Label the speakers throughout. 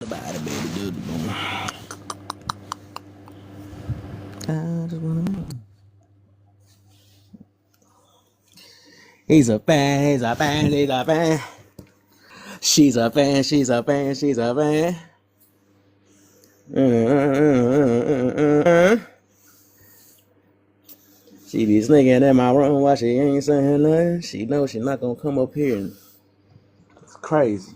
Speaker 1: Body, baby, do the boom. I just wanna know. He's a fan, he's a fan, he's a fan. She's a fan, she's a fan, she's a fan. She be sneaking in my room while she ain't saying nothing. She knows she not gonna come up here. And it's crazy.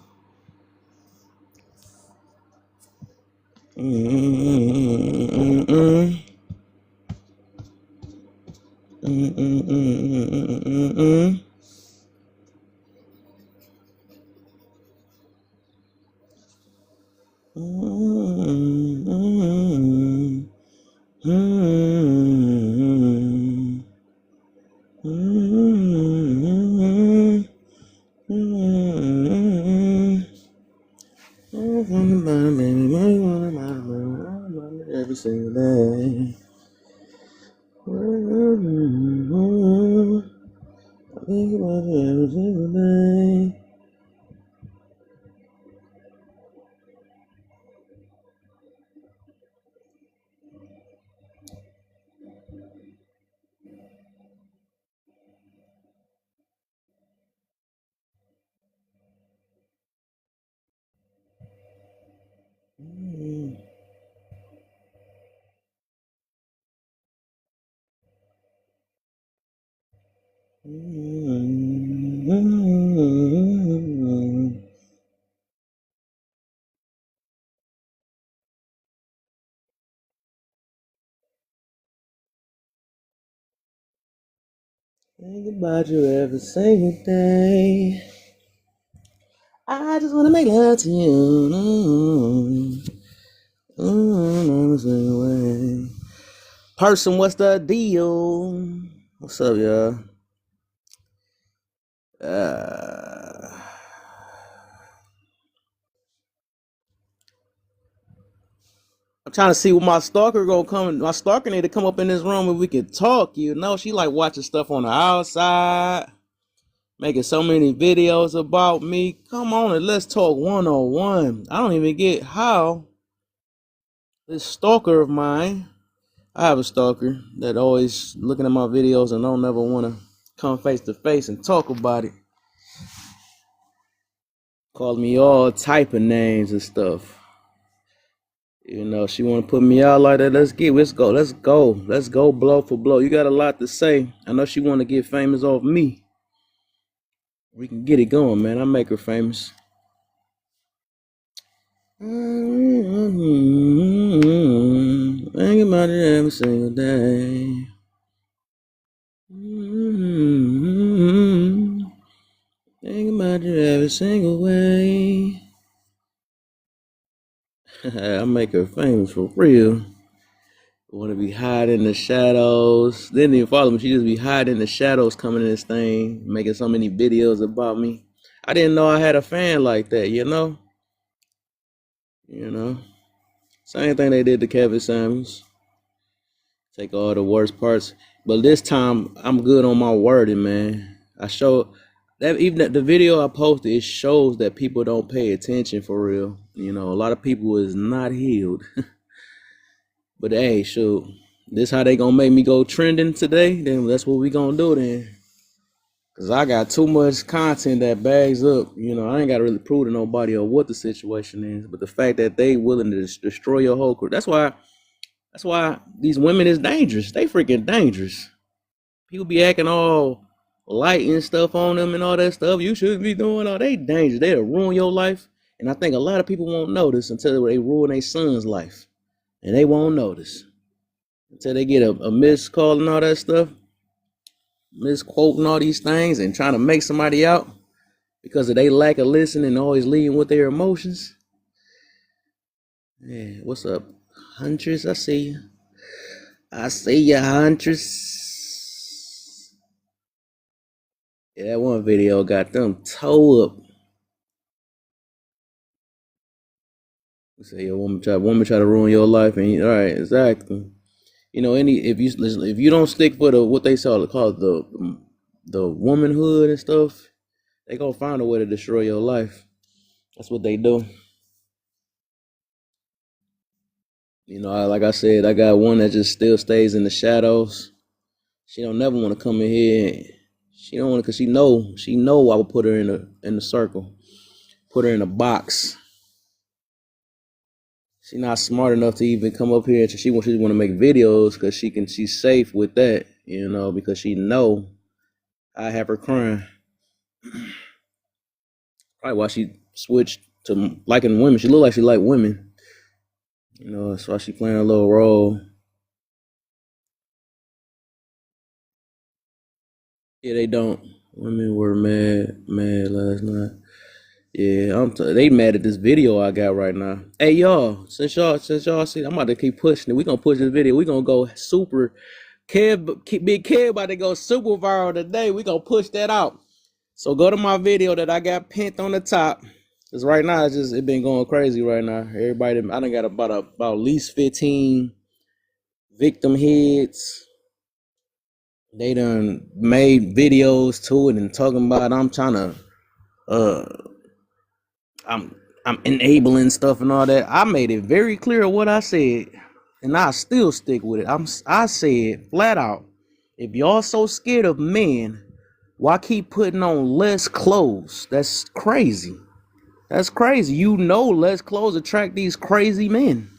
Speaker 1: Every single day. I think about it every single day. Think about you every single day. I just wanna make love to you. Every single way. Person, what's the deal? What's up, y'all? I'm trying to see what my stalker gonna come. My stalker need to come up in this room and we can talk. You know, she like watching stuff on the outside, making so many videos about me. Come on and let's talk 101. I don't even get how this stalker of mine. I have a stalker that always looking at my videos and don't ever want to come face to face and talk about it. Call me all type of names and stuff. You know, she want to put me out like that. Let's go blow for blow. You got a lot to say. I know she want to get famous off me. We can get it going, man. I make her famous. Think about it every single day. Think about it every single way. I make her famous for real. Want to be hiding in the shadows. Didn't even follow me. She just be hiding in the shadows, coming in this thing, making so many videos about me. I didn't know I had a fan like that, you know? You know? Same thing they did to Kevin Samuels. Take all the worst parts. But this time, I'm good on my wording, man. I show that even the video I posted, it shows that people don't pay attention for real. You know, a lot of people is not healed. But hey, shoot, this how they gonna make me go trending today? Then that's what we gonna do then. Cause I got too much content that bags up. You know, I ain't gotta really prove to nobody or what the situation is. But the fact that they willing to destroy your whole career, that's why these women is dangerous. They freaking dangerous. People be acting all light and stuff on them and all that stuff. You shouldn't be doing all. They dangerous. They'll ruin your life. And I think a lot of people won't notice until they ruin their son's life. And they won't notice. Until they get a missed call and all that stuff, misquoting all these things and trying to make somebody out because of they lack of listening and always leading with their emotions. Yeah, what's up, Huntress? I see you. I see you, Huntress. Yeah, that one video got them toe up. Say your woman try to ruin your life, and all right, exactly. You know, if you don't stick for the what they call the womanhood and stuff, they gonna find a way to destroy your life. That's what they do. You know, like I said, I got one that just still stays in the shadows. She don't never want to come in here. She don't want to, cause she know I would put her in the circle, put her in a box. She not smart enough to even come up here. She want to make videos because she's safe with that, you know, because she know I have her crying. Probably why she switched to liking women. She look like she like women, you know. That's why she playing a little role. Yeah, they don't. Women were mad last night. Yeah, they mad at this video I got right now. Hey y'all, since y'all see, I'm about to keep pushing it. We gonna push this video. We gonna go super. Big Kev about to go super viral today. We gonna push that out. So go to my video that I got pinned on the top. Cause right now it been going crazy right now. Everybody, I done got about at least 15 victim heads. They done made videos to it and talking about I'm trying to I'm enabling stuff and all that. I made it very clear what I said, and I still stick with it. I said flat out, if y'all so scared of men, why keep putting on less clothes? That's crazy. That's crazy. You know less clothes attract these crazy men.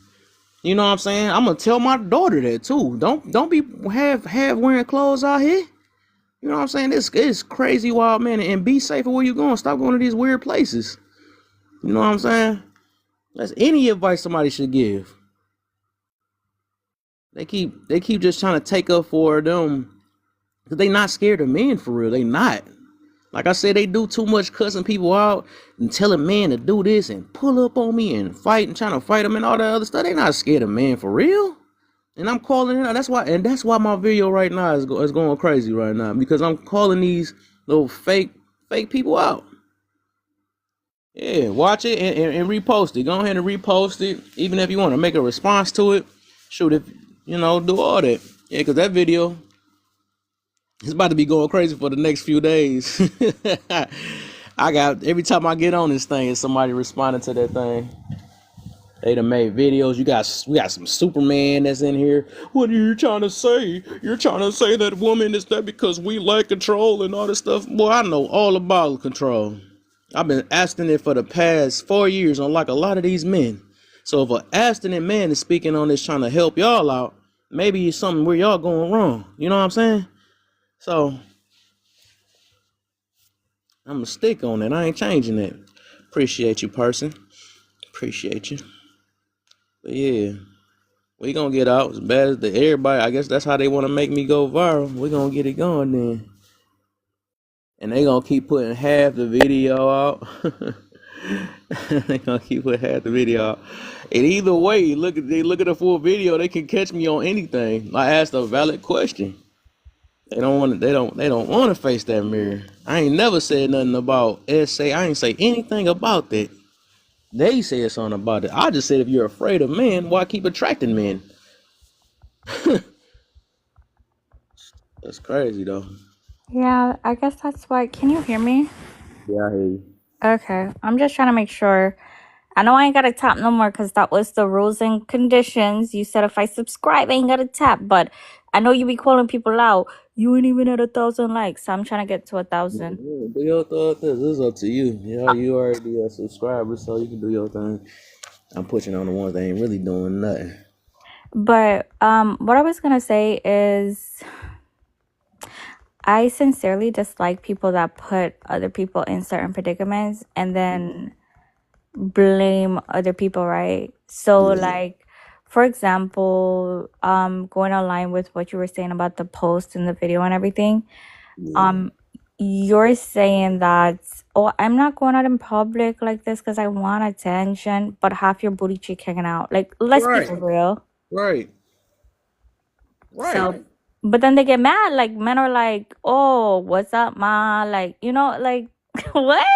Speaker 1: You know what I'm saying? I'm gonna tell my daughter that too. Don't be have wearing clothes out here. You know what I'm saying? It's crazy wild man, and be safe where you going. Stop going to these weird places. You know what I'm saying? That's any advice somebody should give. They keep just trying to take up for them because they not scared of men for real. They not. Like I said, they do too much cussing people out and telling men to do this and pull up on me and fight and trying to fight them and all that other stuff. They not scared of men for real. And I'm calling it out. That's why my video right now is going crazy right now, because I'm calling these little fake people out. Yeah, watch it and repost it. Go ahead and repost it. Even if you want to make a response to it, shoot, if you know, do all that. Yeah, because that video is about to be going crazy for the next few days. I got every time I get on this thing, is somebody responding to that thing. They done made videos. We got some Superman that's in here. What are you trying to say? You're trying to say that woman is that because we lack control and all this stuff? Boy, I know all about control. I've been abstinent for the past 4 years, unlike a lot of these men. So if an abstinent man is speaking on this trying to help y'all out, maybe it's something where y'all going wrong. You know what I'm saying? So I'm gonna stick on it. I ain't changing it. Appreciate you, person. Appreciate you. But yeah, we gonna get out as bad as everybody. I guess that's how they want to make me go viral. We gonna get it going then. And they gonna keep putting half the video out. They gonna keep putting half the video out. And either way, look at the full video. They can catch me on anything. I asked a valid question. They don't want to. They don't want to face that mirror. I ain't never said nothing about SA. I ain't say anything about that. They said something about it. I just said if you're afraid of men, why keep attracting men? That's crazy though.
Speaker 2: Yeah, I guess that's why. Can you hear me?
Speaker 1: Yeah, I hear you.
Speaker 2: Okay, I'm just trying to make sure. I know I ain't got to tap no more because that was the rules and conditions. You said if I subscribe, I ain't got to tap. But I know you be calling people out. You ain't even at 1,000 likes. So I'm trying to get to 1,000.
Speaker 1: Yeah, do your thing. This is up to you. Yeah, you already a subscriber, so you can do your thing. I'm pushing on the ones that ain't really doing nothing.
Speaker 2: But what I was gonna say is, I sincerely dislike people that put other people in certain predicaments and then blame other people, right? So like, for example, going online with what you were saying about the post and the video and everything, you're saying that, oh, I'm not going out in public like this because I want attention, but half your booty cheek hanging out. Like, let's be
Speaker 1: Right,
Speaker 2: for real.
Speaker 1: right,
Speaker 2: So,
Speaker 1: right.
Speaker 2: but then they get mad. Like, men are like, oh, what's up, ma? Like, like, what?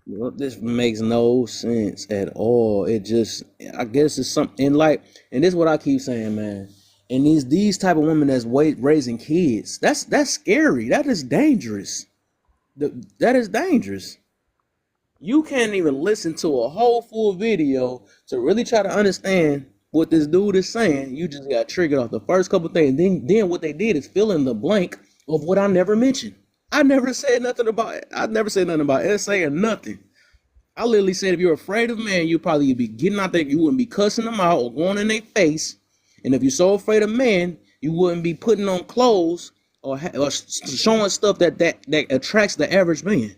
Speaker 1: You know, this makes no sense at all. It just, I guess it's something like, and this is what I keep saying, man. And these type of women that's raising kids, that's scary. That is dangerous. That is dangerous. You can't even listen to a whole full video to really try to understand what this dude is saying, you just got triggered off the first couple things. Then what they did is fill in the blank of what I never mentioned. I never said nothing about it. I never said nothing about SA or nothing. I literally said if you're afraid of man, you probably be getting out there. You wouldn't be cussing them out or going in their face. And if you're so afraid of man, you wouldn't be putting on clothes or showing stuff that attracts the average man.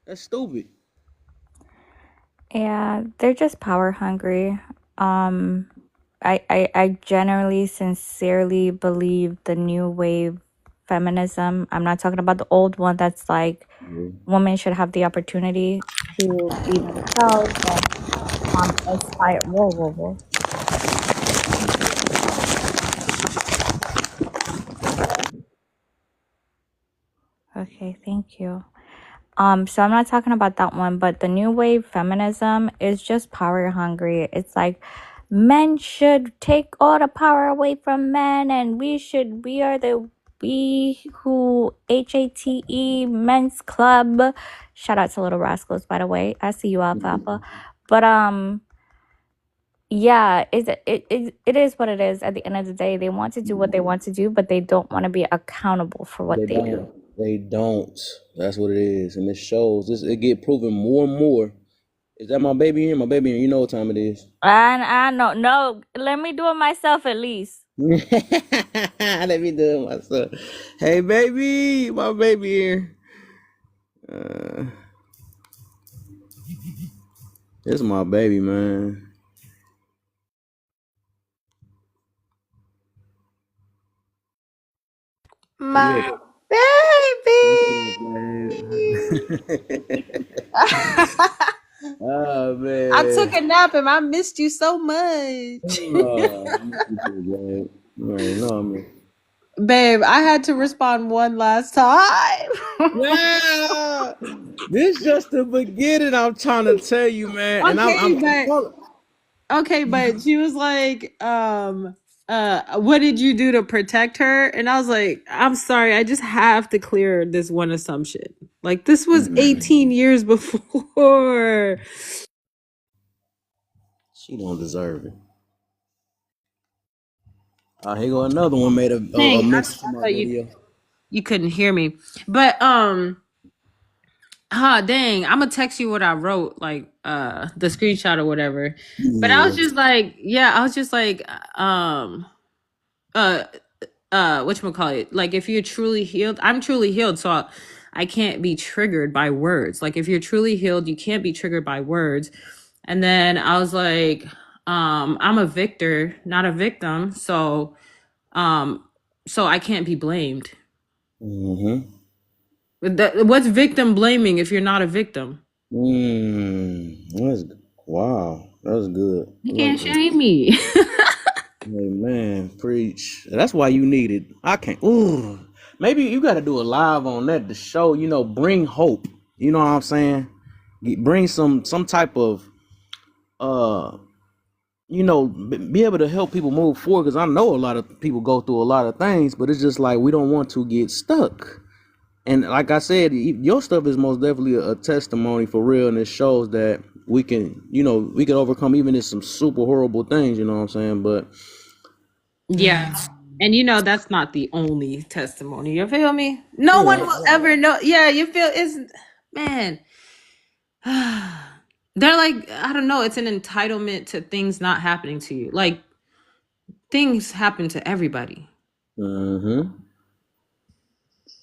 Speaker 1: That's stupid.
Speaker 2: Yeah, they're just power hungry. I generally, sincerely believe the new wave feminism. I'm not talking about the old one that's like women should have the opportunity to be themselves and aspire. Whoa, whoa, whoa. Okay, thank you. So I'm not talking about that one, but the new wave feminism is just power hungry. It's like men should take all the power away from men, and we are the we who HATE men's club. Shout out to Little Rascals, by the way. I see you, Alfalfa. But yeah, it is what it is. At the end of the day, they want to do what they want to do, but they don't want to be accountable for what they do.
Speaker 1: They don't. That's what it is, and it shows. It get proven more and more. Is that my baby here? My baby here. You know what time it is.
Speaker 2: I know. No, let me do it myself at least.
Speaker 1: Let me do it myself. Hey, baby, my baby here. This is my baby, man.
Speaker 3: My baby.
Speaker 1: Oh man.
Speaker 3: I took a nap and I missed you so much. Babe, I had to respond one last time.
Speaker 1: Yeah. This just the beginning. I'm trying to tell you, man. And
Speaker 3: Okay, but she was like, what did you do to protect her? And I was like, I'm sorry, I just have to clear this one assumption. Like, this was 18 years before.
Speaker 1: She don't deserve it. Here go another one made a mix to my video.
Speaker 3: You couldn't hear me. But dang, I'm gonna text you what I wrote, like the screenshot or whatever. But I was just like, whatchamacallit, like if you're truly healed, I'm truly healed, so I can't be triggered by words. Like if you're truly healed, you can't be triggered by words. And then I was like, I'm a victor, not a victim, so I can't be blamed. What's victim blaming if you're not a victim?
Speaker 1: Wow, that was good.
Speaker 3: You can't shame me.
Speaker 1: Amen. Preach. That's why you need it. I can't. Ooh. Maybe you got to do a live on that to show, bring hope. You know what I'm saying? Bring some type of, be able to help people move forward. Because I know a lot of people go through a lot of things, but it's just like we don't want to get stuck. And like I said, your stuff is most definitely a testimony for real. And it shows that we can, we can overcome even in some super horrible things, you know what I'm saying? But
Speaker 3: yeah. And that's not the only testimony. You feel me? No one will ever know. Yeah, you feel man. They're like, I don't know, it's an entitlement to things not happening to you. Like things happen to everybody.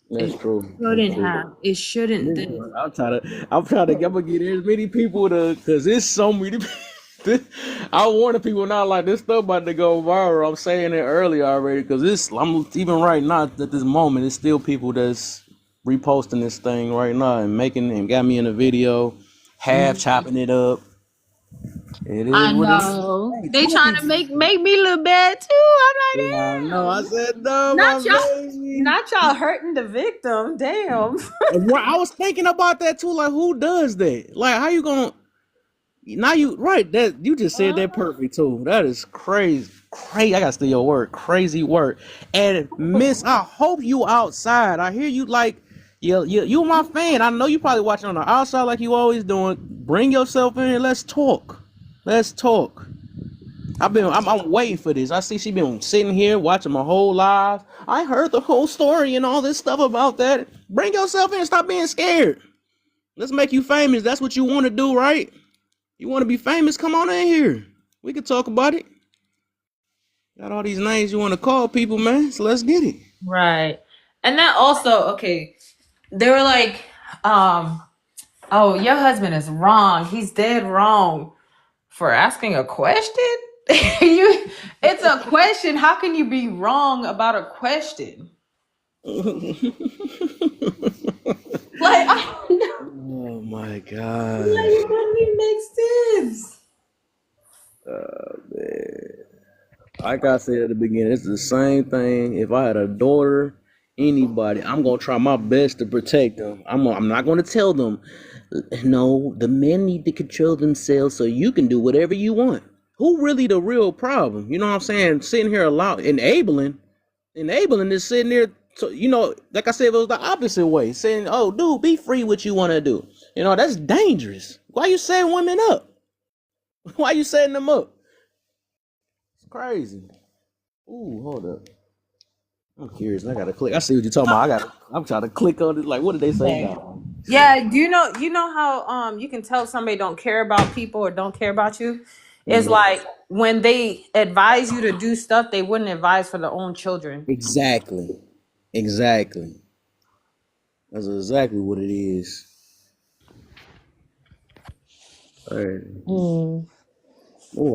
Speaker 1: That's true.
Speaker 3: It shouldn't.
Speaker 1: I'm trying to get as many people because there's so many. I warn people now, like this stuff about to go viral. I'm saying it earlier already because I'm even right now at this moment, it's still people that's reposting this thing right now and got me in a video, half chopping it up. It is
Speaker 3: I know. They trying to make me look bad too. I'm like,
Speaker 1: I know. I said no,
Speaker 3: not y'all hurting the victim. Damn.
Speaker 1: I was thinking about that too. Like, who does that? Like, how you gonna? Now that you just said that perfect too. That is crazy. I gotta steal your word. Crazy work. And Miss, I hope you outside. I hear you like you my fan. I know you probably watching on the outside like you always doing. Bring yourself in here. Let's talk. I'm waiting for this. I see she been sitting here watching my whole live. I heard the whole story and all this stuff about that. Bring yourself in. Stop being scared. Let's make you famous. That's what you want to do, right? You want to be famous? Come on in here. We can talk about it. Got all these names you want to call people, man. So let's get it.
Speaker 3: Right. And that also, okay, they were like, oh, your husband is wrong. He's dead wrong for asking a question. It's a question. How can you be wrong about a question? Like,
Speaker 1: Oh my
Speaker 3: like,
Speaker 1: God.
Speaker 3: it doesn't even make sense.
Speaker 1: Man. Like I said at the beginning, it's the same thing. If I had a daughter, anybody, I'm gonna try my best to protect them. I'm not gonna tell them, no, the men need to control themselves so you can do whatever you want. Who really the real problem? You know what I'm saying? Sitting here enabling is sitting there. So, like I said, it was the opposite way, saying, "Oh, dude, be free what you want to do." That's dangerous. Why you setting women up? Why you setting them up? It's crazy. Ooh, hold up. I'm curious. I gotta click. I see what you're talking about. I'm trying to click on it. Like, what did they say now?
Speaker 3: Yeah, do you know how you can tell somebody don't care about people or don't care about you? It's like when they advise you to do stuff they wouldn't advise for their own children.
Speaker 1: Exactly. That's exactly what it is. All right. Oh,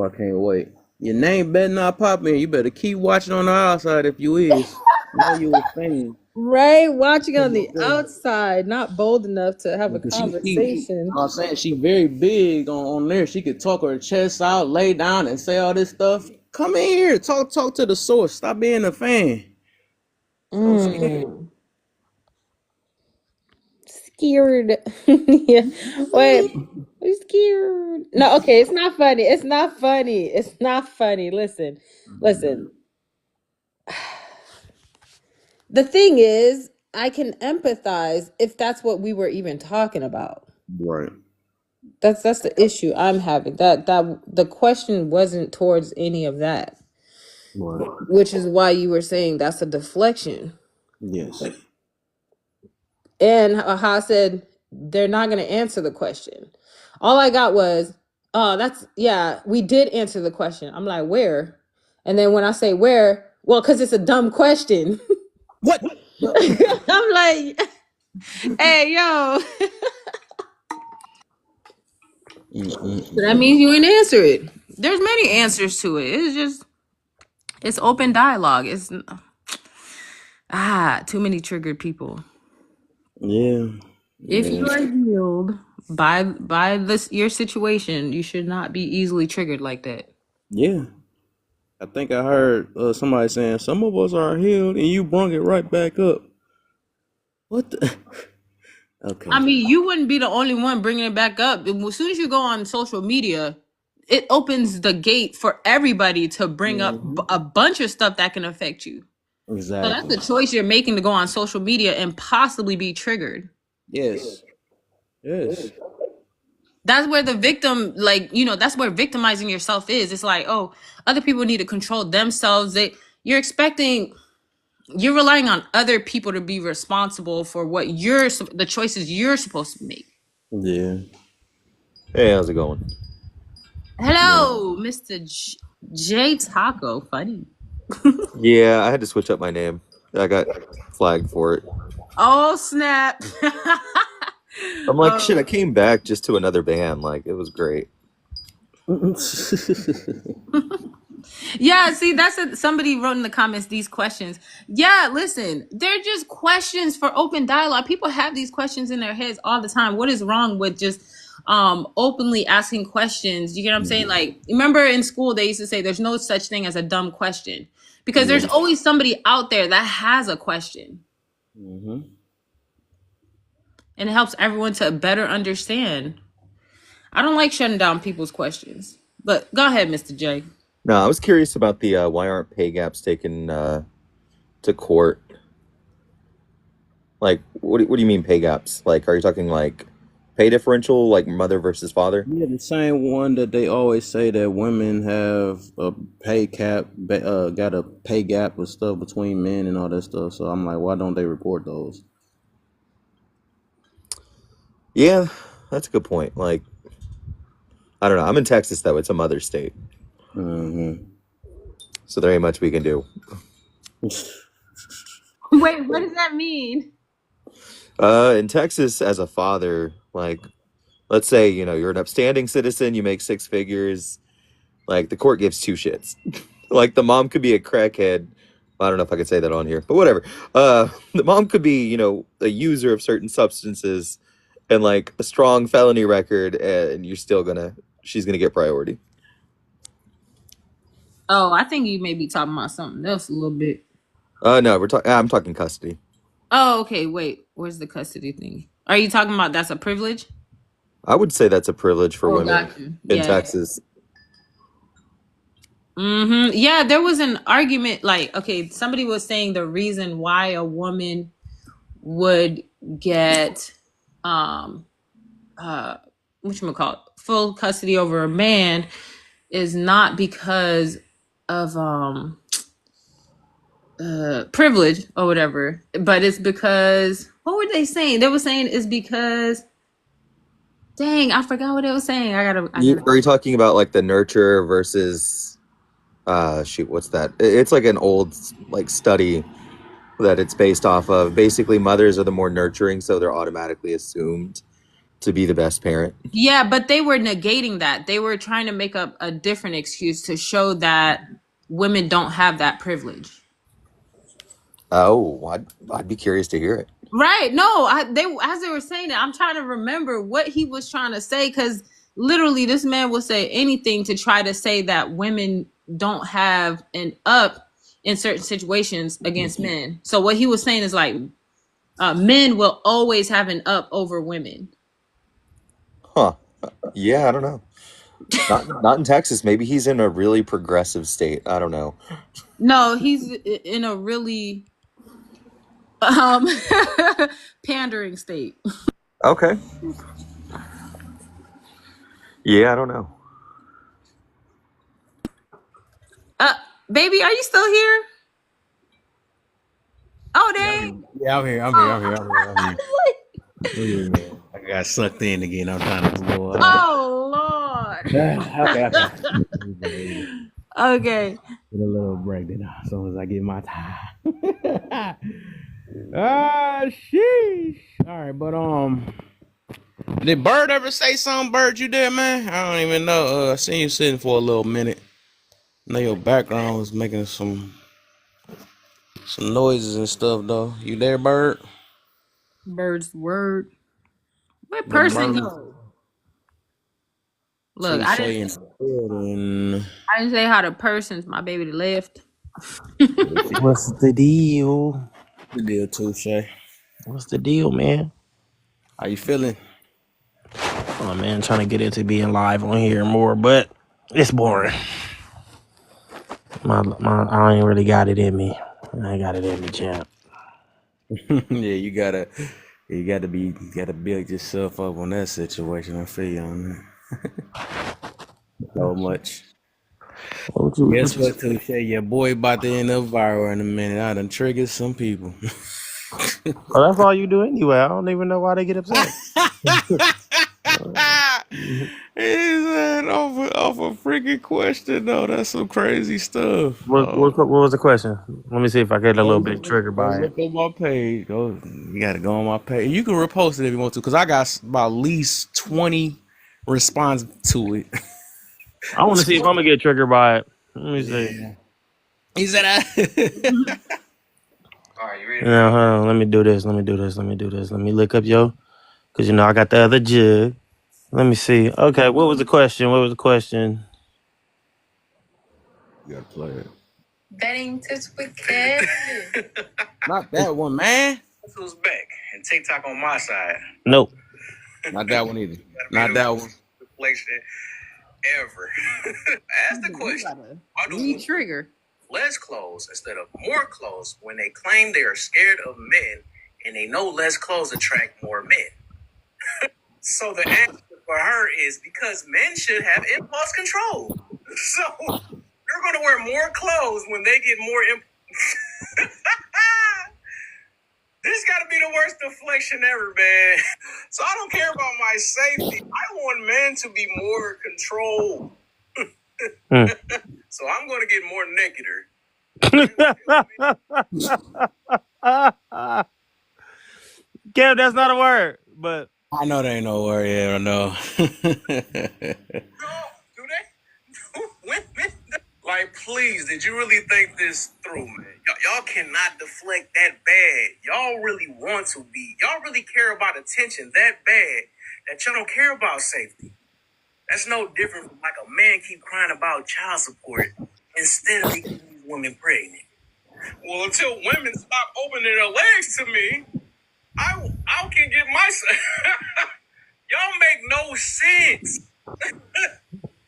Speaker 1: I can't wait. Your name better not pop in. You better keep watching on the outside if you is. Know you a fan.
Speaker 3: Right, watching on the outside, not bold enough to have a
Speaker 1: Because
Speaker 3: conversation.
Speaker 1: I'm saying she very big on there. She could talk her chest out, lay down, and say all this stuff. Come in here, talk to the source. Stop being a fan. So scared.
Speaker 3: Scared. Yeah. Wait. I'm scared. No, okay, it's not funny. It's not funny. It's not funny. Listen. The thing is, I can empathize if that's what we were even talking about.
Speaker 1: Right.
Speaker 3: That's the issue I'm having. That the question wasn't towards any of that,
Speaker 1: Right.
Speaker 3: which is why you were saying that's a deflection.
Speaker 1: Yes.
Speaker 3: And how I said they're not going to answer the question. All I got was, oh, we did answer the question. I'm like, where? And then when I say where, well, because it's a dumb question.
Speaker 1: What?
Speaker 3: I'm like, hey, yo. So that means you ain't answer it. There's many answers to it. It's open dialogue. It's too many triggered people.
Speaker 1: Yeah.
Speaker 3: If you are healed by your situation, you should not be easily triggered like that.
Speaker 1: Yeah. I think I heard somebody saying some of us are healed and you brung it right back up. What the? Okay.
Speaker 3: I mean, you wouldn't be the only one bringing it back up. As soon as you go on social media, it opens the gate for everybody to bring up a bunch of stuff that can affect you.
Speaker 1: Exactly.
Speaker 3: So that's the choice you're making to go on social media and possibly be triggered.
Speaker 1: Yes.
Speaker 3: That's where the victim, that's where victimizing yourself is. It's like, oh, other people need to control themselves. You're relying on other people to be responsible for the choices you're supposed to make.
Speaker 1: Yeah.
Speaker 4: Hey, how's it going?
Speaker 3: Hello, Mr. J Taco. Funny.
Speaker 4: Yeah, I had to switch up my name. I got flagged for it.
Speaker 3: Oh, snap.
Speaker 4: I'm like, shit, I came back just to another band. Like, it was great.
Speaker 3: Yeah, see, somebody wrote in the comments these questions. Yeah, listen, they're just questions for open dialogue. People have these questions in their heads all the time. What is wrong with just openly asking questions? You get what I'm saying? Like, remember in school they used to say there's no such thing as a dumb question, because there's always somebody out there that has a question. And it helps everyone to better understand. I don't like shutting down people's questions. But go ahead, Mr. J.
Speaker 4: No, I was curious about the why aren't pay gaps taken to court? Like, what do you mean pay gaps? Like, are you talking like pay differential, like mother versus father?
Speaker 1: Yeah, the same one that they always say that women have a pay cap, got a pay gap with stuff between men and all that stuff. So I'm like, why don't they report those?
Speaker 4: Yeah, that's a good point. Like, I don't know. I'm in Texas though. It's a mother state,
Speaker 1: Mm-hmm.
Speaker 4: so there ain't much we can do.
Speaker 3: Wait, what does that mean?
Speaker 4: In Texas, as a father, like, let's say, you're an upstanding citizen, you make six figures, like, the court gives two shits. Like, the mom could be a crackhead. I don't know if I could say that on here, but whatever. The mom could be, a user of certain substances and, like, a strong felony record, and she's gonna get priority.
Speaker 3: Oh, I think you may be talking about something else a little bit.
Speaker 4: No, I'm talking custody.
Speaker 3: Oh, okay. Wait, where's the custody thing? Are you talking about that's a privilege?
Speaker 4: I would say that's a privilege for women
Speaker 3: Got you.
Speaker 4: in
Speaker 3: Yeah.
Speaker 4: Texas.
Speaker 3: Yeah, there was an argument. Like, okay, somebody was saying the reason why a woman would get whatchamacallit, full custody over a man is not because of privilege or whatever, but it's because, what were they saying? They were saying it's because, dang, I forgot what they were saying.
Speaker 4: Are you talking about like the nurture versus what's that? It's like an old like study that it's based off of. Basically, mothers are the more nurturing, so they're automatically assumed to be the best parent.
Speaker 3: Yeah, but they were negating that. They were trying to make up a different excuse to show that women don't have that privilege.
Speaker 4: Oh, I'd be curious to hear it.
Speaker 3: Right. No, as they were saying it, I'm trying to remember what he was trying to say, because literally this man will say anything to try to say that women don't have an up in certain situations against men. So what he was saying is like men will always have an up over women.
Speaker 4: Huh. Yeah, I don't know. Not in Texas. Maybe he's in a really progressive state. I don't know.
Speaker 3: No, he's in a really pandering state.
Speaker 4: Okay. Yeah, I don't know.
Speaker 3: Baby, are you still here? Oh, dang.
Speaker 1: Yeah, I'm here. I'm here. Man. I got sucked in again. I'm trying to blow up.
Speaker 3: Oh, Lord.
Speaker 1: Okay.
Speaker 3: Okay.
Speaker 1: Get a little break then as soon as I get my time. Sheesh. All right, but did Bird ever say something? Bird, you there, man? I don't even know. I seen you sitting for a little minute. I know your background was making some noises and stuff though. You there, Bird?
Speaker 3: Bird's word. Where person go? Look, I didn't say how the person's my baby to left.
Speaker 5: What's the deal?
Speaker 1: The deal, Touche.
Speaker 5: What's the deal, man?
Speaker 1: How you feeling?
Speaker 5: Oh man, trying to get into being live on here more, but it's boring. I ain't really got it in me. I ain't got it in me, champ.
Speaker 1: Yeah, you gotta build yourself up on that situation. I feel you on that. So much. Guess what, Touche? Your boy about to end up viral in a minute. I done triggered some people.
Speaker 5: Well, that's all you do anyway. I don't even know why they get upset.
Speaker 1: Off a freaking question though. That's some crazy stuff.
Speaker 5: What was the question? Let me see if I get a little bit triggered by it.
Speaker 1: Look on my page. You gotta go on my page. You can repost it if you want to, because I got about at least 20 responses to it.
Speaker 5: I want to see if I'm gonna get triggered by it. Let me see.
Speaker 1: He said,
Speaker 6: All right, you ready?
Speaker 5: Yeah, hold on. Let me do this. Let me look up because I got the other jug. Let me see. Okay, what was the question?
Speaker 1: You gotta play it.
Speaker 6: Betting tips with Kevin.
Speaker 1: Not that one, man.
Speaker 6: Who's back? And TikTok on my side.
Speaker 5: Nope.
Speaker 1: Not that one either. Not that one.
Speaker 6: Deflation ever. Ask the question. Why do women
Speaker 3: Trigger.
Speaker 6: less clothes instead of more clothes when they claim they are scared of men and they know less clothes attract more men? So the answer for her is because men should have impulse control. So you're going to wear more clothes when they get more This got to be the worst deflection ever, man. So I don't care about my safety. I want men to be more controlled. So I'm going to get more nakeder.
Speaker 5: Kev, that's not a word, but
Speaker 1: I know there ain't no word here. I know.
Speaker 6: Do they? Women? Like, please, did you really think this through, man? Y'all cannot deflect that bad. Y'all really want to be. Y'all really care about attention that bad that y'all don't care about safety. That's no different from like a man keep crying about child support instead of getting these women pregnant. Well, until women stop opening their legs to me, I can get myself. Y'all make no sense.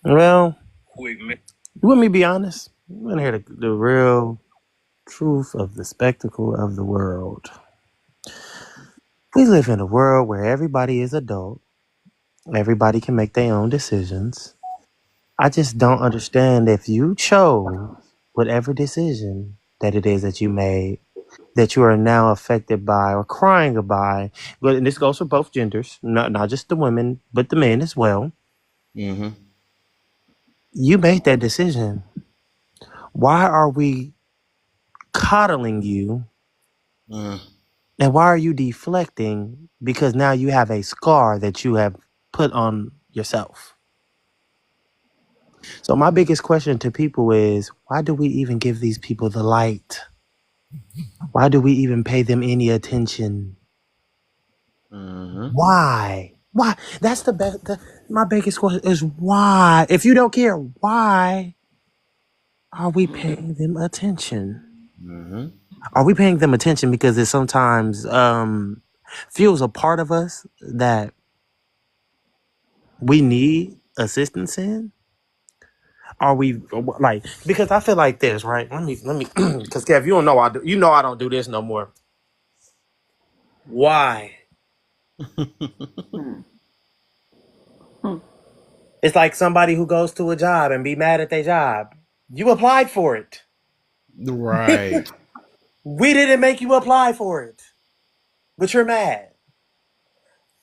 Speaker 5: well,
Speaker 6: Quick, man.
Speaker 5: you want me to be honest? You want to hear the real truth of the spectacle of the world. We live in a world where everybody is adult. Everybody can make their own decisions. I just don't understand if you chose whatever decision that it is that you made, that you are now affected by or crying by. But and this goes for both genders, not just the women, but the men as well.
Speaker 1: Mm-hmm.
Speaker 5: You made that decision. Why are we coddling you? And why are you deflecting? Because now you have a scar that you have put on yourself. So my biggest question to people is, why do we even give these people the light? Why do we even pay them any attention? Why? Why? That's the best. My biggest question is why? If you don't care, why are we paying them attention? Are we paying them attention because it sometimes feels a part of us that we need assistance in? Are we like, because I feel like this, right? Let me because Kev, you don't know I don't do this no more. Why? It's like somebody who goes to a job and be mad at their job. You applied for it.
Speaker 1: Right.
Speaker 5: We didn't make you apply for it, but you're mad.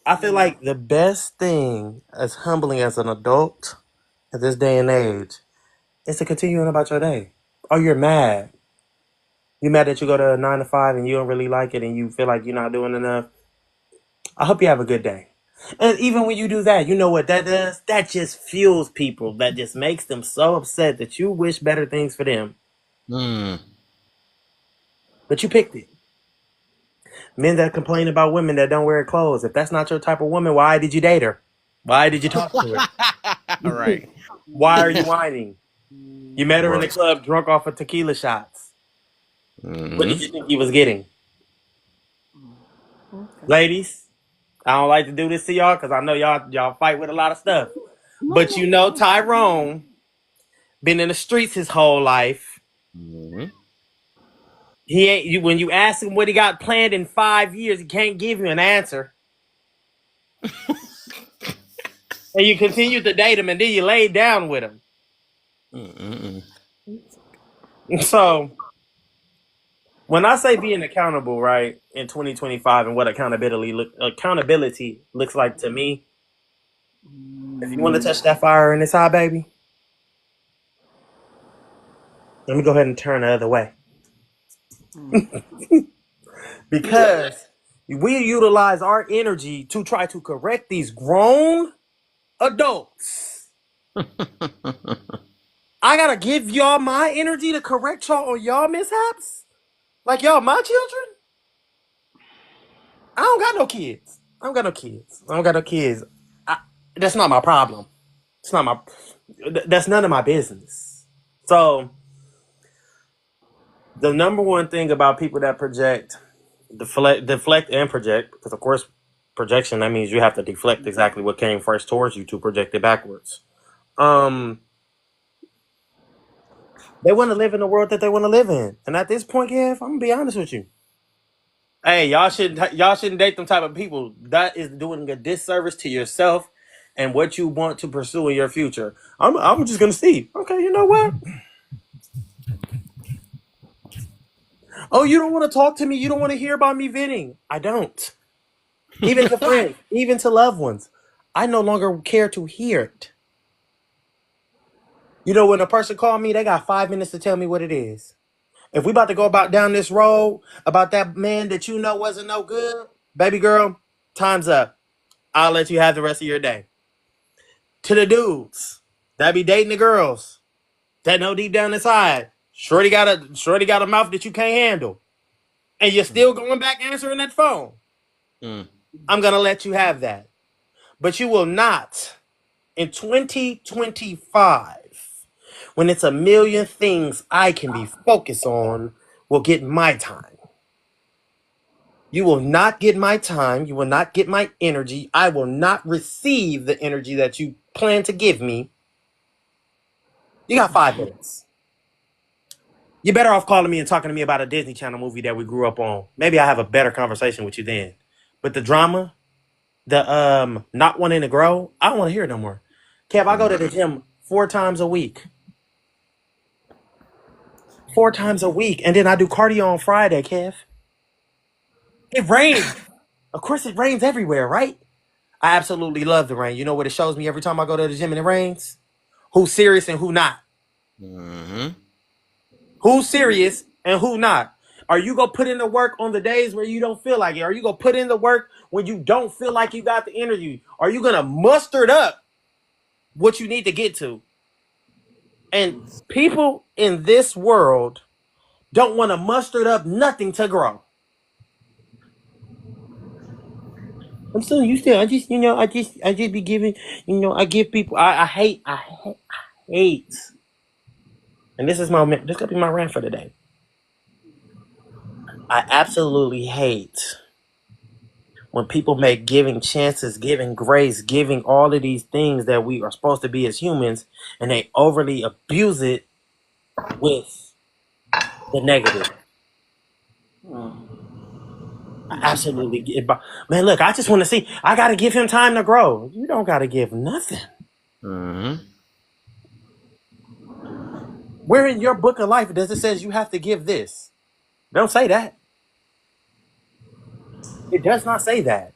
Speaker 5: I feel like the best thing, as humbling as an adult at this day and age, is to continue on about your day. Oh, you're mad. You mad that you go to a 9 to 5 and you don't really like it and you feel like you're not doing enough. I hope you have a good day. And even when you do that, you know what that does? That just fuels people. That just makes them so upset that you wish better things for them. But you picked it. Men that complain about women that don't wear clothes. If that's not your type of woman, why did you date her? Why did you talk to her?
Speaker 1: Right.
Speaker 5: Why are you whining? You met her in the club drunk off of tequila shots. What did you think he was getting? Ladies, I don't like to do this to y'all because I know y'all fight with a lot of stuff. But you know Tyrone been in the streets his whole life. He ain't you when you ask him what he got planned in 5 years, he can't give you an answer. And you continue to date him and then you laid down with him. So when I say being accountable, right, in 2025 and what accountability looks like to me, if you want to touch that fire in this eye, baby, let me go ahead and turn the other way. Because we utilize our energy to try to correct these grown adults. I gotta give y'all my energy to correct y'all on y'all mishaps? Like y'all my children? I don't got no kids. That's not my problem. It's not my. That's none of my business. So, the number one thing about people that project, deflect and project, because of course, projection, that means you have to deflect exactly what came first towards you to project it backwards. They want to live in the world that they want to live in. And at this point, Kev, I'm going to be honest with you. Hey, y'all shouldn't date them type of people. That is doing a disservice to yourself and what you want to pursue in your future. I'm just gonna see. Okay, you know what? Oh, you don't want to talk to me. You don't want to hear about me venting. I don't. Even to friends, even to loved ones. I no longer care to hear it. You know, when a person call me, they got 5 minutes to tell me what it is. If we about to go about down this road about that man that you know wasn't no good, baby girl, time's up. I'll let you have the rest of your day. To the dudes that be dating the girls that know deep down inside, shorty got a mouth that you can't handle, and you're still going back answering that phone.
Speaker 1: Mm.
Speaker 5: I'm gonna let you have that, but you will not in 2025 when it's a million things I can be focused on will get my time. You will not get my time. You will not get my energy. I will not receive the energy that you plan to give me. You got 5 minutes. You're better off calling me and talking to me about a Disney Channel movie that we grew up on. Maybe I have a better conversation with you then. But the drama, the not wanting to grow, I don't want to hear it no more. Kev, I go to the gym 4 times a week. 4 times a week. And then I do cardio on Friday, Kev. It rains. Of course it rains everywhere, right? I absolutely love the rain. You know what it shows me every time I go to the gym and it rains? Who's serious and who not.
Speaker 1: Mm-hmm.
Speaker 5: Who's serious and who not. Are you going to put in the work on the days where you don't feel like it? Are you going to put in the work when you don't feel like you got the energy? Are you going to muster it up what you need to get to? And people in this world don't want to muster it up nothing to grow. I'm still used to it. I just be giving, I give people, I hate, and this gonna be my rant for today. I absolutely hate when people make giving chances, giving grace, giving all of these things that we are supposed to be as humans, and they overly abuse it with the negative. I absolutely get man, look, I just want to see. I got to give him time to grow. You don't got to give nothing.
Speaker 1: Mm-hmm.
Speaker 5: Where in your book of life does it says you have to give this? Don't say that. It does not say that.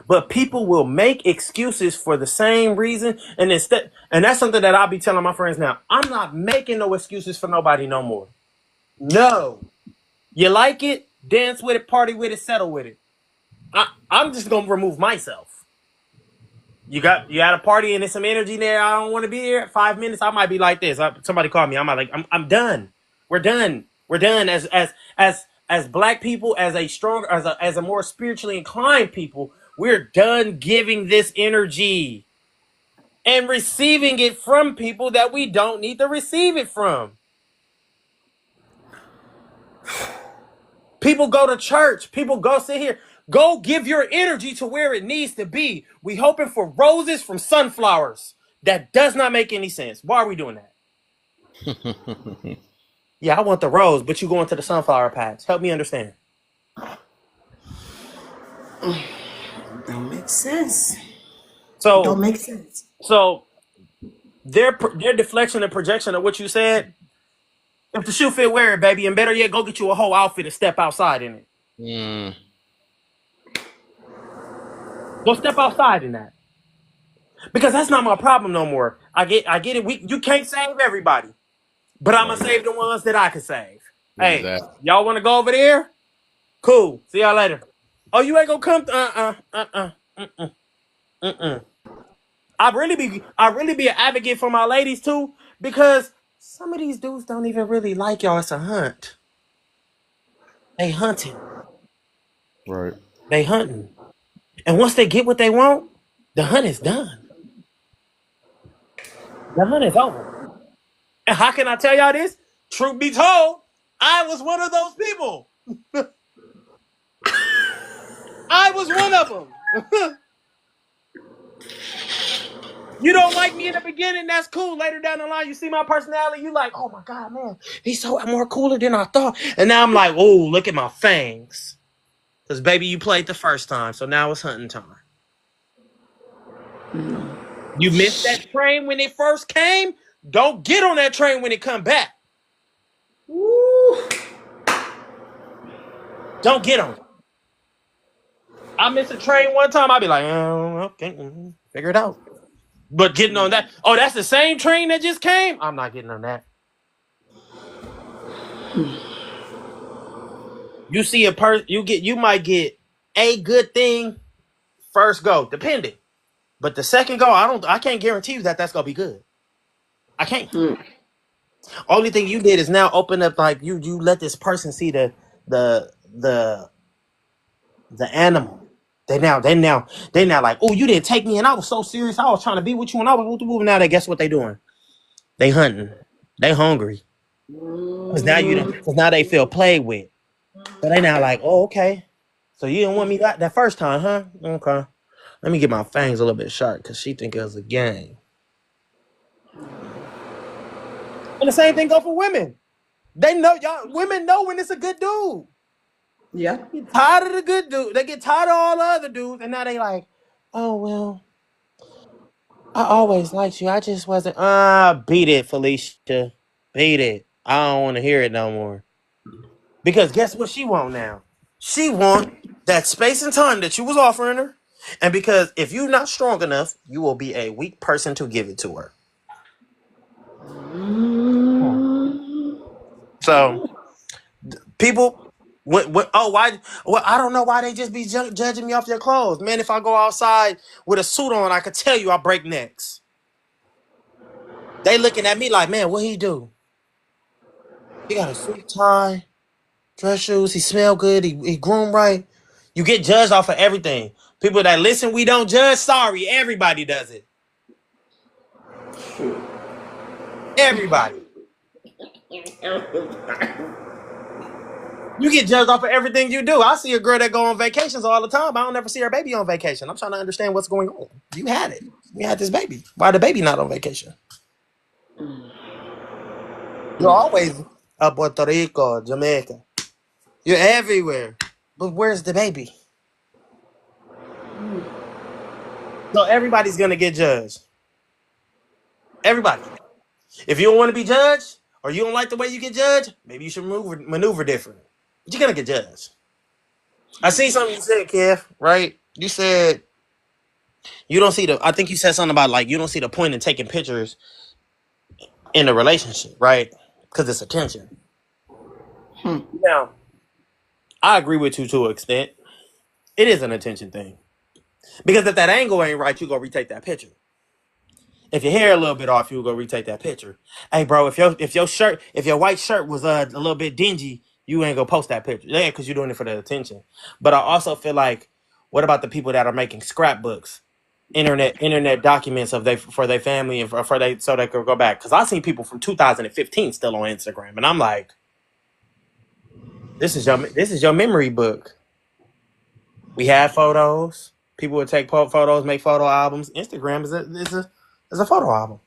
Speaker 5: But people will make excuses for the same reason, and that's something that I'll be telling my friends now. I'm not making no excuses for nobody no more. No. You like it? Dance with it, party with it, settle with it. I'm just gonna remove myself. You had a party and there's some energy there. I don't want to be there. 5 minutes, I might be like this. Somebody called me. I'm done. We're done. We're done. As black people, as a more spiritually inclined people, we're done giving this energy and receiving it from people that we don't need to receive it from. People go to church. People go sit here. Go give your energy to where it needs to be. We hoping for roses from sunflowers. That does not make any sense. Why are we doing that? Yeah, I want the rose, but you going to the sunflower patch. Help me understand.
Speaker 6: Don't make sense.
Speaker 5: So,
Speaker 6: Don't make sense.
Speaker 5: so their deflection and projection of what you said. If the shoe fit, wear it, baby. And better yet, go get you a whole outfit and step outside in it.
Speaker 1: Mm.
Speaker 5: Go step outside in that. Because that's not my problem no more. I get it. You can't save everybody. But I'm going to save the ones that I can save. Hey,
Speaker 1: Exactly.
Speaker 5: y'all want to go over there? Cool. See y'all later. Oh, you ain't going to come? I really be an advocate for my ladies too, because some of these dudes don't even really like y'all. It's a hunt. They hunting.
Speaker 1: Right.
Speaker 5: They hunting. And once they get what they want, the hunt is done. The hunt is over. And how can I tell y'all this? Truth be told, I was one of those people. I was one of them. You don't like me in the beginning, that's cool. Later down the line, you see my personality, you like, oh my God, man, he's so more cooler than I thought. And now I'm like, oh, look at my fangs. Because, baby, you played the first time, so now it's hunting time. You missed that train when it first came? Don't get on that train when it come back.
Speaker 6: Woo.
Speaker 5: Don't get on it. I missed a train one time, I'll be like, okay, figure it out. But getting on that, oh, that's the same train that just came? I'm not getting on that. You see a person, you might get a good thing first go, depending. But the second go, I can't guarantee you that that's gonna be good. I can't. Only thing you did is now open up, like you let this person see the the animal. They now like, oh, you didn't take me, and I was so serious. I was trying to be with you, and I was now. They guess what they doing? They hunting. They hungry. Cause now they feel played with. So they now like, oh, okay. So you didn't want me that first time, huh? Okay. Let me get my fangs a little bit sharp because she think it was a game. And the same thing go for women. They know women know when it's a good dude.
Speaker 6: Yeah.
Speaker 5: Get tired of the good dude. They get tired of all the other dudes, and now they like, oh well, I always liked you. I just wasn't. Beat it, Felicia. Beat it. I don't want to hear it no more. Because guess what she want now? She want that space and time that you was offering her. And because if you're not strong enough, you will be a weak person to give it to her. So people, why? Well, I don't know why they just be judging me off their clothes, man. If I go outside with a suit on, I could tell you I break necks. They looking at me like, man, what he do? He got a suit tie, dress shoes. He smell good. He groomed right. You get judged off of everything. People that listen, we don't judge. Sorry, everybody does it.
Speaker 6: True.
Speaker 5: Everybody. You get judged off of everything you do. I see a girl that go on vacations all the time. I don't ever see her baby on vacation. I'm trying to understand what's going on. You had it. You had this baby. Why the baby not on vacation? You're always Puerto Rico, Jamaica. You're everywhere. But where's the baby? So everybody's going to get judged. Everybody. If you don't want to be judged or you don't like the way you get judged, maybe you should maneuver different. But you're going to get judged. I see something you said, Kev, right? You said you don't see I think you said something about like you don't see the point in taking pictures in a relationship, right? Because it's attention. Now, I agree with you to an extent. It is an attention thing. Because if that angle ain't right, you go retake that picture. If your hair a little bit off, you go retake that picture. Hey, bro, if your white shirt was a little bit dingy, you ain't gonna post that picture. Yeah, because you're doing it for the attention. But I also feel like, what about the people that are making scrapbooks, internet documents for their family and so they could go back? Because I've seen people from 2015 still on Instagram, and I'm like, this is your memory book. We had photos. People would take photos, make photo albums. Instagram is a photo album.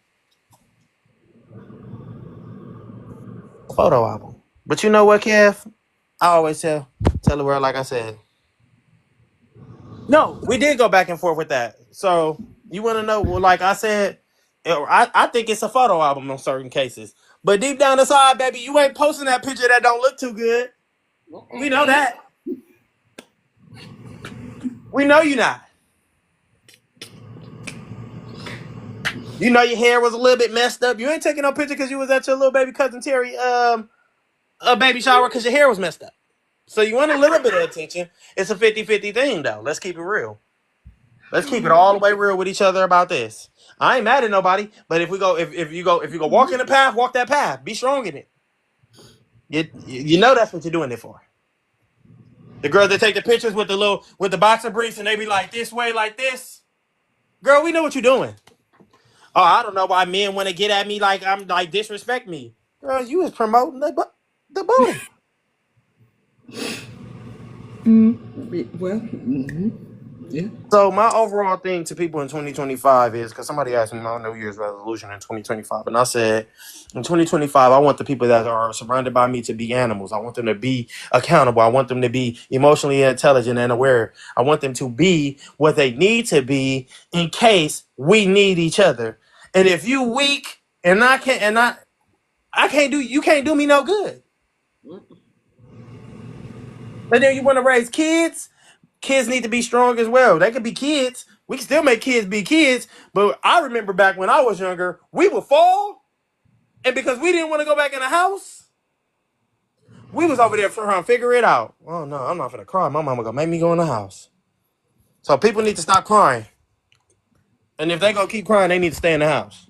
Speaker 5: A photo album. But you know what, Kev? I always tell the world, like I said. No, we did go back and forth with that. So you want to know? Well, like I said, I think it's a photo album in certain cases. But deep down inside, baby, you ain't posting that picture that don't look too good. We know that. We know you not. You know your hair was a little bit messed up. You ain't taking no picture because you was at your little baby cousin Terry a baby shower because your hair was messed up. So you want a little bit of attention. It's a 50-50 thing, though. Let's keep it real. Let's keep it all the way real with each other about this. I ain't mad at nobody, but if you go walk in the path, walk that path. Be strong in it. You know that's what you're doing it for. The girls that take the pictures with the boxer briefs and they be like this way, like this. Girl, we know what you're doing. Oh, I don't know why men want to get at me like I'm like disrespect me. Girl, you was promoting the booty.
Speaker 6: Well,
Speaker 1: Yeah.
Speaker 5: So my overall thing to people in 2025 is, because somebody asked me my New Year's resolution in 2025, and I said, in 2025, I want the people that are surrounded by me to be animals. I want them to be accountable. I want them to be emotionally intelligent and aware. I want them to be what they need to be in case we need each other. And if you weak and I can't do, you can't do me no good. But then you want to raise kids. Kids need to be strong as well. They could be kids. We can still make kids be kids. But I remember back when I was younger, we would fall, and because we didn't want to go back in the house, we was over there trying to figure it out. Oh no, I'm not gonna cry. My mama gonna make me go in the house. So people need to stop crying, and if they gonna keep crying, they need to stay in the house.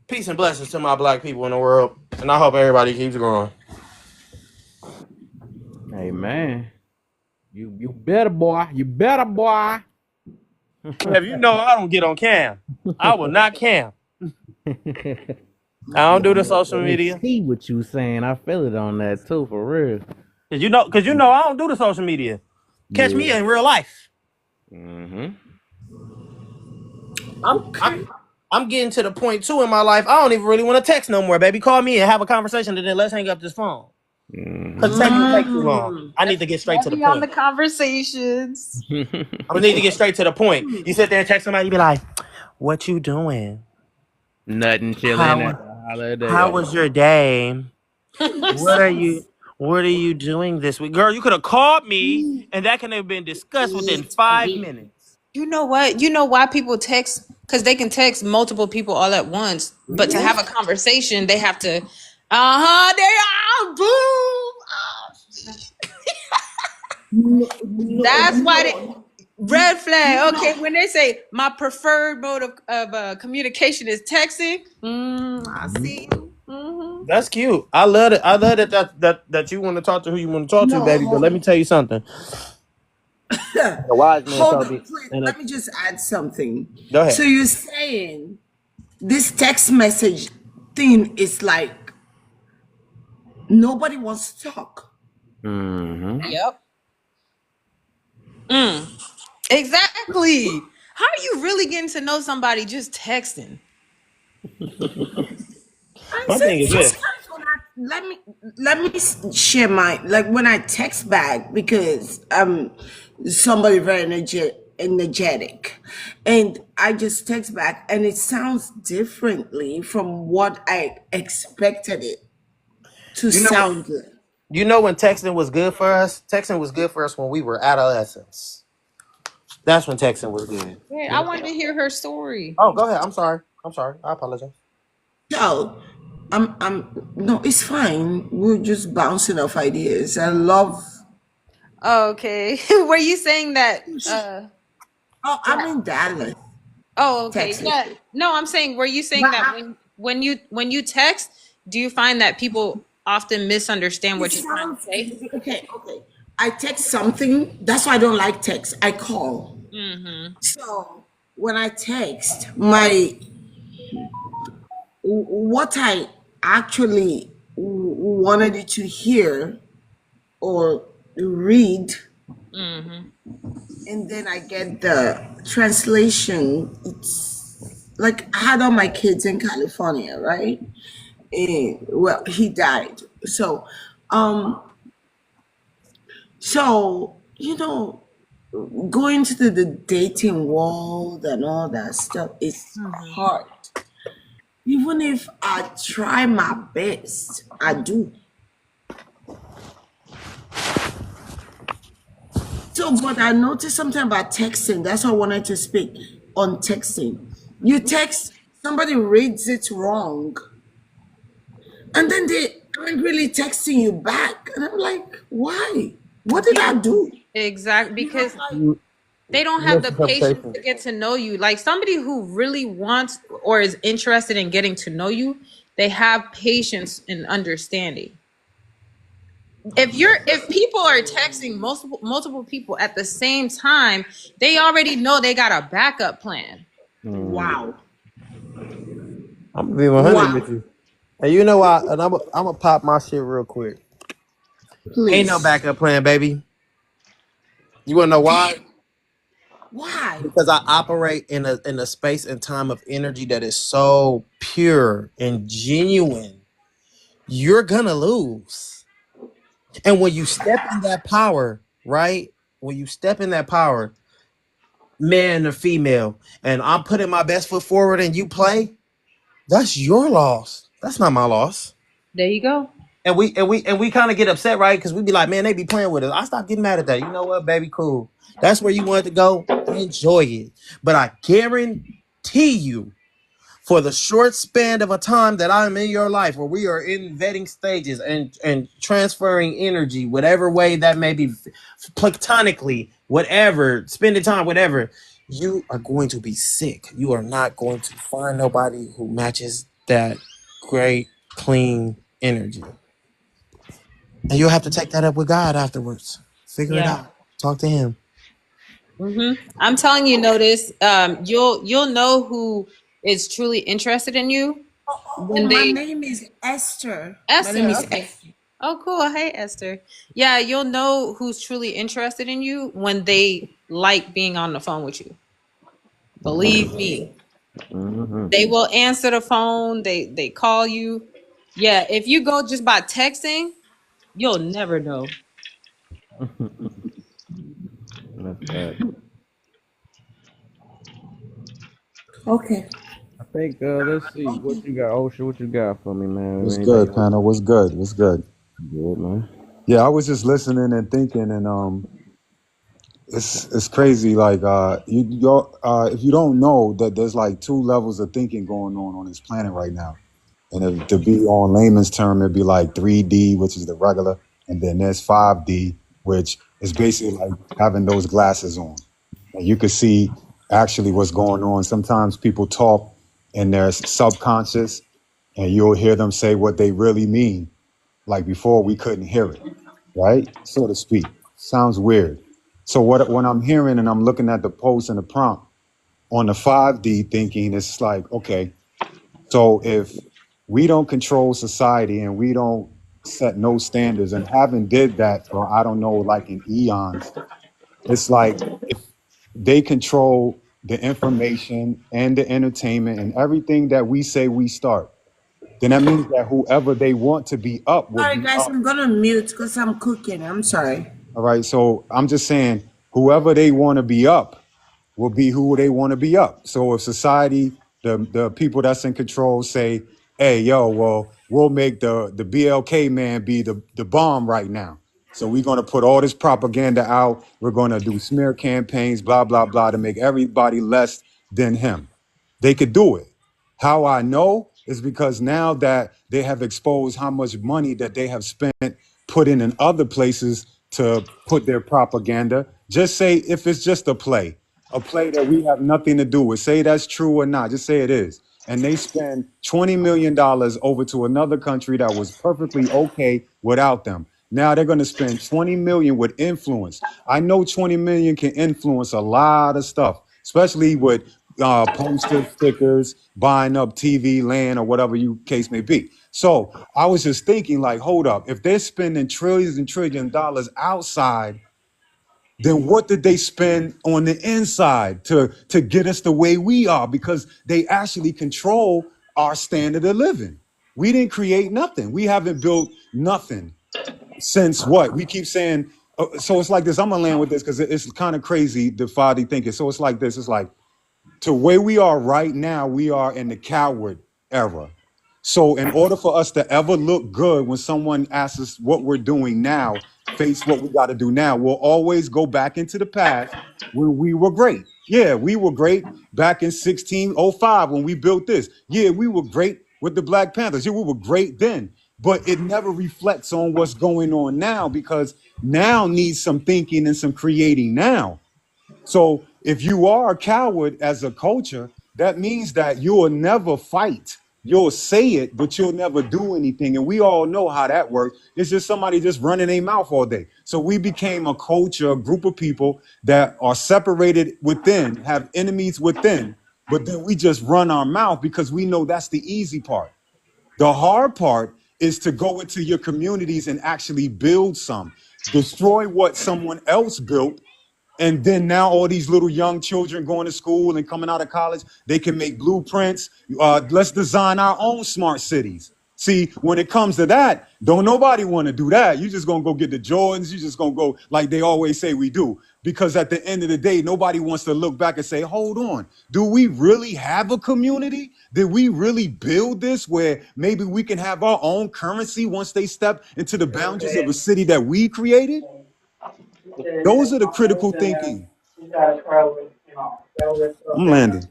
Speaker 5: Peace and blessings to my black people in the world, and I hope everybody keeps growing.
Speaker 1: Hey man, you better boy, you better boy.
Speaker 5: If you know I don't get on cam, I will not cam. I don't do the social
Speaker 1: Let me
Speaker 5: media.
Speaker 1: see what you saying. I feel it on that too, for real.
Speaker 5: Cause you know I don't do the social media. Catch me
Speaker 1: Yeah.
Speaker 5: in real life.
Speaker 1: Mm-hmm.
Speaker 5: I'm getting to the point too in my life. I don't even really want to text no more, baby. Call me and have a conversation, and then let's hang up this phone. Cause texting takes too long. I need to get straight to the
Speaker 3: Heavy on the
Speaker 5: point.
Speaker 3: conversations.
Speaker 5: I need to get straight to the point. You sit there and text somebody, you be like, "What you doing?
Speaker 1: Nothing chilling
Speaker 5: How
Speaker 1: at the holiday.
Speaker 5: how was your day? What are you doing this week, girl? You could have called me, and that can have been discussed within 5 minutes.
Speaker 3: You know what? You know why people text? Because they can text multiple people all at once. But to have a conversation, they have to, they are, boom. That's why they, red flag. Okay, when they say my preferred mode of communication is texting, I see you. Mhm.
Speaker 5: That's cute. I love it. I love that you want to talk to who you want to talk to, baby. But let me tell you something. The wise man
Speaker 6: Hold
Speaker 5: told
Speaker 6: on,
Speaker 5: me.
Speaker 6: please.
Speaker 5: And
Speaker 6: Let me just add something.
Speaker 5: go
Speaker 6: So
Speaker 5: ahead.
Speaker 6: you're saying this text message thing is like nobody wants to talk.
Speaker 1: Mm-hmm.
Speaker 3: Yep. Exactly. How are you really getting to know somebody just texting?
Speaker 5: My thing is this.
Speaker 6: Sometimes let me share my, like, when I text back, because somebody very energetic, and I just text back and it sounds differently from what I expected it to
Speaker 5: You know,
Speaker 6: sound like.
Speaker 5: you know when texting was good for us? Texting was good for us when we were adolescents. That's when texting was good.
Speaker 3: Yeah,
Speaker 5: You
Speaker 3: I
Speaker 5: know?
Speaker 3: wanted to hear her story.
Speaker 5: Oh, go ahead. I'm sorry. I apologize.
Speaker 6: So no, it's fine. We're just bouncing off ideas. I love.
Speaker 3: Okay. Were you saying that
Speaker 6: Oh, I'm in Dallas,
Speaker 3: oh, okay.
Speaker 6: Texas.
Speaker 3: Yeah. No, I'm saying, were you saying
Speaker 6: But
Speaker 3: that when you text, do you find that people often misunderstand
Speaker 6: it
Speaker 3: what you're trying to
Speaker 6: sounds
Speaker 3: say?
Speaker 6: okay. Okay, I text something. That's why I don't like text. I call.
Speaker 3: Mm-hmm.
Speaker 6: So when I text, my what I actually wanted it to hear or read,
Speaker 3: Mm-hmm.
Speaker 6: and then I get the translation. It's like I had all my kids in California, right? And well, he died. Um, so going to the dating world and all that stuff is hard. Even if I try my best, I do. So, but I noticed something about texting. That's why I wanted to speak on texting. You text, somebody reads it wrong, and then they aren't really texting you back. And I'm like, why? What did I do?
Speaker 3: Exactly.
Speaker 6: You know,
Speaker 3: Because
Speaker 6: like,
Speaker 3: they don't have the patience to get to know you. Like somebody who really wants or is interested in getting to know you, they have patience and understanding. If people are texting multiple people at the same time, they already know they got a backup plan.
Speaker 6: wow.
Speaker 5: I'm gonna be 100 with
Speaker 6: Wow.
Speaker 5: you. And you know what? And I'm gonna pop my shit real quick. Ain't no
Speaker 6: Please.
Speaker 5: backup plan, baby. You wanna know why?
Speaker 6: Why?
Speaker 5: Because I operate in a space and time of energy that is so pure and genuine. You're gonna lose. And when you step in that power, right? When you step in that power, man or female, and I'm putting my best foot forward and you play, that's your loss. That's not my loss.
Speaker 3: There you go.
Speaker 5: And we kind of get upset, right? Because we be like, man, they be playing with us. I stop getting mad at that. You know what, baby? Cool. That's where you wanted to go. Enjoy it. But I guarantee you, for the short span of a time that I'm in your life, where we are in vetting stages and transferring energy, whatever way that may be, platonically, whatever, spending time, whatever, you are going to be sick. You are not going to find nobody who matches that great, clean energy. And you'll have to take that up with God afterwards. Figure it
Speaker 3: Yeah.
Speaker 5: out. Talk to Him.
Speaker 3: I'm telling you, notice. You'll know who is truly interested in you when
Speaker 6: My
Speaker 3: they
Speaker 6: name is Esther. My name
Speaker 3: Esther.
Speaker 6: is
Speaker 3: Okay.
Speaker 6: Esther.
Speaker 3: Oh, cool. Hey, Esther. Yeah, you'll know who's truly interested in you when they like being on the phone with you. Believe me,
Speaker 1: Mm-hmm.
Speaker 3: they will answer the phone. They call you. Yeah, if you go just by texting, you'll never know.
Speaker 1: That's that.
Speaker 6: Okay.
Speaker 1: I think let's see what you got. Osha, what you got for me, man?
Speaker 7: What's
Speaker 1: Anything
Speaker 7: good,
Speaker 1: else?
Speaker 7: panel? What's good? What's good?
Speaker 1: Good, man.
Speaker 7: Yeah, I was just listening and thinking, and it's crazy. Like if you don't know that there's like two levels of thinking going on this planet right now, and if, to be on layman's term, it'd be like 3D, which is the regular, and then there's 5D, which is basically like having those glasses on, and you could see actually what's going on. Sometimes people talk in their subconscious, and you'll hear them say what they really mean. Like before, we couldn't hear it, right? So to speak. Sounds weird. So when I'm hearing and I'm looking at the post and the prompt on the 5D thinking, it's like, okay, so if we don't control society and we don't set no standards and haven't did that for, I don't know, like in eons, it's like if they control the information and the entertainment and everything that we say we start, then that means that whoever they want to be up will
Speaker 6: Sorry,
Speaker 7: be
Speaker 6: guys.
Speaker 7: up.
Speaker 6: I'm gonna mute because I'm cooking. I'm sorry.
Speaker 7: All right. So I'm just saying, whoever they want to be up will be who they want to be up. So if society, the people that's in control say, hey, yo, well, we'll make the BLK man be the bomb right now. So we're going to put all this propaganda out. We're going to do smear campaigns, blah, blah, blah, to make everybody less than him. They could do it. How I know is because now that they have exposed how much money that they have spent put in other places to put their propaganda. Just say if it's just a play that we have nothing to do with. Say that's true or not. Just say it is. And they spend $20 million over to another country that was perfectly okay without them. Now they're going to spend 20 million with influence. I know 20 million can influence a lot of stuff, especially with posters, stickers, buying up TV land or whatever you case may be. So I was just thinking, like, hold up, if they're spending trillions and trillions of dollars outside, then what did they spend on the inside to get us the way we are? Because they actually control our standard of living. We didn't create nothing. We haven't built nothing since what? We keep saying, so it's like this. I'm gonna land with this because it's kind of crazy, the Fadi thinking. So it's like this. It's like, to where we are right now, we are in the coward era. So, in order for us to ever look good when someone asks us what we're doing now, face what we got to do now, we'll always go back into the past when we were great. Yeah, we were great back in 1605 when we built this. Yeah, we were great with the Black Panthers. Yeah, we were great then. But it never reflects on what's going on now because now needs some thinking and some creating now. So if you are a coward as a culture, that means that you will never fight. You'll say it, but you'll never do anything. And we all know how that works. It's just somebody just running their mouth all day. So we became a culture, a group of people that are separated within, have enemies within, but then we just run our mouth because we know that's the easy part. The hard part is to go into your communities and actually build some, destroy what someone else built, And then now all these little young children going to school and coming out of college, they can make blueprints. Let's design our own smart cities. See, when it comes to that, don't nobody want to do that. You just gonna go get the Jordans. You just gonna go like they always say we do. Because at the end of the day, nobody wants to look back and say, hold on, do we really have a community? Did we really build this where maybe we can have our own currency once they step into the boundaries of a city that we created? Those are the critical thinking. I'm landing.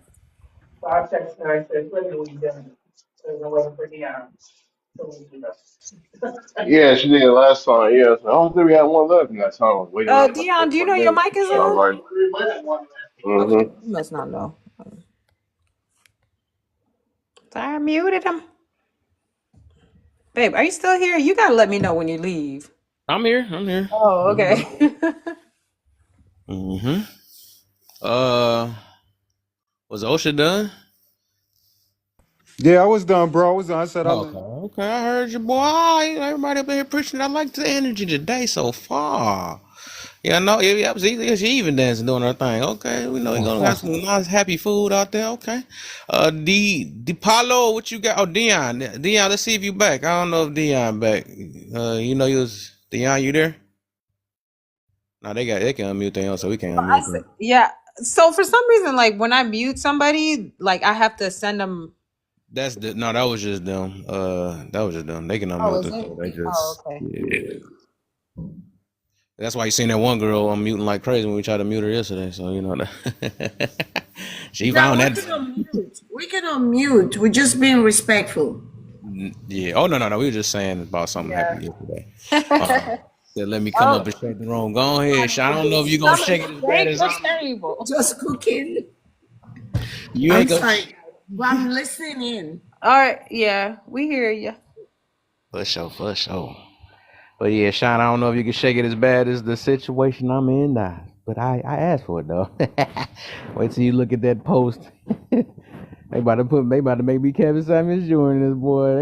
Speaker 6: Yeah, she did last song. Yeah, so I don't think we had one left in that song. Waiting on like
Speaker 3: Dion, do you
Speaker 6: 20
Speaker 3: know your
Speaker 6: minutes.
Speaker 3: mic is
Speaker 6: All
Speaker 3: on?
Speaker 6: right.
Speaker 3: Okay,
Speaker 6: Mm-hmm.
Speaker 3: you must not know. So I muted him. Babe, are you still here? You gotta let me know when you leave.
Speaker 1: I'm here. I'm here.
Speaker 3: Oh, okay.
Speaker 1: Mm-hmm. Was OSHA done?
Speaker 7: Yeah, I was done, bro. I was done. I said I
Speaker 1: Okay, okay. I heard you, boy. Everybody up here preaching. I like the energy today so far. Yeah, no, yeah, she even dancing doing her thing. Okay, we know you're gonna have some nice happy food out there. Okay, the Paulo, what you got? Oh, Dion, let's see if you back. I don't know if Dion back. You know you was Dion. You there? No, they can unmute them, so we can't unmute them.
Speaker 3: Yeah. So for some reason, like when I mute somebody, like I have to send them.
Speaker 1: That was just them. That was just them. They can unmute them. They just
Speaker 3: okay.
Speaker 1: yeah. That's why you seen that one girl unmuting like crazy when we tried to mute her yesterday. So you know that she found that.
Speaker 8: We can unmute. We're just being respectful.
Speaker 1: Yeah. Oh no. We were just saying about something happened yesterday. Said, let me come up and shake the room. Go ahead, Sean. I don't know if you're gonna shake it as bad as I'm.
Speaker 8: Just cooking.
Speaker 1: You
Speaker 8: I'm
Speaker 1: ain't gonna.
Speaker 8: sorry, but I'm listening in.
Speaker 3: All right. Yeah, we hear you.
Speaker 1: For sure. But yeah, Sean, I don't know if you can shake it as bad as the situation I'm in now. But I asked for it though. Wait till you look at that post. They about to make me Kevin Samuels Jr. in this boy.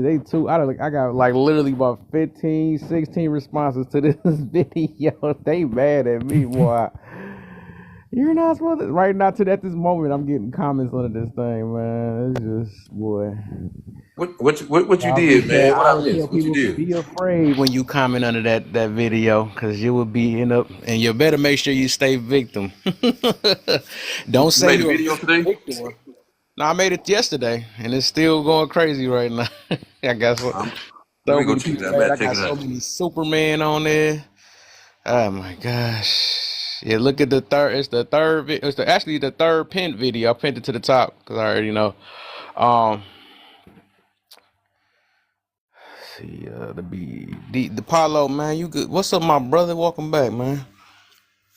Speaker 1: They too. I got like literally about 15, 16 responses to this video. They mad at me, boy. You're not supposed to. Right now, at this moment, I'm getting comments on this thing, man. It's just, boy.
Speaker 9: What you did, man? What I missed? What you did?
Speaker 1: Be afraid when you comment under that video, because you will be end up, and you better make sure you stay victim. Don't say
Speaker 9: you made a video today.
Speaker 1: Victim. No, I made it yesterday, and it's still going crazy right now. I got so many Superman on there. Oh my gosh! Yeah, look at the third. It's the third. It's actually the third pinned video. I pinned it to the top because I already know. See, the Paulo, man, you good? What's up, my brother? Welcome back, man.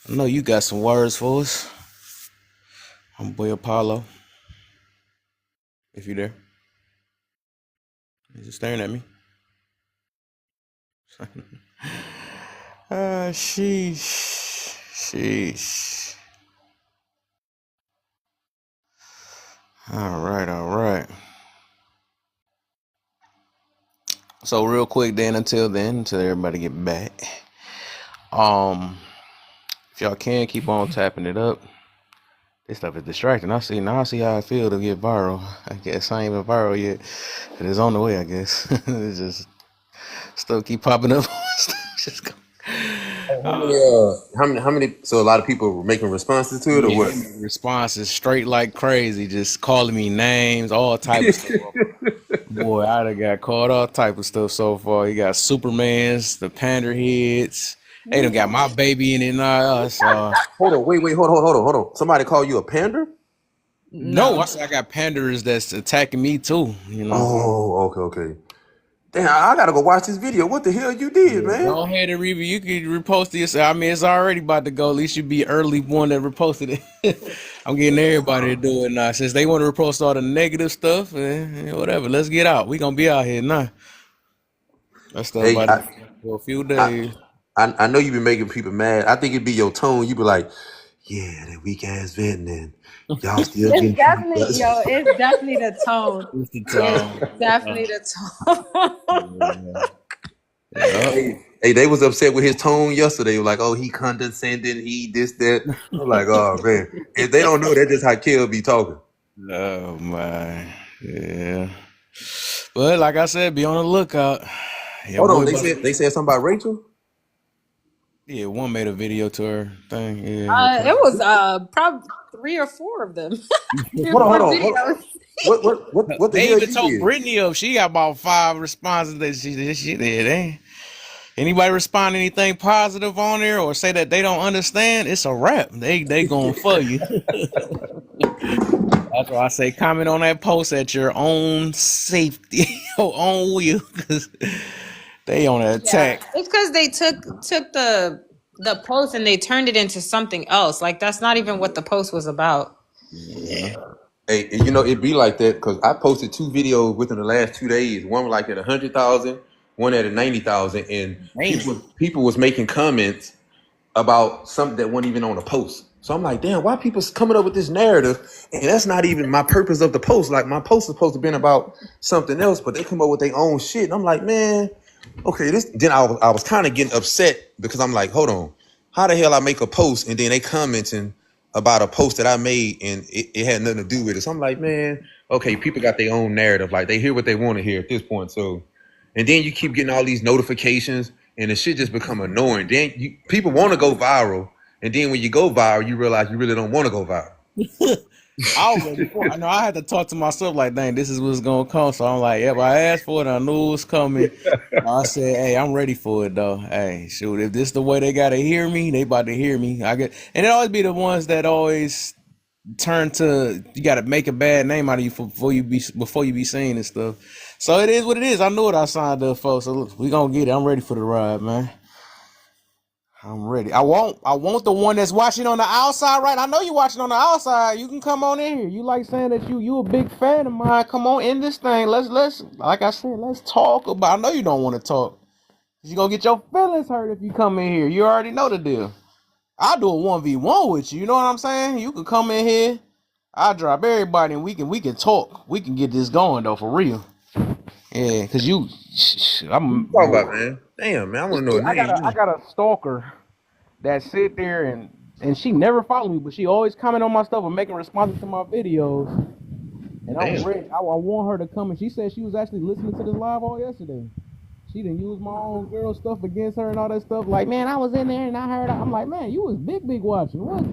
Speaker 1: I know you got some words for us. I'm boy Apollo. If you there, he's just staring at me. Sheesh. All right. So real quick, then until everybody get back. If y'all can keep on tapping it up. This stuff is distracting. I see how I feel to get viral. I guess I ain't even viral yet. It is on the way, I guess. It's just stuff keep popping up. Just go.
Speaker 9: How many? So a lot of people were making responses to it, or what?
Speaker 1: Responses straight like crazy, just calling me names, all type of stuff. Boy, I done got called all type of stuff so far. You got Supermans, the Pander heads. They done got my baby in it now.
Speaker 9: Hold on, wait, hold on. Somebody call you a pander?
Speaker 1: No, I said I got panders that's attacking me too. You know.
Speaker 9: Oh, okay. Damn, I gotta go watch this video. What the hell you did, man?
Speaker 1: Go ahead and review. You can repost this. I mean, it's already about to go. At least you be early one that reposted it. I'm getting everybody to do it now. Since they want to repost all the negative stuff, whatever. Let's get out. We gonna be out here now. That's stuff about for a few days.
Speaker 9: I know you been making people mad. I think it'd be your tone. You be like, yeah, that weak ass vet, and y'all still getting.
Speaker 3: It's definitely the tone.
Speaker 1: It's the tone.
Speaker 3: It's definitely the tone.
Speaker 9: Hey, they was upset with his tone yesterday. Like, oh, he condescending, he this, that. I'm like, oh man. If they don't know, that's just how Kel be talking.
Speaker 1: Oh my, yeah. But like I said, be on the lookout. Yeah,
Speaker 9: Hold on,
Speaker 1: boy.
Speaker 9: they said something about Rachel.
Speaker 1: Yeah, one made a video to her thing. Yeah, her
Speaker 3: It
Speaker 1: cousin.
Speaker 3: was probably 3 or 4 of them.
Speaker 9: Hold on, hold
Speaker 3: More
Speaker 9: on.
Speaker 3: videos.
Speaker 9: What the
Speaker 1: They
Speaker 9: hell
Speaker 1: even
Speaker 9: she
Speaker 1: told
Speaker 9: did?
Speaker 1: Brittany up. She got about 5 responses that she did. Anybody respond anything positive on there or say that they don't understand, it's a wrap. They going for you. That's why I say comment on that post at your own safety, your own will, because they on an
Speaker 3: Yeah,
Speaker 1: attack.
Speaker 3: it's because they took the post and they turned it into something else. Like that's not even what the post was about.
Speaker 1: Yeah.
Speaker 9: Hey, you know, it be like that because I posted 2 videos within the last 2 days. One like at 100,000, one at 90,000, and
Speaker 1: Damn.
Speaker 9: people was making comments about something that wasn't even on the post. So I'm like, damn, why people coming up with this narrative? And that's not even my purpose of the post. Like my post is supposed to be about something else, but they come up with their own shit. And I'm like, man, okay, this. Then I was kind of getting upset because I'm like, hold on, how the hell I make a post and then they commenting about a post that I made and it had nothing to do with it. So I'm like, man, okay, people got their own narrative. Like they hear what they want to hear at this point. So, and then you keep getting all these notifications and the shit just become annoying. Then people want to go viral, and then when you go viral, you realize you really don't want to go viral.
Speaker 1: I know I had to talk to myself like, dang, this is what's gonna come. So I'm like, yep, I asked for it, I knew it was coming. I said, hey, I'm ready for it though. Hey, shoot, if this the way they gotta hear me, they about to hear me. And it always be the ones that always turn to you gotta make a bad name out of you before you be seen and stuff. So it is what it is. I knew what I signed up for. So look, we gonna get it. I'm ready for the ride, man. I'm ready. I want the one that's watching on the outside, right? I know you watching on the outside. You can come on in here. You like saying that you a big fan of mine. Come on in this thing. Let's like I said, let's talk about. I know you don't want to talk. You gonna get your feelings hurt if you come in here. You already know the deal. I'll do a 1v1 with you. You know what I'm saying? You can come in here. I'll drop everybody and we can talk. We can get this going though for real. Yeah, cause
Speaker 9: What you
Speaker 1: I'm
Speaker 9: talking about, man? Damn, man, I want to know a name.
Speaker 1: I got a stalker that sit there and she never followed me, but she always comment on my stuff and making responses to my videos. And I'm
Speaker 9: Damn.
Speaker 1: ready. I want her to come, and she said she was actually listening to this live all yesterday. She didn't use my own girl stuff against her and all that stuff. Like, man, I was in there and I heard. I'm like, man, you was big watching. What?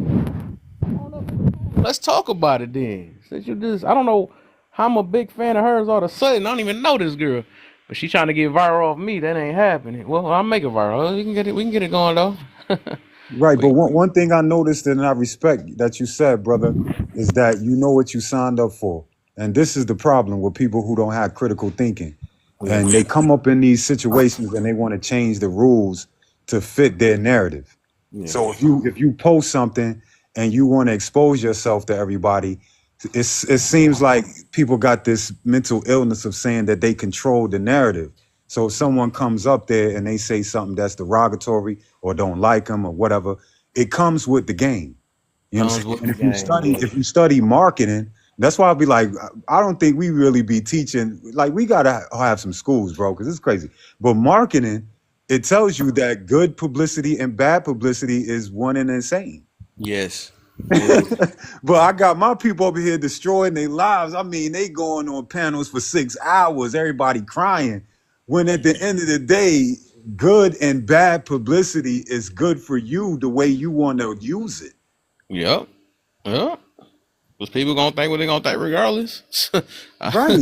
Speaker 1: Let's talk about it then. Since you just, I don't know how I'm a big fan of hers all of a sudden. I don't even know this girl, but she trying to get viral off me. That ain't happening. Well, I'll make it viral. We can get it going though.
Speaker 7: Right, but
Speaker 1: We-
Speaker 7: one thing I noticed and I respect that you said, brother, is that you know what you signed up for. And this is the problem with people who don't have critical thinking.
Speaker 1: yeah.
Speaker 7: And they come up in these situations and they want to change the rules to fit their narrative.
Speaker 1: Yeah.
Speaker 7: So if you post something and you want to expose yourself to everybody, it seems like people got this mental illness of saying that they control the narrative. So if someone comes up there and they say something that's derogatory or don't like them or whatever, it comes with the game. You know what I'm
Speaker 1: Comes
Speaker 7: saying?
Speaker 1: with
Speaker 7: And
Speaker 1: the game.
Speaker 7: if you study marketing, that's why I'll be like, I don't think we really be teaching. Like we gotta have some schools, bro, because it's crazy. But marketing, it tells you that good publicity and bad publicity is one and the same.
Speaker 1: Yes. Yes.
Speaker 7: But I got my people over here destroying their lives. I mean, they going on panels for 6 hours, everybody crying. When at the end of the day, good and bad publicity is good for you the way you want to use it.
Speaker 1: Yep. Yep. Because people gonna think what they gonna think regardless.
Speaker 7: Right.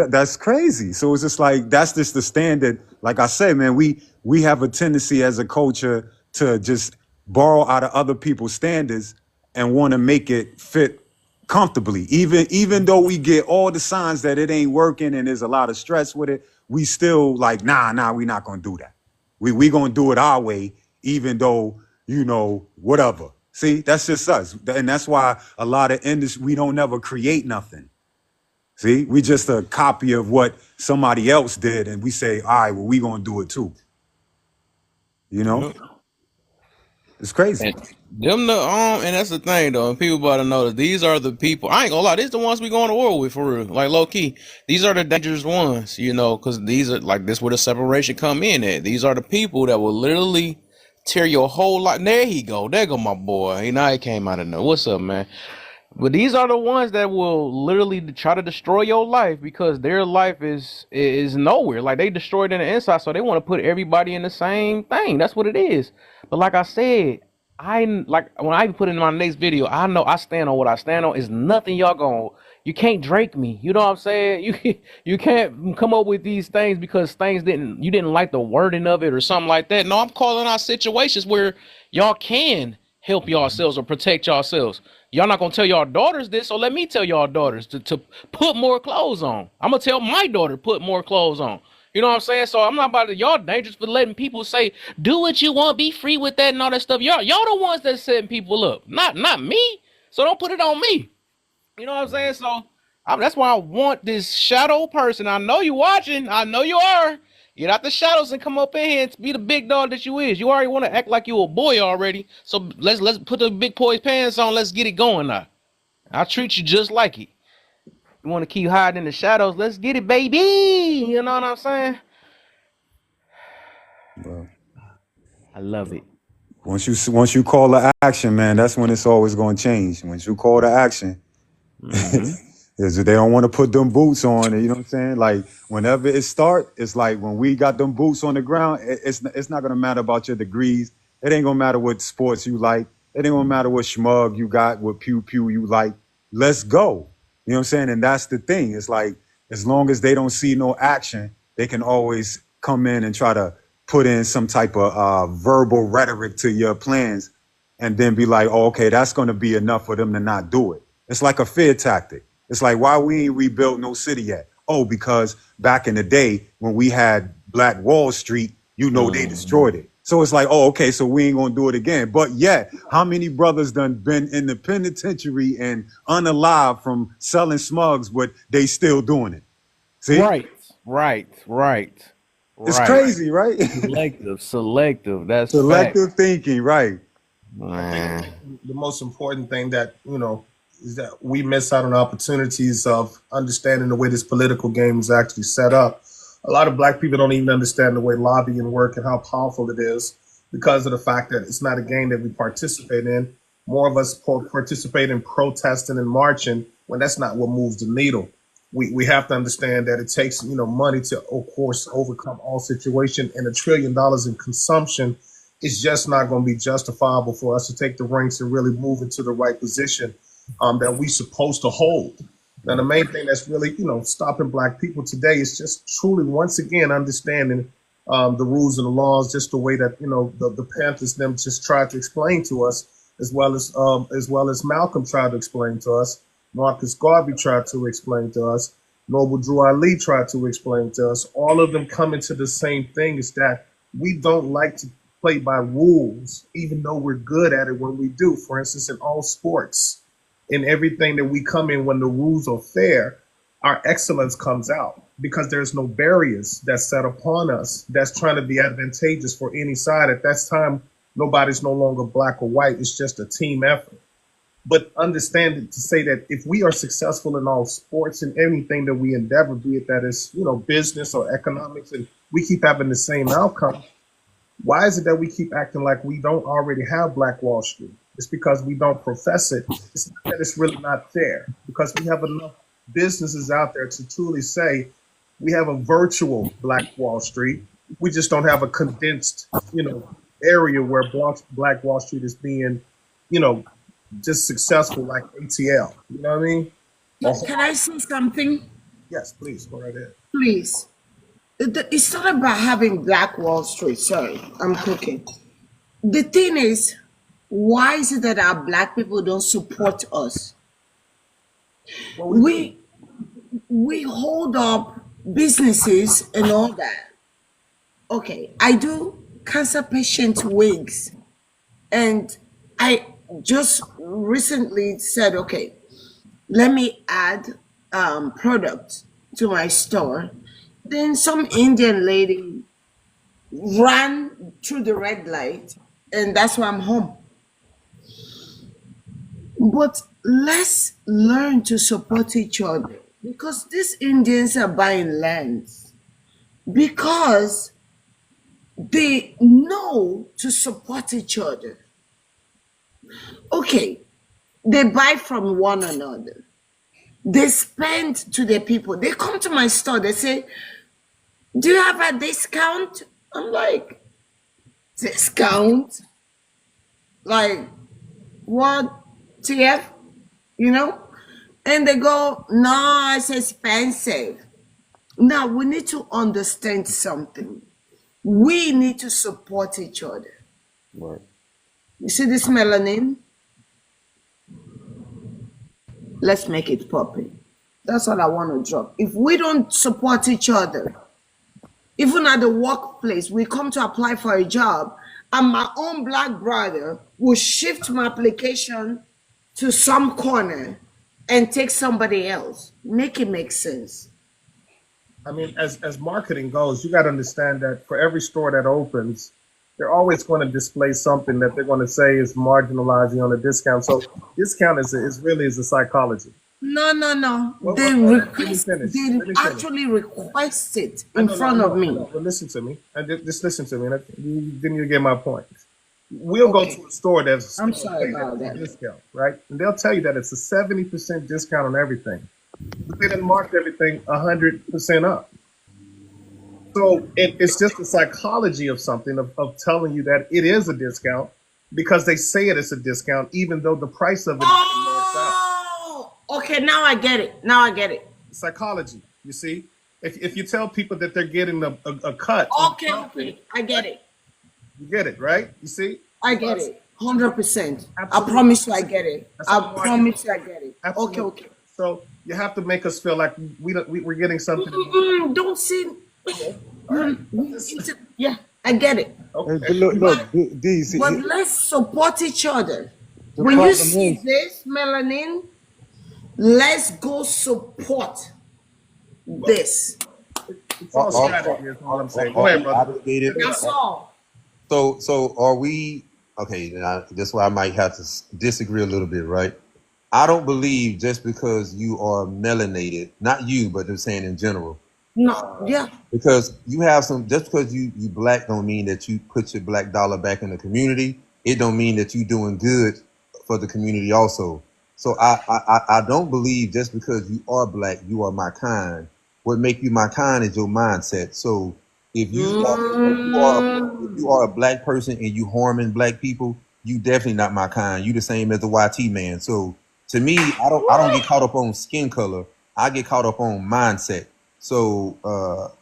Speaker 7: That's crazy. So it's just like that's just the standard. Like I said, man, we have a tendency as a culture to just borrow out of other people's standards and want to make it fit comfortably. Even though we get all the signs that it ain't working and there's a lot of stress with it, we still like, nah, we not gonna do that. We gonna do it our way, even though, whatever. See, that's just us. And that's why a lot of industry, we don't never create nothing. See, we just a copy of what somebody else did, and we say, all right, well, we gonna do it too. You know?
Speaker 1: Yep.
Speaker 7: It's crazy.
Speaker 1: And them the and that's the thing though. And people about to know that these are the people. I ain't gonna lie, these the ones we going to war with for real. Like low key, these are the dangerous ones, you know, because these are like this where the separation come in at. These are the people that will literally tear your whole life. There he go. There go my boy. He now he came out of nowhere. What's up, man? But these are the ones that will literally try to destroy your life because their life is nowhere. Like they destroyed in the inside, so they want to put everybody in the same thing. That's what it is. But like I said, I like when I put in my next video, I know I stand on what I stand on. Is nothing y'all gonna. You can't Drake me. You know what I'm saying? You can't come up with these things because things you didn't like the wording of it or something like that. No, I'm calling out situations where y'all can help yourselves or protect yourselves. Y'all not gonna tell y'all daughters this, so let me tell y'all daughters to put more clothes on. I'm gonna tell my daughter put more clothes on. You know what I'm saying? So I'm not about to y'all dangerous for letting people say do what you want, be free with that and all that stuff. Y'all the ones that setting people up, not me. So don't put it on me. You know what I'm saying? So that's why I want this shadow person. I know you watching. I know you are. Get out the shadows and come up in here and be the big dog that you is. You already want to act like you a boy already. So let's put the big boy's pants on. Let's get it going now. I'll treat you just like it. You want to keep hiding in the shadows? Let's get it, baby. You know what I'm saying?
Speaker 7: Bro.
Speaker 1: I love it.
Speaker 7: Once you call the action, man, that's when it's always going to change. Once you call the action, is they don't want to put them boots on. You know what I'm saying? Like whenever it start, it's like when we got them boots on the ground, it's not gonna matter about your degrees. It ain't gonna matter what sports you like. It ain't gonna matter what schmug you got, what pew pew you like. Let's go. You know what I'm saying? And that's the thing. It's like as long as they don't see no action, they can always come in and try to put in some type of verbal rhetoric to your plans, and then be like, oh, okay, that's gonna be enough for them to not do it. It's like a fear tactic. It's like, why we ain't rebuilt no city yet? Oh, because back in the day when we had Black Wall Street, you know, they destroyed it. So it's like, oh, okay, so we ain't gonna do it again. But yet, how many brothers done been in the penitentiary and unalive from selling smugs, but they still doing it? See?
Speaker 1: Right.
Speaker 7: It's crazy, right?
Speaker 1: Selective. That's
Speaker 7: Selective thinking, right?
Speaker 1: Man.
Speaker 9: The most important thing that, is that we miss out on opportunities of understanding the way this political game is actually set up. A lot of black people don't even understand the way lobbying work and how powerful it is because of the fact that it's not a game that we participate in. More of us participate in protesting and marching when that's not what moves the needle. We have to understand that it takes, money to, of course, overcome all situations, and $1 trillion in consumption is just not going to be justifiable for us to take the reins and really move into the right position that we supposed to hold. Now, the main thing that's really, stopping black people today is just truly, once again, understanding the rules and the laws, just the way that, the Panthers them just tried to explain to us, as well as Malcolm tried to explain to us, Marcus Garvey tried to explain to us, Noble Drew Ali tried to explain to us. All of them coming to the same thing is that we don't like to play by rules, even though we're good at it when we do. For instance, in all sports, in everything that we come in when the rules are fair, our excellence comes out because there's no barriers that's set upon us that's trying to be advantageous for any side. At that time, nobody's no longer black or white. It's just a team effort. But understand it to say that if we are successful in all sports and anything that we endeavor, be it that is, business or economics, and we keep having the same outcome, why is it that we keep acting like we don't already have Black Wall Street? It's because we don't profess it. It's not that it's really not fair, because we have enough businesses out there to truly say we have a virtual Black Wall Street. We just don't have a condensed, area where Black Wall Street is being, just successful like ATL. You know what I mean?
Speaker 8: Can I say something?
Speaker 9: Yes, please. Go right ahead.
Speaker 8: Please. It's not about having Black Wall Street. Sorry, I'm cooking. The thing is, why is it that our black people don't support us? We hold up businesses and all that. Okay, I do cancer patient wigs, and I just recently said, okay, let me add product to my store. Then some Indian lady ran through the red light and that's why I'm home. But let's learn to support each other because these Indians are buying lands because they know to support each other. Okay, they buy from one another. They spend to their people. They come to my store. They say, "Do you have a discount?" I'm like, "Discount? Like what? TF? You know?" And they go, "No, it's expensive." Now we need to understand something. We need to support each other.
Speaker 4: Right.
Speaker 8: You see this melanin? Let's make it popping. That's what I want to drop. If we don't support each other, even at the workplace, we come to apply for a job, and my own black brother will shift my application to some corner and take somebody else. Make it make sense.
Speaker 10: I mean, as marketing goes, you got to understand that for every store that opens, they're always going to display something that they're going to say is marginalizing on a discount. So discount is really a psychology.
Speaker 8: No.
Speaker 10: Well,
Speaker 8: They
Speaker 10: let me
Speaker 8: request.
Speaker 10: finish.
Speaker 8: They
Speaker 10: Let me finish.
Speaker 8: actually request it
Speaker 10: I
Speaker 8: in
Speaker 10: know,
Speaker 8: front of me.
Speaker 10: But listen to me. Just listen to me. Then you get my point. We'll go
Speaker 8: Okay.
Speaker 10: to a store that's
Speaker 8: I'm sorry
Speaker 10: that's
Speaker 8: about
Speaker 10: a
Speaker 8: that.
Speaker 10: discount, right? And they'll tell you that it's a 70% discount on everything. But they didn't mark everything 100% up. So it's just the psychology of something of telling you that it is a discount because they say it is a discount, even though the price of it is marked out.
Speaker 8: Oh, okay. Now I get it. Now I get it.
Speaker 10: Psychology, you see? If you tell people that they're getting a cut,
Speaker 8: Okay. I get it.
Speaker 10: you get it, right? You see?
Speaker 8: I get it. 100%. I
Speaker 10: Absolutely.
Speaker 8: promise you I get it.
Speaker 10: That's
Speaker 8: I
Speaker 10: how marketing
Speaker 8: promise you I get it.
Speaker 10: Absolutely.
Speaker 8: Okay.
Speaker 10: So you have to make us feel like we're getting something.
Speaker 8: Don't see. Yeah, I get it.
Speaker 7: Hey,
Speaker 10: Okay.
Speaker 7: but look, D, see,
Speaker 8: But let's support each other.
Speaker 7: the
Speaker 8: When you
Speaker 7: problem
Speaker 8: see
Speaker 7: is,
Speaker 8: this, Melanin, let's go support this.
Speaker 10: It's all
Speaker 9: Are,
Speaker 10: strategy, is all I'm saying. Go
Speaker 9: are
Speaker 10: ahead,
Speaker 9: we
Speaker 10: brother.
Speaker 9: obligated?
Speaker 8: That's all.
Speaker 9: So are we? Okay, that's why I might have to disagree a little bit, right? I don't believe just because you are melanated, not you, but I'm saying in general,
Speaker 8: No, yeah.
Speaker 9: because you have some. Just because you black don't mean that you put your black dollar back in the community. It don't mean that you doing good for the community also. So I don't believe just because you are black, you are my kind. What make you my kind is your mindset. So if you are a black person and you harming black people, you definitely not my kind. You the same as the YT man. So to me, I don't get caught up on skin color. I get caught up on mindset. So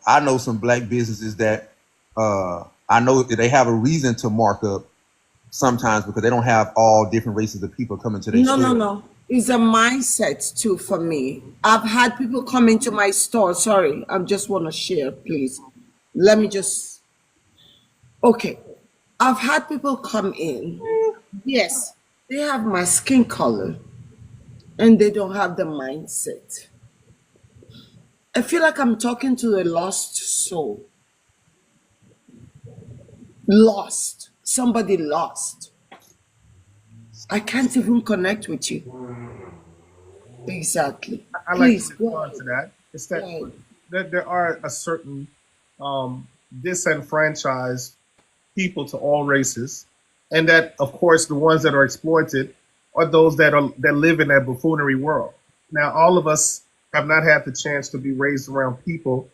Speaker 9: I know some black businesses that I know that they have a reason to mark up sometimes because they don't have all different races of people coming to their store.
Speaker 8: No. It's a mindset too for me. I've had people come into my store. Sorry, I just want to share, please. Let me just. Okay. I've had people come in. Yes, they have my skin color and they don't have the mindset. I feel like I'm talking to a lost soul. Lost. Somebody lost. I can't even connect with you. Exactly.
Speaker 10: I like
Speaker 8: Please
Speaker 10: to
Speaker 8: go
Speaker 10: respond
Speaker 8: ahead.
Speaker 10: to that. It's
Speaker 8: Go ahead.
Speaker 10: that there are a certain disenfranchised people to all races, and that of course the ones that are exploited are those that live in that buffoonery world. Now, all of us have not had the chance to be raised around people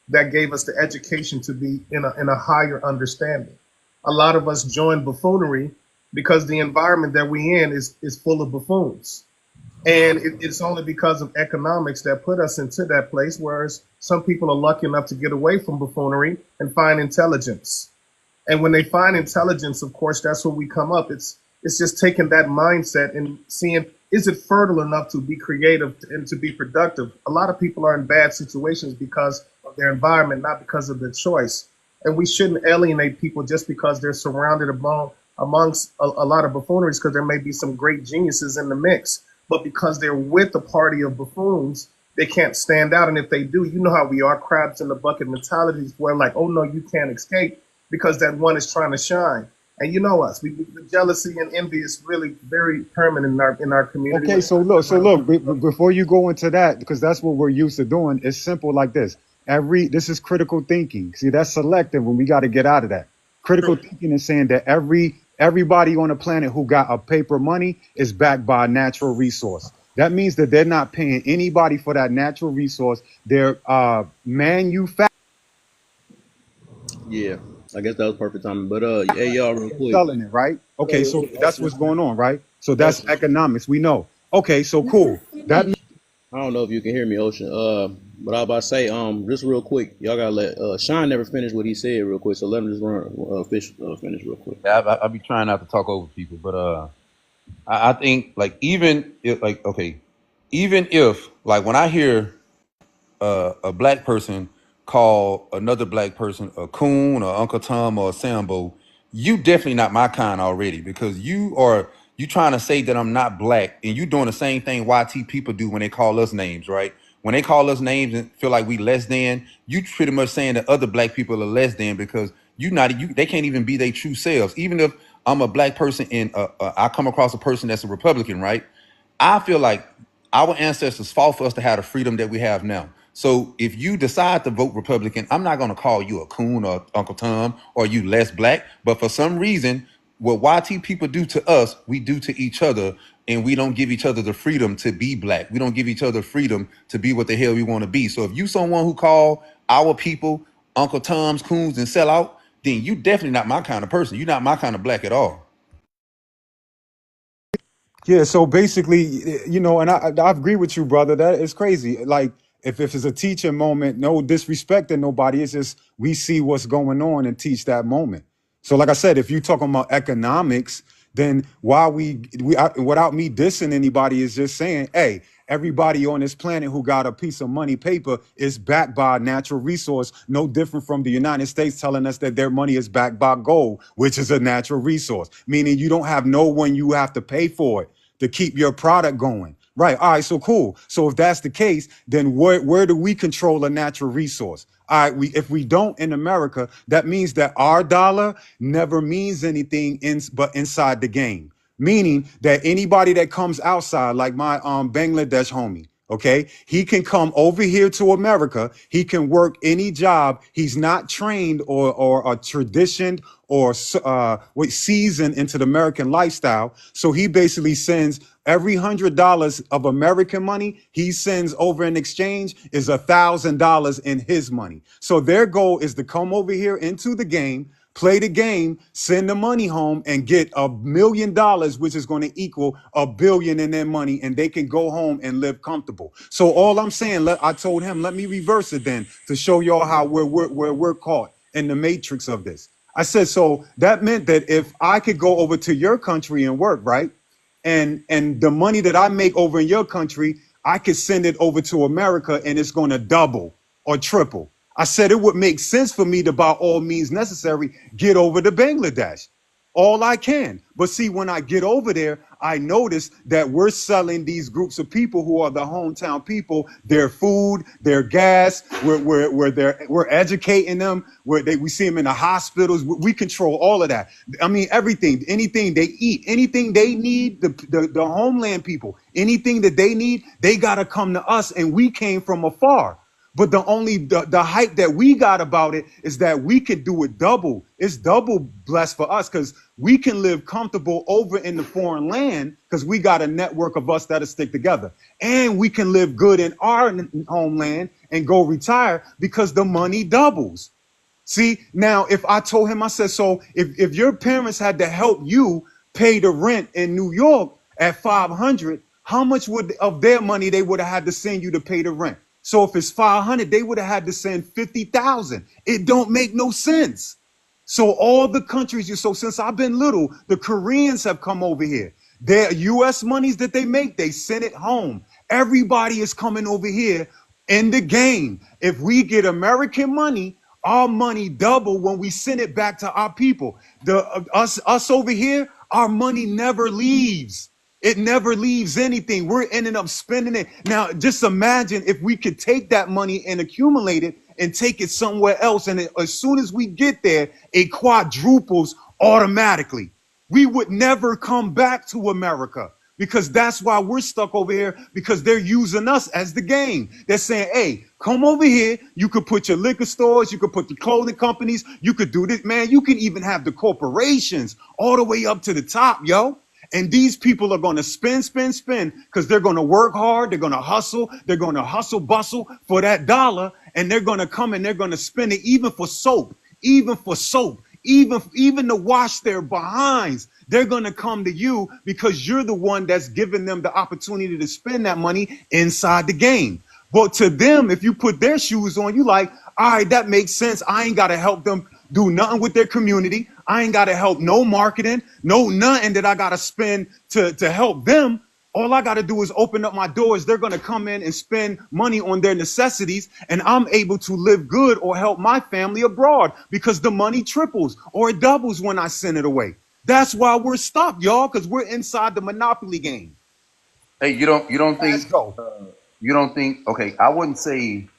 Speaker 10: that gave us the education to be in a higher understanding. A lot of us join buffoonery because the environment that we in is full of buffoons. And it's only because of economics that put us into that place, whereas some people are lucky enough to get away from buffoonery and find intelligence. And when they find intelligence, of course, that's where we come up. It's just taking that mindset and seeing, is it fertile enough to be creative and to be productive? A lot of people are in bad situations because of their environment, not because of their choice. And we shouldn't alienate people just because they're surrounded amongst a lot of buffooneries, because there may be some great geniuses in the mix. But because they're with a party of buffoons, they can't stand out. And if they do, you know how we are, crabs in the bucket mentalities, where like, oh no, you can't escape because that one is trying to shine. And you know us, the jealousy and envy is really very permanent in our community.
Speaker 7: Okay, so look, before you go into that, because that's what we're used to doing, it's simple like this. This is critical thinking. See, that's selective when we got to get out of that. Critical thinking is saying that everybody on the planet who got a paper money is backed by a natural resource. That means that they're not paying anybody for that natural resource. They're manufacturing,
Speaker 1: Yeah, I guess that was perfect timing. But hey, y'all, real quick.
Speaker 7: selling it, right? Okay, so that's what's going on, right? So that's economics. We know. Okay, so cool. That
Speaker 1: I don't know if you can hear me, Ocean. But I was about to say, just real quick, y'all gotta let Sean never finish what he said real quick. So let him just finish real quick.
Speaker 9: I be trying not to talk over people, but I think like even if like when I hear a black person call another black person a coon or Uncle Tom or a Sambo, you definitely not my kind already, because you trying to say that I'm not black, and you doing the same thing YT people do when they call us names, right? When they call us names and feel like we less than, you pretty much saying that other black people are less than because they can't even be their true selves. Even if I'm a black person and I come across a person that's a Republican, right? I feel like our ancestors fought for us to have the freedom that we have now. So if you decide to vote Republican, I'm not going to call you a coon or Uncle Tom or you less black. But for some reason, what YT people do to us, we do to each other, and we don't give each other the freedom to be black. We don't give each other freedom to be what the hell we want to be. So if you someone who call our people Uncle Toms, coons, and sell out, then you definitely not my kind of person. You're not my kind of black at all.
Speaker 7: Yeah, so basically, and I agree with you, brother. That is crazy. Like, if it's a teaching moment, no disrespect to nobody. It's just we see what's going on and teach that moment. So, like I said, if you're talking about economics, then why without me dissing anybody, is just saying, hey, everybody on this planet who got a piece of money paper is backed by a natural resource, no different from the United States telling us that their money is backed by gold, which is a natural resource, meaning you don't have no one you have to pay for it to keep your product going. Right. All right. So cool. So if that's the case, then where do we control a natural resource? All right. If we don't in America, that means that our dollar never means anything but inside the game. Meaning that anybody that comes outside, like my Bangladesh homie, okay, he can come over here to America. He can work any job. He's not trained or traditioned or seasoned into the American lifestyle. So he basically sends every $100 of American money he sends over in exchange is $1,000 in his money. So their goal is to come over here into the game, play the game, send the money home, and get $1 million, which is going to equal $1 billion in their money, and they can go home and live comfortable. So all I'm saying, I told him, let me reverse it then to show y'all how we're caught in the matrix of this. I said, so that meant that if I could go over to your country and work, right, and the money that I make over in your country, I could send it over to America, and it's going to double or triple. I said it would make sense for me to, by all means necessary, get over to Bangladesh. All I can. But see, when I get over there, I notice that we're selling these groups of people who are the hometown people their food, their gas. We're educating them. We see them in the hospitals. We control all of that. I mean, everything, anything they eat, anything they need, the homeland people, anything that they need, they got to come to us, and we came from afar. But the hype that we got about it is that we could do it double. It's double blessed for us because we can live comfortable over in the foreign land because we got a network of us that'll stick together. And we can live good in our homeland and go retire because the money doubles. See, now, if I told him, I said, so if your parents had to help you pay the rent in New York at $500, how much of their money they would have had to send you to pay the rent? So if it's 500, they would have had to send 50,000. It don't make no sense. So all the countries, so since I've been little, the Koreans have come over here. Their U.S. monies that they make, they send it home. Everybody is coming over here in the game. If we get American money, our money double when we send it back to our people. Us over here, our money never leaves. It never leaves anything. We're ending up spending it. Now, just imagine if we could take that money and accumulate it and take it somewhere else. And as soon as we get there, it quadruples automatically. We would never come back to America because that's why we're stuck over here, because they're using us as the game. They're saying, hey, come over here. You could put your liquor stores, you could put the clothing companies, you could do this, man. You can even have the corporations all the way up to the top, yo. And these people are going to spend because they're going to work hard. They're going to hustle. They're going to hustle bustle for that dollar. And they're going to come and they're going to spend it even for soap, even to wash their behinds. They're going to come to you because you're the one that's giving them the opportunity to spend that money inside the game. But to them, if you put their shoes on, you like, all right, that makes sense. I ain't got to help them do nothing with their community. I ain't got to help no marketing, no nothing that I got to spend to help them. All I got to do is open up my doors. They're going to come in and spend money on their necessities, and I'm able to live good or help my family abroad because the money triples or it doubles when I send it away. That's why we're stuck, y'all, because we're inside the monopoly game.
Speaker 11: Hey, you don't
Speaker 7: Let's
Speaker 11: think
Speaker 7: go.
Speaker 11: okay, I wouldn't say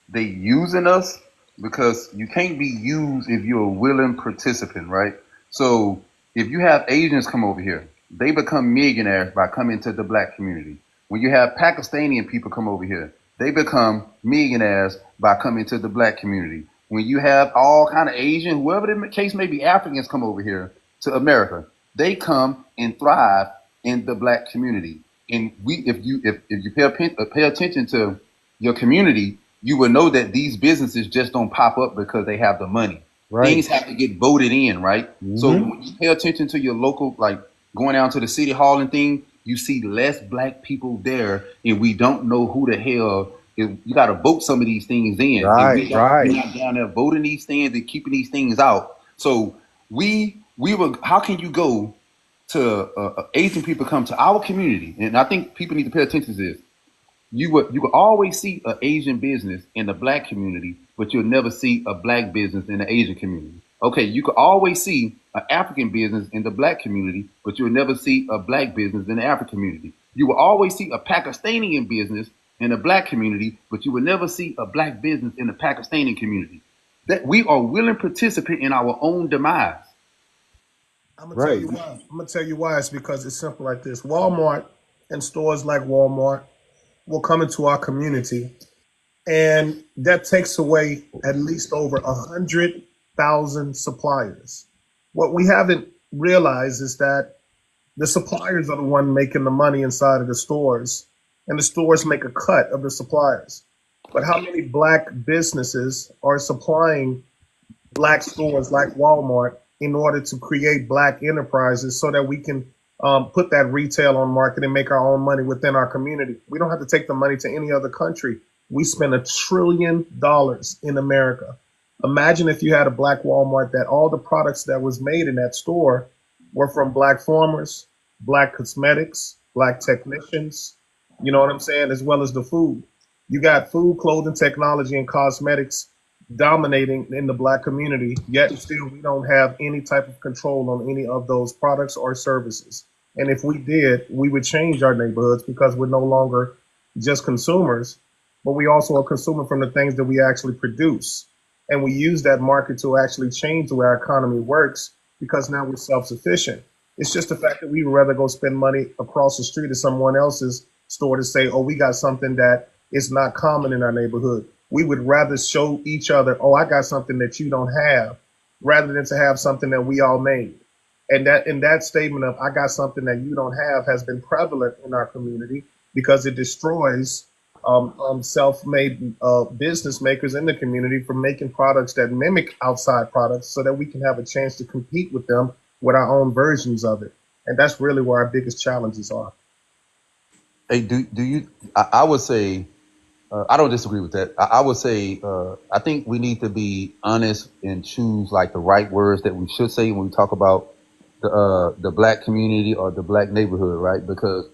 Speaker 11: they using us because you can't be used if you're a willing participant, right? So if you have Asians come over here, they become millionaires by coming to the black community. When you have Pakistani people come over here, they become millionaires by coming to the black community. When you have all kind of Asian, whoever the case may be, Africans come over here to America, they come and thrive in the black community. And if you pay attention to your community, you will know that these businesses just don't pop up because they have the money.
Speaker 7: Right.
Speaker 11: Things have to get voted in, right? So when you pay attention to your local, like going down to the city hall and thing, you see less black people there, and we don't know who the hell. You got to vote some of these things in.
Speaker 7: Right.
Speaker 11: We're not down there voting these things and keeping these things out. So we were. How can you go to Asian people come to our community? And I think people need to pay attention to this. You could always see an Asian business in the black community, but you'll never see a black business in the Asian community. Okay, you could always see an African business in the black community, but you'll never see a black business in the African community. You will always see a Pakistani business in the black community, but you will never see a black business in the Pakistani community. That we are willing participant in our own demise.
Speaker 10: I'm gonna tell you why. I'm gonna tell you why. It's because it's simple like this. Walmart and stores like Walmart will come into our community, and that takes away at least over 100,000 suppliers. What we haven't realized is that the suppliers are the one making the money inside of the stores, and the stores make a cut of the suppliers. But how many black businesses are supplying black stores like Walmart in order to create black enterprises so that we can put that retail on market and make our own money within our community? We don't have to take the money to any other country. We spend $1 trillion in America. Imagine if you had a black Walmart that all the products that was made in that store were from black farmers, black cosmetics, black technicians, you know what I'm saying, as well as the food. You got food, clothing, technology, and cosmetics dominating in the black community, yet still we don't have any type of control on any of those products or services. And if we did, we would change our neighborhoods because we're no longer just consumers, but we also are consuming from the things that we actually produce. And we use that market to actually change the way our economy works because now we're self-sufficient. It's just the fact that we would rather go spend money across the street at someone else's store to say, oh, we got something that is not common in our neighborhood. We would rather show each other, oh, I got something that you don't have, rather than to have something that we all made. And that statement of I got something that you don't have has been prevalent in our community because it destroys self-made business makers in the community from making products that mimic outside products so that we can have a chance to compete with them with our own versions of it. And that's really where our biggest challenges are.
Speaker 11: Hey, do you? I would say I don't disagree with that. I would say I think we need to be honest and choose like the right words that we should say when we talk about the black community or the black neighborhood, right? Because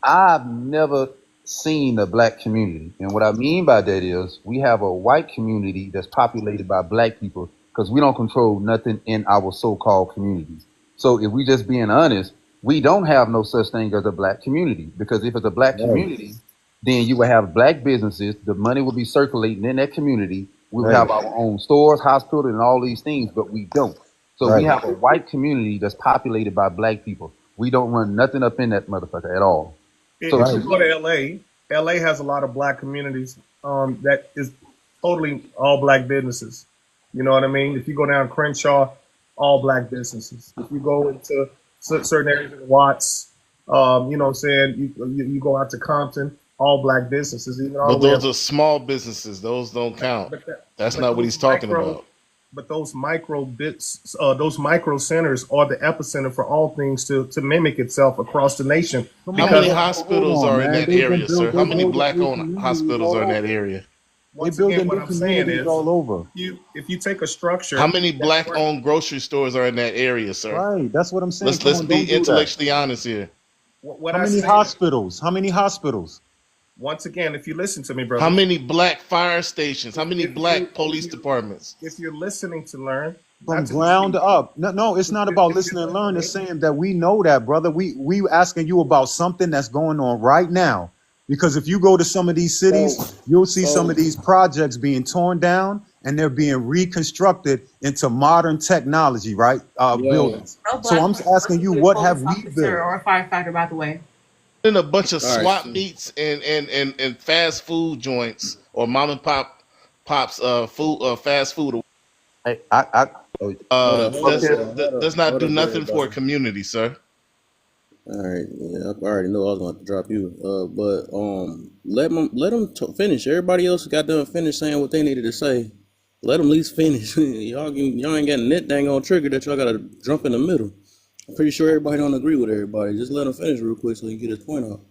Speaker 11: I've never seen a black community, and what I mean by that is we have a white community that's populated by black people because we don't control nothing in our so-called communities. So if we just being honest, we don't have no such thing as a black community, because if it's a black community, then you will have black businesses. The money will be circulating in that community. We will have our own stores, hospitals, and all these things, but we don't. So we
Speaker 7: Right.
Speaker 11: have a white community that's populated by black people. We don't run nothing up in that motherfucker at all. So
Speaker 10: If
Speaker 11: to
Speaker 10: you
Speaker 7: Right.
Speaker 10: go
Speaker 11: me,
Speaker 10: to LA, LA has a lot of black communities that is totally all black businesses. You know what I mean? If you go down Crenshaw, all black businesses. If you go into certain areas in Watts, you know what I'm saying? You go out to Compton, all black businesses, even all the
Speaker 6: But
Speaker 10: way
Speaker 6: those
Speaker 10: up.
Speaker 6: are small businesses. Those don't count.
Speaker 10: But, that,
Speaker 6: That's
Speaker 10: but
Speaker 6: not what
Speaker 10: those
Speaker 6: he's talking
Speaker 10: micro
Speaker 6: about.
Speaker 10: but those micro centers are the epicenter for all things to mimic itself across the nation.
Speaker 7: Come
Speaker 6: How
Speaker 7: on,
Speaker 6: many
Speaker 10: Because
Speaker 7: but hold
Speaker 6: hospitals
Speaker 7: on,
Speaker 6: are in
Speaker 7: man.
Speaker 6: that area, sir? How
Speaker 7: They
Speaker 6: many
Speaker 7: building new
Speaker 6: black-owned
Speaker 7: communities
Speaker 6: hospitals
Speaker 7: all
Speaker 6: are in that
Speaker 7: over.
Speaker 6: area?
Speaker 7: They
Speaker 10: once again,
Speaker 7: building
Speaker 10: what
Speaker 7: new
Speaker 10: I'm saying
Speaker 7: communities
Speaker 10: is,
Speaker 7: all over.
Speaker 10: if you take a
Speaker 6: How
Speaker 10: structure
Speaker 6: many
Speaker 10: that's work,
Speaker 6: black-owned grocery stores are in that area, sir?
Speaker 7: Right. That's what I'm saying.
Speaker 6: Let's
Speaker 7: Come
Speaker 6: let's
Speaker 7: on,
Speaker 6: be
Speaker 7: don't do that.
Speaker 6: intellectually honest here.
Speaker 10: what
Speaker 7: How
Speaker 10: I
Speaker 7: many
Speaker 10: say,
Speaker 7: hospitals? How many hospitals?
Speaker 10: once again, if you listen to me,
Speaker 6: How
Speaker 10: brother,
Speaker 6: many black fire stations? How
Speaker 10: if,
Speaker 6: many
Speaker 10: if you
Speaker 6: black police departments?
Speaker 10: if you're listening to learn,
Speaker 7: From
Speaker 10: not to
Speaker 7: ground
Speaker 10: dispute,
Speaker 7: up. No, no, it's not about
Speaker 10: if you're
Speaker 7: listening and learn. It's
Speaker 10: listening,
Speaker 7: saying that we know that, brother. We asking you about something that's going on right now. Because if you go to some of these cities,
Speaker 10: so
Speaker 7: you'll see some of
Speaker 10: so
Speaker 7: these projects being torn down and they're being reconstructed into modern technology, right?
Speaker 1: Yo,
Speaker 7: Buildings.
Speaker 3: No
Speaker 7: So
Speaker 3: black
Speaker 7: I'm
Speaker 3: person wants
Speaker 7: asking
Speaker 3: to
Speaker 7: you,
Speaker 3: be a
Speaker 7: what have
Speaker 3: police
Speaker 7: we
Speaker 3: officer
Speaker 7: built?
Speaker 3: or a firefighter, by the way.
Speaker 6: In a bunch of
Speaker 1: all right.
Speaker 6: swap meets and fast food joints or mom and pops food fast food
Speaker 11: oh,
Speaker 1: Hold up, hold up,
Speaker 6: does
Speaker 11: okay.
Speaker 1: y'all. Hold up,
Speaker 6: does not
Speaker 1: hold
Speaker 6: do
Speaker 1: up,
Speaker 6: nothing for a
Speaker 1: everybody.
Speaker 6: community, sir.
Speaker 1: All right, yeah, I already know I was going to drop you. But let them finish. Everybody else got done finish saying what they needed to say. Let them at least finish. Y'all ain't got net dang on trigger that y'all got to jump in the middle. I'm pretty sure everybody don't agree with everybody. Just let him finish real quick so he can get his point off.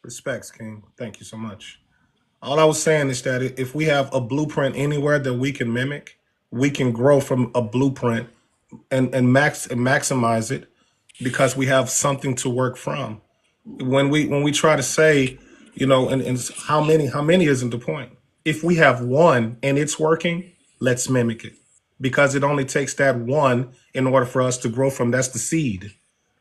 Speaker 10: respects, King. Thank you so much. All I was saying is that if we have a blueprint anywhere that we can mimic, we can grow from a blueprint and maximize it because we have something to work from. When we try to say, and how many isn't the point. If we have one and it's working, let's mimic it because it only takes that one in order for us to grow from. That's the seed,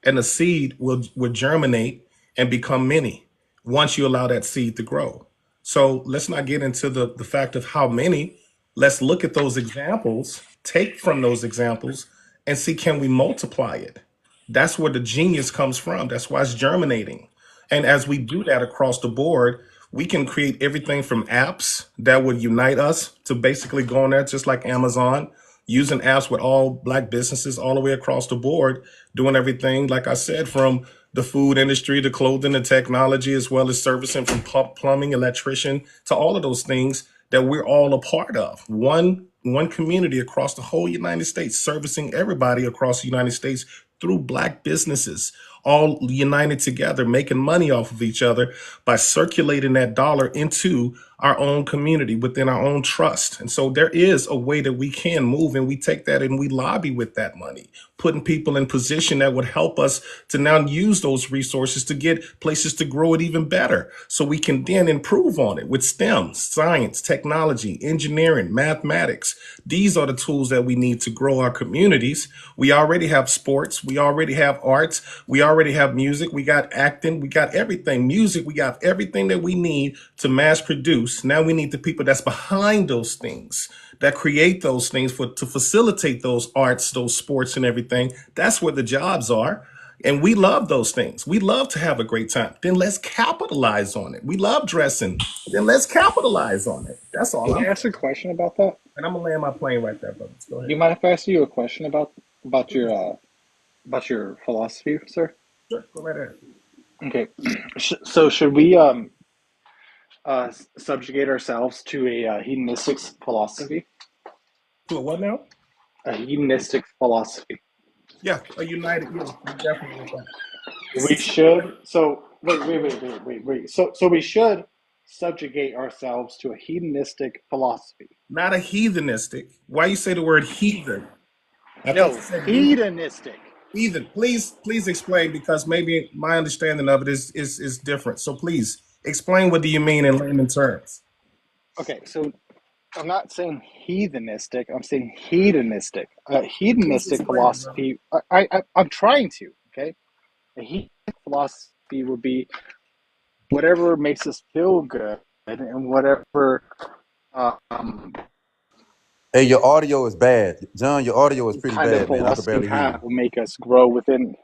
Speaker 10: and the seed will germinate and become many once you allow that seed to grow. So let's not get into the fact of how many. Let's look at those examples, take from those examples, and see, can we multiply it? That's where the genius comes from. That's why it's germinating. And as we do that across the board, we can create everything from apps that would unite us to basically go on there, just like Amazon, using apps with all black businesses all the way across the board, doing everything, like I said, from the food industry, the clothing, the technology, as well as servicing from plumbing, electrician, to all of those things that we're all a part of. One community across the whole United States, servicing everybody across the United States through black businesses, all united together, making money off of each other by circulating that dollar into our own community within our own trust. And so there is a way that we can move, and we take that and we lobby with that money, putting people in position that would help us to now use those resources to get places to grow it even better. So we can then improve on it with STEM, science, technology, engineering, mathematics. These are the tools that we need to grow our communities. We already have sports. We already have arts. We already have music. We got acting. We got everything. Music. We got everything that we need to mass produce. Now we need the people that's behind those things, that create those things to facilitate those arts, those sports and everything. That's where the jobs are. And we love those things. We love to have a great time. Then let's capitalize on it. We love dressing. Then let's capitalize on it. That's all
Speaker 12: Can I
Speaker 10: I'm.
Speaker 12: ask a question about that?
Speaker 10: And I'm gonna land my plane right there, brother. Go
Speaker 12: Do
Speaker 10: ahead.
Speaker 12: you mind if I ask you a question about
Speaker 10: Please.
Speaker 12: your philosophy, sir?
Speaker 10: Sure. Go right ahead.
Speaker 12: Okay, so should we subjugate ourselves to a hedonistic philosophy?
Speaker 10: To a what now?
Speaker 12: A hedonistic philosophy.
Speaker 10: Yeah, a united. Yeah, definitely with that.
Speaker 12: We should. So wait. So we should subjugate ourselves to a hedonistic philosophy.
Speaker 10: Not a heathenistic. Why you say the word heathen? I thought
Speaker 12: No,
Speaker 10: you said heathen.
Speaker 12: hedonistic.
Speaker 10: Heathen. Please explain because maybe my understanding of it is different. So please explain what do you mean in layman terms.
Speaker 12: Okay, so I'm not saying heathenistic. I'm saying hedonistic. A
Speaker 10: Please
Speaker 12: hedonistic
Speaker 10: explain it, brother.
Speaker 12: philosophy. I'm trying to. Okay, a hedonistic philosophy would be whatever makes us feel good and whatever um,
Speaker 9: Hey, your audio is bad, John. Your audio is pretty
Speaker 12: Kind of
Speaker 9: bad, man. I can
Speaker 12: philosophy
Speaker 9: barely hear
Speaker 12: path
Speaker 9: you.
Speaker 12: will make us grow within.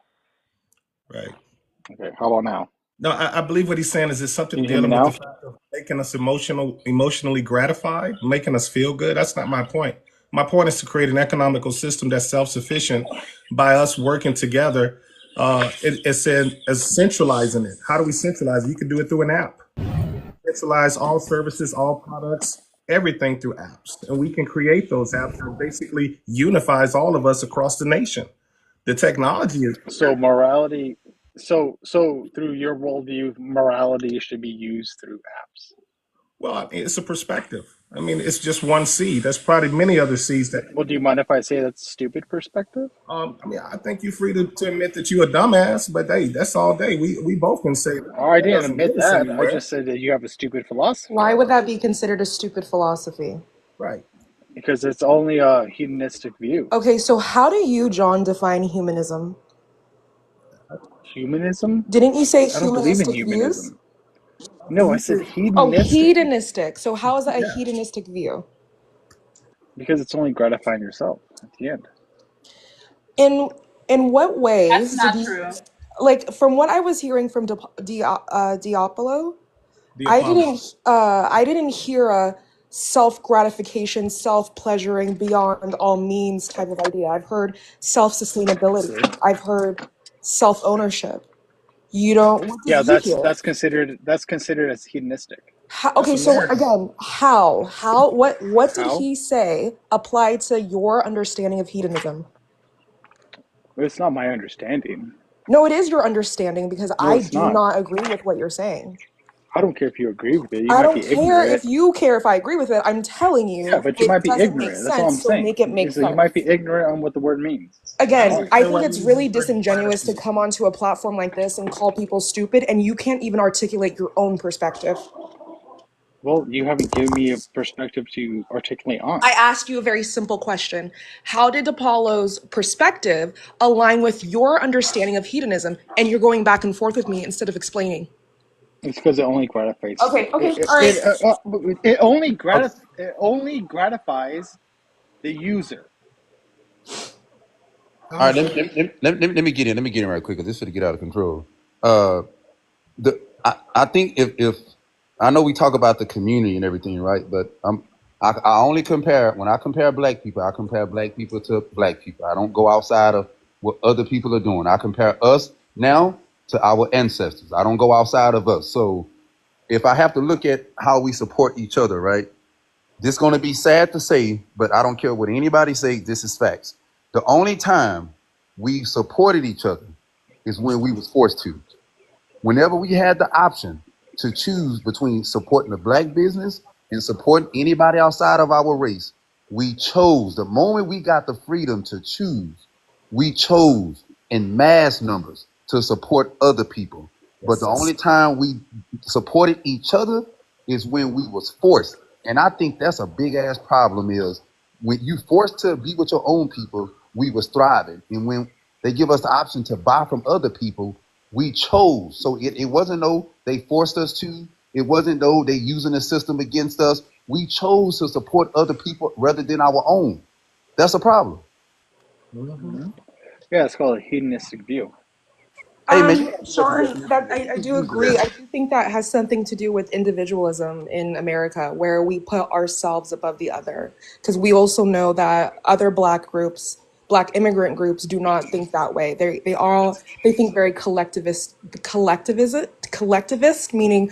Speaker 10: Right.
Speaker 12: Okay, how about now?
Speaker 10: No, I believe what he's saying is it's
Speaker 12: Can
Speaker 10: something
Speaker 12: you hear me
Speaker 10: dealing with the
Speaker 12: now?
Speaker 10: fact of making us emotionally gratified, making us feel good. That's not my point. My point is to create an economical system that's self-sufficient by us working together. It's as centralizing it. How do we centralize it? You can do it through an app. Centralize all services, all products, everything through apps. And we can create those apps that basically unifies all of us across the nation. The technology is
Speaker 12: So morality. So through your worldview, morality should be used through apps.
Speaker 10: well, I mean, it's a perspective. I mean, it's just one seed. There's probably many other seeds that.
Speaker 12: Well, do you mind if I say that's stupid perspective?
Speaker 10: I mean, I think you're free to admit that you're a dumbass, but hey, that's all day. We both can say that.
Speaker 12: Oh, I
Speaker 10: That
Speaker 12: didn't
Speaker 10: doesn't
Speaker 12: admit
Speaker 10: get us
Speaker 12: that. I
Speaker 10: anywhere.
Speaker 12: just said that you have a stupid philosophy.
Speaker 13: Why would that be considered a stupid philosophy?
Speaker 10: Right.
Speaker 12: Because it's only a hedonistic view.
Speaker 13: Okay, so how do you, John, define humanism?
Speaker 12: Humanism?
Speaker 13: Didn't you say
Speaker 12: I don't believe in
Speaker 13: humanistic views?
Speaker 12: humanism. No, I said
Speaker 13: Oh,
Speaker 12: hedonistic
Speaker 13: hedonistic. So how is that a
Speaker 10: Yeah.
Speaker 13: hedonistic view?
Speaker 12: because it's only gratifying yourself at the end.
Speaker 13: In what
Speaker 3: That's
Speaker 13: ways did
Speaker 3: not
Speaker 13: you,
Speaker 3: true.
Speaker 13: like, from what I was hearing from Diopolo,
Speaker 10: The Apollo.
Speaker 13: I didn't hear a self-gratification, self-pleasuring beyond all means type of idea. I've heard self-sustainability. I've heard self-ownership. You don't, what
Speaker 12: Yeah,
Speaker 13: did you hear?
Speaker 12: that's considered as hedonistic.
Speaker 13: Okay,
Speaker 10: That's
Speaker 13: so
Speaker 10: American.
Speaker 13: again, what did
Speaker 12: How?
Speaker 13: he say applied to your understanding of hedonism?
Speaker 12: It's not my understanding.
Speaker 13: No, it is your understanding because
Speaker 12: No,
Speaker 13: I
Speaker 12: it's
Speaker 13: do
Speaker 12: not.
Speaker 13: not agree with what you're saying.
Speaker 12: I don't care if you agree with it. You
Speaker 13: I
Speaker 12: might
Speaker 13: don't
Speaker 12: be
Speaker 13: care if
Speaker 12: ignorant.
Speaker 13: you care if I agree with it. I'm telling
Speaker 12: Yeah,
Speaker 13: you
Speaker 12: but you
Speaker 13: it
Speaker 12: might be
Speaker 13: doesn't make
Speaker 12: ignorant. That's all I'm
Speaker 13: sense, so
Speaker 12: saying.
Speaker 13: make it make
Speaker 12: So you
Speaker 13: sense.
Speaker 12: might be ignorant on what the word means.
Speaker 10: I
Speaker 13: Again, I
Speaker 10: understand
Speaker 13: think
Speaker 10: what
Speaker 13: it's
Speaker 10: means
Speaker 13: really
Speaker 10: certain
Speaker 13: disingenuous to
Speaker 10: platitudes.
Speaker 13: come onto a platform like this and call people stupid, and you can't even articulate your own perspective.
Speaker 12: Well, you haven't given me a perspective to articulate on.
Speaker 13: I asked you a very simple question. How did Apollo's perspective align with your understanding of hedonism? And you're going back and forth with me instead of explaining.
Speaker 12: It's because it only gratifies.
Speaker 13: Okay, all right.
Speaker 12: It only gratifies the user.
Speaker 9: All right, let me get in. Let me get in right quick because this should get out of control. I think if I know we talk about the community and everything, right? But I only compare when I compare black people. I compare black people to black people. I don't go outside of what other people are doing. I compare us now to our ancestors. I don't go outside of us. So if I have to look at how we support each other, right? This is going to be sad to say, but I don't care what anybody say. This is facts. The only time we supported each other is when we was forced to. Whenever we had the option to choose between supporting a black business and supporting anybody outside of our race, we chose. The moment we got the freedom to choose, we chose in mass numbers to support other people. But the only time we supported each other is when we was forced. And I think that's a big ass problem is when you forced to be with your own people, we was thriving. And when they give us the option to buy from other people, we chose. So it wasn't though they forced us to. It wasn't though they using the system against us. We chose to support other people rather than our own. That's a problem.
Speaker 12: Yeah, it's called a hedonistic view.
Speaker 9: Hey man,
Speaker 13: Sean, I do agree. I do think that has something to do with individualism in America, where we put ourselves above the other. Because we also know that other Black groups, Black immigrant groups, do not think that way. They think very collectivist, meaning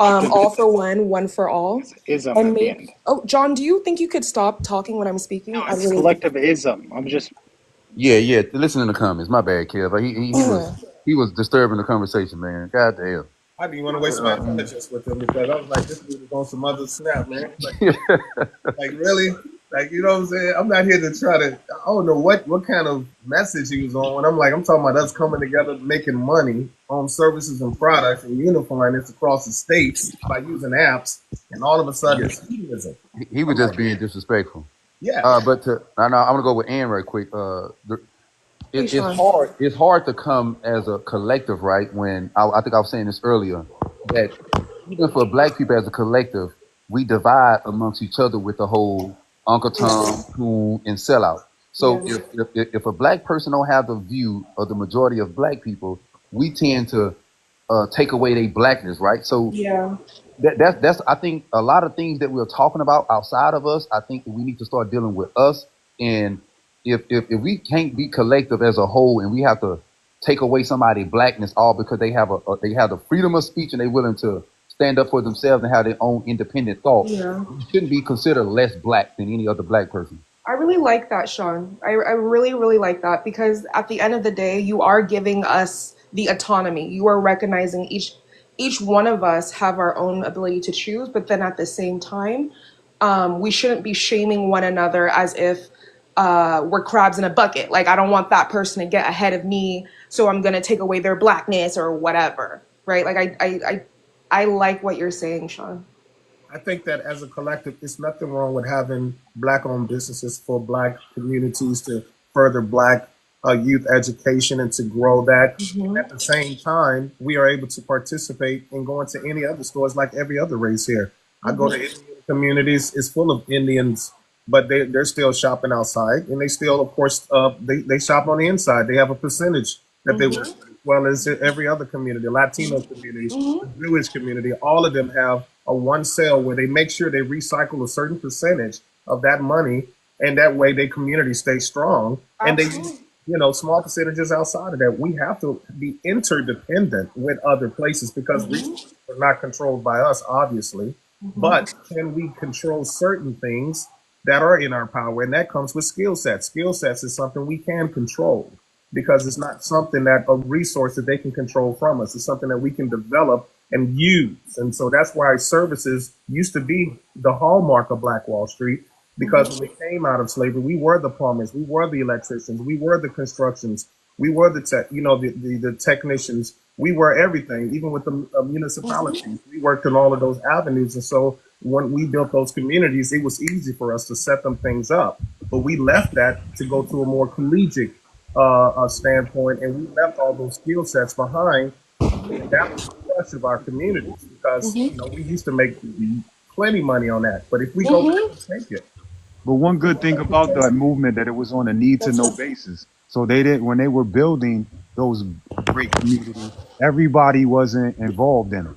Speaker 13: all for one for all.
Speaker 12: Ism
Speaker 13: And
Speaker 12: at the end.
Speaker 13: oh, John, do you think you could stop talking when I'm speaking?
Speaker 12: No,
Speaker 13: I
Speaker 12: it's
Speaker 13: really
Speaker 12: collectivism. I'm just
Speaker 9: yeah. Listen in the comments. My bad, Kev. He was disturbing the conversation, man. God damn.
Speaker 10: I didn't want to waste my intelligence with him because I was like, this dude is on some other snap, man. Like really? Like, you know what I'm saying? I'm not here to try to, I don't know what kind of message he was on. When I'm talking about us coming together, making money on services and products and unifying this across the states by using apps, and all of a sudden it's hedonism.
Speaker 9: He was just being disrespectful.
Speaker 10: Yeah.
Speaker 9: But I'm gonna go with Ann right quick. It's hard. It's hard to come as a collective, right? When I think I was saying this earlier, that even for Black people as a collective, we divide amongst each other with the whole
Speaker 11: Uncle
Speaker 13: Yeah.
Speaker 11: Tom, Coon, and Sellout. So
Speaker 13: Yes.
Speaker 11: if a black person don't have the view of the majority of black people, we tend to take away their blackness, right? So
Speaker 13: Yeah.
Speaker 11: that's I think a lot of things that we're talking about outside of us. I think that we need to start dealing with us. And if we can't be collective as a whole, and we have to take away somebody's blackness all because they have they have the freedom of speech and they're willing to stand up for themselves and have their own independent thought,
Speaker 13: Yeah.
Speaker 11: we shouldn't be considered less black than any other black person.
Speaker 13: I really like that, Sean. I really, really like that because at the end of the day, you are giving us the autonomy. You are recognizing each one of us have our own ability to choose, but then at the same time, we shouldn't be shaming one another as if we're crabs in a bucket. Like I don't want that person to get ahead of me, so I'm gonna take away their blackness or whatever. Right? Like I like what you're saying, Sean.
Speaker 10: I think that as a collective, it's nothing wrong with having black-owned businesses for black communities to further black youth education and to grow that.
Speaker 13: Mm-hmm.
Speaker 10: At the same time, we are able to participate in going to any other stores like every other race here. I go to Indian communities; it's full of Indians, but they're still shopping outside, and they still, of course, they shop on the inside. They have a percentage that they work, as well as every other community, Latino community, the Jewish community. All of them have a one sale where they make sure they recycle a certain percentage of that money, and that way their community stays strong. And they, small percentages outside of that. We have to be interdependent with other places because resources are not controlled by us, obviously. But can we control certain things that are in our power? And that comes with skill sets. Skill sets is something we can control because it's not something that a resource that they can control from us. It's something that we can develop and use. And so that's why services used to be the hallmark of Black Wall Street, because when we came out of slavery, we were the plumbers, we were the electricians, we were the constructions, we were the the technicians, we were everything. Even with the municipalities, we worked in all of those avenues. And so when we built those communities, it was easy for us to set them things up. But we left that to go to a more collegiate standpoint, and we left all those skill sets behind. And that was the crush of our communities because we used to make plenty money on that. But if we go back and take it.
Speaker 7: But one good thing about that movement that it was on a need to know basis. So they did when they were building those great communities, everybody wasn't involved in it,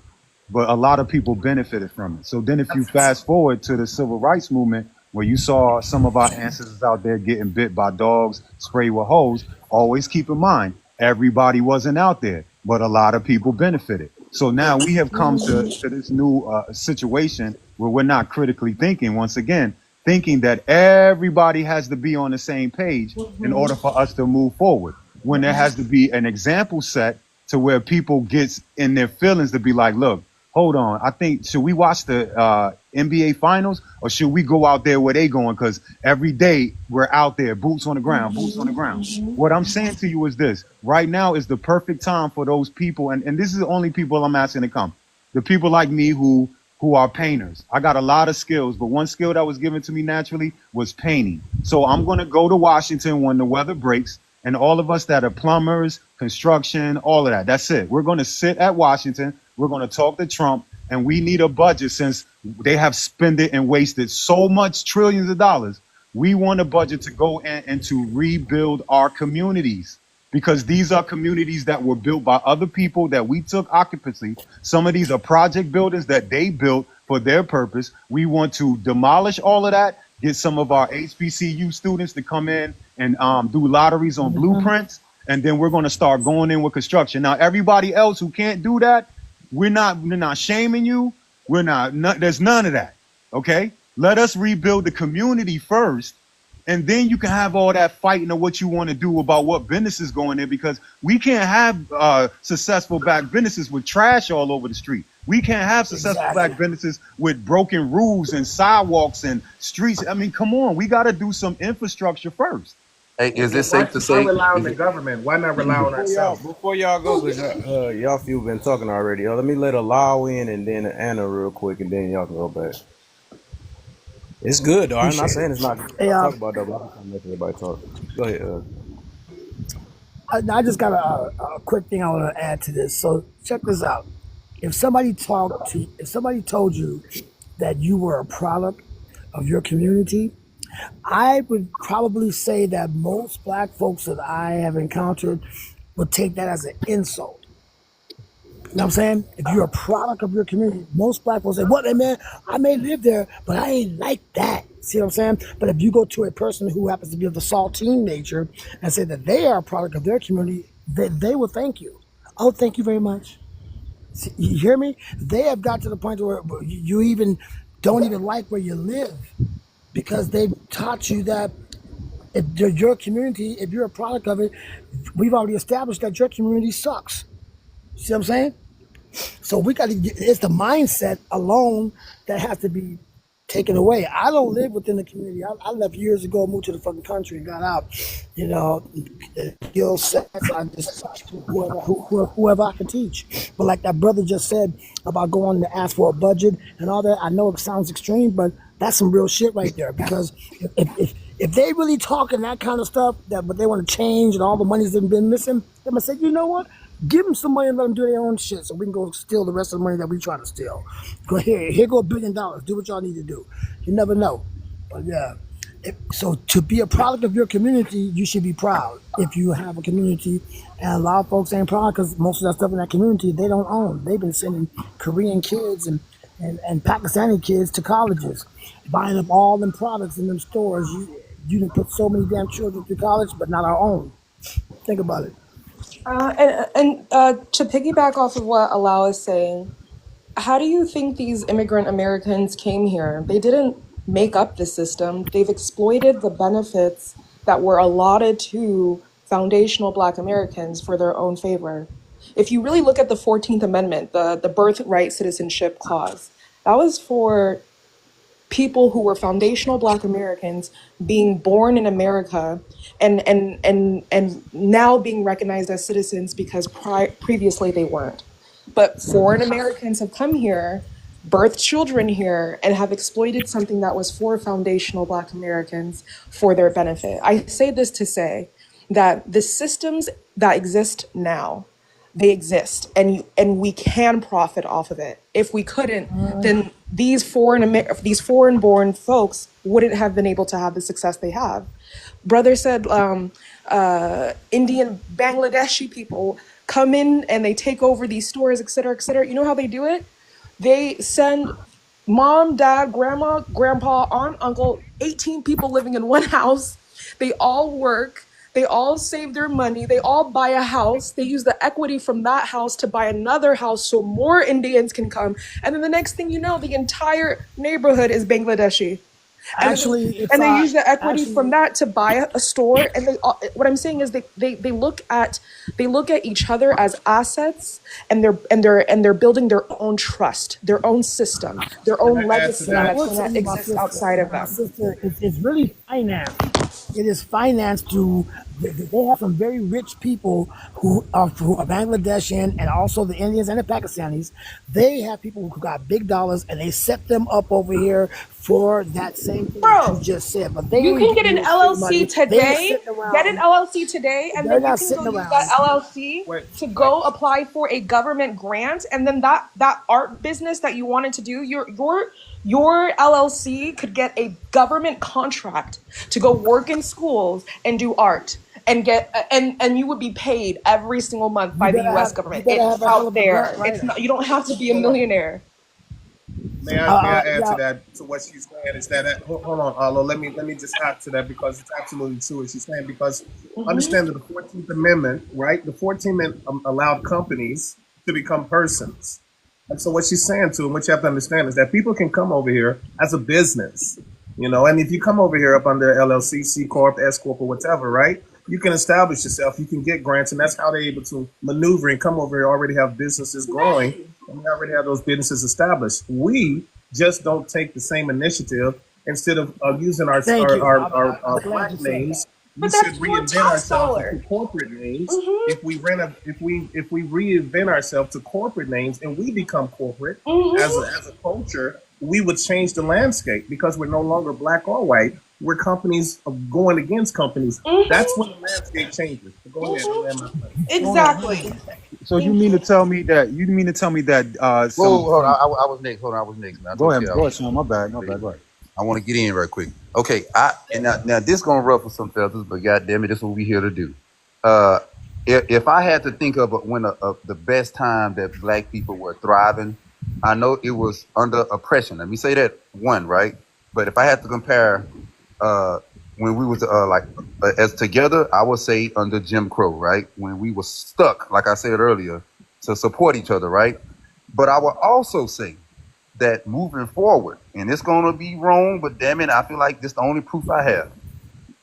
Speaker 7: but a lot of people benefited from it. So then if you fast forward to the civil rights movement, where you saw some of our ancestors out there getting bit by dogs, sprayed with hose, always keep in mind, everybody wasn't out there, but a lot of people benefited. So now we have come to this new situation where we're not critically thinking, once again, thinking that everybody has to be on the same page in order for us to move forward. When there has to be an example set to where people get in their feelings to be like, look, hold on, I think, should we watch the NBA finals or should we go out there where they going? Because every day we're out there, boots on the ground, boots on the ground. What I'm saying to you is this, right now is the perfect time for those people. And this is the only people I'm asking to come. The people like me who are painters. I got a lot of skills, but one skill that was given to me naturally was painting. So I'm going to go to Washington when the weather breaks, and all of us that are plumbers, construction, all of that, that's it. We're going to sit at Washington. We're going to talk to Trump, and we need a budget since they have spent it and wasted so much trillions of dollars. We want a budget to go in and to rebuild our communities, because these are communities that were built by other people that we took occupancy. Some of these are project buildings that they built for their purpose. We want to demolish all of that, get some of our HBCU students to come in and do lotteries on blueprints, and then we're going to start going in with construction. Now, everybody else who can't do that, we're not shaming you. There's none of that. Okay? Let us rebuild the community first. And then you can have all that fighting of what you want to do about what businesses going in, because we can't have successful black businesses with trash all over the street. We can't have successful black businesses with broken roofs and sidewalks and streets. I mean, come on, we got to do some infrastructure first.
Speaker 11: Hey, is it safe to say?
Speaker 10: Why rely on the government? Why not rely on ourselves?
Speaker 14: Before y'all go, because y'all few been talking already. Let me let Allow in and then Anna real quick, and then y'all can go back. It's good, though. I'm not saying it's not good.
Speaker 15: Hey,
Speaker 14: Talk about that, but I'm not making everybody talk. Go ahead.
Speaker 15: I just got a quick thing I want to add to this. So check this out. If somebody told you that you were a product of your community, I would probably say that most black folks that I have encountered would take that as an insult. You know what I'm saying? If you're a product of your community, most black folks say, "What, man? I may live there, but I ain't like that." See what I'm saying? But if you go to a person who happens to be of the saltine nature and say that they are a product of their community, they will thank you. Oh, thank you very much. See, you hear me? They have got to the point where you even don't even like where you live because they've taught you that if your community, if you're a product of it, we've already established that your community sucks. See what I'm saying? So we got to it's the mindset alone that has to be taken away. I don't live within the community. I left years ago, moved to the fucking country and got out. You know, skill sets, I just whoever I can teach. But like that brother just said about going to ask for a budget and all that, I know it sounds extreme, but that's some real shit right there. Because if they really talking that kind of stuff, but they want to change and all the money's been missing, they must say, you know what? Give them some money and let them do their own shit so we can go steal the rest of the money that we trying to steal. Go here go $1 billion. Do what y'all need to do. You never know. But yeah. So to be a product of your community, you should be proud if you have a community. And a lot of folks ain't proud because most of that stuff in that community, they don't own. They've been sending Korean kids and Pakistani kids to colleges, buying up all them products in them stores. You done put so many damn children through college, but not our own. Think about it.
Speaker 13: To piggyback off of what Alao is saying, how do you think these immigrant Americans came here? They didn't make up the system. They've exploited the benefits that were allotted to foundational Black Americans for their own favor. If you really look at the 14th Amendment, the birthright citizenship clause, that was for people who were foundational Black Americans being born in America and now being recognized as citizens because previously they weren't. But foreign Americans have come here, birthed children here, and have exploited something that was for foundational Black Americans for their benefit. I say this to say that the systems that exist now, they exist, and we can profit off of it. If we couldn't, then these foreign-born folks wouldn't have been able to have the success they have. Brother said Indian, Bangladeshi people come in and they take over these stores, et cetera, et cetera. You know how they do it? They send mom, dad, grandma, grandpa, aunt, uncle, 18 people living in one house. They all work. They all save their money. They all buy a house. They use the equity from that house to buy another house so more Indians can come. And then the next thing you know, the entire neighborhood is Bangladeshi.
Speaker 15: Actually,
Speaker 13: and they use the equity from that to buy a store. And they, what I'm saying is they look at each other as assets, and they're building their own trust, their own system, their own legacy that exists outside of them.
Speaker 15: It's really financed. It is financed through. They have some very rich people who are Bangladeshi and also the Indians and the Pakistanis. They have people who got big dollars and they set them up over here for that same thing you just said. But
Speaker 13: you can get an LLC today. Get an LLC today, and then you can go use that LLC to go apply for a government grant, and then that art business that you wanted to do, your LLC could get a government contract to go work in schools and do art and get and you would be paid every single month by the US government. It's out there. It's not, you don't have to be a millionaire.
Speaker 10: May I add to that, to what she's saying, is that, hold on, Arlo, let me just add to that, because it's absolutely true what she's saying, because understand that the 14th Amendment, right? The 14th Amendment allowed companies to become persons. And so what she's saying to, and what you have to understand, is that people can come over here as a business, you know, and if you come over here up under LLC, C Corp, S Corp, or whatever, right? You can establish yourself, you can get grants, and that's how they're able to maneuver and come over here, already have businesses growing, and we already have those businesses established. We just don't take the same initiative. Instead of using our black names, we should reinvent ourselves to corporate names. If we reinvent ourselves to corporate names and we become corporate as a culture, we would change the landscape, because we're no longer black or white. We're companies going against companies. That's when the landscape changes. Go ahead.
Speaker 13: Exactly.
Speaker 7: So you mean to tell me that?
Speaker 11: Hold on. I was next. Man.
Speaker 7: Go ahead, Sean. My bad. Go ahead.
Speaker 11: I want to get in right quick. Okay, and now this gonna ruffle some feathers, but goddamn it, this is what we here to do. Uh, if I had to think of the best time that Black people were thriving, I know it was under oppression. Let me say that one, right? But if I had to compare, uh, when we was as together, I would say under Jim Crow, right? When we were stuck, like I said earlier, to support each other, right? But I would also say that moving forward, and it's gonna be wrong, but damn it, I feel like this the only proof I have.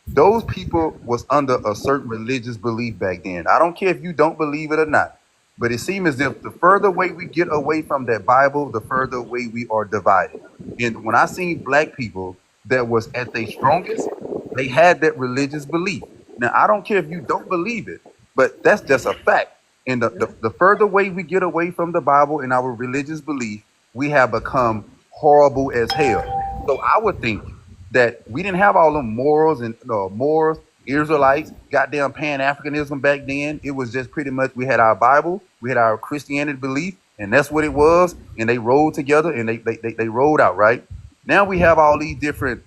Speaker 11: Those people was under a certain religious belief back then. I don't care if you don't believe it or not, but it seems as if the further away we get away from that Bible, the further away we are divided. And when I seen Black people that was at their strongest, they had that religious belief. Now I don't care if you don't believe it, but that's just a fact. And the further away we get away from the Bible and our religious belief, we have become horrible as hell. So I would think that we didn't have all them morals and Moors, Israelites, goddamn Pan-Africanism back then. It was just pretty much we had our Bible, we had our Christianity belief, and that's what it was. And they rolled together and they rolled out, right? Now we have all these different,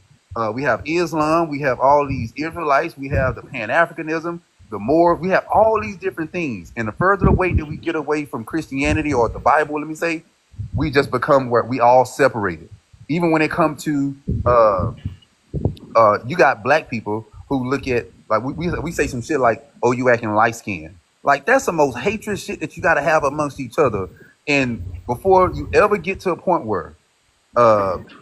Speaker 11: we have Islam, we have all these Israelites, we have the Pan-Africanism, the Moor, we have all these different things. And the further away that we get away from Christianity or the Bible, let me say, we just become where we all separated. Even when it comes to you got Black people who look at like we say some shit like, oh, you acting light skinned. Like that's the most hatred shit that you gotta have amongst each other. And before you ever get to a point where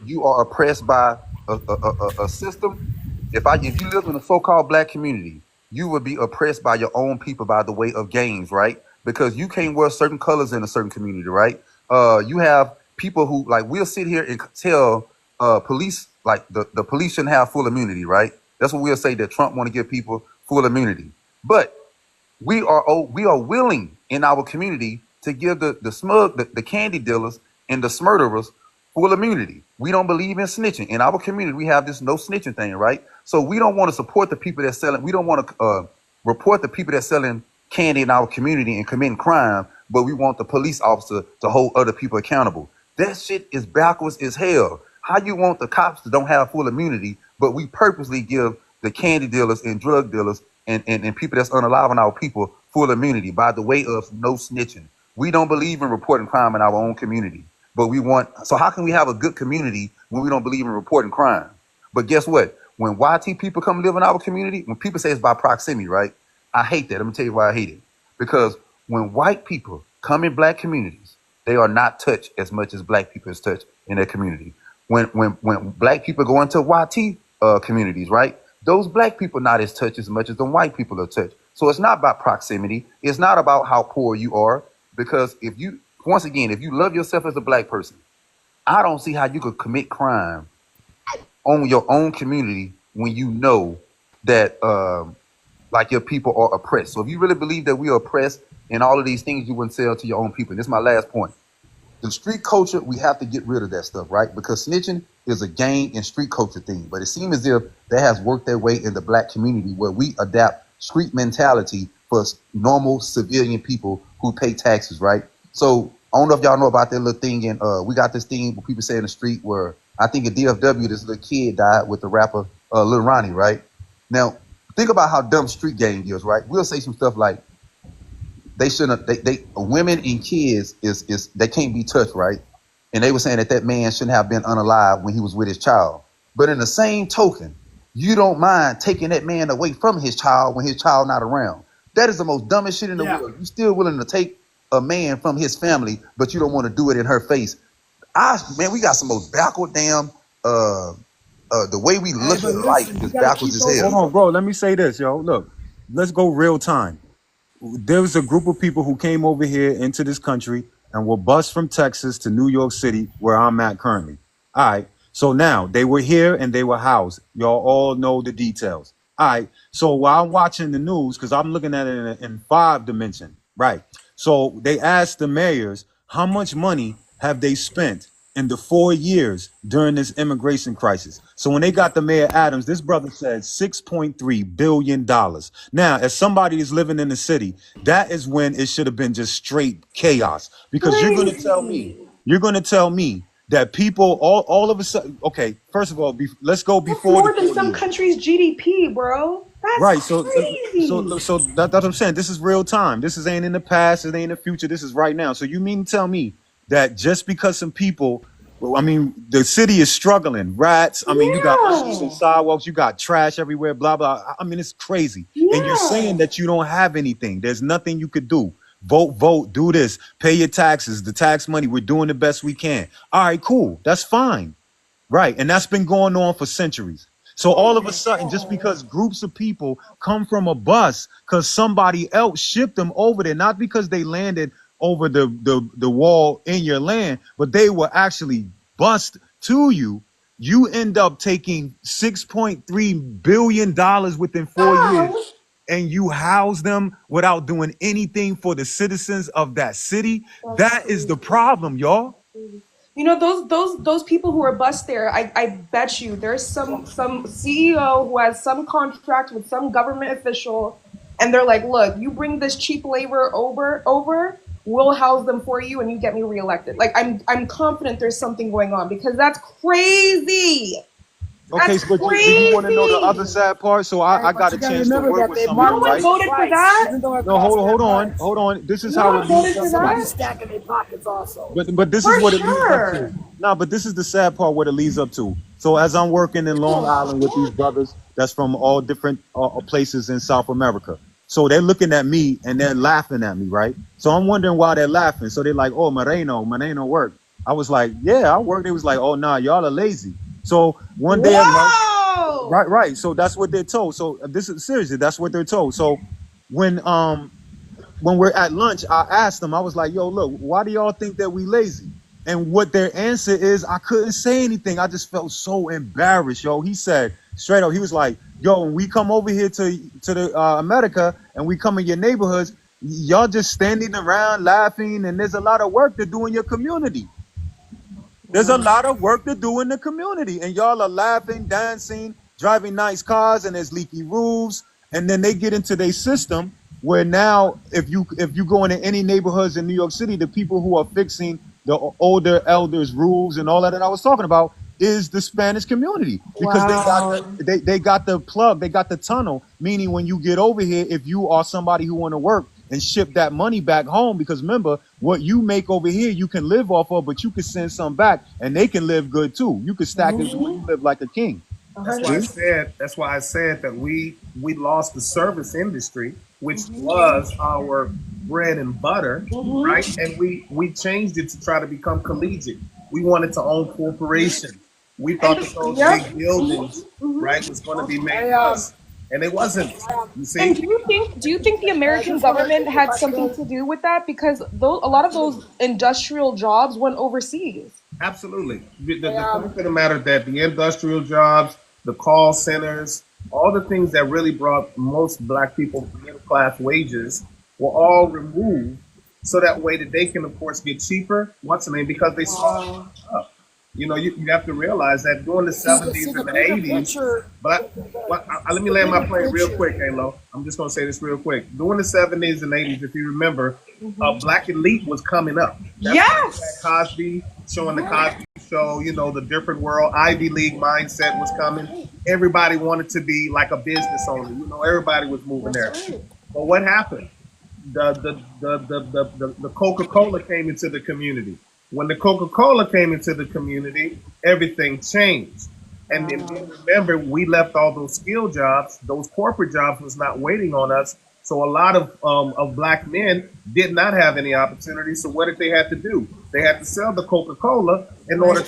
Speaker 11: you are oppressed by a system, if you live in a so-called Black community, you would be oppressed by your own people by the way of gangs, right? Because you can't wear certain colors in a certain community, right? You have people who like we'll sit here and tell police like the police shouldn't have full immunity, right? That's what we'll say, that Trump want to give people full immunity. But we are willing in our community to give the candy dealers and the smurderers full immunity. We don't believe in snitching. In our community, we have this no snitching thing, right? So we don't want to support the people that selling. We don't want to report the people that selling candy in our community and committing crime, but we want the police officer to hold other people accountable. That shit is backwards as hell. How you want the cops to don't have full immunity, but we purposely give the candy dealers and drug dealers and people that's unaliving our people full immunity by the way of no snitching. We don't believe in reporting crime in our own community, but so how can we have a good community when we don't believe in reporting crime? But guess what? When YT people come live in our community, when people say it's by proximity, right? I hate that. Let me tell you why I hate it. Because when white people come in Black communities, they are not touched as much as Black people is touched in their community. When Black people go into YT communities, right? Those Black people not as touched as much as the white people are touched. So it's not about proximity. It's not about how poor you are. Because if you love yourself as a Black person, I don't see how you could commit crime on your own community when you know that like your people are oppressed. So if you really believe that we are oppressed and all of these things, you wouldn't sell to your own people. And this is my last point. The street culture, we have to get rid of that stuff, right? Because snitching is a gang and street culture thing. But it seems as if that has worked their way in the Black community where we adapt street mentality for normal civilian people who pay taxes, right? So I don't know if y'all know about that little thing. And we got this thing where people say in the street where I think at DFW, this little kid died with the rapper Lil Ronnie, right? Now, think about how dumb street gang is, right? We'll say some stuff like, they shouldn't. Women and kids they can't be touched, right? And they were saying that man shouldn't have been unalive when he was with his child. But in the same token, you don't mind taking that man away from his child when his child not around. That is the most dumbest shit in the world. You still willing to take a man from his family, but you don't want to do it in her face. We got some most backward damn. The way we look at life is backwards as hell.
Speaker 7: Hold on, bro. Let me say this, yo. Look, let's go real time. There was a group of people who came over here into this country and were bused from Texas to New York City, where I'm at currently. All right. So now they were here and they were housed. Y'all all know the details. All right. So while I'm watching the news, because I'm looking at it in 5 dimension, right? So they asked the mayors, how much money have they spent in the 4 years during this immigration crisis? So when they got the Mayor Adams, this brother said $6.3 billion. Now, as somebody is living in the city, that is when it should have been just straight chaos. Because you're going to tell me that people all of a sudden. Okay, first of all, let's go
Speaker 13: That's
Speaker 7: before the
Speaker 13: more than
Speaker 7: 40
Speaker 13: some
Speaker 7: years.
Speaker 13: countries' GDP, bro. That's
Speaker 7: Right.
Speaker 13: crazy.
Speaker 7: That's what I'm saying. This is real time. This is ain't in the past. It ain't in the future. This is right now. So you mean to tell me that just because some people, well, I mean, the city is struggling. Rats. I mean, you got streets and
Speaker 13: Yeah.
Speaker 7: sidewalks. You got trash everywhere. Blah blah. I mean, it's crazy. And you're saying
Speaker 13: Yeah.
Speaker 7: that you don't have anything. There's nothing you could do. Vote. Do this. Pay your taxes. The tax money. We're doing the best we can. All right. Cool. That's fine. Right. And that's been going on for centuries. So all of a sudden, just because groups of people come from a bus, because somebody else shipped them over there, not because they landed over the wall in your land, but they were actually bused to you, you end up taking $6.3 billion within 4 years and you house them without doing anything for the citizens of that city.
Speaker 13: That's
Speaker 7: That is
Speaker 13: crazy.
Speaker 7: the problem, y'all.
Speaker 13: You know, those people who are bust there, I bet you there's some CEO who has some contract with some government official, and they're like, look, you bring this cheap labor over, we'll house them for you and you get me reelected. Like I'm confident there's something going on because that's crazy.
Speaker 7: Okay,
Speaker 13: That's
Speaker 7: but do you want to know the other
Speaker 13: crazy.
Speaker 7: sad part? So
Speaker 15: Right,
Speaker 7: I
Speaker 15: but
Speaker 7: got
Speaker 15: you
Speaker 7: a
Speaker 15: gotta
Speaker 7: chance to
Speaker 15: remember
Speaker 7: work
Speaker 15: that
Speaker 7: with
Speaker 15: they
Speaker 7: some of
Speaker 13: No
Speaker 7: them,
Speaker 15: market
Speaker 13: one
Speaker 7: right?
Speaker 15: that
Speaker 13: voted for
Speaker 15: price,
Speaker 13: that.
Speaker 15: even though it
Speaker 7: No,
Speaker 15: costs that
Speaker 7: hold
Speaker 15: much.
Speaker 7: on. This is
Speaker 13: No
Speaker 7: how
Speaker 13: one
Speaker 7: it leads
Speaker 13: voted
Speaker 7: up
Speaker 13: for
Speaker 15: Because
Speaker 7: to.
Speaker 15: somebody's
Speaker 13: that.
Speaker 15: stacking their pockets also.
Speaker 7: But this is
Speaker 13: For
Speaker 7: what it leads up to.
Speaker 13: sure.
Speaker 7: No, but this is the sad part. What it leads up to. So as I'm working in Long Island with these brothers that's from all different places in South America, so they're looking at me and they're laughing at me, right? So I'm wondering why they're laughing. So they're like, "Oh, Moreno work." I was like, "Yeah, I work." They was like, "Oh, nah, y'all are lazy." So one day at lunch.
Speaker 13: Whoa.
Speaker 7: Right. So that's what they're told. So this is seriously, that's what they're told. So when we're at lunch, I asked them, I was like, yo, look, why do y'all think that we lazy? And what their answer is, I couldn't say anything. I just felt so embarrassed, yo. He said straight up, he was like, yo, when we come over here to the America and we come in your neighborhoods, y'all just standing around laughing, and there's a lot of work to do in your community. There's a lot of work to do in the community, and y'all are laughing, dancing, driving nice cars, and there's leaky roofs. And then they get into their system where now, if you go into any neighborhoods in New York City, the people who are fixing the older elders' roofs and all that I was talking about is the Spanish community, because
Speaker 13: Wow.
Speaker 7: they got the plug, they got the tunnel. Meaning, when you get over here, if you are somebody who want to work and ship that money back home, because remember, what you make over here you can live off of, but you can send some back and they can live good too. You can stack it where you live like a king. See?
Speaker 10: That's why I said that we lost the service industry, which was our bread and butter, right? And we changed it to try to become collegiate. We wanted to own corporations. We thought that those
Speaker 13: Yep.
Speaker 10: big buildings, right, was going to be made
Speaker 15: Hey,
Speaker 10: for us, and it wasn't. You
Speaker 13: And
Speaker 10: see?
Speaker 13: do you think the
Speaker 15: I
Speaker 13: American
Speaker 15: just want to,
Speaker 13: government
Speaker 15: if
Speaker 13: had
Speaker 15: I
Speaker 13: something
Speaker 15: could,
Speaker 13: to do with that? Because a lot of those industrial jobs went overseas.
Speaker 10: Absolutely. The,
Speaker 15: hey,
Speaker 10: the fact of the matter that the industrial jobs, the call centers, all the things that really brought most black people middle class wages were all removed, so that way that they can of course get cheaper. What's the name? Because they saw it up. You know, you have to realize that during the
Speaker 15: see
Speaker 10: 70s
Speaker 15: the
Speaker 10: and the
Speaker 15: bigger
Speaker 10: 80s,
Speaker 15: picture,
Speaker 10: but let me
Speaker 15: the
Speaker 10: land my
Speaker 15: bigger
Speaker 10: plane real
Speaker 15: picture.
Speaker 10: quick, Halo. I'm just going to say this real quick. During the 70s and 80s, if you remember, Black Elite was coming up. That's when
Speaker 13: Yes.
Speaker 10: Cosby showing the Cosby Show, you know, the different world, Ivy League mindset was coming. Everybody wanted to be like a business owner. You know, everybody was moving there. But what happened? The Coca-Cola came into the community. When the Coca-Cola came into the community, everything changed. And then remember, we left all those skill jobs, those corporate jobs was not waiting on us. So a lot of black men did not have any opportunity. So what did they have to do? They had to sell the Coca-Cola in order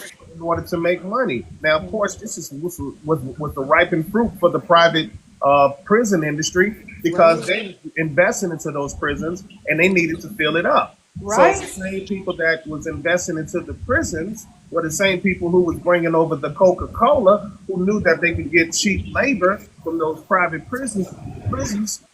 Speaker 10: to make money. Now, of course, this was the ripened fruit for the private prison industry, because they invested into those prisons and they needed to fill it up. So the same people that was investing into the prisons were the same people who was bringing over the Coca-Cola, who knew that they could get cheap labor from those private prisons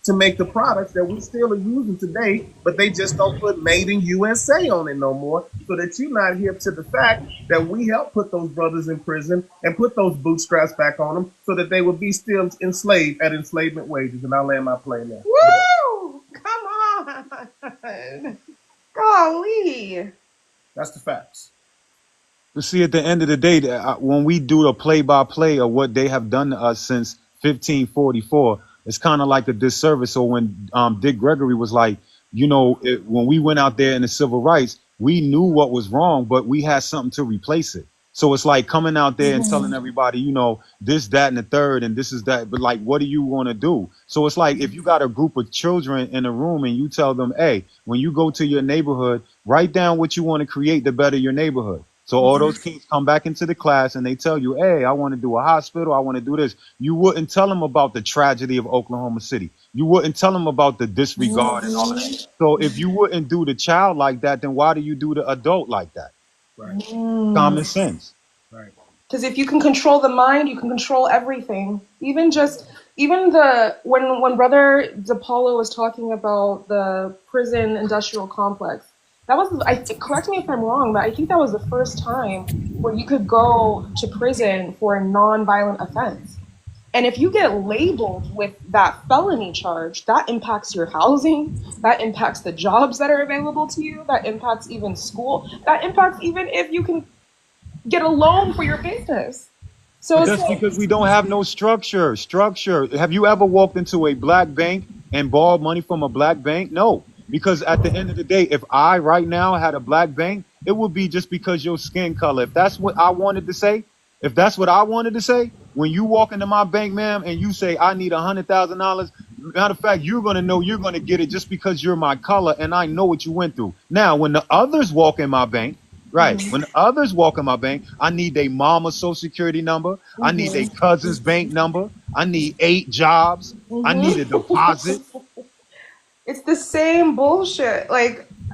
Speaker 10: to make the products that we still are using today, but they just don't put "Made in USA" on it no more, so that you're not hip to the fact that we helped put those brothers in prison and put those bootstraps back on them, so that they would be still enslaved at enslavement wages. And I'll land my plane there.
Speaker 13: Woo! Come on. Golly.
Speaker 10: That's the facts.
Speaker 7: But see, at the end of the day, when we do the play-by-play of what they have done to us since 1544, it's kind of like a disservice. So when Dick Gregory was like, when we went out there in the civil rights, we knew what was wrong, but we had something to replace it. So it's like coming out there and telling everybody, this, that, and the third, and this is that. But like, what do you want to do? So it's like if you got a group of children in a room and you tell them, hey, when you go to your neighborhood, write down what you want to create to better your neighborhood. So all those kids come back into the class and they tell you, hey, I want to do a hospital. I want to do this. You wouldn't tell them about the tragedy of Oklahoma City. You wouldn't tell them about the disregard and all of that. So if you wouldn't do the child like that, then why do you do the adult like that?
Speaker 10: Right.
Speaker 7: Common sense.
Speaker 10: Right.
Speaker 13: Because if you can control the mind, you can control everything. Even when Brother DePaulo was talking about the prison industrial complex, that was, correct me if I'm wrong, but I think that was the first time where you could go to prison for a non-violent offense. And if you get labeled with that felony charge, that impacts your housing, that impacts the jobs that are available to you, that impacts even school, that impacts even if you can get a loan for your business. So
Speaker 7: But that's because we don't have no structure. Have you ever walked into a black bank and borrowed money from a black bank? No. Because at the end of the day, if I right now had a black bank, it would be just because your skin color. If that's what I wanted to say, when you walk into my bank, ma'am, and you say, I need $100,000, matter of fact, you're going to know you're going to get it just because you're my color and I know what you went through. Now, when the others walk in my bank, when the others walk in my bank, I need their mama's social security number. I need their cousin's bank number. I need 8 jobs. I need a deposit.
Speaker 13: It's the same bullshit.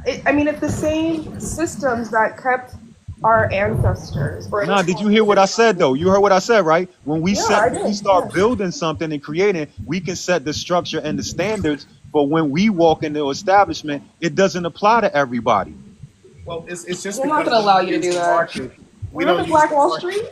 Speaker 13: It's the same systems that kept our ancestors.
Speaker 7: Nah, did you hear what I said though? You heard what I said, right? When we start building something and creating, we can set the structure and the standards. But when we walk into the establishment, it doesn't apply to everybody.
Speaker 10: Well, it's just
Speaker 13: We're not going to allow you to do that.
Speaker 10: We
Speaker 13: Remember
Speaker 10: don't
Speaker 13: Black
Speaker 10: use
Speaker 13: Wall Street?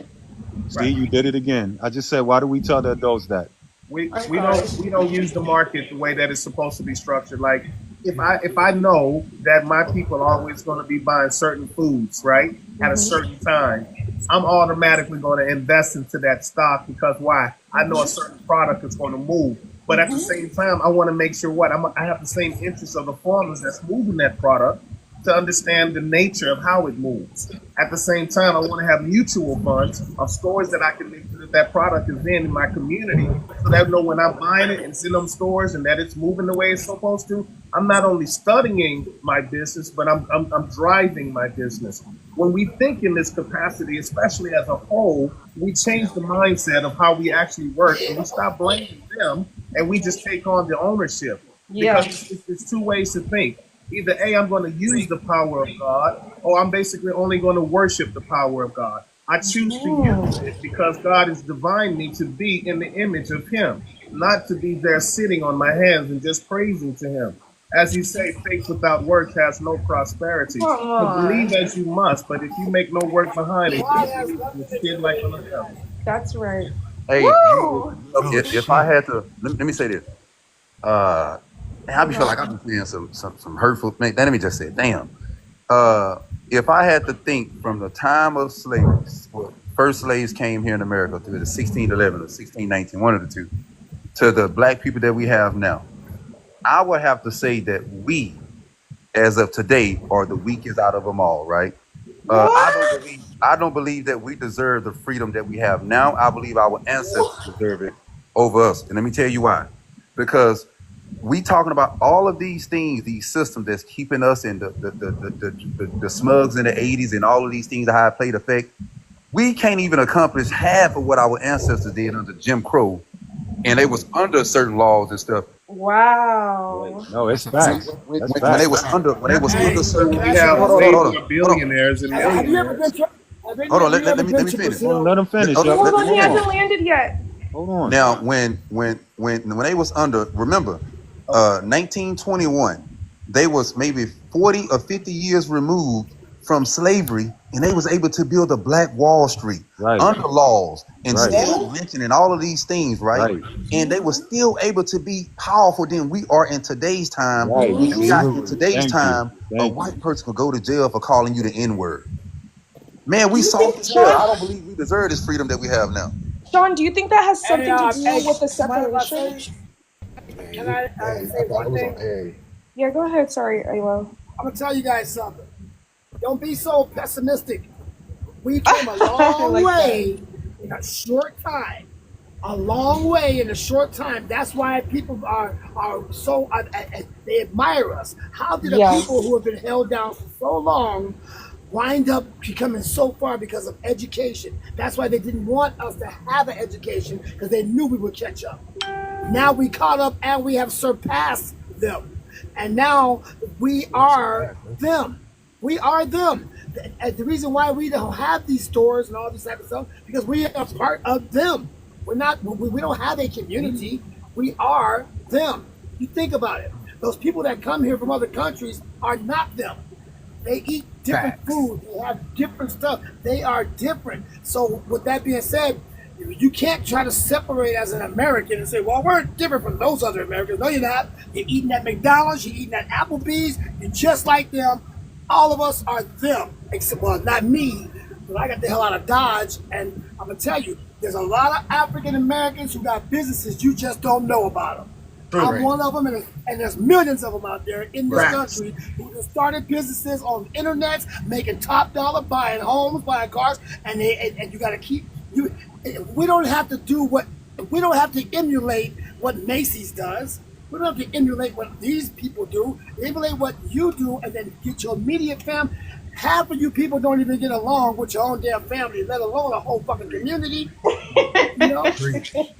Speaker 7: See, you did it again. I just said, why do we tell the adults that?
Speaker 10: We don't use the market the way that it's supposed to be structured. Like if I know that my people are always going to be buying certain foods, right, at a certain time, I'm automatically going to invest into that stock because why? I know a certain product is going to move. But at the same time, I want to make sure I have the same interest of the farmers that's moving that product to understand the nature of how it moves. At the same time, I want to have mutual funds of stores that I can make sure that product is in my community so that I know when I'm buying it and it's in them stores and that it's moving the way it's supposed to, I'm not only studying my business, but I'm driving my business. When we think in this capacity, especially as a whole, we change the mindset of how we actually work and we stop blaming them and we just take on the ownership. Because it's 2 ways to think. Either A, I'm going to use the power of God, or I'm basically only going to worship the power of God. I choose to use it because God has divined me to be in the image of Him, not to be there sitting on my hands and just praising to Him. As you say, faith without works has no prosperity. So believe as you must, but if you make no work behind it, it's kid like on the devil.
Speaker 13: That's right.
Speaker 11: Hey, if I had to, let me say this. I feel like I'm saying some hurtful. Let me just say, damn. If I had to think from the time of slaves, first slaves came here in America through the 1611 or 1619, one of the two, to the black people that we have now, I would have to say that we, as of today, are the weakest out of them all, right? I don't believe that we deserve the freedom that we have now. I believe our ancestors deserve it over us. And let me tell you why. Because we talking about all of these things, these systems that's keeping us in the smugs in the 80s and all of these things that have played effect. We can't even accomplish half of what our ancestors did under Jim Crow. And they was under certain laws and stuff.
Speaker 13: Wow.
Speaker 7: No, it's facts.
Speaker 11: When they was under certain,
Speaker 10: we have billionaires and millionaires.
Speaker 11: Hold on, let me finish.
Speaker 7: Let him finish.
Speaker 13: Hold on, he hasn't landed yet.
Speaker 7: Hold on.
Speaker 11: Now, when they was under, remember, 1921, they was maybe 40 or 50 years removed from slavery, and they was able to build a Black Wall Street under laws and still lynching and all of these things, right? And they were still able to be powerful than we are in today's time. In today's time, a white person could go to jail for calling you the N-word. Man,
Speaker 13: Do
Speaker 11: we
Speaker 13: you think,
Speaker 11: soft as hell.
Speaker 13: Sean?
Speaker 11: I don't believe we deserve this freedom that we have now.
Speaker 13: Sean, do you think that has
Speaker 15: Hey,
Speaker 13: something to do
Speaker 15: hey,
Speaker 13: with the
Speaker 15: mind if I
Speaker 13: separation?
Speaker 15: say?
Speaker 16: Man,
Speaker 15: Can I
Speaker 16: hey, I
Speaker 15: say
Speaker 16: thought
Speaker 15: one
Speaker 16: it was on.
Speaker 15: thing?
Speaker 16: Hey,
Speaker 13: Yeah, go ahead. Sorry, Alo.
Speaker 15: I'm gonna tell you guys something. Don't be so pessimistic. We came a
Speaker 13: I
Speaker 15: long
Speaker 13: like that.
Speaker 15: way in a short time. A long way in a short time. That's why people are so they admire us. How did the people
Speaker 13: Yes.
Speaker 15: who have been held down for so long wind up becoming so far because of education? That's why they didn't want us to have an education, because they knew we would catch up. Now we caught up and we have surpassed them. And now we are them. We are them. The reason why we don't have these stores and all this type of stuff, because we are part of them. We're not. We don't have a community. We are them. You think about it. Those people that come here from other countries are not them. They eat different
Speaker 16: facts.
Speaker 15: food. They have different stuff. They are different. So with that being said, you can't try to separate as an American and say, well, we're different from those other Americans. No, you're not. You're eating at McDonald's. You're eating at Applebee's. You're just like them. All of us are them. Except, well, not me, but I got the hell out of Dodge. And I'm going to tell you, there's a lot of African Americans who got businesses. You just don't know about them. I'm one of them, and there's millions of them out there in this country who started businesses on the internet, making top dollar, buying homes, buying cars, and you got to keep you. We don't have to do what we don't have to emulate what Macy's does. We don't have to emulate what these people do. Emulate what you do, and then get your immediate fam. Half of you people don't even get along with your own damn family, let alone a whole fucking community. You know.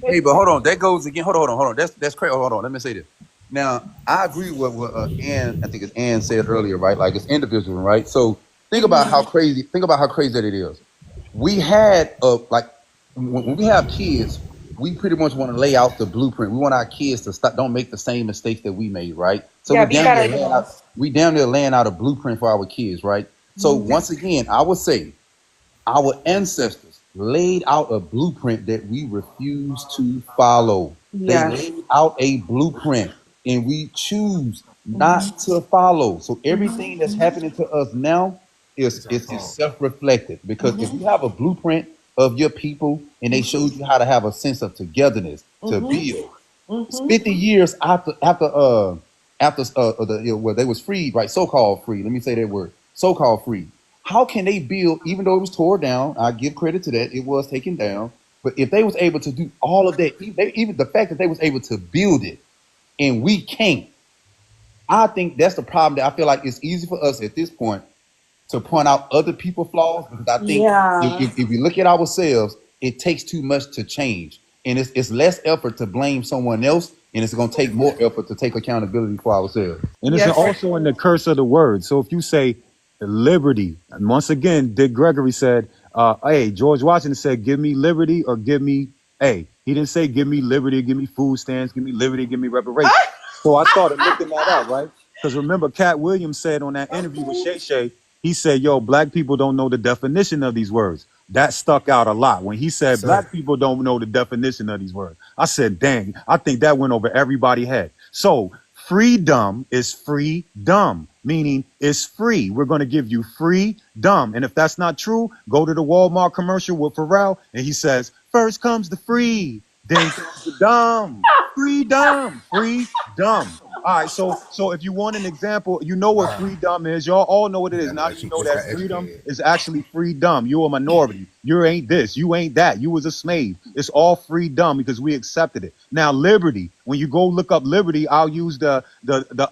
Speaker 11: Hey, but hold on. That goes again. Hold on. That's crazy. Hold on. Let me say this. Now, I agree with what Ann, I think it's Ann said earlier, right? Like it's individual, right? So think about how crazy. Think about how crazy that it is. We had like when we have kids, we pretty much want to lay out the blueprint. We want our kids to stop, don't make the same mistakes that we made, right? So
Speaker 13: Yeah, be better than us.
Speaker 11: we damn near laying out a blueprint for our kids, right? So once again, I would say our ancestors laid out a blueprint that we refuse to follow.
Speaker 13: Yes.
Speaker 11: They laid out a blueprint and we choose not to follow. So everything that's happening to us now is self-reflected, because if you have a blueprint of your people and they showed you how to have a sense of togetherness, to build. 50 years after well, they was freed, right? So-called free. Let me say that word. So-called free. How can they build, even though it was tore down? I give credit to that. It was taken down. But if they was able to do all of that, even the fact that they was able to build it and we can't, I think that's the problem. That I feel like it's easy for us at this point to point out other people's flaws, because I think if we look at ourselves, it takes too much to change. And it's less effort to blame someone else, and it's going to take more effort to take accountability for ourselves.
Speaker 7: And it's also in the curse of the word. So if you say liberty, and once again, Dick Gregory said, hey, George Washington said, give me liberty or give me, hey, he didn't say give me liberty, give me food stamps, give me liberty, give me reparations. So I started looking that up, right? Because remember, Cat Williams said on that interview with Shay Shay, he said, yo, black people don't know the definition of these words. That stuck out a lot. When he said black people don't know the definition of these words, I said, dang, I think that went over everybody's head. So freedom is freedom, meaning it's free. We're going to give you freedom. And if that's not true, go to the Walmart commercial with Pharrell, and he says, first comes the free, then comes the dumb. Freedom, freedom. All right, so if you want an example, you know what freedom is. Y'all all know what it is. Now you know that freedom is actually freedom. You're a minority. You ain't this. You ain't that. You was a slave. It's all freedom because we accepted it. Now liberty. When you go look up liberty, I'll use the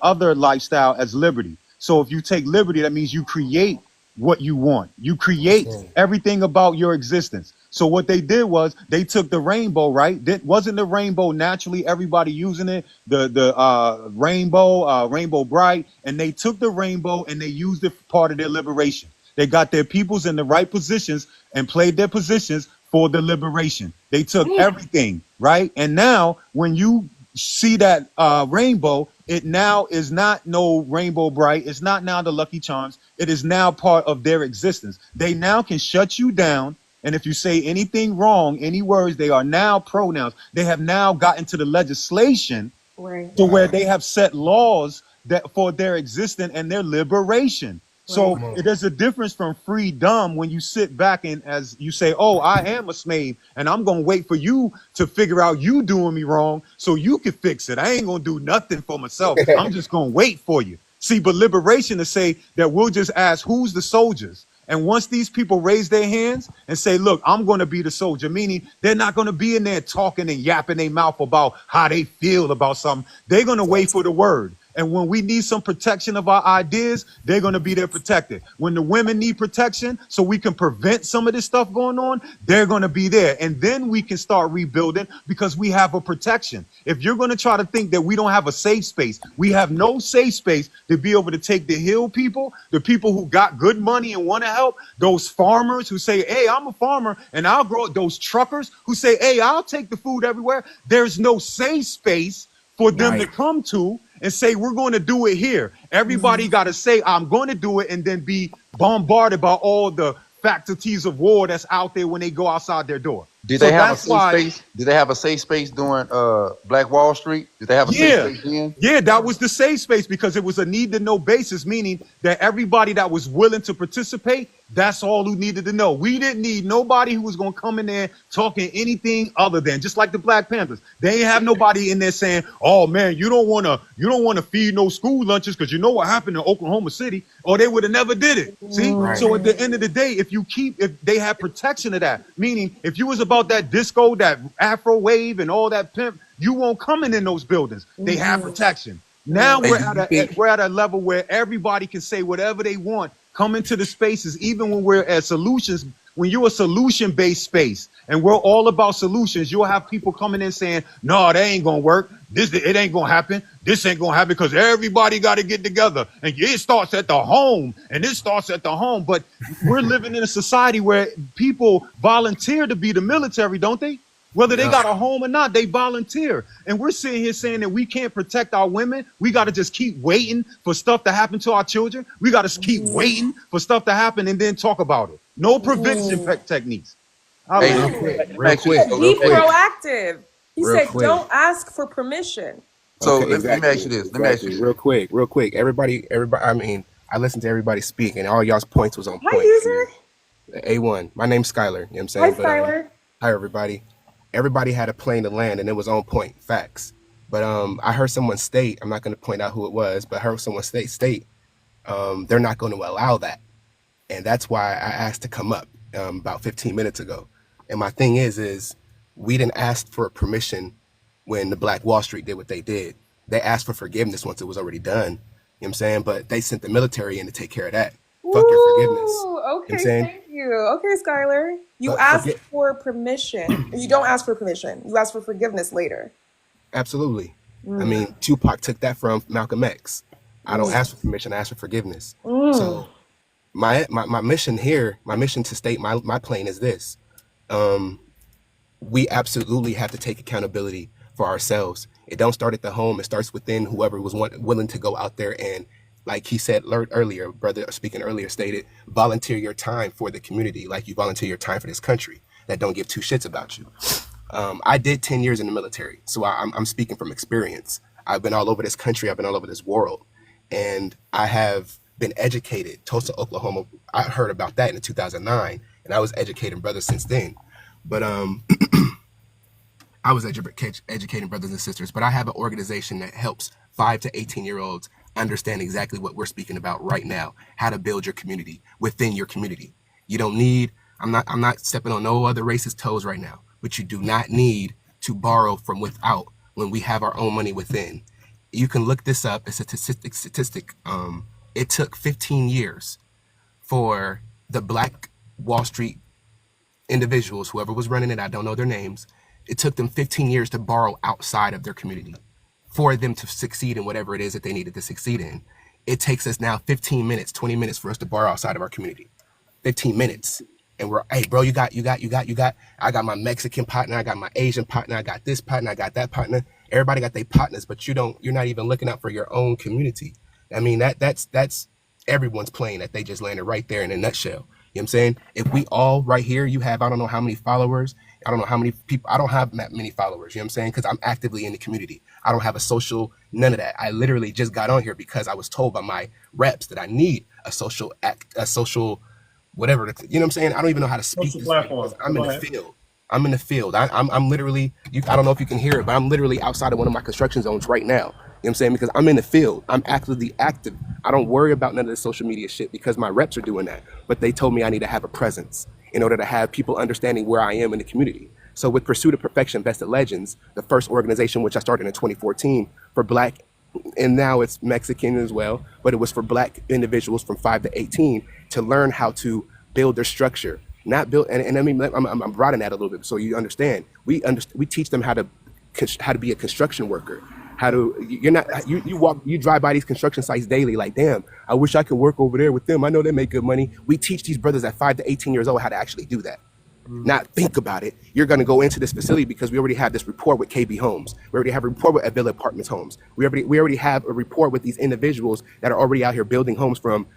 Speaker 7: other lifestyle as liberty. So if you take liberty, that means you create what you want. You create everything about your existence. So what they did was they took the rainbow, right? Wasn't the rainbow naturally everybody using it? The rainbow bright, and they took the rainbow and they used it for part of their liberation. They got their peoples in the right positions and played their positions for the liberation. They took everything, right? And now when you see that rainbow, it now is not no rainbow bright. It's not now the Lucky Charms. It is now part of their existence. They now can shut you down. And if you say anything wrong, any words, they are now pronouns. They have now gotten to the legislation to where they have set laws that for their existence and their liberation. So
Speaker 13: Right.
Speaker 7: there's a difference from freedom when you sit back and as you say, oh, I am a slave and I'm going to wait for you to figure out you doing me wrong so you can fix it. I ain't going to do nothing for myself. I'm just going to wait for you. See, but liberation to say that we'll just ask who's the soldiers. And once these people raise their hands and say, look, I'm going to be the soldier, meaning they're not going to be in there talking and yapping their mouth about how they feel about something. They're going to wait for the word. And when we need some protection of our ideas, they're going to be there protected. When the women need protection so we can prevent some of this stuff going on, they're going to be there. And then we can start rebuilding because we have a protection. If you're going to try to think that we don't have a safe space, we have no safe space to be able to take the hill people, the people who got good money and want to help, those farmers who say, hey, I'm a farmer and I'll grow it, those truckers who say, hey, I'll take the food everywhere. There's no safe space for them to come to and say, we're going to do it here. Everybody got to say, I'm going to do it, and then be bombarded by all the faculties of war that's out there when they go outside their door.
Speaker 11: Did
Speaker 7: So
Speaker 11: they have a
Speaker 7: that's
Speaker 11: safe
Speaker 7: why,
Speaker 11: space? Did they have a safe space during Black Wall Street? Did they have a safe
Speaker 7: yeah,
Speaker 11: space then?
Speaker 7: yeah, that was the safe space because it was a need to know basis, meaning that everybody that was willing to participate, that's all who needed to know. We didn't need nobody who was going to come in there talking anything other than just like the Black Panthers. They ain't have nobody in there saying, "Oh man, you don't want to feed no school lunches because you know what happened in Oklahoma City," or they would have never did it. See?
Speaker 14: Right.
Speaker 7: So at the end of the day, if they have protection of that, meaning if you was about that disco, that Afro wave, and all that pimp, you won't come in those buildings. They have protection. Now
Speaker 11: Hey,
Speaker 7: we're at a level where everybody can say whatever they want, come into the spaces, even when we're at solutions. When you're a solution-based space and we're all about solutions, you'll have people coming in saying, no, that ain't gonna work. It ain't gonna happen. This ain't gonna happen because everybody got to get together. And it starts at the home, and it starts at the home. But we're living in a society where people volunteer to be the military, don't they? Whether they got a home or not, they volunteer. And we're sitting here saying that we can't protect our women. We got to just keep waiting for stuff to happen to our children. We got to keep waiting for stuff to happen and then talk about it. No prevention techniques.
Speaker 11: Hey,
Speaker 14: Real quick,
Speaker 13: Be proactive. He
Speaker 14: real
Speaker 13: said,
Speaker 14: quick.
Speaker 13: don't ask for permission.
Speaker 11: So
Speaker 14: Okay,
Speaker 11: let me ask you this. Let me ask you
Speaker 14: exactly.
Speaker 11: this.
Speaker 14: Real quick. Everybody. I mean, I listened to everybody speak, and all y'all's points was on
Speaker 13: Hi,
Speaker 14: point.
Speaker 13: user.
Speaker 14: A1. My name's Skylar. You know what I'm saying?
Speaker 13: Hi,
Speaker 14: But,
Speaker 13: Skylar.
Speaker 14: hi, everybody. Everybody had a plane to land, and it was on point. Facts. But I heard someone state, I'm not going to point out who it was, but I heard someone state they're not going to allow that. And that's why I asked to come up about 15 minutes ago. And my thing is we didn't ask for permission when the Black Wall Street did what they did. They asked for forgiveness once it was already done. You know what I'm saying? But they sent the military in to take care of that. Fuck your forgiveness.
Speaker 13: Ooh,
Speaker 14: You know what I'm
Speaker 13: okay,
Speaker 14: saying?
Speaker 13: thank you. Okay, Skylar. You
Speaker 14: But
Speaker 13: asked
Speaker 14: forget
Speaker 13: for permission. You don't ask for permission. You ask for forgiveness later.
Speaker 14: absolutely. I mean, Tupac took that from Malcolm X. I don't
Speaker 13: Mm.
Speaker 14: ask for permission, I ask for forgiveness.
Speaker 13: Mm.
Speaker 14: So my mission here, my mission to state my plane is this. We absolutely have to take accountability for ourselves. It don't start at the home. It starts within whoever was willing to go out there and, like he said earlier, brother speaking earlier stated, volunteer your time for the community like you volunteer your time for this country that don't give two shits about you. I did 10 years in the military, so I'm speaking from experience. I've been all over this country. I've been all over this world. And I have been educated. Tulsa, Oklahoma, I heard about that in 2009, and I was educating brothers since then. But I was educating brothers and sisters, but I have an organization that helps 5 to 18-year-olds understand exactly what we're speaking about right now, how to build your community within your community. You don't need, I'm not stepping on no other racist toes right now, but you do not need to borrow from without when we have our own money within. You can look this up. It's a statistic. It took 15 years for the Black Wall Street individuals, whoever was running it, I don't know their names. It took them 15 years to borrow outside of their community for them to succeed in whatever it is that they needed to succeed in. It takes us now 15 minutes, 20 minutes for us to borrow outside of our community. 15 minutes. And we're, hey, bro, you got. I got my Mexican partner. I got my Asian partner. I got this partner. I got that partner. Everybody got their partners, but you're not even looking out for your own community. I mean, that's everyone's plane that they just landed right there in a nutshell. You know what I'm saying? If we all right here, you have, I don't know how many followers, I don't know how many people, I don't have that many followers, you know what I'm saying? Because I'm actively in the community. I don't have a social, none of that. I literally just got on here because I was told by my reps that I need a social whatever, you know what I'm saying? I don't even know how to speak
Speaker 10: Social
Speaker 14: this
Speaker 10: platform.
Speaker 14: because I'm in
Speaker 10: Go
Speaker 14: the
Speaker 10: ahead.
Speaker 14: field. I'm in the field. I'm literally, I don't know if you can hear it, but I'm literally outside of one of my construction zones right now. You know what I'm saying? Because I'm in the field. I'm actively active. I don't worry about none of the social media shit because my reps are doing that. But they told me I need to have a presence in order to have people understanding where I am in the community. So with Pursuit of Perfection Vested Legends, the first organization which I started in 2014 for Black, and now it's Mexican as well, but it was for Black individuals from 5 to 18 to learn how to build their structure, not build. And I mean, I'm broadening that a little bit so you understand. We teach them how to be a construction worker. How to you drive by these construction sites daily, like, damn, I wish I could work over there with them. I know they make good money. We teach these brothers at 5 to 18 years old how to actually do that. Not think about it. You're going to go into this facility because we already have this rapport with KB Homes. We already have a rapport with Avila Apartments Homes. We already have a rapport with these individuals that are already out here building homes from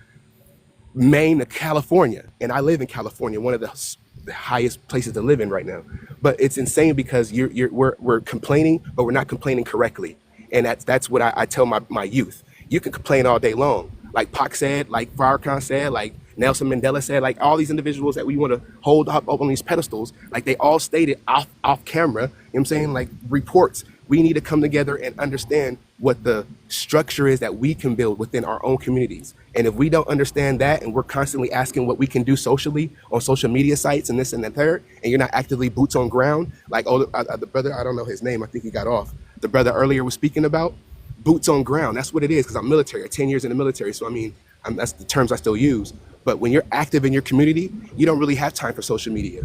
Speaker 14: Maine to California. And I live in California, one of the highest places to live in right now. But it's insane because we're complaining, but we're not complaining correctly. And that's what I tell my youth. You can complain all day long. Like Pac said, like Farrakhan said, like Nelson Mandela said, like all these individuals that we want to hold up on these pedestals, like they all stated off camera, you know what I'm saying, like reports. We need to come together and understand what the structure is that we can build within our own communities. And if we don't understand that, and we're constantly asking what we can do socially on social media sites and this and the third, and you're not actively boots on ground, like the brother, I don't know his name, I think he got off. The brother earlier was speaking about boots on ground. That's what it is, because I'm military, 10 years in the military. So I mean, that's the terms I still use. But when you're active in your community, you don't really have time for social media.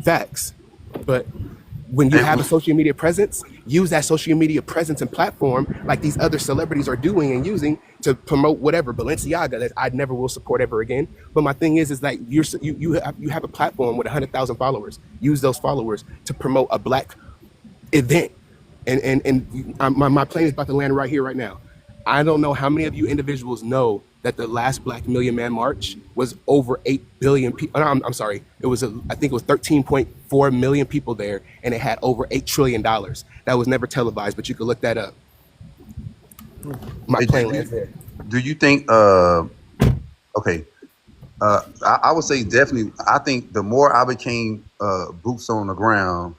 Speaker 14: Facts. But when you have a social media presence, use that social media presence and platform like these other celebrities are doing and using to promote whatever Balenciaga that I never will support ever again. But my thing is like you have a platform with 100,000 followers. Use those followers to promote a Black event. And my plane is about to land right here, right now. I don't know how many of you individuals know that the last Black Million Man March was over 8 billion people. I'm sorry. I think it was 13.4 million people there, and it had over $8 trillion. That was never televised, but you could look that up. My plane lands there.
Speaker 11: Do you think, okay, I would say definitely, I think the more I became boots on the ground,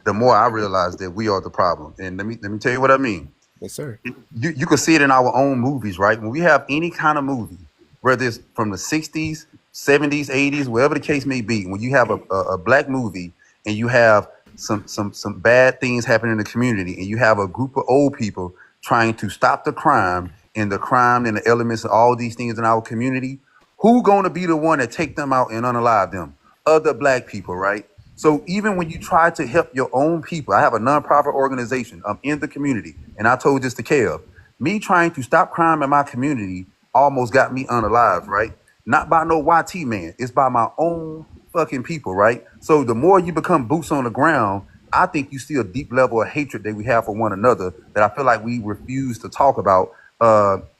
Speaker 11: the more I realized that we are the problem. And let me tell you what I mean.
Speaker 14: Yes, sir.
Speaker 11: You can see it in our own movies, right? When we have any kind of movie, whether it's from the 60s, 70s, 80s, whatever the case may be, when you have a Black movie and you have some bad things happening in the community and you have a group of old people trying to stop the crime and the elements of all these things in our community, who gonna be the one that take them out and unalive them? Other Black people, right? So even when you try to help your own people, I have a nonprofit organization. I'm in the community, and I told this to Kev. Me trying to stop crime in my community almost got me unalive, right? Not by no YT man. It's by my own fucking people, right? So the more you become boots on the ground, I think you see a deep level of hatred that we have for one another that I feel like we refuse to talk about.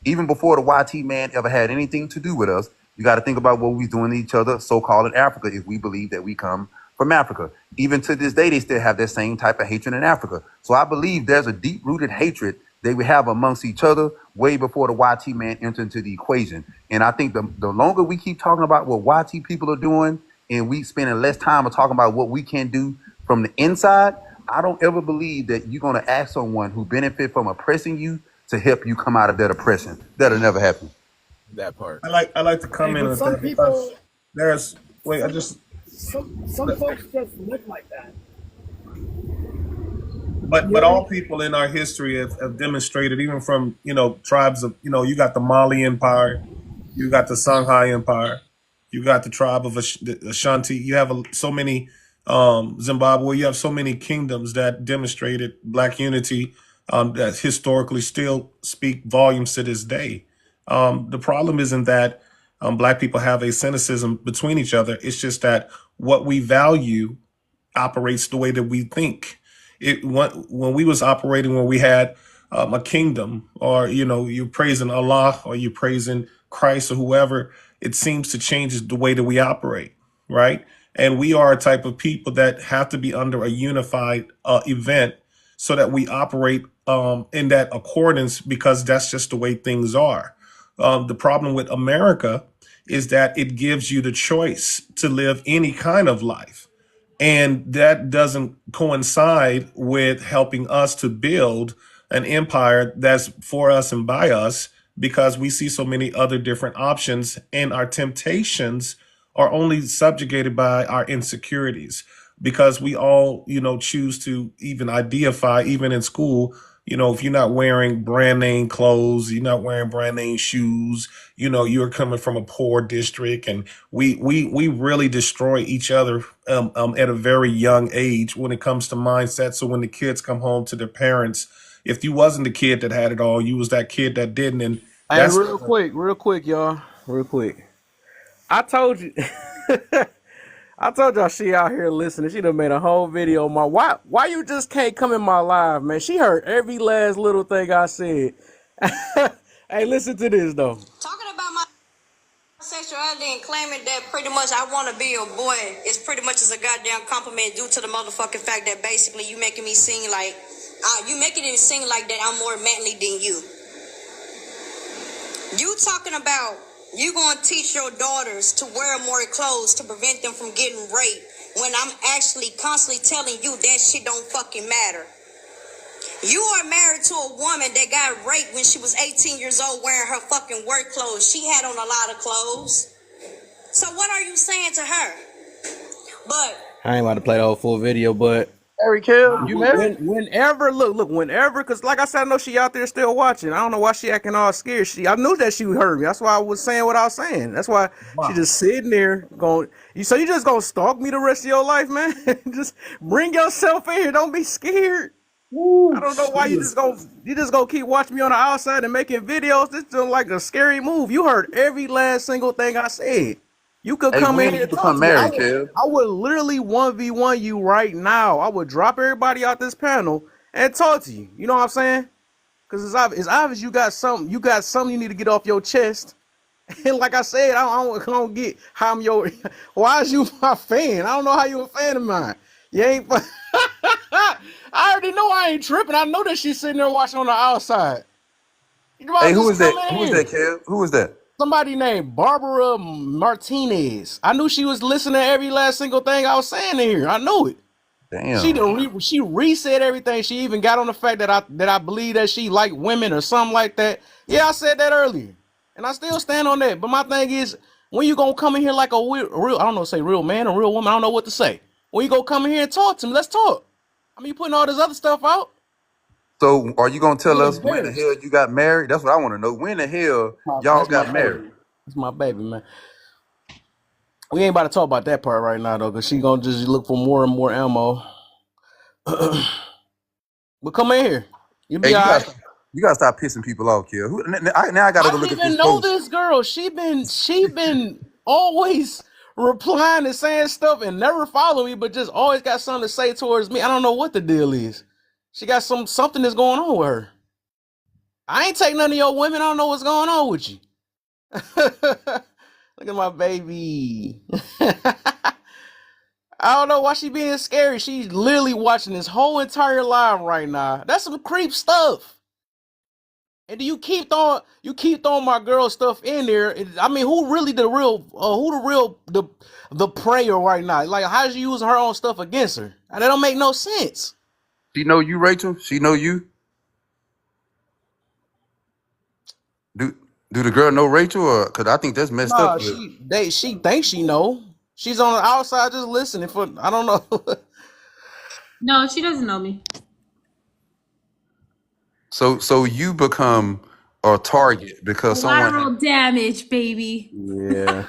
Speaker 11: Even before the YT man ever had anything to do with us, you got to think about what we're doing to each other, so-called in Africa, if we believe that we come from Africa. Even to this day, they still have that same type of hatred in Africa. So I believe there's a deep-rooted hatred that we have amongst each other way before the YT man entered into the equation. And I think the longer we keep talking about what YT people are doing and we spending less time of talking about what we can do from the inside, I don't ever believe that you're going to ask someone who benefit from oppressing you to help you come out of that oppression. That'll never happen.
Speaker 14: That part.
Speaker 10: I like to come in with that because
Speaker 15: some folks just look like that.
Speaker 10: But all people in our history have demonstrated, even from tribes of you got the Mali Empire, you got the Songhai Empire, you got the tribe of Ashanti. You have so many Zimbabwe. You have so many kingdoms that demonstrated Black unity that historically still speak volumes to this day. The problem isn't that Black people have a cynicism between each other. It's just that what we value operates the way that we think. When we was operating, when we had a kingdom, or you're praising Allah or you're praising Christ or whoever, it seems to change the way that we operate, right? And we are a type of people that have to be under a unified event so that we operate in that accordance, because that's just the way things are. The problem with America is that it gives you the choice to live any kind of life. And that doesn't coincide with helping us to build an empire that's for us and by us, because we see so many other different options, and our temptations are only subjugated by our insecurities, because we all, choose to even ideify, even in school, if you're not wearing brand name clothes, you're not wearing brand name shoes, you're coming from a poor district, and we really destroy each other at a very young age when it comes to mindset. So when the kids come home to their parents, if you wasn't the kid that had it all, you was that kid that didn't, and
Speaker 1: Hey,
Speaker 10: that's
Speaker 1: real quick, y'all. Real quick. I told you I told y'all she out here listening. She done made a whole video on my why you just can't come in my live, man. She heard every last little thing I said. Hey, listen to this though.
Speaker 6: Talking about my sexuality and claiming that pretty much I want to be a boy is pretty much as a goddamn compliment due to the motherfucking fact that basically you making me sing like, you making it seem like that I'm more manly than you. You talking about you gonna teach your daughters to wear more clothes to prevent them from getting raped when I'm actually constantly telling you that shit don't fucking matter. You are married to a woman that got raped when she was 18 years old wearing her fucking work clothes. She had on a lot of clothes. So what are you saying to her? But
Speaker 1: I ain't about to play the whole full video, but
Speaker 11: Harry Kill, you married?
Speaker 1: whenever, whenever, because like I said, I know she out there still watching. I don't know why she acting all scared. I knew that she heard me. That's why I was saying what I was saying. That's why she just sitting there going, so you just gonna stalk me the rest of your life, man? Just bring yourself in here. Don't be scared. I don't know why you just gonna keep watching me on the outside and making videos. This is like a scary move. You heard every last single thing I said. You could
Speaker 11: Hey,
Speaker 1: come in
Speaker 11: when
Speaker 1: here
Speaker 11: did you
Speaker 1: and talk
Speaker 11: become
Speaker 1: to me.
Speaker 11: married, Kev?
Speaker 1: I would literally 1v1 you right now. I would drop everybody out this panel and talk to you. You know what I'm saying? Because it's obvious you got something you need to get off your chest. And like I said, I don't get how I'm your. Why is you my fan? I don't know how you a fan of mine. You ain't. I already know I ain't tripping. I know that she's sitting there watching on the outside. You
Speaker 11: Hey,
Speaker 1: might
Speaker 11: who
Speaker 1: just
Speaker 11: is that?
Speaker 1: come in
Speaker 11: Who is
Speaker 1: here.
Speaker 11: that, Kev? Who is that?
Speaker 1: Somebody named Barbara Martinez. I knew she was listening to every last single thing I was saying in here. I knew it.
Speaker 11: Damn.
Speaker 1: She resaid everything. She even got on the fact that I believe that she liked women or something like that. Yeah, I said that earlier, and I still stand on that. But my thing is, when you gonna come in here like a real I don't know, say real man or real woman, I don't know what to say. When you gonna come in here and talk to me, let's talk. I mean, you putting all this other stuff out.
Speaker 11: So are you gonna tell
Speaker 1: Get
Speaker 11: us when the
Speaker 1: embarrassed.
Speaker 11: hell you got married? That's what I want to know. When the hell y'all
Speaker 1: That's my
Speaker 11: got married?
Speaker 1: baby. That's my baby, man. We ain't about to talk about that part right now though, cause she gonna just look for more and more ammo. But come in here. You'll
Speaker 11: Hey,
Speaker 1: be all right.
Speaker 11: you gotta stop pissing people off, Kev. Now I gotta
Speaker 1: I
Speaker 11: go
Speaker 1: don't
Speaker 11: look at this
Speaker 1: even know
Speaker 11: post.
Speaker 1: this girl. She been always replying and saying stuff and never follow me, but just always got something to say towards me. I don't know what the deal is. She got something that's going on with her. I ain't take none of your women. I don't know what's going on with you. Look at my baby. I don't know why she being scary. She's literally watching this whole entire live right now. That's some creep stuff. And do you keep throwing my girl stuff in there? I mean, who really the prayer right now? Like, how's she using her own stuff against her? That don't make no sense.
Speaker 11: She know you, Rachel? She know you? Do the girl know Rachel? Or cause I think that's messed up.
Speaker 1: Nah, she thinks she know. She's on the outside just listening for I don't know.
Speaker 3: No, she doesn't know me.
Speaker 11: So you become a target because someone.
Speaker 3: Collateral damage, baby.
Speaker 1: Yeah.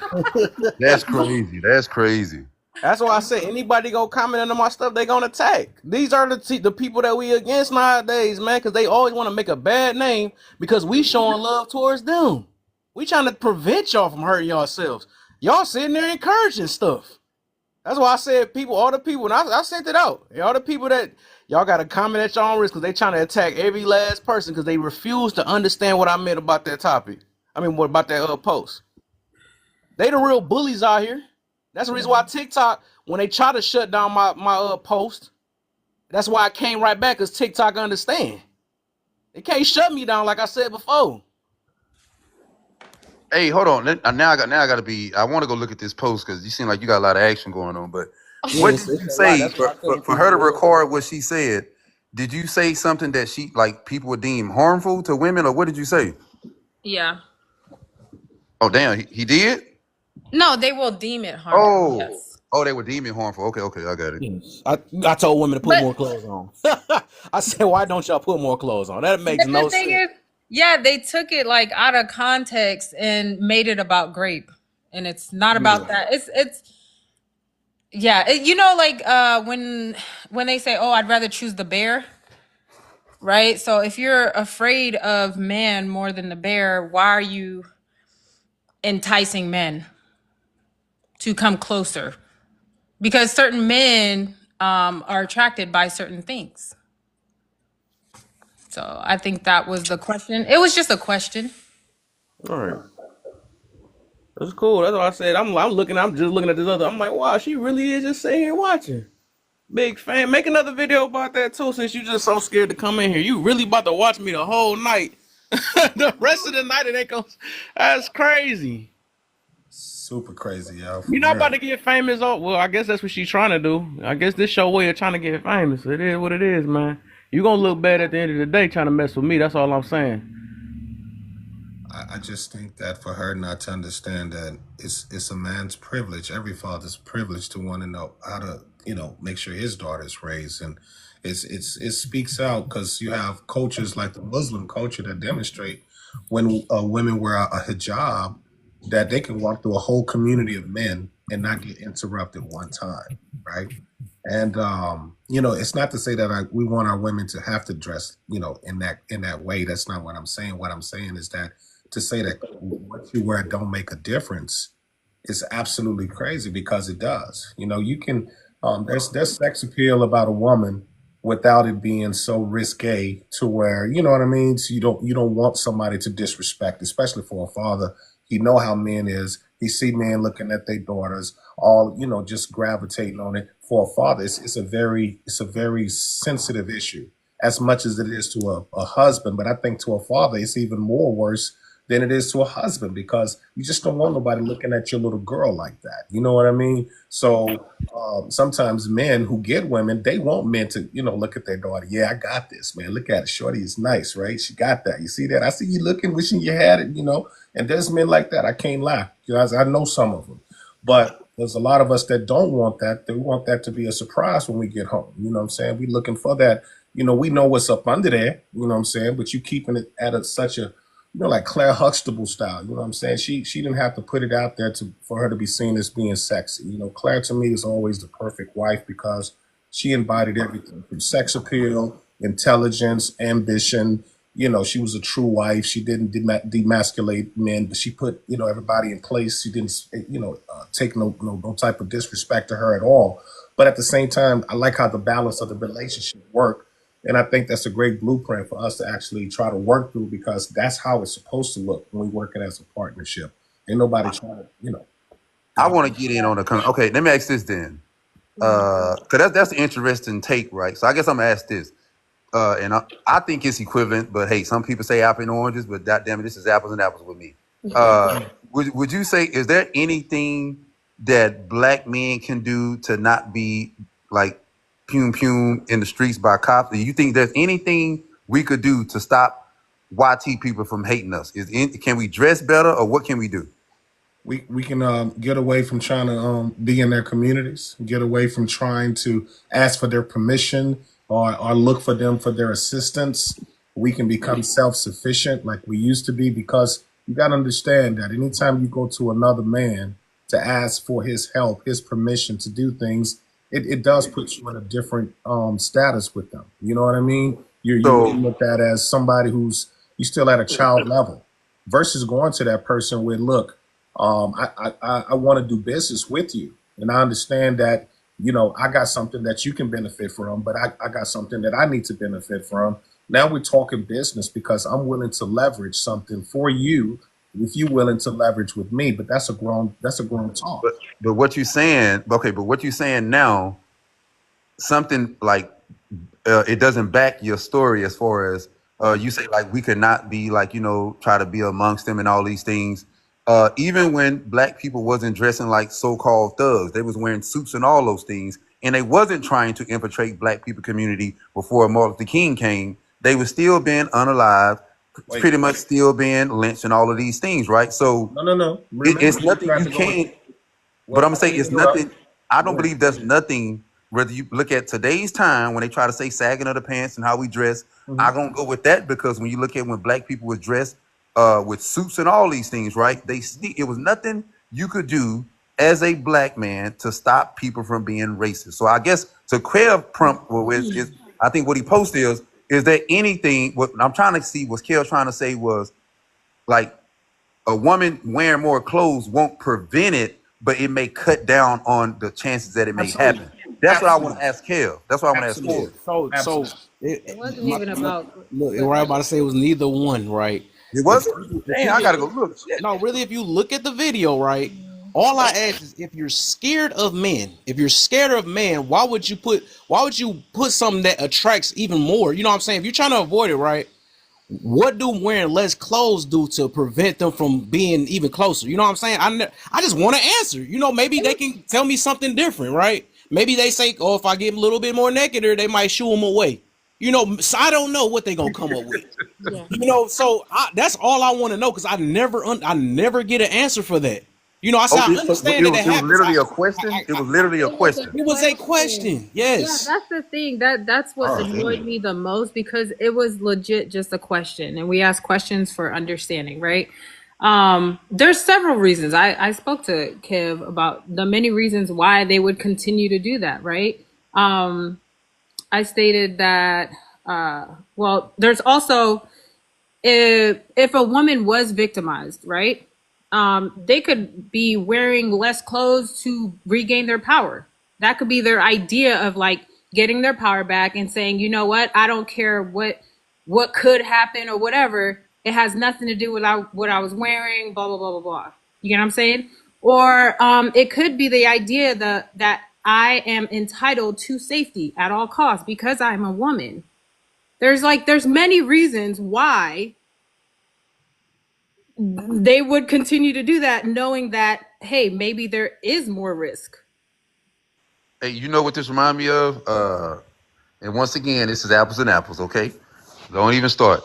Speaker 11: That's crazy. That's crazy.
Speaker 1: That's why I said anybody go comment on my stuff, they gonna attack. These are the people that we against nowadays, man, because they always want to make a bad name because we showing love towards them. We trying to prevent y'all from hurting yourselves. Y'all sitting there encouraging stuff. That's why I said all the people, and I sent it out. All the people that y'all got to comment at your own risk because they trying to attack every last person because they refuse to understand what I meant about that topic. I mean, what about that post? They the real bullies out here. That's the reason why TikTok, when they try to shut down my post. That's why I came right back, because TikTok understand. They can't shut me down like I said before.
Speaker 11: Hey, hold on. Now I got to be. I want to go look at this post because you seem like you got a lot of action going on. But what
Speaker 1: Yes,
Speaker 11: did
Speaker 1: it's
Speaker 11: you
Speaker 1: a lot.
Speaker 11: say
Speaker 1: That's why I couldn't
Speaker 11: for
Speaker 1: keep
Speaker 11: her
Speaker 1: it
Speaker 11: to
Speaker 1: real.
Speaker 11: record what she said? Did you say something that she like people would deem harmful to women, or what did you say?
Speaker 3: Yeah.
Speaker 11: Oh, damn, he did.
Speaker 3: No, they will deem it harmful. Yes.
Speaker 11: Oh, they would deem it harmful. Okay, I got it.
Speaker 1: Yes. I told women to put
Speaker 3: But
Speaker 1: more clothes on. I said, why don't y'all put more clothes on? That makes
Speaker 3: but the
Speaker 1: no
Speaker 3: thing
Speaker 1: sense.
Speaker 3: is, yeah, they took it like out of context and made it about grape, and it's not about
Speaker 1: Yeah.
Speaker 3: that. It's yeah, you know, like when they say, "Oh, I'd rather choose the bear," right? So if you're afraid of man more than the bear, why are you enticing men to come closer? Because certain men are attracted by certain things. So I think that was the question. It was just a question.
Speaker 1: All right. That's cool. That's what I said. I'm just looking at this other. I'm like, wow, she really is just sitting here watching. Big fan. Make another video about that too, since you just so scared to come in here. You really about to watch me the whole night. The rest of the night it ain't gonna. That's crazy.
Speaker 10: Super crazy, yo. For
Speaker 1: You're not about
Speaker 10: real.
Speaker 1: to get famous. Oh, well, I guess that's what she's trying to do. I guess this show way of trying to get famous. It is what it is, man. You gonna look bad at the end of the day trying to mess with me. That's all I'm saying.
Speaker 10: I just think that for her not to understand that it's a man's privilege, every father's privilege to want to know how to, make sure his daughter's raised. And it speaks out because you have cultures like the Muslim culture that demonstrate when women wear a hijab that they can walk through a whole community of men and not get interrupted one time, right? And it's not to say that we want our women to have to dress, in that way. That's not what I'm saying. What I'm saying is that to say that what you wear don't make a difference is absolutely crazy because it does. You can there's sex appeal about a woman without it being so risque to where you know what I mean. So you don't want somebody to disrespect, especially for a father. He know how men is. He see men looking at their daughters, all just gravitating on it. For a father, it's a very sensitive issue, as much as it is to a husband. But I think to a father, it's even more worse than it is to a husband because you just don't want nobody looking at your little girl like that. You know what I mean? So sometimes men who get women, they want men to, look at their daughter. Yeah, I got this, man. Look at it. Shorty is nice, right? She got that. You see that? I see you looking, wishing you had it, And there's men like that. I can't lie. Guys, I know some of them. But there's a lot of us that don't want that. They want that to be a surprise when we get home. You know what I'm saying? We looking for that. We know what's up under there. You know what I'm saying? But you keeping it at such a like Claire Huxtable style. You know what I'm saying? She didn't have to put it out there for her to be seen as being sexy. Claire to me is always the perfect wife because she embodied everything from sex appeal, intelligence, ambition. She was a true wife. She didn't demasculate men, but she put everybody in place. She didn't take no type of disrespect to her at all. But at the same time, I like how the balance of the relationship worked. And I think that's a great blueprint for us to actually try to work through because that's how it's supposed to look when we work it as a partnership. Ain't nobody trying to,
Speaker 11: I want to get in on the. Okay, let me ask this then. Because that's an interesting take, right? So I guess I'm gonna ask this. And I think it's equivalent, but hey, some people say apple and oranges, but that damn it, this is apples and apples with me. Would you say, is there anything that black men can do to not be like pum in the streets by cops? Do you think there's anything we could do to stop YT people from hating us? Can we dress better, or what can we do?
Speaker 10: We can get away from trying to be in their communities, get away from trying to ask for their permission or look for them for their assistance. We can become self-sufficient like we used to be because you got to understand that anytime you go to another man to ask for his help, his permission to do things, it does put you in a different status with them. You know what I mean? You're looked at as somebody who's you still at a child level versus going to that person with, look, I want to do business with you. And I understand that, I got something that you can benefit from, but I got something that I need to benefit from. Now we're talking business because I'm willing to leverage something for you if you willing to leverage with me. But that's a grown talk.
Speaker 11: But what you saying? Okay, but what you saying now? Something like it doesn't back your story as far as you say like we could not be like try to be amongst them and all these things. Even when black people wasn't dressing like so-called thugs, they was wearing suits and all those things, and they wasn't trying to infiltrate black people community before Martin Luther King came. They were still being unalive, pretty much still being lynched and all of these things, right? So
Speaker 10: no.
Speaker 11: It's nothing you can't. But I'm gonna say it's nothing. I don't believe there's nothing. Whether you look at today's time when they try to say sagging of the pants and how we dress, I'm gonna go with that because when you look at when black people was dressed with suits and all these things, right? It was nothing you could do as a black man to stop people from being racist. So I guess to Kev prompt is I think what he posted is there anything? What I'm trying to see was Kev trying to say was like a woman wearing more clothes won't prevent it, but it may cut down on the chances that it may happen. That's what I want to ask Kev. That's what I want to ask Kev.
Speaker 1: So
Speaker 3: It wasn't even about.
Speaker 1: look, what I'm about to say it was neither one, right?
Speaker 11: It wasn't? Dang, I gotta go look. Shit.
Speaker 1: No, really, if you look at the video, right, all I ask is if you're scared of men, why would you put something that attracts even more? You know what I'm saying? If you're trying to avoid it, right? What do wearing less clothes do to prevent them from being even closer? You know what I'm saying? I just want to answer. Maybe they can tell me something different, right? Maybe they say, oh, if I get a little bit more naked, or they might shoo them away. So I don't know what they're gonna come up with.
Speaker 3: Yeah.
Speaker 1: So that's all I want to know because I never get an answer for that. I said I understand that
Speaker 11: it was literally a question. It was literally a question.
Speaker 1: It was a question. Yes.
Speaker 3: Yeah, that's the thing. That's what annoyed me the most because it was legit just a question, and we ask questions for understanding, right? There's several reasons. I spoke to Kev about the many reasons why they would continue to do that, right? I stated that there's also if a woman was victimized, right? They could be wearing less clothes to regain their power. That could be their idea of like getting their power back and saying, you know what, I don't care what could happen or whatever. It has nothing to do with what I was wearing, blah, blah, blah, blah, blah. You get what I'm saying? Or it could be the idea that I am entitled to safety at all costs because I'm a woman. There's many reasons why they would continue to do that, knowing that, hey, maybe there is more risk.
Speaker 11: Hey, you know what this remind me of? And once again, this is apples and apples, okay? Don't even start.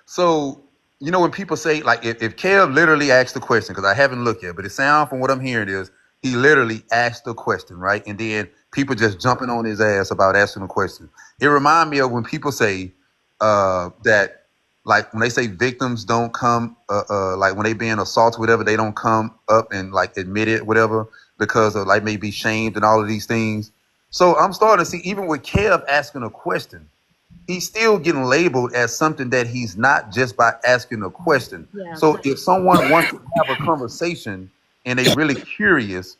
Speaker 11: So, when people say, like, if Kev literally asked the question, because I haven't looked yet, but it sounds from what I'm hearing is he literally asked the question, right? And then people just jumping on his ass about asking the question. It remind me of when people say that, like, when they say victims don't come, like, when they being assaulted, whatever, they don't come up and, like, admit it, whatever, because of, like, maybe shamed and all of these things. So I'm starting to see, even with Kev asking a question, he's still getting labeled as something that he's not just by asking a question.
Speaker 3: Yeah.
Speaker 11: So if someone wants to have a conversation and they really curious,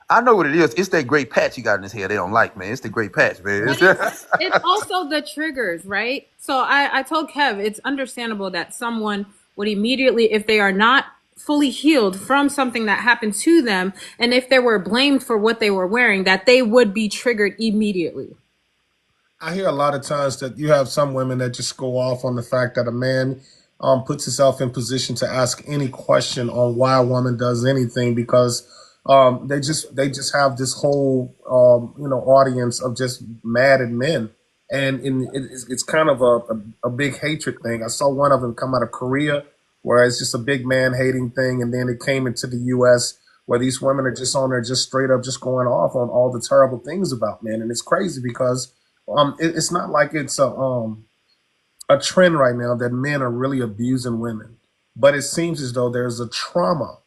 Speaker 11: I know what it is. It's that great patch he got in his hair they don't like, man. It's the great patch, man.
Speaker 3: It's also the triggers, right? So I told Kev, it's understandable that someone would immediately, if they are not fully healed from something that happened to them, and if they were blamed for what they were wearing, that they would be triggered immediately.
Speaker 10: I hear a lot of times that you have some women that just go off on the fact that a man puts himself in position to ask any question on why a woman does anything because they just have this whole audience of just mad at men, and it's kind of a big hatred thing. I saw one of them come out of Korea where it's just a big man hating thing, and then it came into the U.S. where these women are just on there just straight up just going off on all the terrible things about men, and it's crazy because it's not like it's a trend right now that men are really abusing women, but it seems as though there's a trauma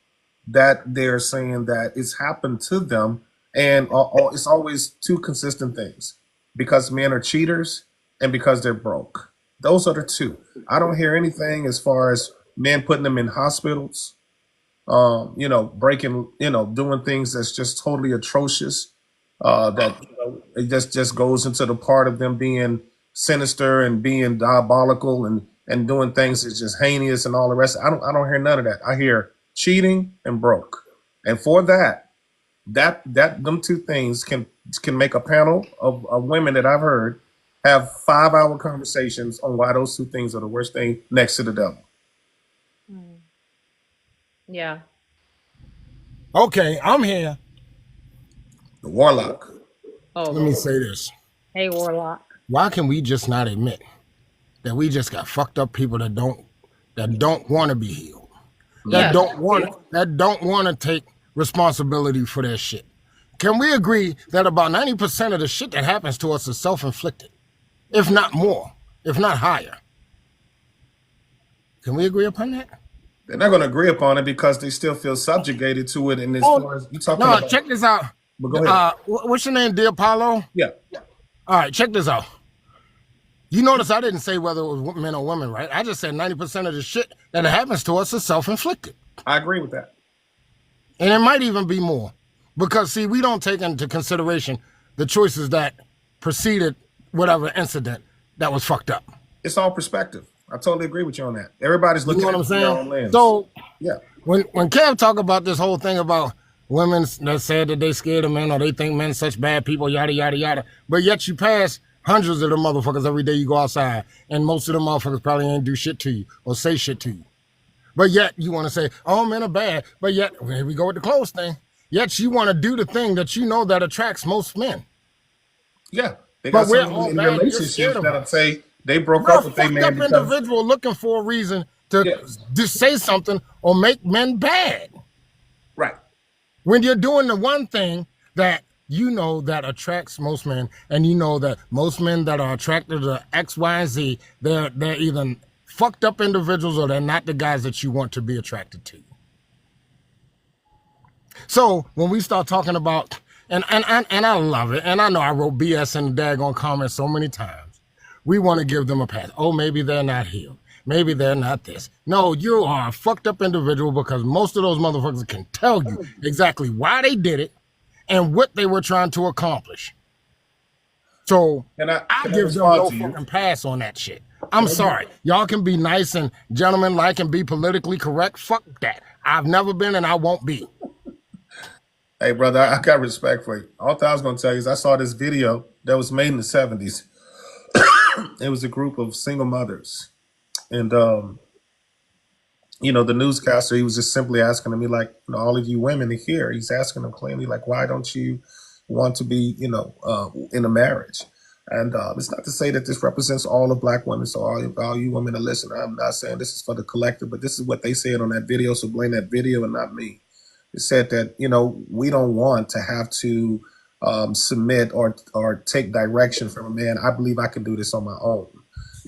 Speaker 10: that they're saying that it's happened to them, and it's always two consistent things: because men are cheaters and because they're broke. Those are the two. I don't hear anything as far as men putting them in hospitals, breaking, doing things that's just totally atrocious. That it just goes into the part of them being sinister and being diabolical and and doing things that's just heinous and all the rest. I don't hear none of that. I hear cheating and broke. And for that them two things can make a panel of women that I've heard have 5-hour conversations on why those two things are the worst thing next to the devil.
Speaker 3: Yeah.
Speaker 16: Okay, I'm here.
Speaker 10: The warlock.
Speaker 3: Oh,
Speaker 16: Let me
Speaker 3: Lord.
Speaker 16: say this.
Speaker 3: Hey, Warlock.
Speaker 16: Why can we just not admit that we just got fucked up people that don't want to be healed,
Speaker 3: Yeah.
Speaker 16: that don't want to take responsibility for their shit? Can we agree that about 90% of the shit that happens to us is self-inflicted, if not more, if not higher? Can we agree upon that?
Speaker 10: They're not going to agree upon it because they still feel subjugated to it. And as far as you talking
Speaker 16: No,
Speaker 10: about,
Speaker 16: check this out.
Speaker 10: but go ahead.
Speaker 16: What's your name, dear Paulo?
Speaker 10: Yeah.
Speaker 16: All right, check this out. You notice I didn't say whether it was men or women, right? I just said 90% of the shit that happens to us is self-inflicted.
Speaker 10: I agree with that.
Speaker 16: And it might even be more. Because, see, we don't take into consideration the choices that preceded whatever incident that was fucked up.
Speaker 10: It's all perspective. I totally agree with you on that. Everybody's looking
Speaker 16: You know
Speaker 10: at
Speaker 16: what I'm
Speaker 10: it through their
Speaker 16: saying?
Speaker 10: own lens.
Speaker 16: So,
Speaker 10: yeah.
Speaker 16: When Kev talk about this whole thing about women that said that they scared of men or they think men such bad people, yada, yada, yada. But yet you pass hundreds of them motherfuckers every day you go outside, and most of them motherfuckers probably ain't do shit to you or say shit to you. But yet you want to say, oh, men are bad. But yet, here we go with the clothes thing. Yet you want to do the thing that you know that attracts most men.
Speaker 10: Yeah. They
Speaker 16: But
Speaker 10: got
Speaker 16: we're
Speaker 10: some
Speaker 16: all
Speaker 10: in
Speaker 16: bad, you're
Speaker 10: relationships
Speaker 16: scared of
Speaker 10: that'll
Speaker 16: us.
Speaker 10: say they broke
Speaker 16: You're
Speaker 10: up
Speaker 16: a
Speaker 10: with their
Speaker 16: fucked
Speaker 10: man
Speaker 16: up
Speaker 10: because
Speaker 16: individual looking for a reason to just say something or make men bad.
Speaker 10: Right.
Speaker 16: When you're doing the one thing that you know that attracts most men, and you know that most men that are attracted to X, Y, and Z, they're either fucked up individuals or they're not the guys that you want to be attracted to. So when we start talking about, and I love it, and I know I wrote BS in the daggone comments so many times, we want to give them a pass. Oh, maybe they're not healed. Maybe they're not this. No, you are a fucked up individual because most of those motherfuckers can tell you exactly why they did it and what they were trying to accomplish. So I give them no fucking pass on that shit. I'm sorry. Y'all can be nice and gentlemanlike and be politically correct. Fuck that. I've never been and I won't be.
Speaker 10: Hey, brother, I got respect for you. All I was going to tell you is I saw this video that was made in the 70s. It was a group of single mothers. And, the newscaster, he was just simply asking me, like, all of you women here, he's asking them plainly, like, why don't you want to be, in a marriage? And it's not to say that this represents all of Black women. So all you women are listening. I'm not saying this is for the collective, but this is what they said on that video. So blame that video and not me. It said that, we don't want to have to submit or take direction from a man. I believe I can do this on my own.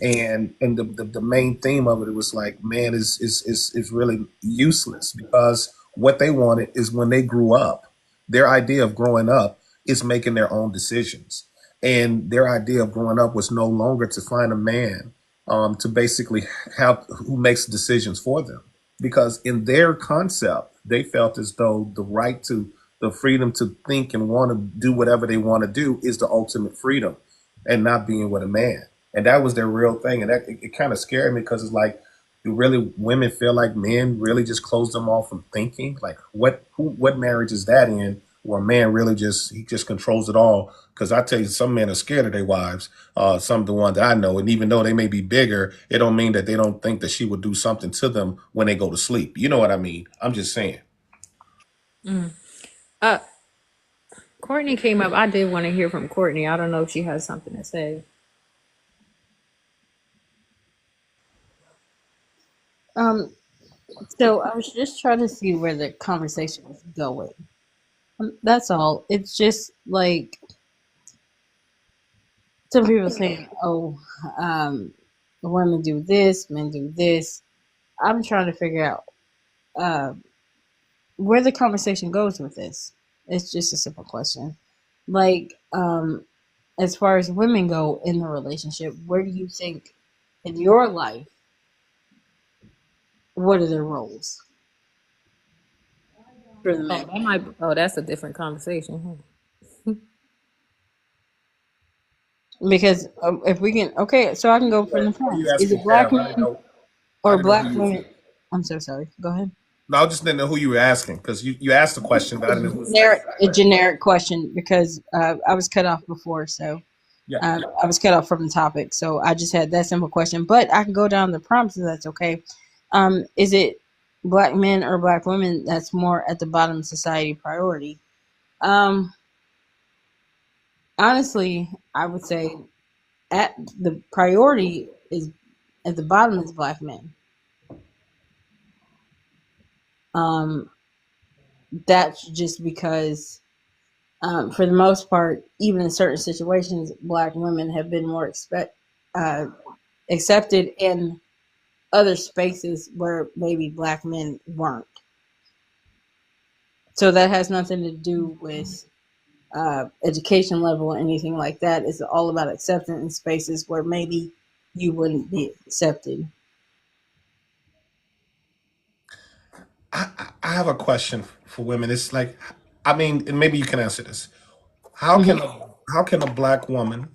Speaker 10: And the main theme of it was like, man is really useless because what they wanted is when they grew up, their idea of growing up is making their own decisions. And their idea of growing up was no longer to find a man to basically have who makes decisions for them. Because in their concept, they felt as though the freedom to think and want to do whatever they want to do is the ultimate freedom and not being with a man. And that was their real thing. And that it kind of scared me because it's like, do really women feel like men really just close them off from thinking? Like what marriage is that in where a man really just controls it all? Because I tell you, some men are scared of their wives, some of the ones that I know. And even though they may be bigger, it don't mean that they don't think that she would do something to them when they go to sleep. You know what I mean? I'm just saying.
Speaker 3: Courtney came up. I did want to hear from Courtney. I don't know if she has something to say.
Speaker 17: So I was just trying to see where the conversation was going. That's all. It's just like some people saying, "Oh, women do this, men do this." I'm trying to figure out where the conversation goes with this. It's just a simple question. Like, as far as women go in the relationship, where do you think in your life, what are their roles for the men?
Speaker 3: That's a different conversation.
Speaker 17: Because if we can, okay, so I can go from the
Speaker 10: What are you
Speaker 17: prompts. Is
Speaker 10: asking,
Speaker 17: it black
Speaker 10: Tab? I didn't
Speaker 17: men
Speaker 10: know. I
Speaker 17: or
Speaker 10: didn't know who
Speaker 17: black
Speaker 10: you.
Speaker 17: women? I'm so sorry. Go ahead.
Speaker 10: No, I just didn't know who you were asking because you asked the question, but I didn't know who.
Speaker 17: A generic question because I was cut off before, so
Speaker 10: Yeah.
Speaker 17: I was cut off from the topic. So I just had that simple question. But I can go down the prompts if that's okay. Is it black men or black women that's more at the bottom of society priority? Honestly, I would say at the priority is at the bottom is black men. That's just because, for the most part, even in certain situations, black women have been more accepted in other spaces where maybe black men weren't. So that has nothing to do with education level or anything like that. It's all about acceptance in spaces where maybe you wouldn't be accepted.
Speaker 10: I have a question for women. It's like, I mean, and maybe you can answer this. How can a black woman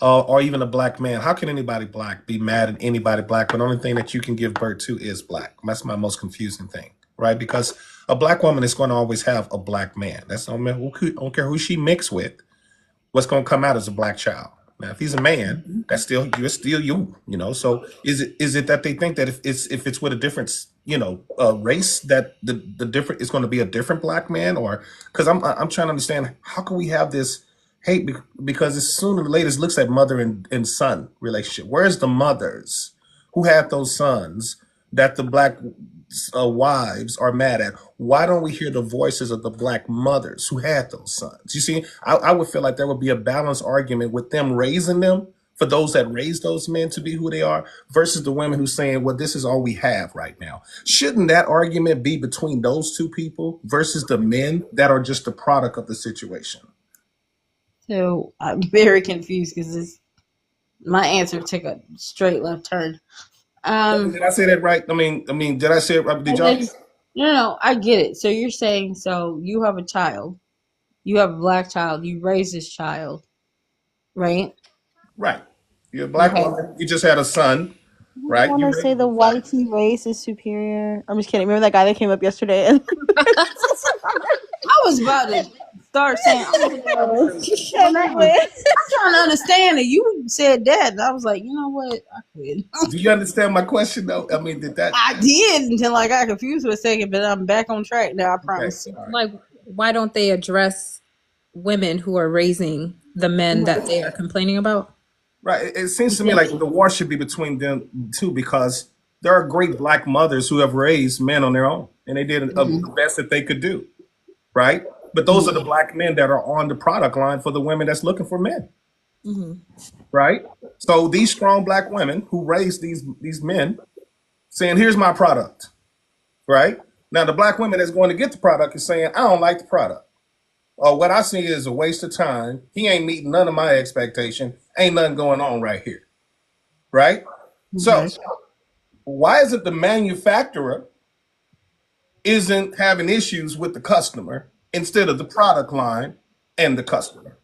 Speaker 10: or even a black man, how can anybody black be mad at anybody black when the only thing that you can give birth to is black? That's my most confusing thing, right? Because a black woman is going to always have a black man. That's no matter I don't care who she mixed with. What's going to come out as a black child. Now, if he's a man, that's still you're still you, you know. So is it that they think that if it's with a different race that the different is going to be a different black man, or because I'm trying to understand how can we have this hate because it's sooner or later it looks at mother and son relationship. Where's the mothers who had those sons that the black wives are mad at? Why don't we hear the voices of the black mothers who had those sons? You see, I would feel like there would be a balanced argument with them raising them for those that raised those men to be who they are versus the women who saying, well, this is all we have right now. Shouldn't that argument be between those two people versus the men that are just the product of the situation?
Speaker 17: So I'm very confused because my answer took a straight left turn.
Speaker 10: Did I say that right? I mean, did I say it right? Did y'all?
Speaker 17: No, I get it. So you're saying, so you have a child, you have a black child, you raise this child, right?
Speaker 10: Right. You're a black woman. You just had a son, right?
Speaker 18: I want to say the white tea race is superior. I'm just kidding. Remember that guy that came up yesterday? And
Speaker 17: I was about to start saying, I'm trying to understand it. You said that, and I was like, you know what? I quit.
Speaker 10: Do you understand my question, though? I mean,
Speaker 17: I did until I got confused for a second, but I'm back on track now. I promise.
Speaker 10: Okay.
Speaker 3: Like, why don't they address women who are raising the men that they are complaining about?
Speaker 10: Right. It seems to me like the war should be between them too, because there are great black mothers who have raised men on their own, and they did the best that they could do. Right. But those are the black men that are on the product line for the women that's looking for men. Right. So these strong black women who raised these men saying, here's my product. Right. Now, the black women that's going to get the product is saying, I don't like the product. Or what I see is a waste of time. He ain't meeting none of my expectation. Ain't nothing going on right here. Right? So why is it the manufacturer isn't having issues with the customer instead of the product line and the customer?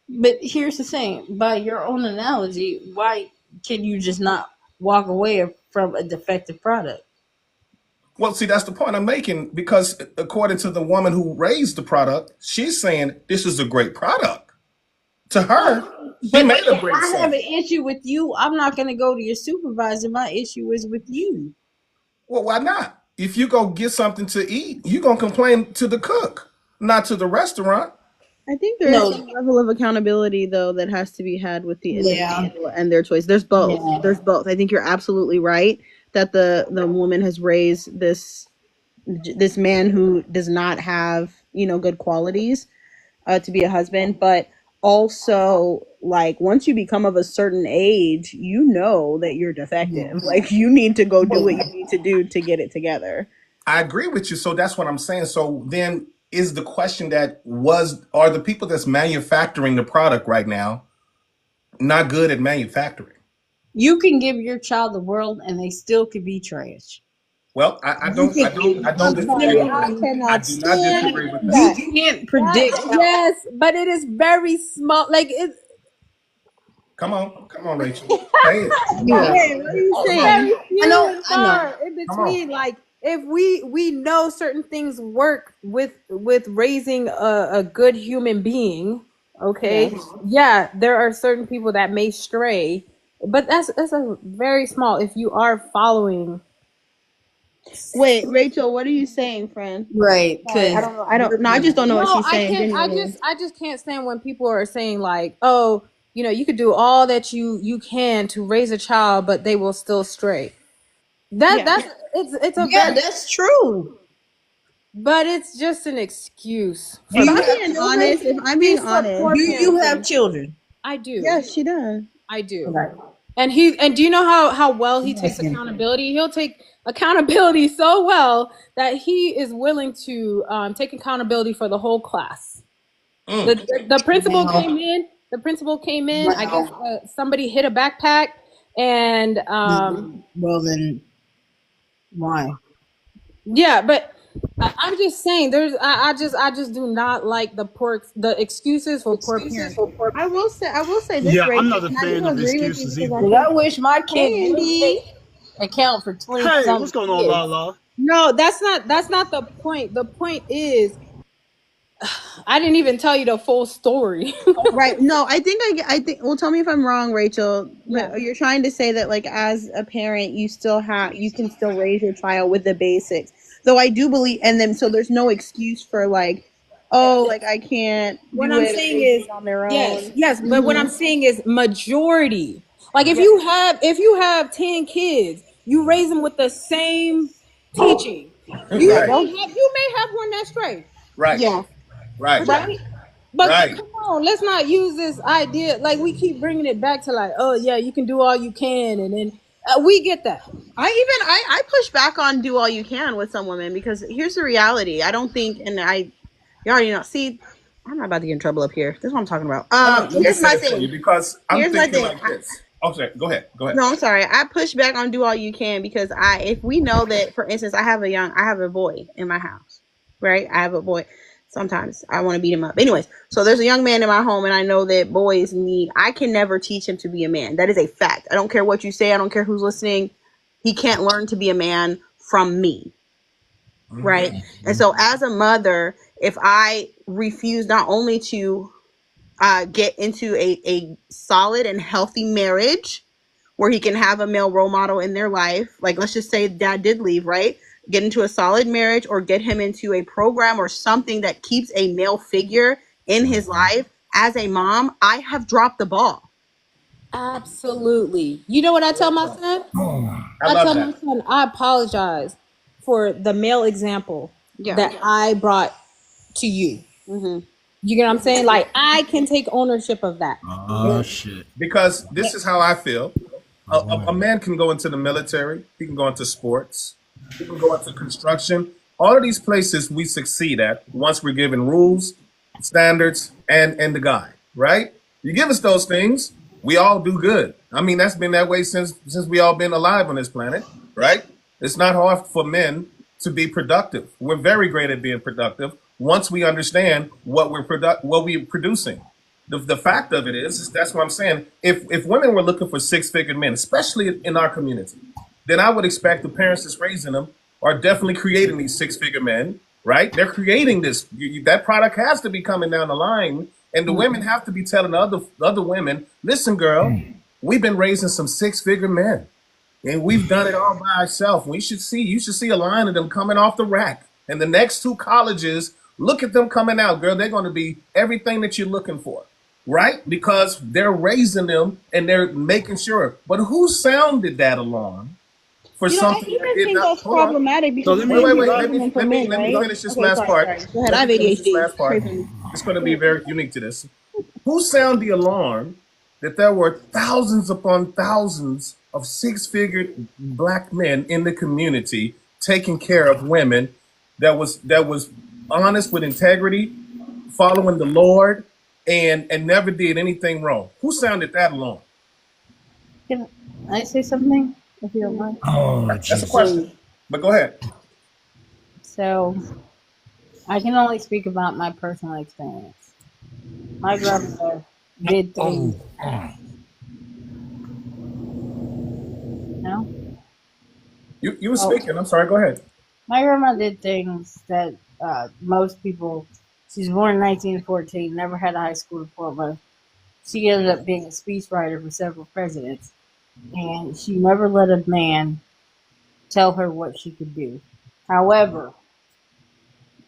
Speaker 17: But here's the thing. By your own analogy, why can you just not walk away from a defective product?
Speaker 10: Well, see, that's the point I'm making, because according to the woman who raised the product, she's saying this is a great product. To her, she made a great
Speaker 17: I have an issue with you. I'm not going to go to your supervisor. My issue is with you.
Speaker 10: Well, why not? If you go get something to eat, you're going to complain to the cook, not to the restaurant.
Speaker 18: I think there is some level of accountability, though, that has to be had with the individual and their choice. There's both.
Speaker 17: Yeah.
Speaker 18: There's both. I think you're absolutely right that the woman has raised this man who does not have, good qualities to be a husband, but also, like, once you become of a certain age, you know that you're defective. Like, you need to go do what you need to do to get it together.
Speaker 10: I agree with you. So that's what I'm saying. So then is the question are the people that's manufacturing the product right now not good at manufacturing?
Speaker 17: You can give your child the world and they still could be trash.
Speaker 10: Well, I don't disagree with that.
Speaker 17: I cannot
Speaker 10: disagree with that.
Speaker 17: You can't predict.
Speaker 3: Yes, but it is very small. Like,
Speaker 10: Come on, Rachel. Say it.
Speaker 18: Yeah, what are you
Speaker 17: It's
Speaker 18: saying?
Speaker 17: very
Speaker 18: I know,
Speaker 17: few and
Speaker 18: I know.
Speaker 17: far in
Speaker 10: Come on.
Speaker 17: between. Like if we know certain things work with raising a good human being, okay?
Speaker 18: Yes.
Speaker 17: Yeah, there are certain people that may stray, but that's a very small. If you are following,
Speaker 18: Wait, Rachel, what are you saying, friend?
Speaker 17: right?
Speaker 18: Sorry, I
Speaker 17: Because
Speaker 18: don't know. I just don't know what
Speaker 17: no,
Speaker 18: she's saying. Genuinely.
Speaker 17: I just can't stand when people are saying like, oh, you could do all that you can to raise a child, but they will still stray.
Speaker 18: Yeah.
Speaker 17: That's it's a
Speaker 18: Yeah,
Speaker 17: very,
Speaker 18: that's true.
Speaker 17: but it's just an excuse
Speaker 18: If
Speaker 17: for
Speaker 18: I'm
Speaker 17: parents.
Speaker 18: being honest, if I'm being honest,
Speaker 17: Do you have
Speaker 18: children?
Speaker 17: I do.
Speaker 18: Yes, she does.
Speaker 17: I do.
Speaker 18: Right.
Speaker 17: And do you know how well he takes accountability? He'll take accountability so well that he is willing to take accountability for the whole class. The principal
Speaker 10: Wow.
Speaker 17: came in. The principal came in. I guess somebody hit a backpack, and well then, why? Yeah, but I'm just saying. I just do not like the excuses for poor parents.
Speaker 18: I will say this,
Speaker 15: Yeah,
Speaker 18: Rachel.
Speaker 15: I'm not a
Speaker 18: And I
Speaker 15: fan
Speaker 18: do
Speaker 15: of
Speaker 18: agree with you
Speaker 15: excuses
Speaker 18: because
Speaker 15: either.
Speaker 17: I wish my kid
Speaker 18: Hey,
Speaker 17: would
Speaker 18: Andy.
Speaker 17: take account for 20
Speaker 15: Hey,
Speaker 17: something
Speaker 15: what's going on,
Speaker 17: kids.
Speaker 15: Lala?
Speaker 17: No, that's not the point. The point is, I didn't even tell you the full story.
Speaker 18: Right. No, I think. Well, tell me if I'm wrong, Rachel.
Speaker 17: Yeah.
Speaker 18: But you're trying to say that, like, as a parent, you can still raise your child with the basics. Though I do believe, and then so there's no excuse for like, oh, like I can't
Speaker 17: What
Speaker 18: do
Speaker 17: I'm
Speaker 18: it.
Speaker 17: saying
Speaker 18: They do
Speaker 17: is,
Speaker 18: it on their
Speaker 17: yes,
Speaker 18: own.
Speaker 17: yes, but what I'm
Speaker 18: Mhm.
Speaker 17: saying is majority. Like if
Speaker 18: Yeah.
Speaker 17: you have 10 kids, you raise them with the same teaching. You
Speaker 10: Right.
Speaker 17: may have one that's straight.
Speaker 10: Right.
Speaker 18: Yeah.
Speaker 10: Right.
Speaker 17: Right? But
Speaker 10: Right.
Speaker 17: come on, let's not use this idea. Like we keep bringing it back to like, oh yeah, you can do all you can, and then we get that.
Speaker 18: I push back on do all you can with some women because here's the reality. I don't think, and you already know. See, I'm not about to get in trouble up here. This is what I'm talking about.
Speaker 10: Let me
Speaker 18: Here's
Speaker 10: say
Speaker 18: my
Speaker 10: this for you
Speaker 18: thing.
Speaker 10: because I'm
Speaker 18: Here's my
Speaker 10: thinking
Speaker 18: thing.
Speaker 10: like this. Okay, go ahead.
Speaker 18: No, I'm sorry. I push back on do all you can because if we know that, for instance, I have a boy in my house, right? I have a boy. Sometimes I want to beat him up. Anyways, so there's a young man in my home, and I know that boys I can never teach him to be a man. That is a fact. I don't care what you say. I don't care who's listening. He can't learn to be a man from me, right? And so as a mother, if I refuse not only to get into a solid and healthy marriage where he can have a male role model in their life, like let's just say dad did leave, right? Get into a solid marriage or get him into a program or something that keeps a male figure in his life. As a mom, I have dropped the ball.
Speaker 17: Absolutely. You know what I tell my son? I tell my son, I apologize for the male example that I brought to you.
Speaker 18: Mm-hmm.
Speaker 17: You get what I'm saying? Like I can take ownership of that.
Speaker 15: Oh shit.
Speaker 10: Because this is how I feel. A man can go into the military. He can go into sports. He can go into construction. All of these places we succeed at once we're given rules, standards, and the guide, right? You give us those things, we all do good. I mean, that's been that way since we all been alive on this planet, right? It's not hard for men to be productive. We're very great at being productive once we understand what we're producing. The fact of it is that's what I'm saying. If women were looking for six-figure men, especially in our community, then I would expect the parents that's raising them are definitely creating these six-figure men, right? They're creating this. That product has to be coming down the line, and the women have to be telling the other women, listen, girl, we've been raising some six-figure men, and we've done it all by ourselves. You should see a line of them coming off the rack. And the next two colleges, look at them coming out, girl. They're going to be everything that you're looking for. Right? Because they're raising them and they're making sure. But who sounded that alarm for something
Speaker 18: I
Speaker 10: that
Speaker 18: even
Speaker 10: did
Speaker 18: think
Speaker 10: not
Speaker 18: that's problematic because
Speaker 10: wait. Let me finish this last part.
Speaker 18: Go ahead. I have ADHD.
Speaker 10: It's going to be very unique to this. Who sounded the alarm that there were thousands upon thousands of six-figure black men in the community taking care of women that was honest with integrity, following the Lord, and never did anything wrong? Who sounded that alarm?
Speaker 17: Can I say something, if you don't mind?
Speaker 15: Oh,
Speaker 10: that's a question. But go ahead.
Speaker 17: So, I can only speak about my personal experience. My grandmother did things know?
Speaker 10: You were
Speaker 17: Oh,
Speaker 10: speaking. I'm sorry. Go ahead.
Speaker 17: my grandma did things that most people. She was born in 1914, never had a high school diploma. She ended up being a speechwriter for several presidents, and she never let a man tell her what she could do. However,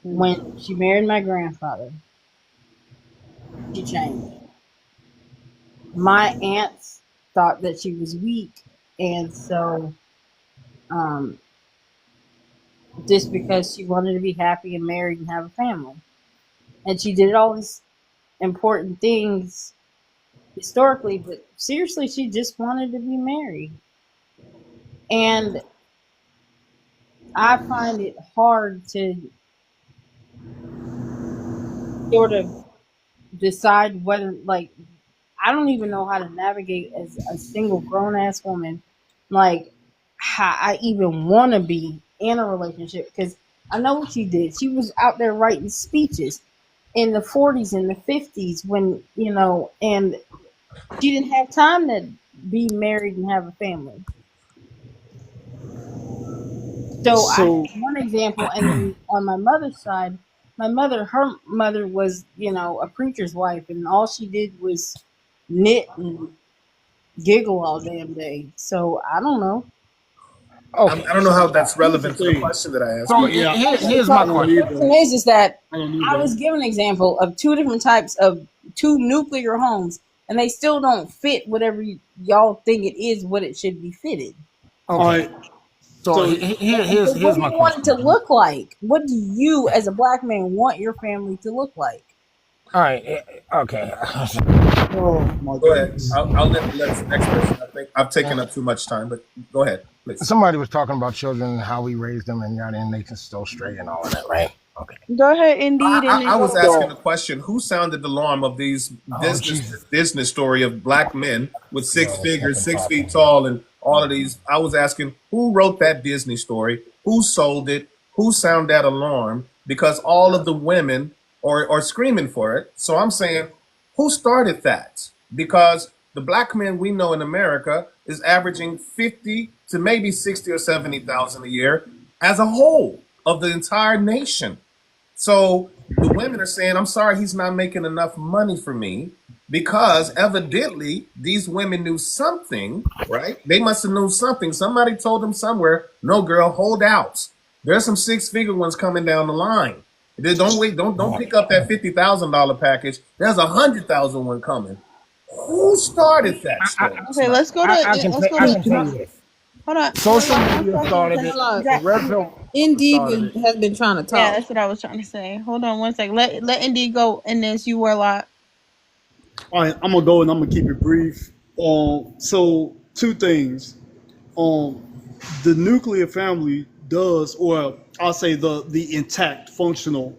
Speaker 17: when she married my grandfather, she changed. My aunts thought that she was weak, and so um, just because she wanted to be happy and married and have a family, and she did all these important things historically, but seriously, she just wanted to be married. And I find it hard to sort of decide whether, like, I don't even know how to navigate as a single grown ass woman, like, how I even want to be in a relationship, because I know what she did. She was out there writing speeches in the 40s and the 50s when, and she didn't have time to be married and have a family. So I
Speaker 19: So
Speaker 17: have one example, and then on my mother's side, her mother was, a preacher's wife, and all she did was knit and giggle all damn day. So I don't know.
Speaker 10: I
Speaker 16: Okay,
Speaker 10: don't know
Speaker 16: so
Speaker 10: how that's
Speaker 19: here's the
Speaker 10: relevant to the
Speaker 19: thing.
Speaker 10: question that I asked,
Speaker 16: so
Speaker 10: but
Speaker 19: Yeah,
Speaker 16: here's
Speaker 17: So
Speaker 16: my
Speaker 19: I don't
Speaker 17: the
Speaker 16: question.
Speaker 19: either.
Speaker 17: question is that
Speaker 19: I don't
Speaker 17: I
Speaker 19: either.
Speaker 17: was given an example of two different types of two nuclear homes, and they still don't fit whatever y'all think it is what it should be fitted.
Speaker 19: All
Speaker 16: Okay,
Speaker 19: right.
Speaker 16: so
Speaker 19: So
Speaker 17: And so what
Speaker 16: here's
Speaker 17: do
Speaker 16: my
Speaker 17: you want it to
Speaker 16: question.
Speaker 17: look like? What do you, as a black man, want your family to look like?
Speaker 16: All right, okay.
Speaker 19: oh my
Speaker 10: go ahead.
Speaker 19: goodness.
Speaker 10: I'll let the next person. I think I've taken up too much time, but go ahead, please.
Speaker 16: Somebody was talking about children and how we raised them and yada, and they can still stray and all of that, right? Okay.
Speaker 18: Go ahead, Indeed, and then
Speaker 10: I was
Speaker 18: go.
Speaker 10: asking
Speaker 19: So
Speaker 10: a question. Who sounded the alarm of these
Speaker 16: Oh
Speaker 10: business
Speaker 16: Jesus.
Speaker 10: business story of black men with six
Speaker 16: Yo, this
Speaker 10: figures,
Speaker 16: fucking
Speaker 10: 6 feet
Speaker 16: popping.
Speaker 10: tall, and all of these? I was asking who wrote that Disney story, who sold it, who sounded that alarm, because all of the women are screaming for it. So I'm saying, who started that? Because the black men we know in America is averaging 50 to maybe 60 or 70,000 a year as a whole of the entire nation. So the women are saying, I'm sorry, he's not making enough money for me, because evidently these women knew something, right? They must have known something. Somebody told them somewhere, no, girl, hold out. There's some six-figure ones coming down the line. Don't wait, don't pick up that $50,000 package. There's $100,000 one coming. Who started that story
Speaker 18: Okay,
Speaker 10: tonight?
Speaker 16: I can tell you this.
Speaker 18: hold on,
Speaker 16: Social
Speaker 18: one
Speaker 16: media
Speaker 18: second.
Speaker 16: started
Speaker 18: Zach,
Speaker 16: it.
Speaker 20: Hold on.
Speaker 16: The
Speaker 18: Zach,
Speaker 16: red pill
Speaker 20: Indeed
Speaker 16: started it.
Speaker 20: has been trying to
Speaker 18: yeah,
Speaker 20: talk.
Speaker 18: that's what I was trying to say. Hold on one second. Let Indeed go, and then you Warlock.
Speaker 19: all right, I'm gonna go and I'm gonna keep it brief. So two things. Um, the nuclear family does, or I'll say the intact, functional,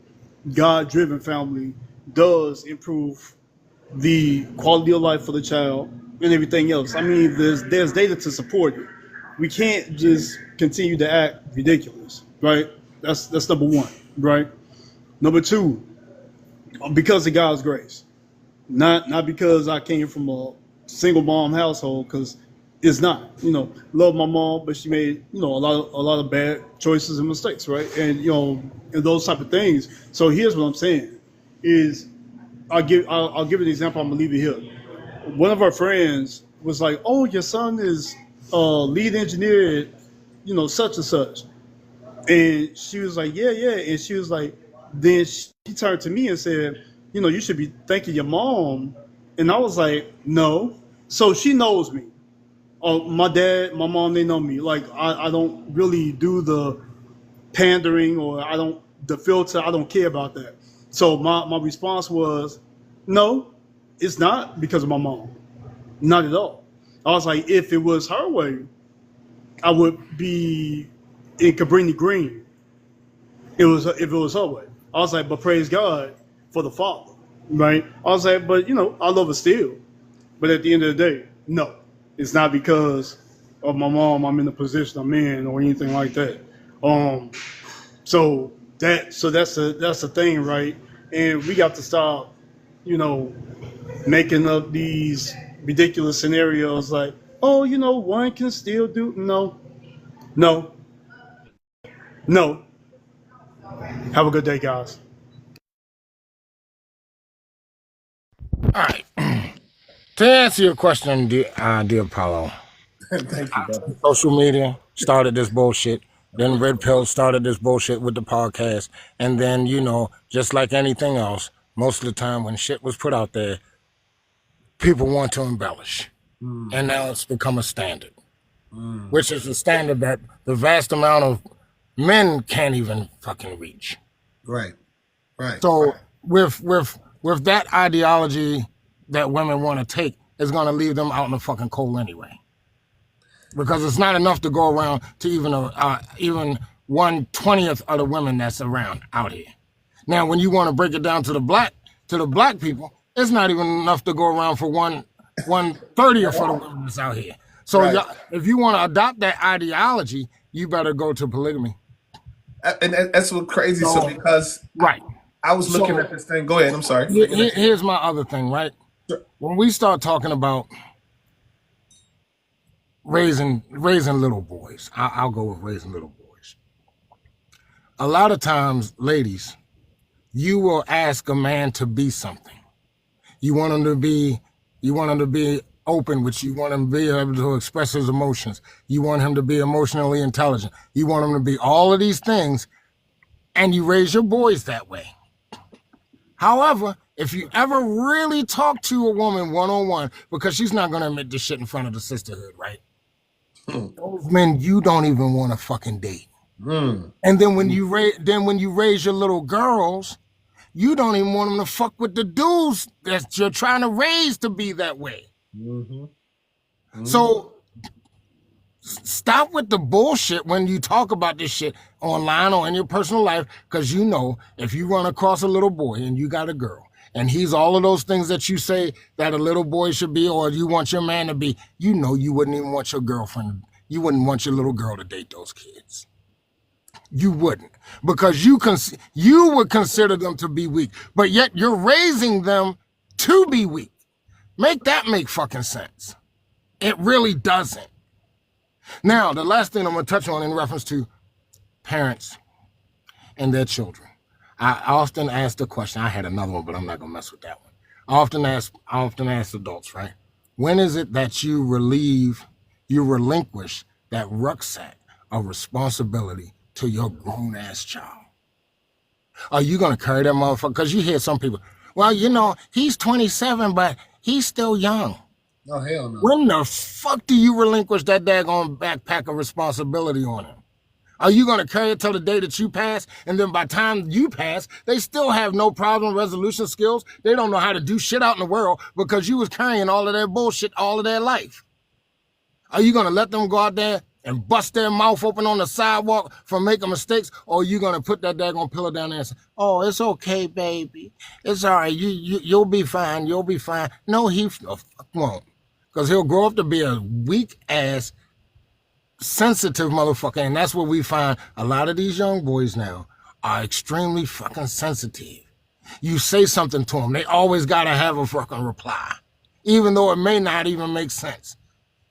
Speaker 19: God-driven family does improve the quality of life for the child and everything else. I mean, there's data to support it. We can't just continue to act ridiculous, right? That's number one, right? Number two, because of God's grace, not because I came from a single mom household, because it's not. Love my mom, but she made a lot of bad choices and mistakes, right? And those type of things. So here's what I'm saying: is I'll give an example. I'm gonna leave it here. One of our friends was like, "Oh, your son is lead engineer at such and such," and she was like, "Yeah, yeah," and she was like, then she turned to me and said, "You should be thanking your mom," and I was like, "No." So she knows me. My dad, my mom, they know me. Like I don't really do the pandering, or the filter. I don't care about that. So my response was, no, it's not because of my mom. Not at all. I was like, if it was her way, I would be in Cabrini Green. If it was her way. I was like, but praise God for the father, right? I was like, but I love her still. But at the end of the day, no, it's not because of my mom I'm in the position I'm in or anything like that. So that's the thing, right? And we got to stop, making up these ridiculous scenarios like, oh, one can still do. No, no, no. Have a good day, guys.
Speaker 16: All right. To answer your question, dear Paulo,
Speaker 10: Thank you, brother.
Speaker 16: social media started this bullshit. Then Red Pill started this bullshit with the podcast. And then, just like anything else, most of the time when shit was put out there, people want to embellish. And now it's become a standard, which is a standard that the vast amount of men can't even fucking reach.
Speaker 10: Right.
Speaker 16: So with that ideology that women want to take, is going to leave them out in the fucking cold anyway. Because it's not enough to go around to even 1/20th of the women that's around out here. Now, when you want to break it down to the black people, it's not even enough to go around for 1/30th of the women that's out here. So if you want to adopt that ideology, you better go to polygamy.
Speaker 10: And that's what's crazy. So because I was looking at this thing. Go ahead. I'm sorry.
Speaker 16: Here's my other thing, right? Sure. When we start talking about raising little boys, I'll go with raising little boys. A lot of times, ladies, you will ask a man to be something. You want him to be open with you. You want him to be able to express his emotions. You want him to be emotionally intelligent. You want him to be all of these things, and you raise your boys that way. However, if you ever really talk to a woman one-on-one, because she's not going to admit this shit in front of the sisterhood, right? Those men you don't even want to fucking date. And then when you raise your little girls, you don't even want them to fuck with the dudes that you're trying to raise to be that way. So stop with the bullshit when you talk about this shit online or in your personal life, because if you run across a little boy and you got a girl and he's all of those things that you say that a little boy should be or you want your man to be, you wouldn't even want your girlfriend, you wouldn't want your little girl to date those kids. You wouldn't, because you would consider them to be weak, but yet you're raising them to be weak. Make that make fucking sense. It really doesn't. Now, the last thing I'm going to touch on in reference to parents and their children. I often ask the question, I had another one, but I'm not going to mess with that one. I often ask adults, right? When is it that you relinquish that rucksack of responsibility to your grown-ass child? Are you going to carry that motherfucker? Because you hear some people, well, he's 27, but he's still young.
Speaker 10: Oh, hell no.
Speaker 16: When the fuck do you relinquish that daggone backpack of responsibility on him? Are you going to carry it till the day that you pass? And then by the time you pass, they still have no problem resolution skills. They don't know how to do shit out in the world because you was carrying all of their bullshit all of their life. Are you going to let them go out there and bust their mouth open on the sidewalk for making mistakes? Or are you going to put that daggone pillow down there and say, oh, it's okay, baby. It's all right. You'll be fine. You'll be fine. No, he won't. Because he'll grow up to be a weak-ass, sensitive motherfucker. And that's what we find. A lot of these young boys now are extremely fucking sensitive. You say something to them, they always got to have a fucking reply, even though it may not even make sense.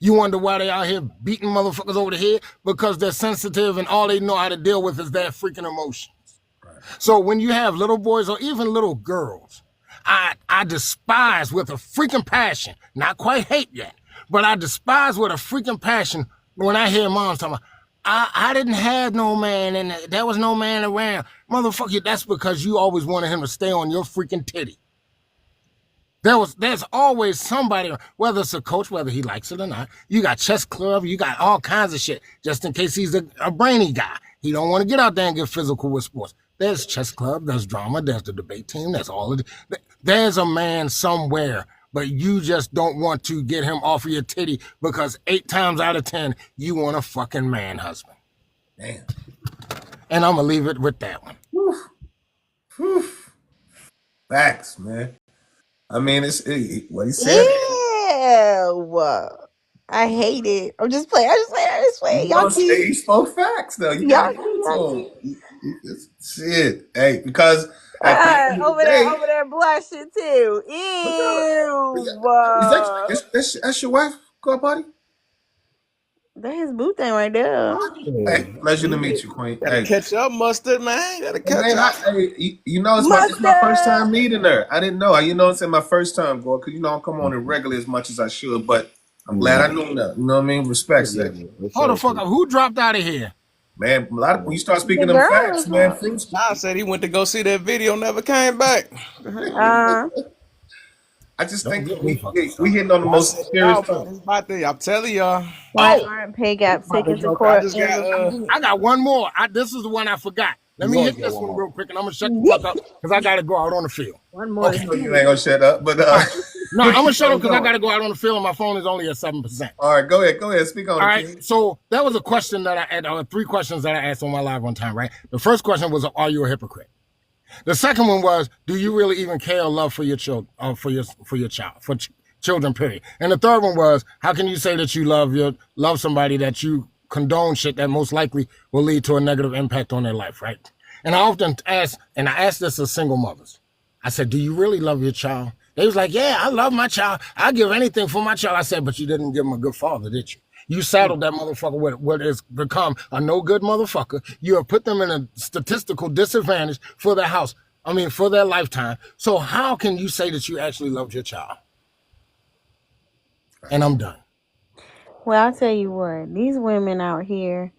Speaker 16: You wonder why they out here beating motherfuckers over the head? Because they're sensitive and all they know how to deal with is their freaking emotions. Right. So when you have little boys or even little girls, I despise with a freaking passion, not quite hate yet, but I despise with a freaking passion when I hear moms talking about, I didn't have no man and there was no man around. Motherfucker, that's because you always wanted him to stay on your freaking titty. There's always somebody, whether it's a coach, whether he likes it or not. You got chess club, you got all kinds of shit, just in case he's a brainy guy. He don't want to get out there and get physical with sports. There's chess club, there's drama, there's the debate team, there's all of it. There's a man somewhere, but you just don't want to get him off of your titty because 8 times out of 10, you want a fucking man husband.
Speaker 10: Damn.
Speaker 16: And I'm going to leave it with that one.
Speaker 10: Whew. Facts, man. I mean, what he said.
Speaker 18: Ew. I hate it. I'm just playing. I just play. Y'all keep.
Speaker 10: He spoke facts, though. You gotta give it to him. Shit. Hey, because
Speaker 18: over there blushing too. Ew.
Speaker 10: That's your wife, girl party?
Speaker 18: There's his boo thing right there.
Speaker 9: Hey, pleasure to meet you, Queen.
Speaker 1: Gotta
Speaker 9: Hey,
Speaker 1: catch up, mustard, man. Gotta catch
Speaker 9: man,
Speaker 1: up.
Speaker 9: you know, it's my first
Speaker 18: Mustard.
Speaker 9: time meeting her. I didn't know. You know, it's my first time, boy, because, you know, I don't come on it regularly as much as I should, but I'm glad I knew that. You know what I mean? Respects that.
Speaker 16: Hold the fuck up. Who dropped out of here?
Speaker 9: Man, a lot of when you start
Speaker 18: The
Speaker 9: speaking them
Speaker 18: girl
Speaker 9: facts,
Speaker 18: was
Speaker 9: man,
Speaker 18: not.
Speaker 9: fruits.
Speaker 1: Nah, said he went to go see that video, never came back.
Speaker 9: I just
Speaker 16: Don't
Speaker 9: think
Speaker 16: get
Speaker 9: we
Speaker 16: me fucking
Speaker 9: we hitting on the
Speaker 1: I
Speaker 9: most
Speaker 1: said,
Speaker 9: serious
Speaker 1: y'all,
Speaker 9: topic.
Speaker 1: it's my thing. I'm telling y'all.
Speaker 18: Why
Speaker 9: Oh,
Speaker 18: aren't pay gaps taken to
Speaker 1: I
Speaker 18: court?
Speaker 1: just got
Speaker 16: I got one more. This is the one I forgot. Let
Speaker 1: You
Speaker 16: me
Speaker 1: always
Speaker 16: hit
Speaker 1: got
Speaker 16: this
Speaker 1: one
Speaker 16: one
Speaker 1: more.
Speaker 16: real quick, and I'm gonna shut the fuck up because I gotta go out on the field.
Speaker 17: One more.
Speaker 9: okay, so you ain't gonna shut up, but
Speaker 16: All right. No, I'm gonna
Speaker 9: keep
Speaker 16: shut up
Speaker 9: on
Speaker 16: because I
Speaker 9: going.
Speaker 16: gotta go out on the field, and my phone is only at 7%.
Speaker 9: All right, go ahead, speak on
Speaker 16: All
Speaker 9: it,
Speaker 16: right.
Speaker 9: King.
Speaker 16: So that was a question that I had, 3 questions that I asked on my live one time, right? The first question was, are you a hypocrite? The second one was, do you really even care or love for your children, children, period? And the third one was, how can you say that you love somebody that you condone shit that most likely will lead to a negative impact on their life, right? And I often ask this of single mothers. I said, do you really love your child? They was like, yeah, I love my child. I'll give anything for my child. I said, but you didn't give him a good father, did you? You saddled that motherfucker with what has become a no good motherfucker. You have put them in a statistical disadvantage for their house. I mean, for their lifetime. So how can you say that you actually loved your child? And I'm done.
Speaker 18: Well, I'll tell you what, these women out here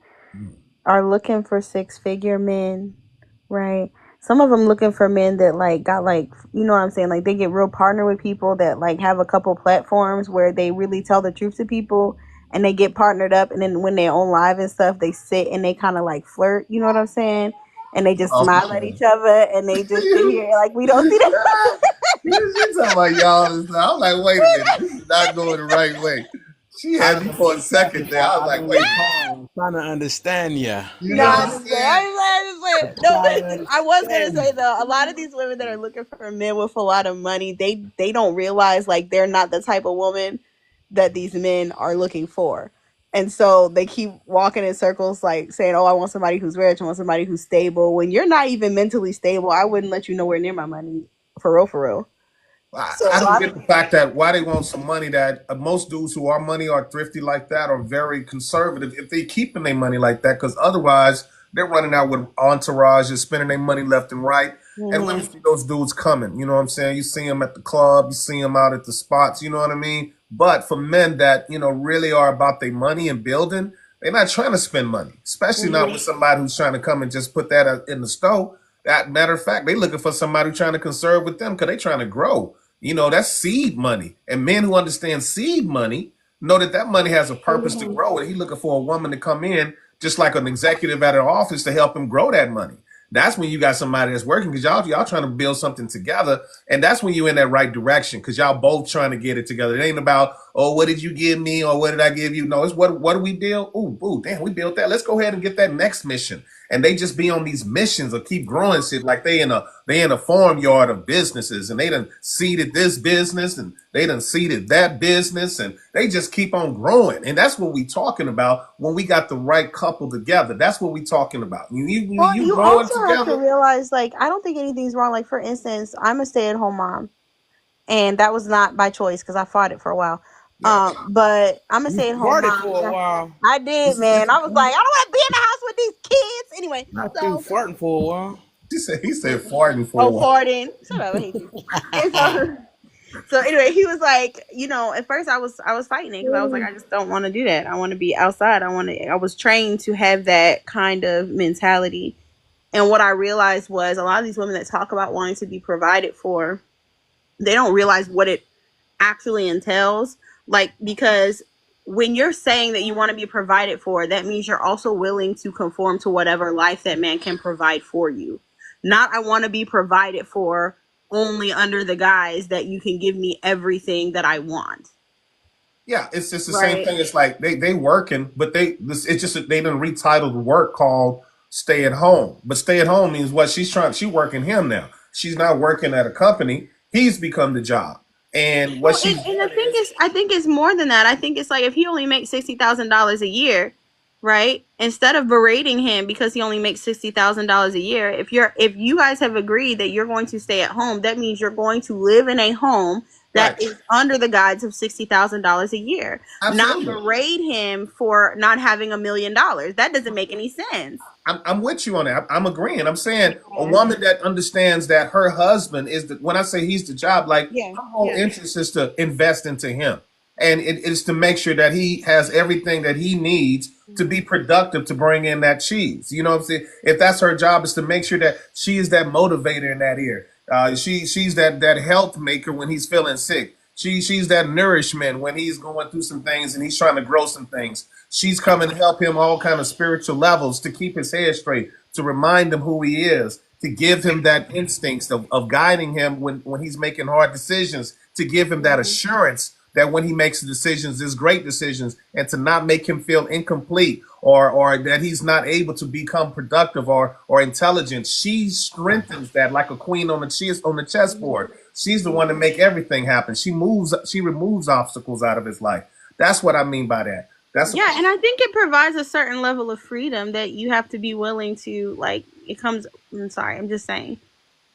Speaker 18: are looking for 6-figure men, right? Some of them looking for men that like got like, you know what I'm saying? Like they get real partner with people that like have a couple platforms where they really tell the truth to people and they get partnered up. And then when they're on live and stuff, they sit and they kind of like flirt, you know what I'm saying? And they just smile at each other and they just sit here like we don't see that.
Speaker 9: She talking about y'all and stuff. I'm like, wait a minute, this is not going the right way. She had me for a second there. I was like, wait.
Speaker 1: I'm trying to understand ya.
Speaker 9: You
Speaker 18: No,
Speaker 9: know
Speaker 18: I'm
Speaker 9: what I'm
Speaker 18: just
Speaker 9: saying?
Speaker 18: saying. No, listen, I was gonna say though, a lot of these women that are looking for men with a lot of money, they don't realize like they're not the type of woman that these men are looking for. And so they keep walking in circles like saying, oh, I want somebody who's rich, I want somebody who's stable. When you're not even mentally stable, I wouldn't let you nowhere near my money. For real, for real. So
Speaker 9: I
Speaker 18: a
Speaker 9: don't
Speaker 18: lot
Speaker 9: get
Speaker 18: of
Speaker 9: the fact that why they want some money that most dudes who are money are thrifty like that are very conservative if they keeping their money like that, because otherwise they're running out with entourages, spending their money left and right. And women see those dudes coming. You know what I'm saying? You see them at the club, you see them out at the spots. You know what I mean? But for men that really are about their money and building, they're not trying to spend money, especially not with somebody who's trying to come and just put that in the stove. That matter of fact, they looking for somebody trying to conserve with them because they trying to grow. That's seed money. And men who understand seed money know that money has a purpose to grow. And he looking for a woman to come in, just like an executive at an office, to help him grow that money. That's when you got somebody that's working because y'all trying to build something together. And that's when you're in that right direction because y'all both trying to get it together. It ain't about, oh, what did you give me or what did I give you? No, it's what do we build? Ooh, damn, we built that. Let's go ahead and get that next mission. And they just be on these missions of keep growing shit like they in a farmyard of businesses and they done seeded this business and they done seeded that business and they just keep on growing. And that's what we talking about when we got the right couple together. That's what we talking about.
Speaker 18: Well,
Speaker 9: You
Speaker 18: you
Speaker 9: growing
Speaker 18: also have to
Speaker 9: together.
Speaker 18: realize, like, I don't think anything's wrong. Like, for instance, I'm a stay-at-home mom, and that was not by choice because I fought it for a while.
Speaker 9: Yeah.
Speaker 18: But I'm a
Speaker 1: You
Speaker 18: stay-at-home
Speaker 1: farted
Speaker 18: mom.
Speaker 1: for a while.
Speaker 18: I did, man. I was like, I don't want to be in the house with these kids. Anyway,
Speaker 1: Not through
Speaker 18: so
Speaker 1: farting for a while.
Speaker 9: He said farting for a
Speaker 18: oh,
Speaker 9: while.
Speaker 18: farting. Shut up, I hate you. And so anyway, he was like, at first I was fighting it because I was like, I just don't want to do that. I want to be outside. I was trained to have that kind of mentality. And what I realized was a lot of these women that talk about wanting to be provided for, they don't realize what it actually entails. Like, because when you're saying that you want to be provided for, that means you're also willing to conform to whatever life that man can provide for you. Not I want to be provided for only under the guise that you can give me everything that I want.
Speaker 9: Yeah, it's just the same
Speaker 18: Right.
Speaker 9: thing. It's like they working, but it's just that they done retitled work called stay at home. But stay at home means what? She working him now. She's not working at a company. He's become the job. And what
Speaker 18: Well, and the thing is, I think it's more than that. I think it's like if he only makes $60,000 a year, right? Instead of berating him because he only makes $60,000 a year, if you guys have agreed that you're going to stay at home, that means you're going to live in a home that
Speaker 10: Right.
Speaker 18: is under the guise of $60,000 a year, not
Speaker 10: Absolutely.
Speaker 18: berate him for not having $1 million. That doesn't make any sense.
Speaker 10: I'm with you on that. I'm agreeing. I'm saying a
Speaker 18: Yeah.
Speaker 10: woman that understands that her husband is the, when I say he's the job, like
Speaker 18: Yeah.
Speaker 10: her whole interest is to invest into him. And it is to make sure that he has everything that he needs to be productive to bring in that cheese. You know what I'm saying? If that's her job, is to make sure that she is that motivator in that ear. She's that health maker when he's feeling sick. She's that nourishment when he's going through some things and he's trying to grow some things. She's coming to help him all kind of spiritual levels to keep his head straight, to remind him who he is, to give him that instincts of guiding him when he's making hard decisions, to give him that assurance that when he makes decisions is great decisions, and to not make him feel incomplete or that he's not able to become productive or intelligent. She strengthens that like a queen on the chessboard. She's the one to make everything happen. She removes obstacles out of his life. That's what I mean by that. That's
Speaker 18: Yeah, and I think it provides a certain level of freedom that you have to be willing to, like, I'm sorry, I'm just saying.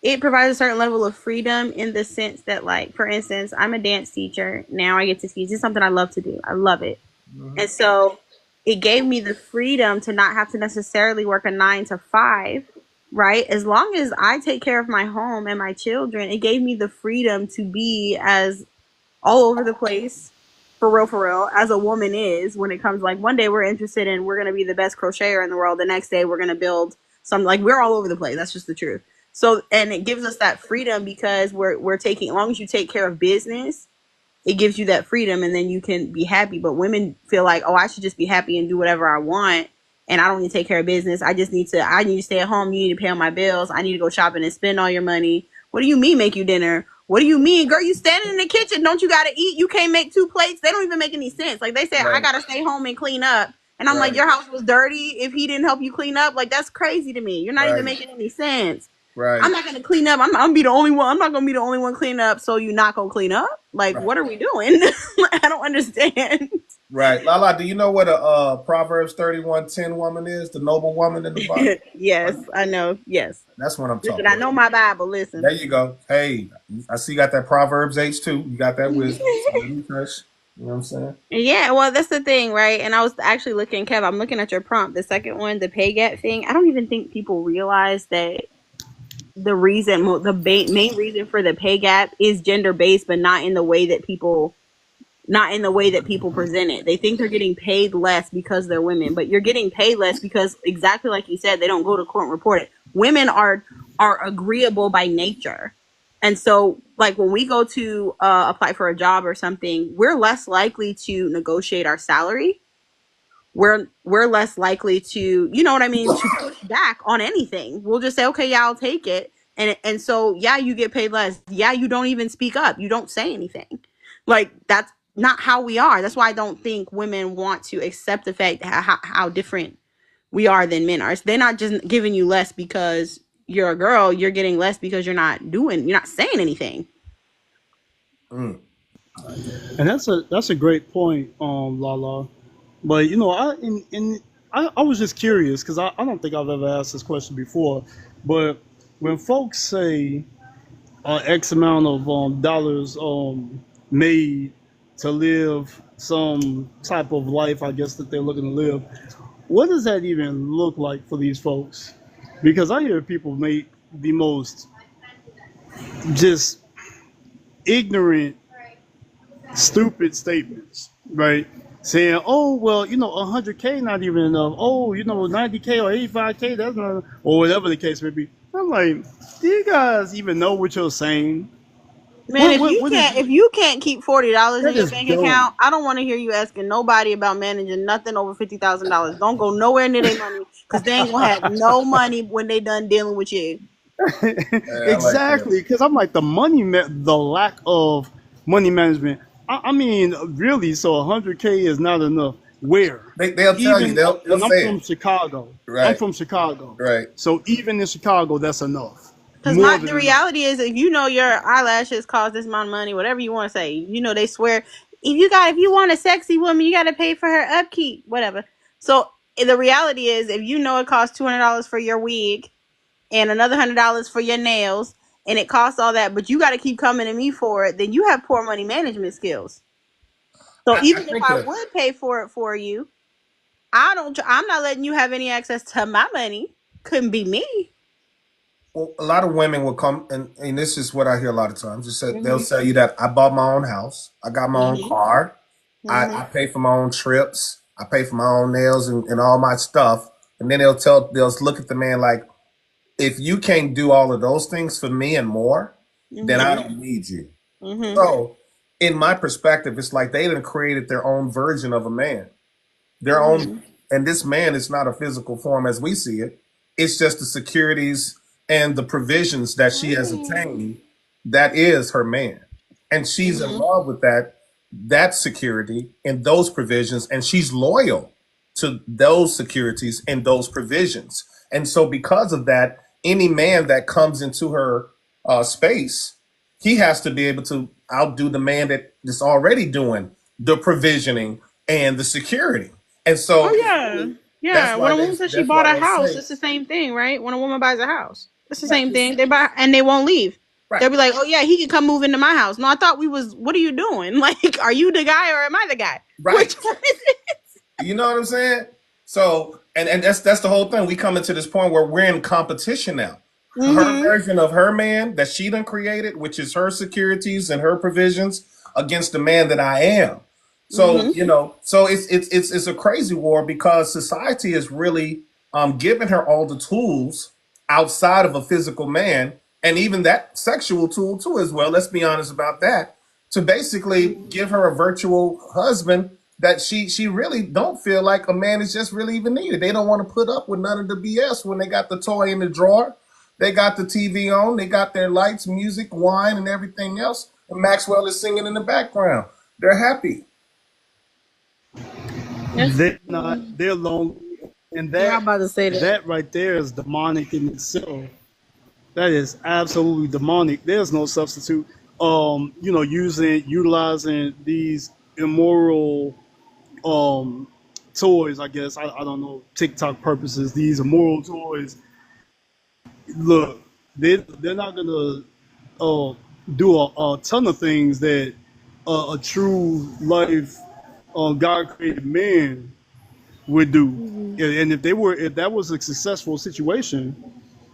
Speaker 18: It provides a certain level of freedom in the sense that, like, for instance, I'm a dance teacher. Now I get to teach. It's something I love to do. I love it. And so it gave me the freedom to not have to necessarily work a 9 to 5, right? As long as I take care of my home and my children, it gave me the freedom to be as all over the place, for real, as a woman is when it comes, like, one day we're going to be the best crocheter in the world. The next day we're going to build some, like, we're all over the place. That's just the truth. So, and it gives us that freedom because we're taking, as long as you take care of business, it gives you that freedom and then you can be happy. But women feel like, oh, I should just be happy and do whatever I want. And I don't need to take care of business. I need to stay at home. You need to pay all my bills. I need to go shopping and spend all your money. What do you mean make you dinner? What do you mean, girl? You standing in the kitchen. Don't you got to eat? You can't make 2 plates. They don't even make any sense. Like they say, I got to stay home and clean up. And I'm like, your house was dirty if he didn't help you clean up. Like, that's crazy to me. You're not even making any sense.
Speaker 10: Right.
Speaker 18: I'm not going to clean up. I'm gonna be the only one. I'm not going to be the only one cleaning up. So you're not going to clean up? Like, what are we doing? I don't understand.
Speaker 10: Right. Lala, do you know what a Proverbs 31:10 woman is? The noble woman in the Bible?
Speaker 18: Yes, I know. Yes.
Speaker 10: That's what I'm talking
Speaker 18: Listen, I know my Bible. Listen.
Speaker 10: There you go. Hey, I see you got that Proverbs H2. You got that wisdom. So let me touch. You know what I'm saying?
Speaker 18: Yeah, well, that's the thing, right? And I was actually looking, Kev, I'm looking at your prompt, the second one, the pay gap thing. I don't even think people realize that the main reason for the pay gap is gender based, but not in the way that people present it. They think they're getting paid less because they're women, but you're getting paid less because, exactly like you said, they don't go to court and report it. Women are agreeable by nature. And so, like, when we go to apply for a job or something, we're less likely to negotiate our salary. We're less likely to, you know what I mean, to push back on anything. We'll just say, okay, yeah, I'll take it. And so, yeah, you get paid less. Yeah, you don't even speak up. You don't say anything. Like, that's not how we are. That's why I don't think women want to accept the fact how different we are than men are. They're not just giving you less because you're a girl. You're getting less because you're not saying anything.
Speaker 19: And that's a great point, Lala. But you know, I was just curious because I don't think I've ever asked this question before. But when folks say X amount of dollars made to live some type of life, I guess, that they're looking to live, what does that even look like for these folks? Because I hear people make the most just ignorant, stupid statements, right? Saying, oh, well, you know, 100K not even enough. Oh, you know, 90K or 85K, that's not enough. Or whatever the case may be. I'm like, do you guys even know what you're saying?
Speaker 18: Man, if you can't keep $40 in your bank account, I don't want to hear you asking nobody about managing nothing over $50,000. Don't go nowhere near their money because they ain't gonna have no money when they done dealing with you.
Speaker 19: Exactly, because I'm like the lack of money management. I mean, really, so 100K is not enough. Where?
Speaker 10: They'll tell you. They'll
Speaker 19: I'm
Speaker 10: say
Speaker 19: from
Speaker 10: it.
Speaker 19: Chicago.
Speaker 10: Right.
Speaker 19: I'm from Chicago.
Speaker 10: Right.
Speaker 19: So even in Chicago, that's enough.
Speaker 18: Because the reality is, if you know your eyelashes cost this amount of money, whatever you want to say, you know they swear if you want a sexy woman, you got to pay for her upkeep, whatever. So the reality is, if you know it costs $200 for your wig and another $100 for your nails, and it costs all that, but you got to keep coming to me for it, then you have poor money management skills. So
Speaker 10: I
Speaker 18: even if
Speaker 10: think
Speaker 18: I would pay for it for you, I'm not letting you have any access to my money. Couldn't be me.
Speaker 10: well, a lot of women will come, and this is what I hear a lot of times. They'll
Speaker 18: Mhm.
Speaker 10: tell you that I bought my own house, I got my own
Speaker 18: Mhm.
Speaker 10: car, I
Speaker 18: Mhm.
Speaker 10: pay for my own trips, I pay for my own nails and all my stuff. And then they'll look at the man like, if you can't do all of those things for me and more, then I
Speaker 18: Mhm.
Speaker 10: don't need you.
Speaker 18: Mhm.
Speaker 10: So, in my perspective, it's like they done created their own version of a man, their own,
Speaker 18: Mhm.
Speaker 10: and this man is not a physical form as we see it. It's just the securities and the provisions that she has attained. That is her man, and she's in
Speaker 18: Mhm.
Speaker 10: love with that security and those provisions, and she's loyal to those securities and those provisions. And so, because of that, any man that comes into her space, he has to be able to outdo the man that is already doing the provisioning and the security. And
Speaker 18: Oh
Speaker 10: so,
Speaker 18: yeah,
Speaker 10: that's
Speaker 18: yeah. When
Speaker 10: why
Speaker 18: a woman says she
Speaker 10: that's
Speaker 18: bought
Speaker 10: why
Speaker 18: a
Speaker 10: they
Speaker 18: house,
Speaker 10: say,
Speaker 18: it's the same thing, right? When a woman buys a house, it's the
Speaker 10: right,
Speaker 18: same thing. They buy and they won't leave.
Speaker 10: right,
Speaker 18: They'll be like, "Oh yeah, he can come move into my house." No, I thought we was. What are you doing? Like, are you the guy or am I the guy?
Speaker 10: right.
Speaker 18: Which one is it?
Speaker 10: You know what I'm saying? So, and that's the whole thing. We come into this point where we're in competition now. Her
Speaker 18: Mhm.
Speaker 10: version of her man that she done created, which is her securities and her provisions, against the man that I am. So,
Speaker 18: Mhm.
Speaker 10: so it's a crazy war because society is really giving her all the tools outside of a physical man, and even that sexual tool too as well. Let's be honest about that. To basically give her a virtual husband that she really don't feel like a man is just really even needed. They don't want to put up with none of the BS when they got the toy in the drawer, they got the TV on, they got their lights, music, wine, and everything else, and Maxwell is singing in the background. They're happy.
Speaker 18: Yes.
Speaker 19: They're not. They're lonely, and
Speaker 18: Yeah, I'm about to say that.
Speaker 19: that right there is demonic in itself. That is absolutely demonic. There's no substitute. Utilizing these immoral toys, I guess. I don't know, TikTok purposes, these immoral toys. Look, they're not gonna do a ton of things that a true life God created man would do.
Speaker 18: Mhm.
Speaker 19: And if that was a successful situation,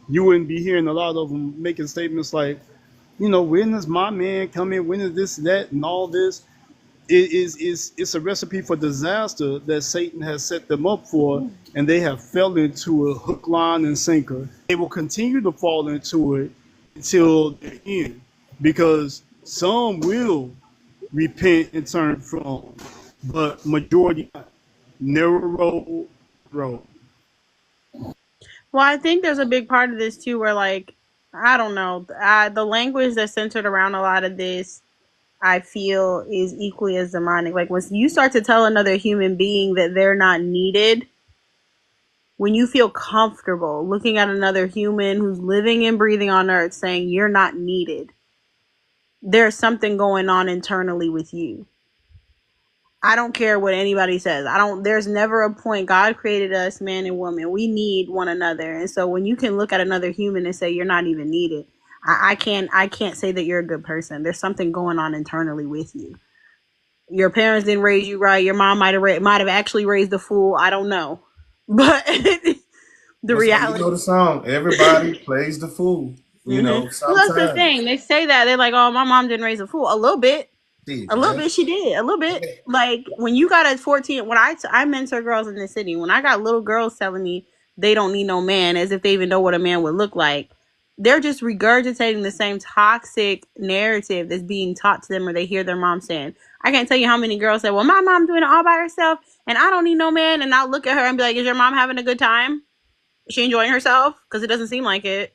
Speaker 19: you wouldn't be hearing a lot of them making statements like, when is my man coming? When is this, that, and all this? It's a recipe for disaster that Satan has set them up for, and they have fell into a hook, line, and sinker. They will continue to fall into it until the end, because some will repent and turn from, but majority not. Narrow road.
Speaker 18: Well, I think there's a big part of this too, where like I don't know, the language that's centered around a lot of this, I feel, is equally as demonic. Like when you start to tell another human being that they're not needed, when you feel comfortable looking at another human who's living and breathing on earth saying you're not needed, there's something going on internally with you. I don't care what anybody says. There's never a point. God created us, man and woman. We need one another. And so when you can look at another human and say you're not even needed, I can't say that you're a good person. There's something going on internally with you. Your parents didn't raise you right. Your mom might have actually raised a fool. I don't know. But the
Speaker 10: That's why you
Speaker 18: reality.
Speaker 10: know the song. Everybody plays the fool.
Speaker 18: Mm-hmm. Well, that's the
Speaker 10: Sometimes.
Speaker 18: thing. They say that. They're like, oh, my mom didn't raise a fool. A little bit.
Speaker 10: See,
Speaker 18: A little
Speaker 10: man.
Speaker 18: bit she did. A little bit. Like when you got a 14, when I mentor girls in the city, when I got little girls telling me they don't need no man as if they even know what a man would look like, they're just regurgitating the same toxic narrative that's being taught to them or they hear their mom saying. I can't tell you how many girls say, well, my mom doing it all by herself and I don't need no man. And I'll look at her and be like, is your mom having a good time? Is she enjoying herself? Because it doesn't seem like it.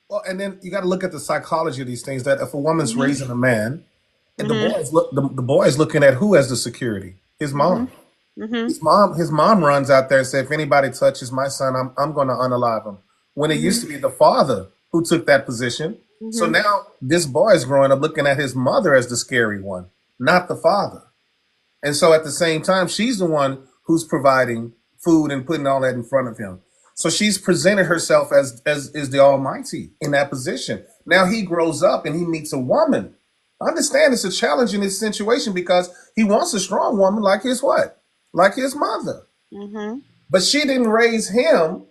Speaker 10: Well, and then you got to look at the psychology of these things. That if a woman's
Speaker 18: Mm-hmm.
Speaker 10: raising a man, and
Speaker 18: Mm-hmm.
Speaker 10: the boy is looking at who as the security? His
Speaker 18: Mm-hmm.
Speaker 10: mom.
Speaker 18: Mm-hmm.
Speaker 10: His mom runs out there and says, if anybody touches my son, I'm going to unalive him. When it used to be the father who took that position. So
Speaker 18: Mm-hmm.
Speaker 10: now this boy is growing up looking at his mother as the scary one, not the father. And so at the same time, she's the one who's providing food and putting all that in front of him. So she's presented herself as is the Almighty in that position. Now he grows up and he meets a woman. I understand it's a challenge in this situation because he wants a strong woman like his what? Like his mother.
Speaker 18: Mm-hmm.
Speaker 10: But she didn't raise him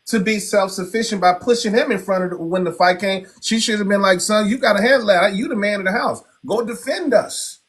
Speaker 10: to be self-sufficient by pushing him in front of when the fight came. She should have been like, son, you got to handle that. You the man of the house. Go defend us.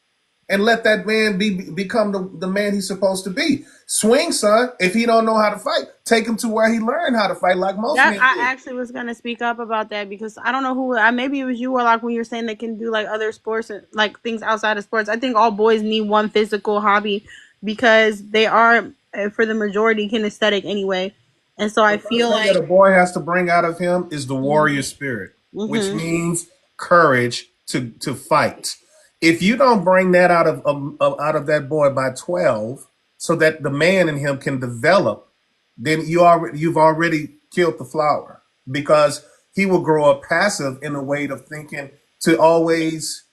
Speaker 10: And let that man become the man he's supposed to be. Swing, son. If he don't know how to fight, take him to where he learned how to fight like most
Speaker 18: That
Speaker 10: men
Speaker 18: I
Speaker 10: do.
Speaker 18: actually was gonna speak up about that because I don't know who maybe it was you or like when you're saying they can do like other sports and like things outside of sports. I think all boys need one physical hobby because they are for the majority kinesthetic anyway, and so I
Speaker 10: The first
Speaker 18: feel
Speaker 10: thing that
Speaker 18: like
Speaker 10: a boy has to bring out of him is the warrior spirit, which
Speaker 18: mm-hmm.
Speaker 10: means courage to fight. If you don't bring that out of that boy by 12, so that the man in him can develop, then you've already killed the flower because he will grow up passive in a way of thinking to always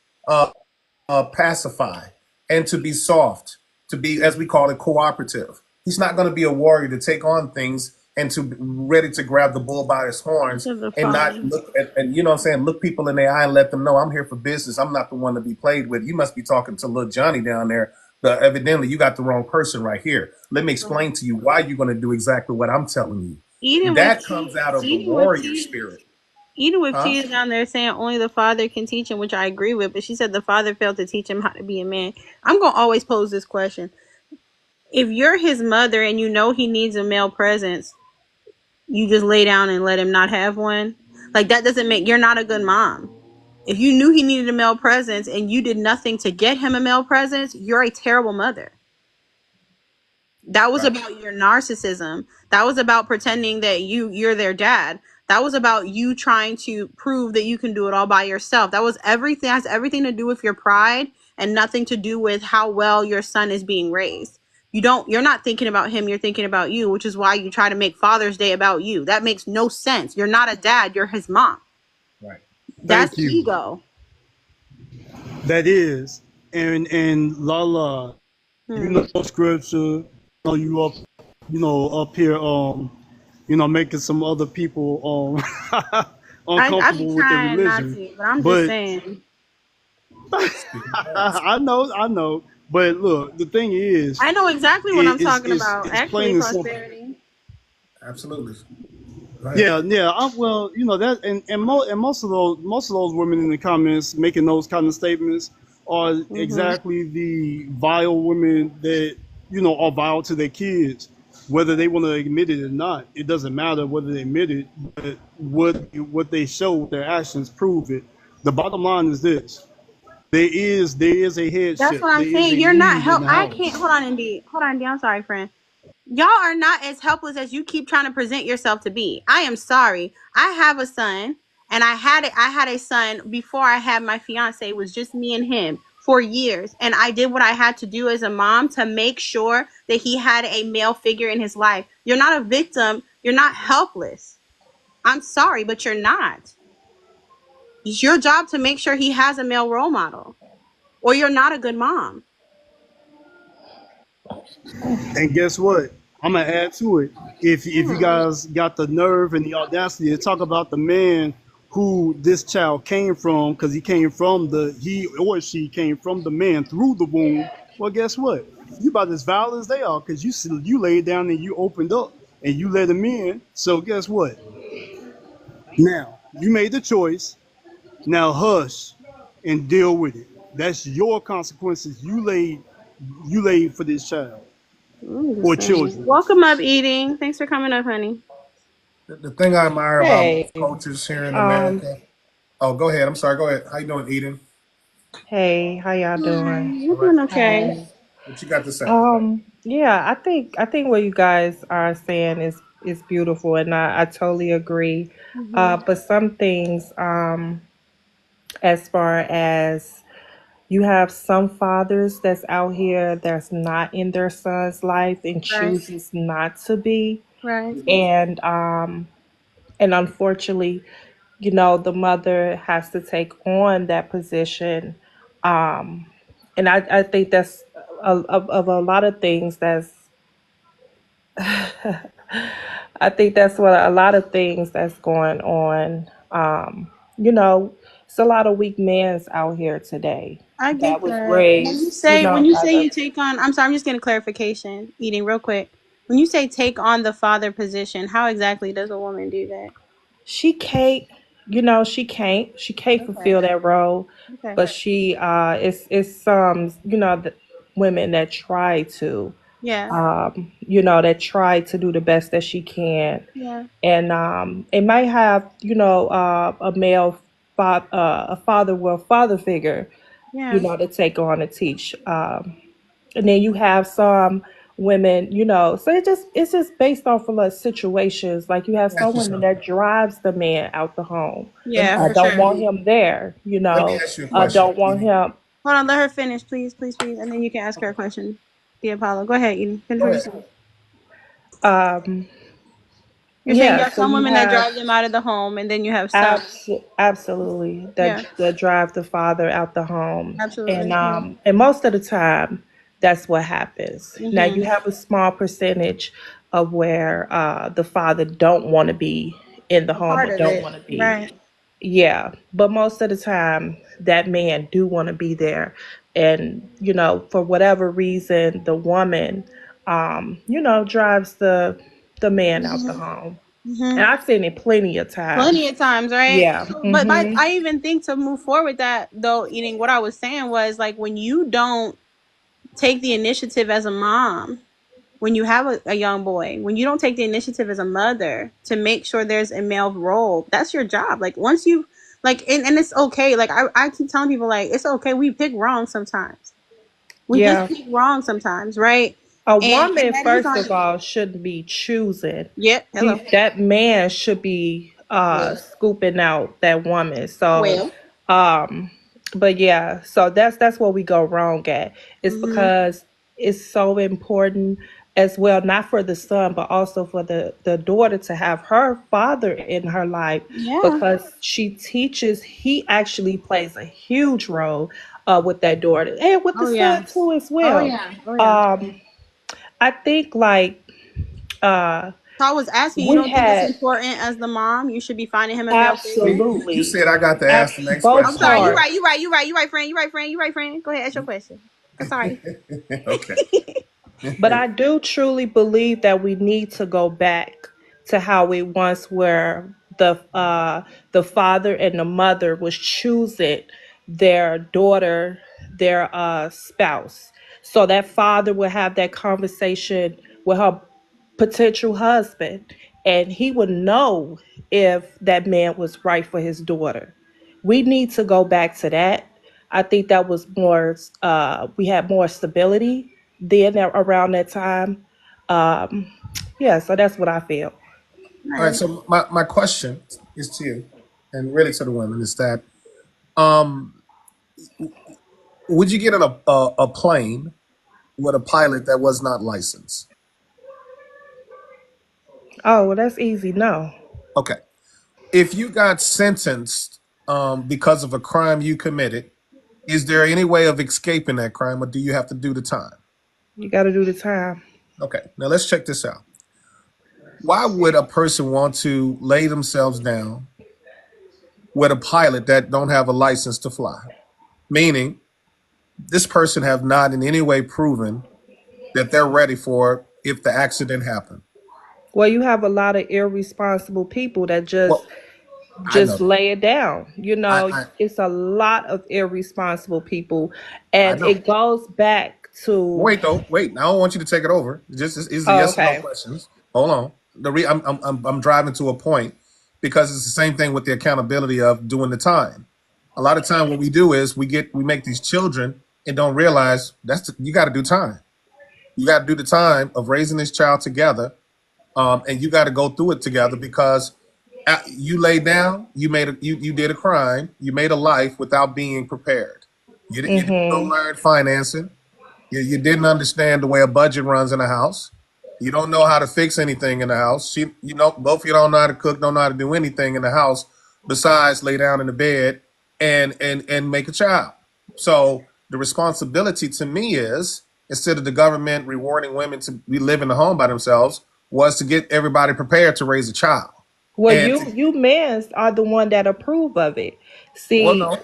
Speaker 10: pacify and to be soft, to be, as we call it, cooperative. He's not going to be a warrior to take on things and to be ready to grab the bull by his horns and not look at, and you know what I'm saying, look people in the eye and let them know I'm here for business. I'm not the one to be played with. You must be talking to little Johnny down there. Evidently, you got the wrong person right here. Let me explain to you why you're going to do exactly what I'm telling you. That comes out of the warrior spirit.
Speaker 18: Even with Tia down there saying only the father can teach him, which I agree with, but she said the father failed to teach him how to be a man. I'm going to always pose this question. If you're his mother and you know he needs a male presence, you just lay down and let him not have one? Like, that doesn't make, you're not a good mom. If you knew he needed a male presence and you did nothing to get him a male presence, you're a terrible mother. That was about your narcissism. That was about pretending that you're their dad. That was about you trying to prove that you can do it all by yourself. That was everything. Has everything to do with your pride and nothing to do with how well your son is being raised. You're not thinking about him, you're thinking about you, which is why you try to make Father's Day about you. That makes no sense. You're not a dad, you're his mom.
Speaker 10: Right.
Speaker 18: That's ego.
Speaker 19: That is. And Lala, you know scripture, you up here making some other people uncomfortable with their religion.
Speaker 18: But I'm just saying.
Speaker 19: I know. But look, the thing is,
Speaker 18: I know exactly what I'm talking about.
Speaker 19: It's
Speaker 18: Actually, prosperity.
Speaker 10: Absolutely.
Speaker 19: Yeah. Well, that, and most of those women in the comments making those kind of statements are exactly the vile women that are vile to their kids, whether they want to admit it or not. It doesn't matter whether they admit it, but what they show with their actions prove it. The bottom line is this: there is a headship.
Speaker 18: That's what I'm saying. You're not help. I can't. Hold on, Indy. I'm sorry, friend. Y'all are not as helpless as you keep trying to present yourself to be. I am sorry. I have a son, and I had a son before I had my fiance. It was just me and him for years, and I did what I had to do as a mom to make sure that he had a male figure in his life. You're not a victim. You're not helpless. I'm sorry, but you're not. It's your job to make sure he has a male role model, or you're not a good mom.
Speaker 19: And guess what? I'm gonna add to it. If you guys got the nerve and the audacity to talk about the man who this child came from, because he or she came from the man through the womb, well, guess what? You about as vile as they are, because you laid down and you opened up and you let him in. So guess what? Now you made the choice. Now hush and deal with it. That's your consequences. You laid for this child. Or children.
Speaker 18: Welcome up, Eating. Thanks for coming up, honey.
Speaker 10: The thing I admire about coaches here in America. Oh, go ahead. I'm sorry. Go ahead. How you doing, Eden?
Speaker 20: Hey, how y'all doing?
Speaker 18: You're doing okay.
Speaker 10: What you got to say?
Speaker 20: Yeah, I think what you guys are saying is beautiful, and I totally agree. But some things, as far as you have some fathers that's out here that's not in their son's life and chooses not to be.
Speaker 18: Right.
Speaker 20: And unfortunately, the mother has to take on that position. And I think that's of a lot of things that's I think that's what a lot of things that's going on. You know, it's a lot of weak men's out here today
Speaker 6: I
Speaker 20: that
Speaker 6: get
Speaker 20: was
Speaker 6: that.
Speaker 20: raised, you
Speaker 6: When
Speaker 20: know,
Speaker 6: you
Speaker 20: by
Speaker 6: say
Speaker 20: the
Speaker 6: you take on, I'm sorry, I'm just getting clarification, eating real quick. When you say take on the father position, how exactly does a woman do that?
Speaker 20: she can't, you know, she can't
Speaker 6: Okay.
Speaker 20: fulfill that role,
Speaker 6: Okay.
Speaker 20: but it's some, you know, the women that try to,
Speaker 6: Yeah.
Speaker 20: you know, that try to do the best that she can,
Speaker 6: Yeah.
Speaker 20: and it might have, you know, a male a father, well, father figure, you
Speaker 6: Yeah.
Speaker 20: know, to take on and teach. And then you have some women, you know, so it's just based off of like situations. Like you have
Speaker 10: Let me ask
Speaker 20: some
Speaker 10: you
Speaker 20: women
Speaker 10: something.
Speaker 20: that drives the man out the home.
Speaker 6: Yeah, for
Speaker 20: Don't
Speaker 6: sure.
Speaker 20: want him there, you
Speaker 10: Let me
Speaker 20: know.
Speaker 10: ask you a question,
Speaker 20: Don't want
Speaker 10: Edie.
Speaker 20: him.
Speaker 6: Hold on, let her finish, please, please, please, and then you can ask her a question. The Apollo. Go ahead, Eden. Finish
Speaker 10: Go
Speaker 6: what you're
Speaker 10: ahead.
Speaker 6: saying.
Speaker 20: Um,
Speaker 6: You're saying you
Speaker 20: yeah.
Speaker 6: have
Speaker 20: So
Speaker 6: some
Speaker 20: you
Speaker 6: women that
Speaker 20: have
Speaker 6: drive them out of the home, and then you have some.
Speaker 20: absolutely
Speaker 6: Yeah,
Speaker 20: that drive the father out the home,
Speaker 6: absolutely. Yeah.
Speaker 20: and most of the time that's what happens. Now you
Speaker 6: Mhm.
Speaker 20: have a small percentage of where the father don't want to be in the
Speaker 6: A
Speaker 20: home
Speaker 6: part
Speaker 20: or
Speaker 6: of
Speaker 20: don't
Speaker 6: it,
Speaker 20: want to be.
Speaker 6: right?
Speaker 20: Yeah, but most of the time that man do want to be there, and you know, for whatever reason the woman, you know, drives the man out the
Speaker 6: Mhm.
Speaker 20: home. And
Speaker 6: Mhm.
Speaker 20: I've seen it plenty of times.
Speaker 6: Plenty of times, right?
Speaker 20: Yeah.
Speaker 6: But
Speaker 20: Hmm.
Speaker 6: I even think to move forward with that though, eating. What I was saying was like when you don't take the initiative as a mom, when you have a young boy, when you don't take the initiative as a mother to make sure there's a male role, that's your job. Like once you like, and it's okay. Like I keep telling people like it's okay. We pick wrong sometimes. We just
Speaker 20: Yeah.
Speaker 6: pick wrong sometimes, right?
Speaker 20: A
Speaker 6: And
Speaker 20: woman,
Speaker 6: that is
Speaker 20: first
Speaker 6: on
Speaker 20: of
Speaker 6: you.
Speaker 20: all, shouldn't be choosing.
Speaker 6: Yep. Hello.
Speaker 20: That man should be
Speaker 6: Well.
Speaker 20: scooping out that woman. So
Speaker 6: Well.
Speaker 20: um but yeah, so that's where we go wrong at. It's
Speaker 6: Mhm.
Speaker 20: because it's so important as well, not for the son, but also for the daughter to have her father in her life,
Speaker 6: Yeah.
Speaker 20: because he actually plays a huge role with that daughter and with the
Speaker 6: Oh yeah.
Speaker 20: son too as
Speaker 6: Oh
Speaker 20: well.
Speaker 6: yeah. Oh yeah.
Speaker 20: Um I think like uh
Speaker 6: So I was asking, you
Speaker 20: we
Speaker 6: don't think it's
Speaker 20: had
Speaker 6: important as the mom? You should be finding him a male figure.
Speaker 10: You
Speaker 20: absolutely
Speaker 10: said I got to ask the next
Speaker 20: both
Speaker 6: I'm
Speaker 10: question.
Speaker 6: sorry.
Speaker 10: Go
Speaker 6: You
Speaker 10: ahead.
Speaker 6: right. You right. You right. You right, friend. You right, friend. You right, friend. Go ahead. Ask your question. I'm sorry.
Speaker 10: Okay.
Speaker 20: but I do truly believe that we need to go back to how we once were. The father and the mother was choosing their daughter, their spouse, so that father would have that conversation with her potential husband, and he would know if that man was right for his daughter. We need to go back to that. I think that was more, we had more stability then around that time. Um, yeah, so that's what I feel.
Speaker 10: All right.
Speaker 6: Right.
Speaker 10: So my question is to you, and really to the women, is that um, would you get on a plane with a pilot that was not licensed?
Speaker 20: Oh, well, that's easy. No.
Speaker 10: Okay. If you got sentenced because of a crime you committed, is there any way of escaping that crime, or do you have to do the time?
Speaker 20: You got to do the time.
Speaker 10: Okay. Now let's check this out. Why would a person want to lay themselves down with a pilot that don't have a license to fly? Meaning, this person have not in any way proven that they're ready for if the accident happened.
Speaker 20: Well, you have a lot of irresponsible people that
Speaker 10: Well, I know
Speaker 20: just
Speaker 10: that.
Speaker 20: lay it down. You
Speaker 10: I
Speaker 20: know,
Speaker 10: I,
Speaker 20: it's a lot of irresponsible people,
Speaker 10: I
Speaker 20: and
Speaker 10: know.
Speaker 20: it goes back to.
Speaker 10: Wait though. Wait. I don't want you to take it over. Just is the
Speaker 20: Oh,
Speaker 10: yes or no
Speaker 20: okay.
Speaker 10: questions. Hold on. I'm driving to a point because it's the same thing with the accountability of doing the time. A lot of time, what we do is we make these children and don't realize you got to do time. You got to do the time of raising this child together, and you got to go through it together because you laid down, you did a crime, you made a life without being prepared. You didn't go
Speaker 20: Mm-hmm.
Speaker 10: learn financing. You didn't understand the way a budget runs in a house. You don't know how to fix anything in the house. Both of you don't know how to cook, don't know how to do anything in the house besides lay down in the bed and make a child. So the responsibility to me is instead of the government rewarding women to be live in the home by themselves, was to get everybody prepared to raise a child.
Speaker 20: Well,
Speaker 10: And
Speaker 20: you men are the one that approve of it.
Speaker 10: well,
Speaker 20: See,
Speaker 10: no,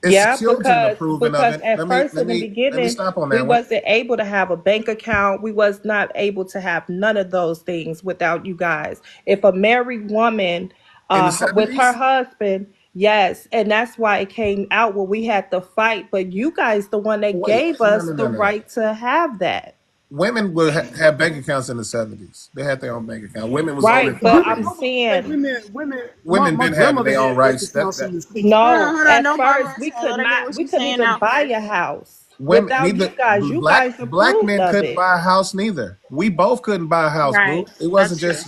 Speaker 10: it's
Speaker 20: yeah,
Speaker 10: the children
Speaker 20: because
Speaker 10: approving of it.
Speaker 20: at first in the
Speaker 10: Let me
Speaker 20: beginning
Speaker 10: stop on
Speaker 20: we
Speaker 10: that one.
Speaker 20: wasn't able to have a bank account. We was not able to have none of those things without you guys. If a married woman
Speaker 10: In the
Speaker 20: with her
Speaker 10: 70s,
Speaker 20: husband, yes, and that's why it came out where we had to fight. But you guys, the one that
Speaker 10: wait,
Speaker 20: gave
Speaker 10: no,
Speaker 20: us
Speaker 10: no,
Speaker 20: the
Speaker 10: no, no.
Speaker 20: right to have that.
Speaker 10: Women would have bank accounts in the 70s. They had their own bank account. Women was only
Speaker 20: Right, but
Speaker 10: property.
Speaker 20: I'm
Speaker 19: Hey,
Speaker 20: saying
Speaker 19: my,
Speaker 10: Women
Speaker 19: my
Speaker 10: been having
Speaker 19: grandmother
Speaker 10: their own
Speaker 19: had bank
Speaker 10: rights.
Speaker 19: accounts in the 60s.
Speaker 20: no,
Speaker 17: Hold on.
Speaker 20: at
Speaker 17: Don't
Speaker 20: first
Speaker 17: bypass
Speaker 20: we
Speaker 17: her.
Speaker 20: could
Speaker 17: Let her get
Speaker 20: not,
Speaker 17: what
Speaker 20: we
Speaker 17: she's
Speaker 20: couldn't
Speaker 17: saying
Speaker 20: even
Speaker 17: out
Speaker 20: buy
Speaker 17: first.
Speaker 20: a house
Speaker 10: Women,
Speaker 20: without you
Speaker 10: neither
Speaker 20: guys. You guys
Speaker 10: black
Speaker 20: approved
Speaker 10: men
Speaker 20: of
Speaker 10: couldn't
Speaker 20: it.
Speaker 10: buy a house neither. We both couldn't buy a house, boo.
Speaker 17: Right.
Speaker 10: It wasn't
Speaker 17: That's true.
Speaker 10: just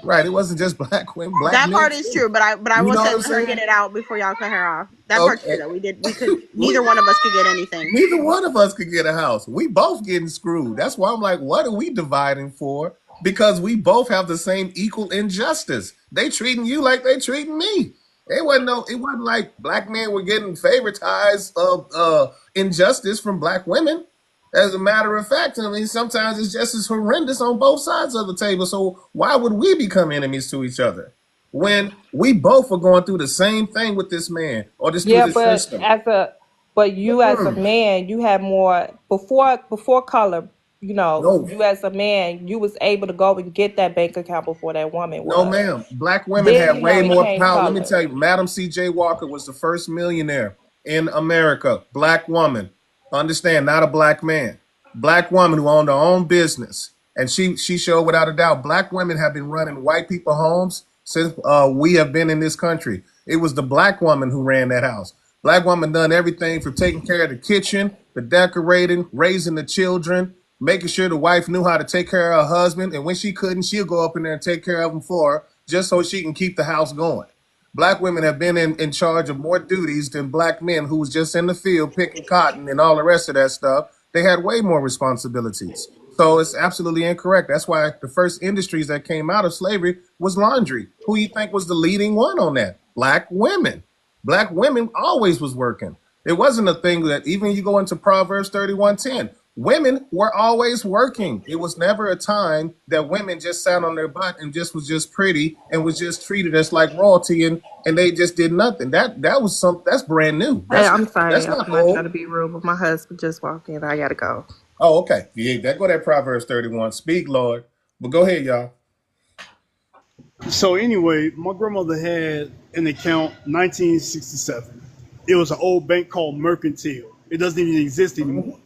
Speaker 10: right. It wasn't just black women, black
Speaker 17: That
Speaker 10: men
Speaker 17: part is
Speaker 10: too.
Speaker 17: true, but I
Speaker 10: You
Speaker 17: will
Speaker 10: know
Speaker 17: say
Speaker 10: what I'm
Speaker 17: let her get
Speaker 10: saying?
Speaker 17: it out before y'all cut her off. That part's true
Speaker 10: Okay.
Speaker 17: though. We could neither one of us could get anything.
Speaker 10: Neither one of us could get a house. We both getting screwed. That's why I'm like, what are we dividing for? Because we both have the same equal injustice. They treating you like they treating me. It wasn't like black men were getting favoritized of injustice from black women. As a matter of fact, I mean, sometimes it's just as horrendous on both sides of the table. So why would we become enemies to each other when we both are going through the same thing with this man or through
Speaker 20: Yeah,
Speaker 10: this
Speaker 20: but
Speaker 10: system?
Speaker 20: you as a man, you had more before color. You know,
Speaker 10: No,
Speaker 20: you as a man, you was able to go and get that bank account before that woman
Speaker 10: no,
Speaker 20: was.
Speaker 10: ma'am. Black women
Speaker 20: Then
Speaker 10: had
Speaker 20: you know
Speaker 10: way
Speaker 20: it
Speaker 10: more
Speaker 20: came
Speaker 10: power. Let me
Speaker 20: color.
Speaker 10: tell you, Madam C.J. Walker was the first millionaire in America. Black woman. Understand, not a black man. Black woman who owned her own business. And she showed without a doubt, black women have been running white people homes since we have been in this country. It was the black woman who ran that house. Black woman done everything from taking care of the kitchen, the decorating, raising the children, making sure the wife knew how to take care of her husband. And when she couldn't, she'll go up in there and take care of him for her just so she can keep the house going. Black women have been in charge of more duties than black men who was just in the field picking cotton and all the rest of that stuff. They had way more responsibilities. So it's absolutely incorrect. That's why the first industries that came out of slavery was laundry. Who you think was the leading one on that? Black women. Black women always was working. It wasn't a thing that even you go into Proverbs 31:10, women were always working. It was never a time that women just sat on their butt and just was just pretty and was just treated as like royalty and they just did nothing. That's brand new.
Speaker 20: Hey, I'm sorry.
Speaker 10: That's
Speaker 20: I'm
Speaker 10: not
Speaker 20: not trying
Speaker 10: old.
Speaker 20: to be rude, but my husband just walked in. I gotta go.
Speaker 10: Oh, okay. Yeah, that go that Proverbs 31. Speak, Lord. But go ahead, y'all.
Speaker 19: So anyway, my grandmother had an account 1967. It was an old bank called Mercantile. It doesn't even exist anymore.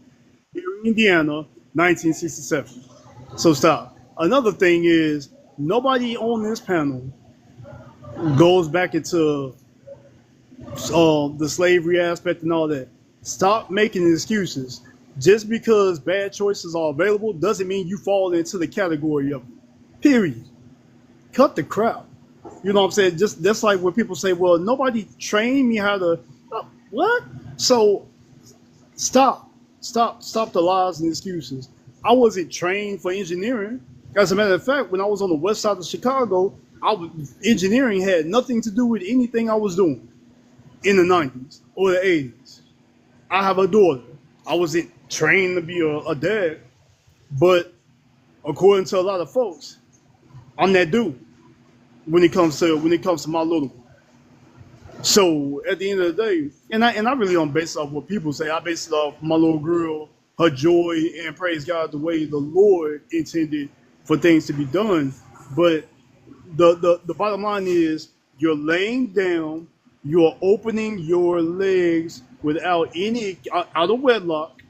Speaker 19: Here in Indiana, 1967. So stop. Another thing is nobody on this panel goes back into the slavery aspect and all that. Stop making excuses. Just because bad choices are available doesn't mean you fall into the category of it. Period. Cut the crap. You know what I'm saying? Just like when people say, well, nobody trained me how to what? So stop the lies and excuses. I wasn't trained for engineering. As a matter of fact, when I was on the west side of Chicago, engineering had nothing to do with anything I was doing in the 90s or the 80s. I have a daughter. I wasn't trained to be a dad, but according to a lot of folks, I'm that dude when it comes to my little one. So at the end of the day, and I really don't base it off what people say. I base it off my little girl, her joy, and praise God the way the Lord intended for things to be done. But the bottom line is you're laying down, you're opening your legs without any out of wedlock,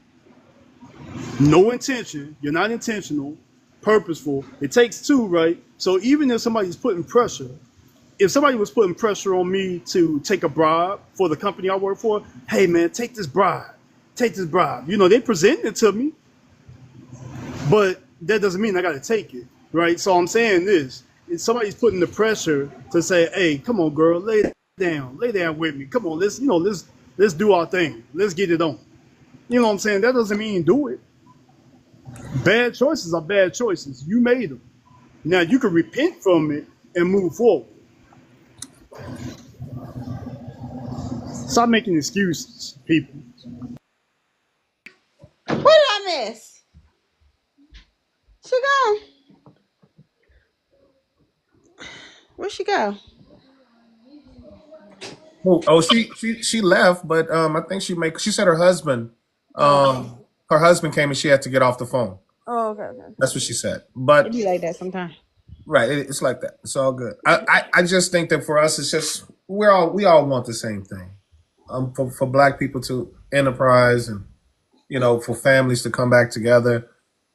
Speaker 19: no intention. You're not intentional, purposeful. It takes two, right? So even if somebody's putting pressure, if somebody was putting pressure on me to take a bribe for the company I work for, hey man, take this bribe. You know, they present it to me, but that doesn't mean I got to take it, right? So I'm saying this: if somebody's putting the pressure to say, hey, come on, girl, lay down with me. Come on, let's do our thing. Let's get it on. You know what I'm saying? That doesn't mean do it. Bad choices are bad choices. You made them. Now you can repent from it and move forward. Stop making excuses, people.
Speaker 17: What did I miss? She gone.
Speaker 18: Where'd she go?
Speaker 10: Oh, she left, but I think she said
Speaker 18: Oh,
Speaker 10: her husband came and she had to get off the phone.
Speaker 18: oh, okay.
Speaker 10: That's what she said.
Speaker 18: It
Speaker 10: But
Speaker 18: be like that sometimes.
Speaker 10: right, it's like that. It's all good. I just think that for us, it's just we all want the same thing. For black people to enterprise and for families to come back together.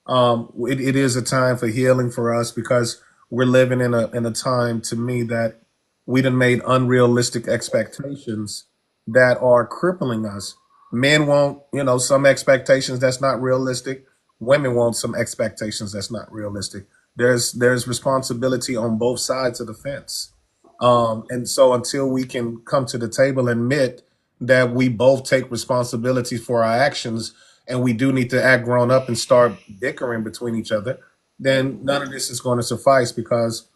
Speaker 10: It is a time for healing for us because we're living in a time, to me, that we done made unrealistic expectations that are crippling us. Men want, some expectations that's not realistic. Women want some expectations that's not realistic. There's responsibility on both sides of the fence. And so until we can come to the table and admit that we both take responsibility for our actions and we do need to act grown up and start bickering between each other, then none of this is going to suffice because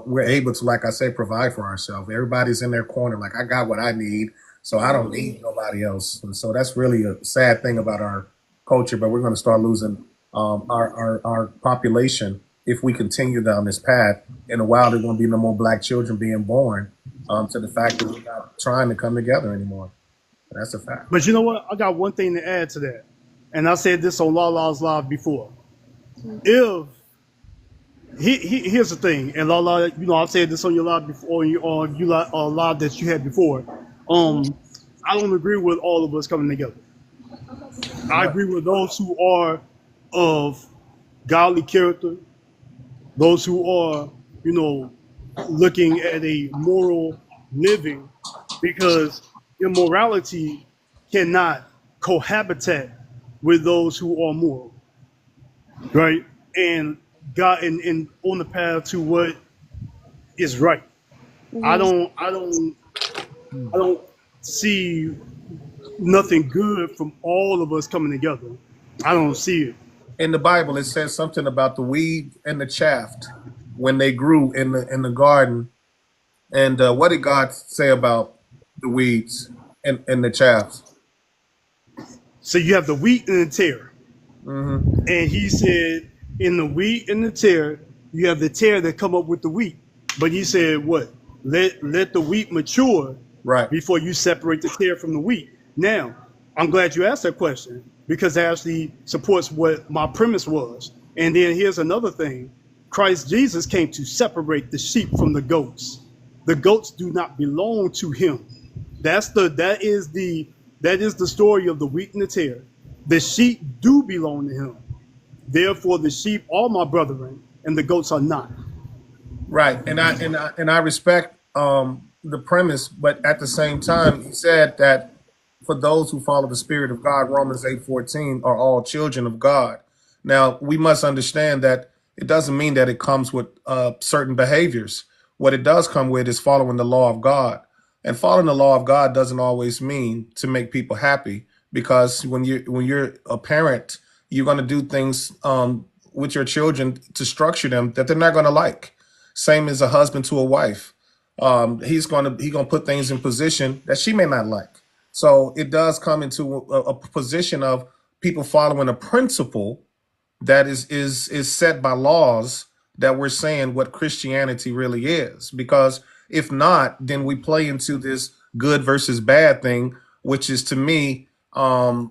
Speaker 10: we're able to, like I say, provide for ourselves. Everybody's in their corner, like I got what I need, so I don't need nobody else. And so that's really a sad thing about our culture, but we're going to start losing our population if we continue down this path. In a while, there's going to be no more black children being born to the fact that we're not trying to come together anymore. That's a fact.
Speaker 19: But you know what? I got one thing to add to that. And I said this on Lala's Live before. If here's the thing, and Lala, I've said this on your live before, on you live that you had before. I don't agree with all of us coming together. I agree with those who are of godly character, those who are, looking at a moral living, because immorality cannot cohabitate with those who are moral, right? And God and on the path to what is right. I don't see nothing good from all of us coming together. I don't see it.
Speaker 10: In the Bible, it says something about the weed and the chaff when they grew in the garden. And what did God say about the weeds and the chaff?
Speaker 19: So you have the wheat and the tare.
Speaker 10: Mm-hmm.
Speaker 19: And he said, in the wheat and the tare, you have the tare that come up with the wheat. But he said, what? Let the wheat mature before you separate the tare from the wheat. Now, I'm glad you asked that question because it actually supports what my premise was. And then here's another thing. Christ Jesus came to separate the sheep from the goats. The goats do not belong to him. That is the story of the wheat and the tare. The sheep do belong to him. Therefore, the sheep are my brethren, and the goats are not.
Speaker 10: Right, and I respect the premise, but at the same time, he said that for those who follow the Spirit of God, Romans 8:14, are all children of God. Now, we must understand that it doesn't mean that it comes with certain behaviors. What it does come with is following the law of God. And following the law of God doesn't always mean to make people happy, because when you're a parent, you're going to do things with your children to structure them that they're not going to like. Same as a husband to a wife. He's going to put things in position that she may not like. So it does come into a position of people following a principle that is set by laws that we're saying what Christianity really is. Because if not, then we play into this good versus bad thing, which is, to me,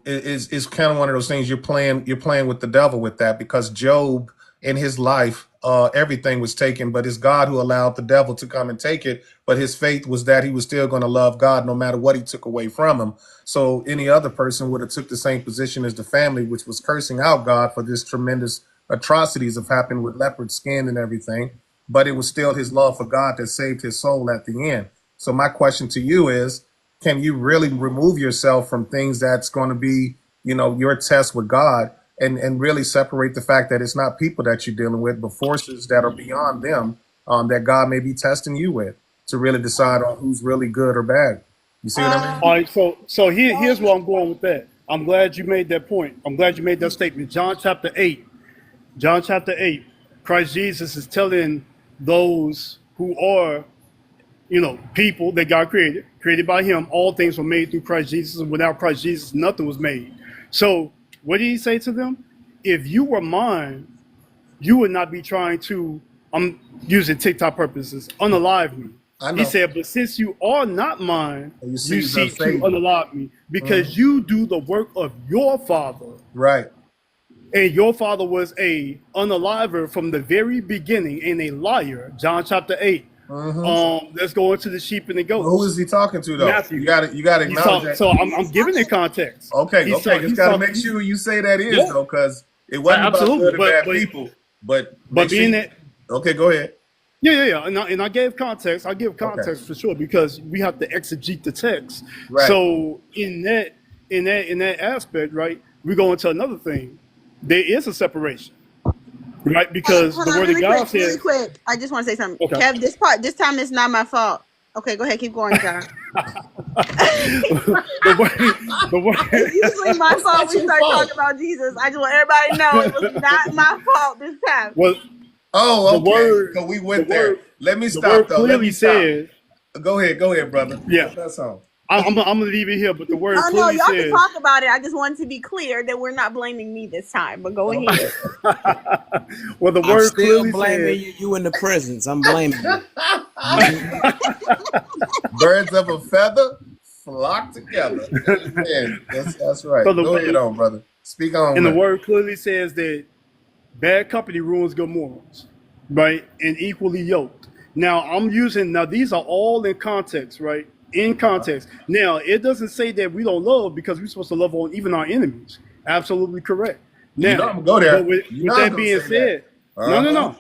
Speaker 10: is kind of one of those things you're playing with the devil with that, because Job in his life, everything was taken, but it's God who allowed the devil to come and take it. But his faith was that he was still going to love God no matter what he took away from him. So any other person would have took the same position as the family, which was cursing out God for this tremendous atrocities have happened with leopard skin and everything. But it was still his love for God that saved his soul at the end. So my question to you is, can you really remove yourself from things that's going to be, your test with God, and really separate the fact that it's not people that you're dealing with, but forces that are beyond them, that God may be testing you with to really decide on who's really good or bad. You see what I mean?
Speaker 19: All right, so here's where I'm going with that. I'm glad you made that point. I'm glad you made that statement. John chapter 8, Christ Jesus is telling those who are, people that God created by him, all things were made through Christ Jesus, and without Christ Jesus, nothing was made. So what did he say to them? If you were mine, you would not be trying to I'm using TikTok purposes, unalive me.
Speaker 9: I
Speaker 19: He
Speaker 9: know.
Speaker 19: said, but since you are not mine,
Speaker 9: You
Speaker 19: you
Speaker 9: seeds of
Speaker 19: seek to
Speaker 9: Satan.
Speaker 19: unalive me because
Speaker 9: Mhm.
Speaker 19: you do the work of your father.
Speaker 9: Right.
Speaker 19: And your father was a unaliver from the very beginning and a liar. John chapter 8. Let's go into the sheep and the goats.
Speaker 9: Well, who is he talking to though?
Speaker 19: Matthew.
Speaker 9: You got to
Speaker 19: He's
Speaker 9: acknowledge that.
Speaker 19: so I'm giving it context.
Speaker 9: Okay,
Speaker 19: He's
Speaker 9: okay.
Speaker 19: talk-
Speaker 9: Just
Speaker 19: he's
Speaker 9: got to
Speaker 19: talking-
Speaker 9: make sure you say that is
Speaker 19: Yeah.
Speaker 9: though, because it wasn't about
Speaker 19: Absolutely,
Speaker 9: good and bad
Speaker 19: but-
Speaker 9: people. But
Speaker 19: But being that,
Speaker 9: okay, go ahead.
Speaker 19: yeah. And I gave context. I give context for sure because we have to exegete the text.
Speaker 9: Right.
Speaker 19: So in that aspect, right, we go into another thing. There is a separation, right? Because
Speaker 18: Hold
Speaker 19: the
Speaker 18: on,
Speaker 19: word of
Speaker 18: really
Speaker 19: God
Speaker 18: quick, really
Speaker 19: says,
Speaker 18: quick. I just want to say something.
Speaker 19: Okay.
Speaker 18: Kev, this time it's not my fault. Okay, go ahead, keep going, John.
Speaker 19: the word.
Speaker 18: It's usually my fault
Speaker 9: not
Speaker 18: we
Speaker 9: your
Speaker 18: start
Speaker 9: fault.
Speaker 18: talking about Jesus. I just want everybody to know it was not my fault this time.
Speaker 19: Well,
Speaker 9: Oh,
Speaker 19: the
Speaker 9: okay.
Speaker 19: word,
Speaker 9: So we
Speaker 19: the
Speaker 9: went there.
Speaker 19: word,
Speaker 9: Let me
Speaker 19: the
Speaker 9: stop
Speaker 19: word
Speaker 9: though. Let
Speaker 19: clearly
Speaker 9: me stop.
Speaker 19: says,
Speaker 9: Go ahead, brother.
Speaker 19: yeah.
Speaker 9: Put that song.
Speaker 19: I'm gonna leave it here, but the word
Speaker 18: Oh no,
Speaker 19: clearly
Speaker 18: y'all can
Speaker 19: says,
Speaker 18: talk about it. I just wanted to be clear that we're not blaming me this time. But go ahead.
Speaker 19: well, the
Speaker 1: I'm
Speaker 19: word
Speaker 1: still
Speaker 19: clearly
Speaker 1: blaming
Speaker 19: says,
Speaker 1: you in the presence. I'm blaming you.
Speaker 9: Birds of a feather flock together. Amen. That's right.
Speaker 19: So the-
Speaker 9: Go ahead on, brother. Speak on.
Speaker 19: and the
Speaker 9: man.
Speaker 19: word clearly says that bad company ruins good morals, right? And equally yoked. Now these are all in context, right? In context. Now it doesn't say that we don't love because we're supposed to love on even our enemies. Absolutely correct. Now,
Speaker 9: You know I'm gonna go there.
Speaker 19: but with
Speaker 9: You know I'm
Speaker 19: that
Speaker 9: gonna
Speaker 19: being
Speaker 9: say
Speaker 19: said,
Speaker 9: that.
Speaker 19: no.
Speaker 9: Uh-huh.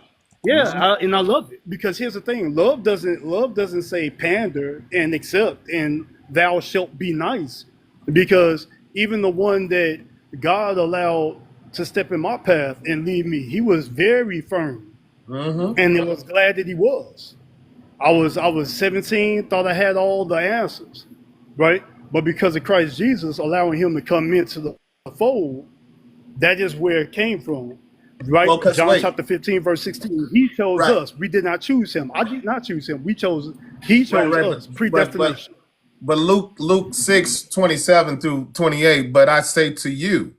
Speaker 19: Yeah, and I love it because here's the thing: love doesn't say pander and accept and thou shalt be nice, because even the one that God allowed to step in my path and lead me, he was very firm, and I was glad that he was. I was 17, thought I had all the answers, right? But because of Christ Jesus allowing him to come into the fold, that is where it came from. Right?
Speaker 9: Well, 'cause
Speaker 19: John
Speaker 9: wait.
Speaker 19: chapter 15, verse 16. He chose
Speaker 9: Right.
Speaker 19: us. We did not choose him. I did not choose him. He chose us. Predestination.
Speaker 9: But Luke 6:27 through 28. But I say to you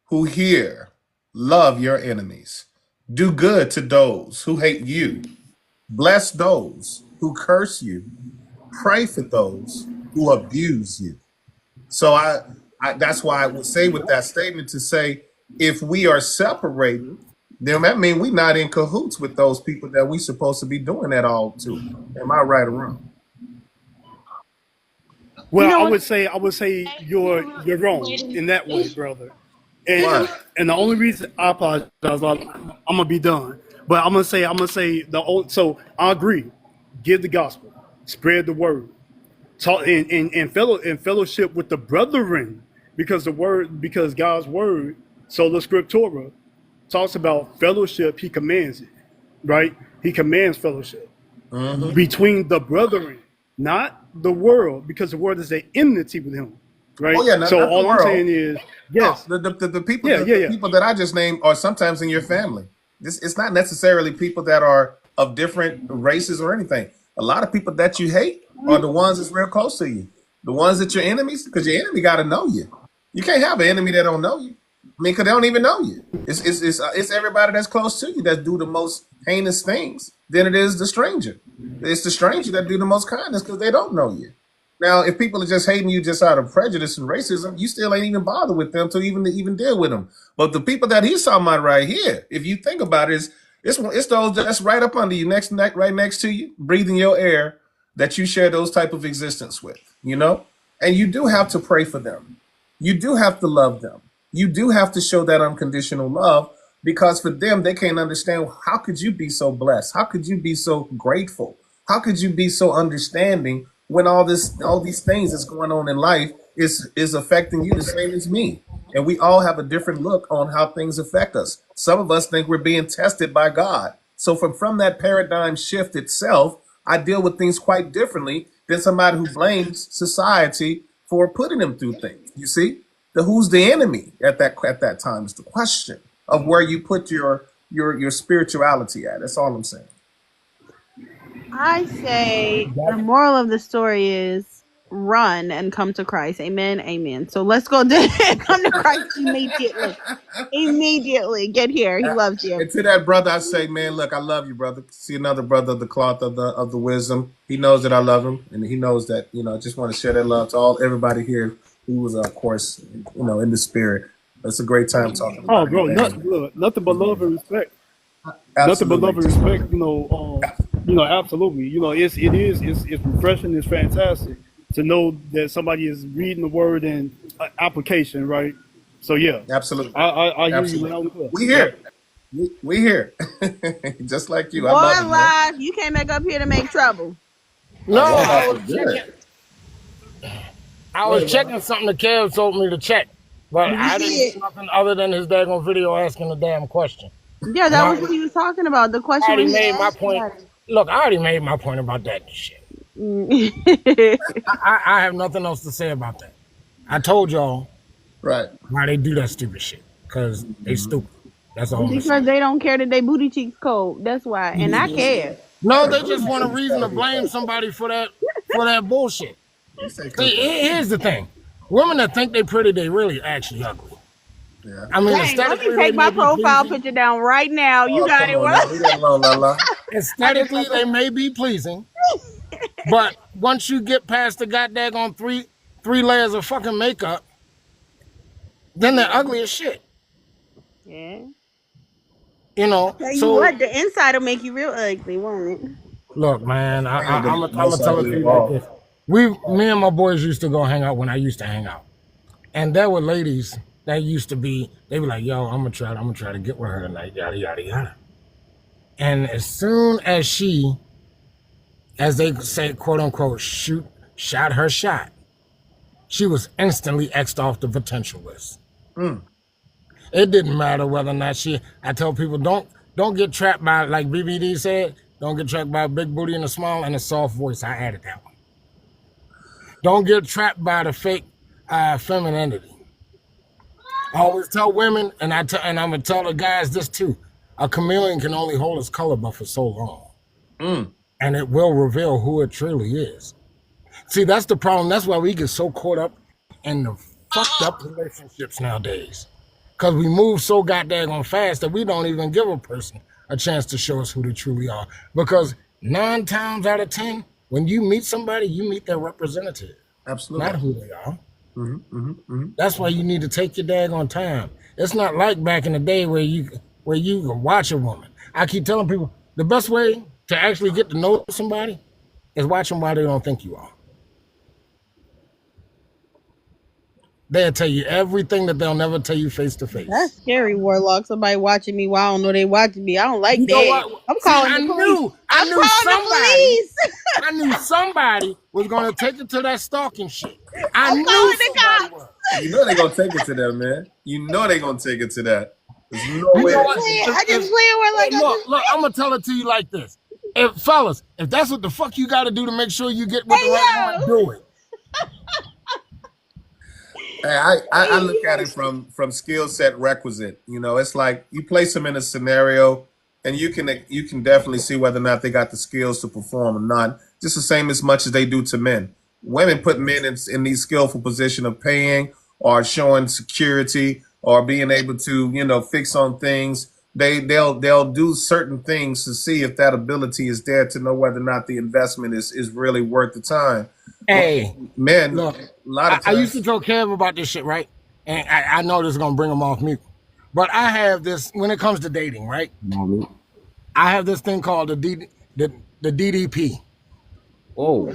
Speaker 9: who hear, love your enemies, do good to those who hate you, bless those who curse you, pray for those who abuse you. So I that's why I would say with that statement to say if we are separated, then that means we're not in cahoots with those people that we supposed to be doing that all to. Am I right or wrong?
Speaker 19: Well,
Speaker 18: You know
Speaker 19: I
Speaker 18: what?
Speaker 19: would say you're wrong in that way, brother. And
Speaker 9: Why?
Speaker 19: and the only reason I apologize, I'm gonna be done. But I'm gonna say so I agree. Give the gospel, spread the word, talk in fellowship with the brethren, because God's word, sola scriptura, talks about fellowship. He commands it, right? He commands fellowship between the brethren, not the world, because the world is an enmity with him, right?
Speaker 9: Oh yeah, not
Speaker 19: So
Speaker 9: the
Speaker 19: all I'm
Speaker 9: world.
Speaker 19: saying is, yes,
Speaker 9: No, the people,
Speaker 19: Yeah,
Speaker 9: the
Speaker 19: yeah.
Speaker 9: people that I just named are sometimes in your family. It's not necessarily people that are of different races or anything. A lot of people that you hate are the ones that's real close to you. The ones that your enemies, because your enemy got to know you. You can't have an enemy that don't know you. I mean, because they don't even know you. It's everybody that's close to you that do the most heinous things than it is the stranger. It's the stranger that do the most kindness because they don't know you. Now, if people are just hating you just out of prejudice and racism, you still ain't even bothered with them to even deal with them. But the people that he's talking about right here, if you think about it, it's those that's right up under you, right next to you, breathing your air, that you share those type of existence with, you know? And you do have to pray for them. You do have to love them. You do have to show that unconditional love, because for them, they can't understand, how could you be so blessed? How could you be so grateful? How could you be so understanding when all these things that's going on in life is affecting you the same as me? And we all have a different look on how things affect us. Some of us think we're being tested by God. So from that paradigm shift itself, I deal with things quite differently than somebody who blames society for putting them through things. You see, who's the enemy at that time is the question of where you put your spirituality at. That's all I'm saying.
Speaker 18: I say the moral of the story is run and come to Christ. Amen. Amen. So let's go come to Christ immediately. Immediately. Get here. He loves you.
Speaker 10: And to that brother, I say, man, look, I love you, brother. See another brother of the cloth of the wisdom. He knows that I love him, and he knows that I just want to share that love to everybody here who was, of course, in the spirit. It's a great time talking about
Speaker 19: Oh, bro, nothing but love and respect. Nothing but love and respect. Absolutely. It's refreshing. It's fantastic to know that somebody is reading the word and application, right? So yeah,
Speaker 10: absolutely.
Speaker 19: I hear
Speaker 10: Absolutely.
Speaker 19: you loud and clear.
Speaker 10: We here. We here. Just like you. I
Speaker 18: Boy,
Speaker 10: love you, man.
Speaker 18: live. You came back up here to make trouble.
Speaker 16: No,
Speaker 10: Oh, yeah,
Speaker 16: I was
Speaker 10: that's good.
Speaker 16: checking. I was checking something the Kev told me to check, but I didn't do nothing other than his daggone video asking the damn question.
Speaker 18: Yeah, that was what he was talking about. The
Speaker 16: I
Speaker 18: question
Speaker 16: already
Speaker 18: was
Speaker 16: made my point. Look, I already made my point about that shit. I have nothing else to say about that. I told y'all
Speaker 10: right
Speaker 16: why they do that stupid shit, because they stupid. That's all.
Speaker 18: Because they don't care that they booty cheeks cold. That's why. And I care.
Speaker 16: No, they just want a reason to blame somebody for that bullshit. See, here's the thing. Women that think they pretty, they really actually ugly.
Speaker 10: Yeah.
Speaker 16: I mean,
Speaker 18: Dang, let me take my profile picture down right now. You got it.
Speaker 16: Aesthetically, they may be pleasing, but once you get past the goddamn three layers of fucking makeup, then they're ugly as shit.
Speaker 18: Yeah.
Speaker 16: So
Speaker 18: you what, the inside will make you real ugly, won't it?
Speaker 16: Look, man, I'm gonna tell it to you like this. Me and my boys used to go hang out when I used to hang out, and there were ladies that used to be. They were like, "Yo, I'm gonna try to get with her tonight." Yada yada yada. And as soon as she, as they say, quote unquote, shot her shot, she was instantly X'd off the potential list. It didn't matter whether or not I tell people, don't get trapped by, like BBD said, don't get trapped by a big booty and a smile and a soft voice. I added that one. Don't get trapped by the fake femininity. I always tell women, and I'm gonna tell the guys this too. A chameleon can only hold its color but for so long. And it will reveal who it truly is. See, that's the problem. That's why we get so caught up in the fucked up relationships nowadays. Because we move so goddamn fast that we don't even give a person a chance to show us who they truly are. Because 9 times out of 10, when you meet somebody, you meet their representative.
Speaker 10: Absolutely.
Speaker 16: Not who they are. That's why you need to take your daggone time. It's not like back in the day where you can watch a woman. I keep telling people, the best way to actually get to know somebody is watch them while they don't think you are. They'll tell you everything that they'll never tell you face to face.
Speaker 18: That's scary, Warlock. Somebody watching me while I don't know they watching me. I don't like that. I'm calling the police.
Speaker 16: I knew
Speaker 18: somebody.
Speaker 16: I knew somebody was gonna take it to that stalking shit.
Speaker 18: I'm
Speaker 16: knew
Speaker 18: calling the
Speaker 16: somebody
Speaker 18: cops.
Speaker 16: was.
Speaker 10: You know they're gonna take it to that, man. You know they're gonna take it to that. There's no way.
Speaker 18: I just play it like
Speaker 16: Look, I'm gonna tell it to you like this. Fellas, if that's what the fuck you gotta do to make sure you get with the right one, do it.
Speaker 10: Hey, I look at it from skill set requisite. It's like you place them in a scenario, and you can definitely see whether or not they got the skills to perform or not. Just the same as much as they do to men. Women put men in these skillful position of paying or showing security or being able to fix on things. They'll do certain things to see if that ability is there to know whether or not the investment is really worth the time.
Speaker 16: Hey,
Speaker 10: men,
Speaker 16: look,
Speaker 10: a lot of
Speaker 16: I
Speaker 10: times.
Speaker 16: used to tell Kev about this shit, right? And I know this is gonna bring him off mute, but I have this when it comes to dating, right? I have this thing called the DDP.
Speaker 1: Oh,
Speaker 18: I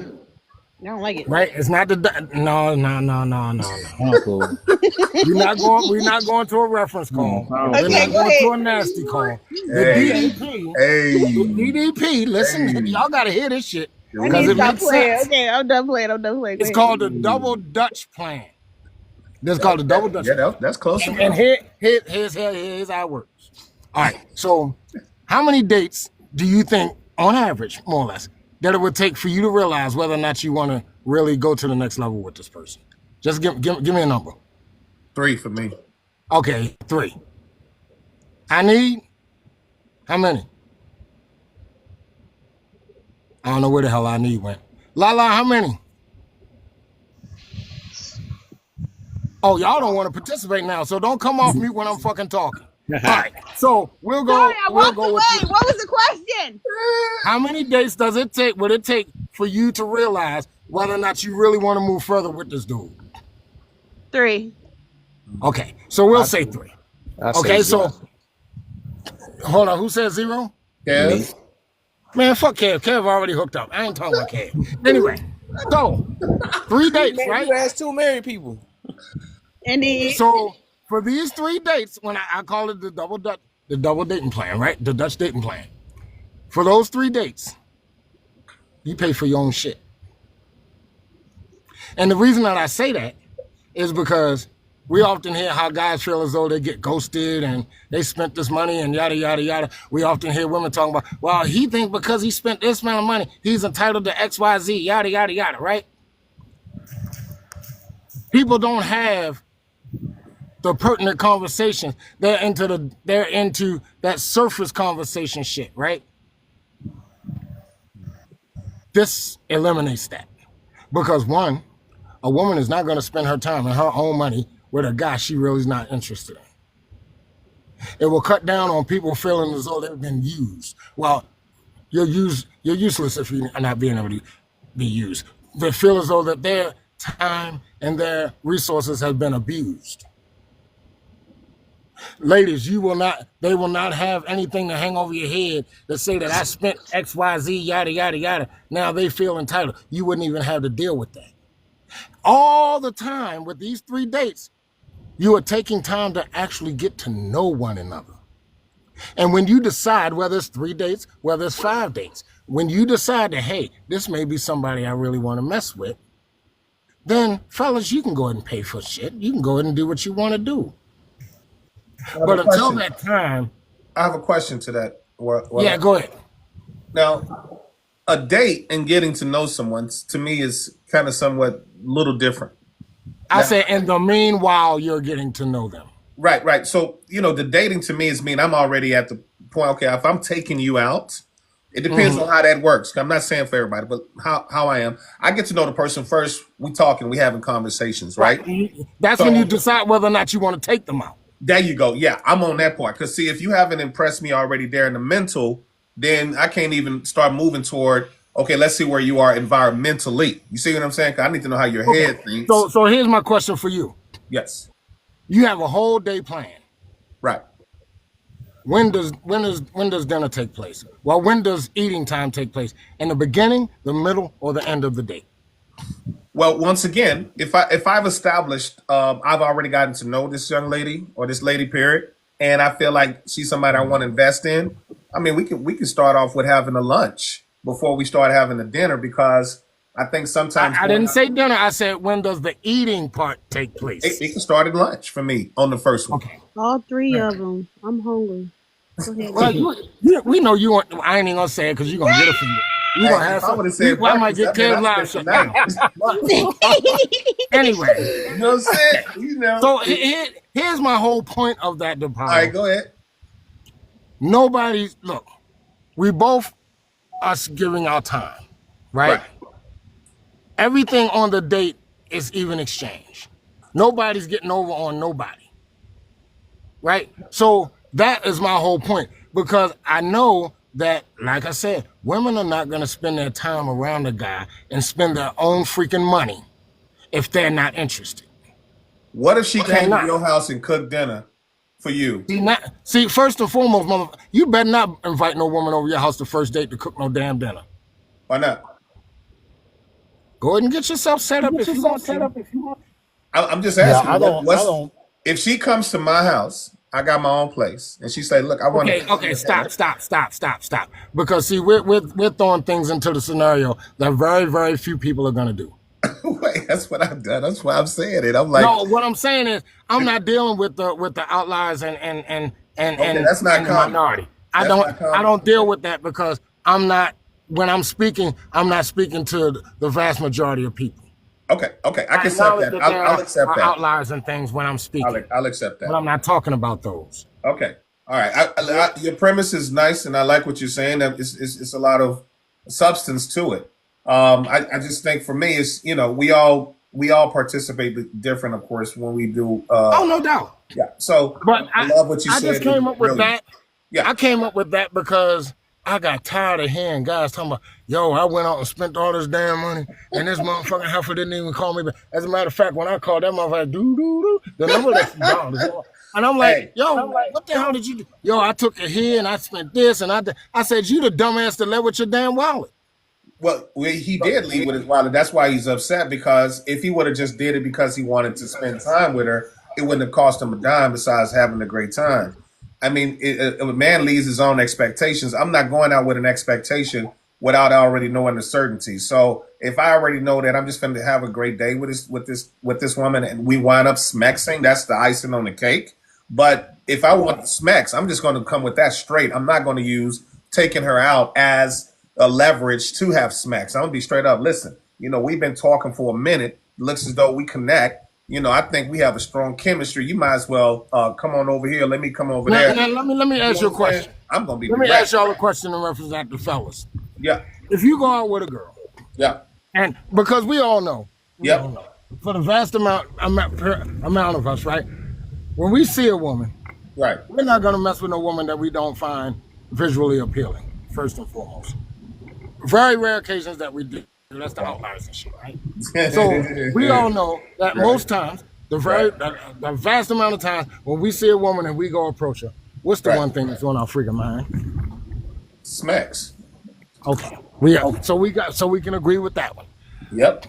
Speaker 18: don't like it.
Speaker 16: Right? It's not the no. We're not going to a reference call. We're not going to a nasty call. The DDP. Listen, y'all gotta hear this shit because it makes sense.
Speaker 18: Okay, I'm done playing.
Speaker 16: It's called the Double Dutch Plan. This is called the Double Dutch.
Speaker 10: Yeah, that's close.
Speaker 16: And here's how it works. All right. So, how many dates do you think, on average, more or less, that it would take for you to realize whether or not you want to really go to the next level with this person? Just give me a number.
Speaker 10: 3 for me.
Speaker 16: Okay, 3. I need how many? I don't know where the hell I need went. Lala, how many? Oh, y'all don't want to participate now, so don't come off mute when I'm fucking talking. All right, so we'll go.
Speaker 18: Sorry, I
Speaker 16: We'll
Speaker 18: walked
Speaker 16: go with
Speaker 18: away. What was the question?
Speaker 16: how many dates would it take for you to realize whether or not you really want to move further with this dude?
Speaker 18: 3.
Speaker 16: Okay, so we'll say 3.
Speaker 1: I say
Speaker 16: Okay,
Speaker 1: 0.
Speaker 16: so hold on. Who said 0?
Speaker 9: Kev?
Speaker 16: Man, fuck Kev. Kev already hooked up. I ain't talking about Kev. Anyway, so 3 dates, right?
Speaker 1: You asked 2 married people.
Speaker 18: Indeed.
Speaker 16: So for these 3 dates, when I call it the double dating plan, right? The Dutch dating plan. For those 3 dates, you pay for your own shit. And the reason that I say that is because we often hear how guys feel as though they get ghosted and they spent this money and yada, yada, yada. We often hear women talking about, well, he thinks because he spent this amount of money, he's entitled to X, Y, Z, yada, yada, yada, right? People don't have the pertinent conversations. They're into that surface conversation shit, right? This eliminates that. Because 1, a woman is not going to spend her time and her own money with a guy she really is not interested in. It will cut down on people feeling as though they've been used. Well, you're useless if you're not being able to be used. They feel as though that their time and their resources have been abused. Ladies, they will not have anything to hang over your head that say that I spent X, Y, Z, yada, yada, yada. Now they feel entitled. You wouldn't even have to deal with that. All the time with these 3 dates, you are taking time to actually get to know one another. And when you decide whether it's 3 dates, whether it's 5 dates, when you decide that, hey, this may be somebody I really want to mess with, then fellas, you can go ahead and pay for shit. You can go ahead and do what you want to do. But until that time,
Speaker 9: I have a question to that.
Speaker 16: Yeah, go ahead.
Speaker 9: Now, a date and getting to know someone to me is kind of somewhat little different.
Speaker 16: I say in the meanwhile, you're getting to know them.
Speaker 9: Right. So, the dating to me is I'm already at the point, okay, if I'm taking you out, it depends on how that works. I'm not saying for everybody, but how I am. I get to know the person first. We talking, we having conversations, right?
Speaker 16: That's when you decide whether or not you want to take them out.
Speaker 9: There you go. Yeah, I'm on that part. Because, see, if you haven't impressed me already there in the mental, then I can't even start moving toward, okay, let's see where you are environmentally. You see what I'm saying? 'Cause I need to know how your head thinks.
Speaker 16: So here's my question for you.
Speaker 9: Yes.
Speaker 16: You have a whole day plan.
Speaker 9: Right.
Speaker 16: When does dinner take place? Well, when does eating time take place? In the beginning, the middle, or the end of the day?
Speaker 9: Well, once again, if I've established, I've already gotten to know this young lady or this lady, period, and I feel like she's somebody I want to invest in. I mean, we can start off with having a lunch before we start having a dinner, because I think sometimes
Speaker 16: I didn't say dinner. I said when does the eating part take place?
Speaker 9: It can start at lunch for me on the first one.
Speaker 16: Okay.
Speaker 18: All 3 of them. I'm hungry. Go ahead.
Speaker 16: Well, we know you want. I ain't even gonna say it because you're gonna get it from you. You gonna have some. I might get Kev live shut down. Anyway,
Speaker 9: you know what I'm saying?
Speaker 16: So here's my whole point of that, DePaulo.
Speaker 9: All right, go ahead.
Speaker 16: Look, we both us giving our time, right? Everything on the date is even exchange. Nobody's getting over on nobody, right? So that is my whole point, because I know that, like I said, women are not going to spend their time around a guy and spend their own freaking money if they're not interested.
Speaker 9: What if she came to your house and cooked dinner for you?
Speaker 16: See, first and foremost, you better not invite no woman over your house the first date to cook no damn dinner.
Speaker 9: Why not?
Speaker 16: Go ahead and get yourself set up if you want to.
Speaker 9: I'm just asking. If she comes to my house, I got my own place, and she say, "Look, I want to."
Speaker 16: Okay, stop. Because see, we're throwing things into the scenario that very, very few people are gonna do.
Speaker 9: Wait, that's what I've done. That's why I'm saying it. I'm like,
Speaker 16: no. What I'm saying is, I'm not dealing with the outliers and
Speaker 9: that's not
Speaker 16: the minority. I don't deal with that, because I'm not. When I'm speaking, I'm not speaking to the vast majority of people.
Speaker 9: Okay, I can accept that. I'll accept that.
Speaker 16: Outliers and things when I'm speaking.
Speaker 9: I'll accept that.
Speaker 16: But I'm not talking about those.
Speaker 9: Okay, all right. Your premise is nice, and I like what you're saying. It's a lot of substance to it. I just think for me, it's we all we all participate different, of course, when we do.
Speaker 16: Oh, no doubt.
Speaker 9: Yeah. So
Speaker 16: But
Speaker 9: I love what you
Speaker 16: I
Speaker 9: said.
Speaker 16: just came up with
Speaker 9: Brilliant.
Speaker 16: that.
Speaker 9: Yeah.
Speaker 16: I came up with that because I got tired of hearing guys talking about, yo, I went out and spent all this damn money, and this motherfucking heifer didn't even call me back. As a matter of fact, when I called that motherfucker, the number that's $2. And I'm like,
Speaker 9: Hey.
Speaker 16: yo, what the hell did you do? Yo, I took it here and I spent this and I said, you the dumbass that left with your damn wallet.
Speaker 9: Well, he did leave with his wallet. That's why he's upset, because if he would have just did it because he wanted to spend time with her, it wouldn't have cost him a dime besides having a great time. I mean, if a man leaves his own expectations, I'm not going out with an expectation without already knowing the certainty. So if I already know that I'm just going to have a great day with this woman, and we wind up smexing, that's the icing on the cake. But if I want smex, I'm just going to come with that straight. I'm not going to use taking her out as a leverage to have smex. I'm going to be straight up. Listen, we've been talking for a minute. It looks as though we connect. I think we have a strong chemistry. You might as well come on over here. Let me come over there.
Speaker 16: Now, let me ask you a question.
Speaker 9: I'm going to be
Speaker 16: Let me
Speaker 9: direct.
Speaker 16: ask y'all a question in reference to the fellas.
Speaker 9: Yeah.
Speaker 16: If you go out with a girl,
Speaker 9: Yeah.
Speaker 16: and because we all know,
Speaker 9: Yep.
Speaker 16: for the vast amount of us, right? When we see a woman,
Speaker 9: Right.
Speaker 16: we're not gonna mess with no woman that we don't find visually appealing, first and foremost. Very rare occasions that we do. That's the outliers and shit, right? So we all know that
Speaker 9: Right.
Speaker 16: most times, the vast amount of times when we see a woman and we go approach her, what's the
Speaker 9: Right.
Speaker 16: one thing that's on our freaking mind?
Speaker 9: Smacks.
Speaker 16: Okay. So we can agree with that one.
Speaker 9: Yep.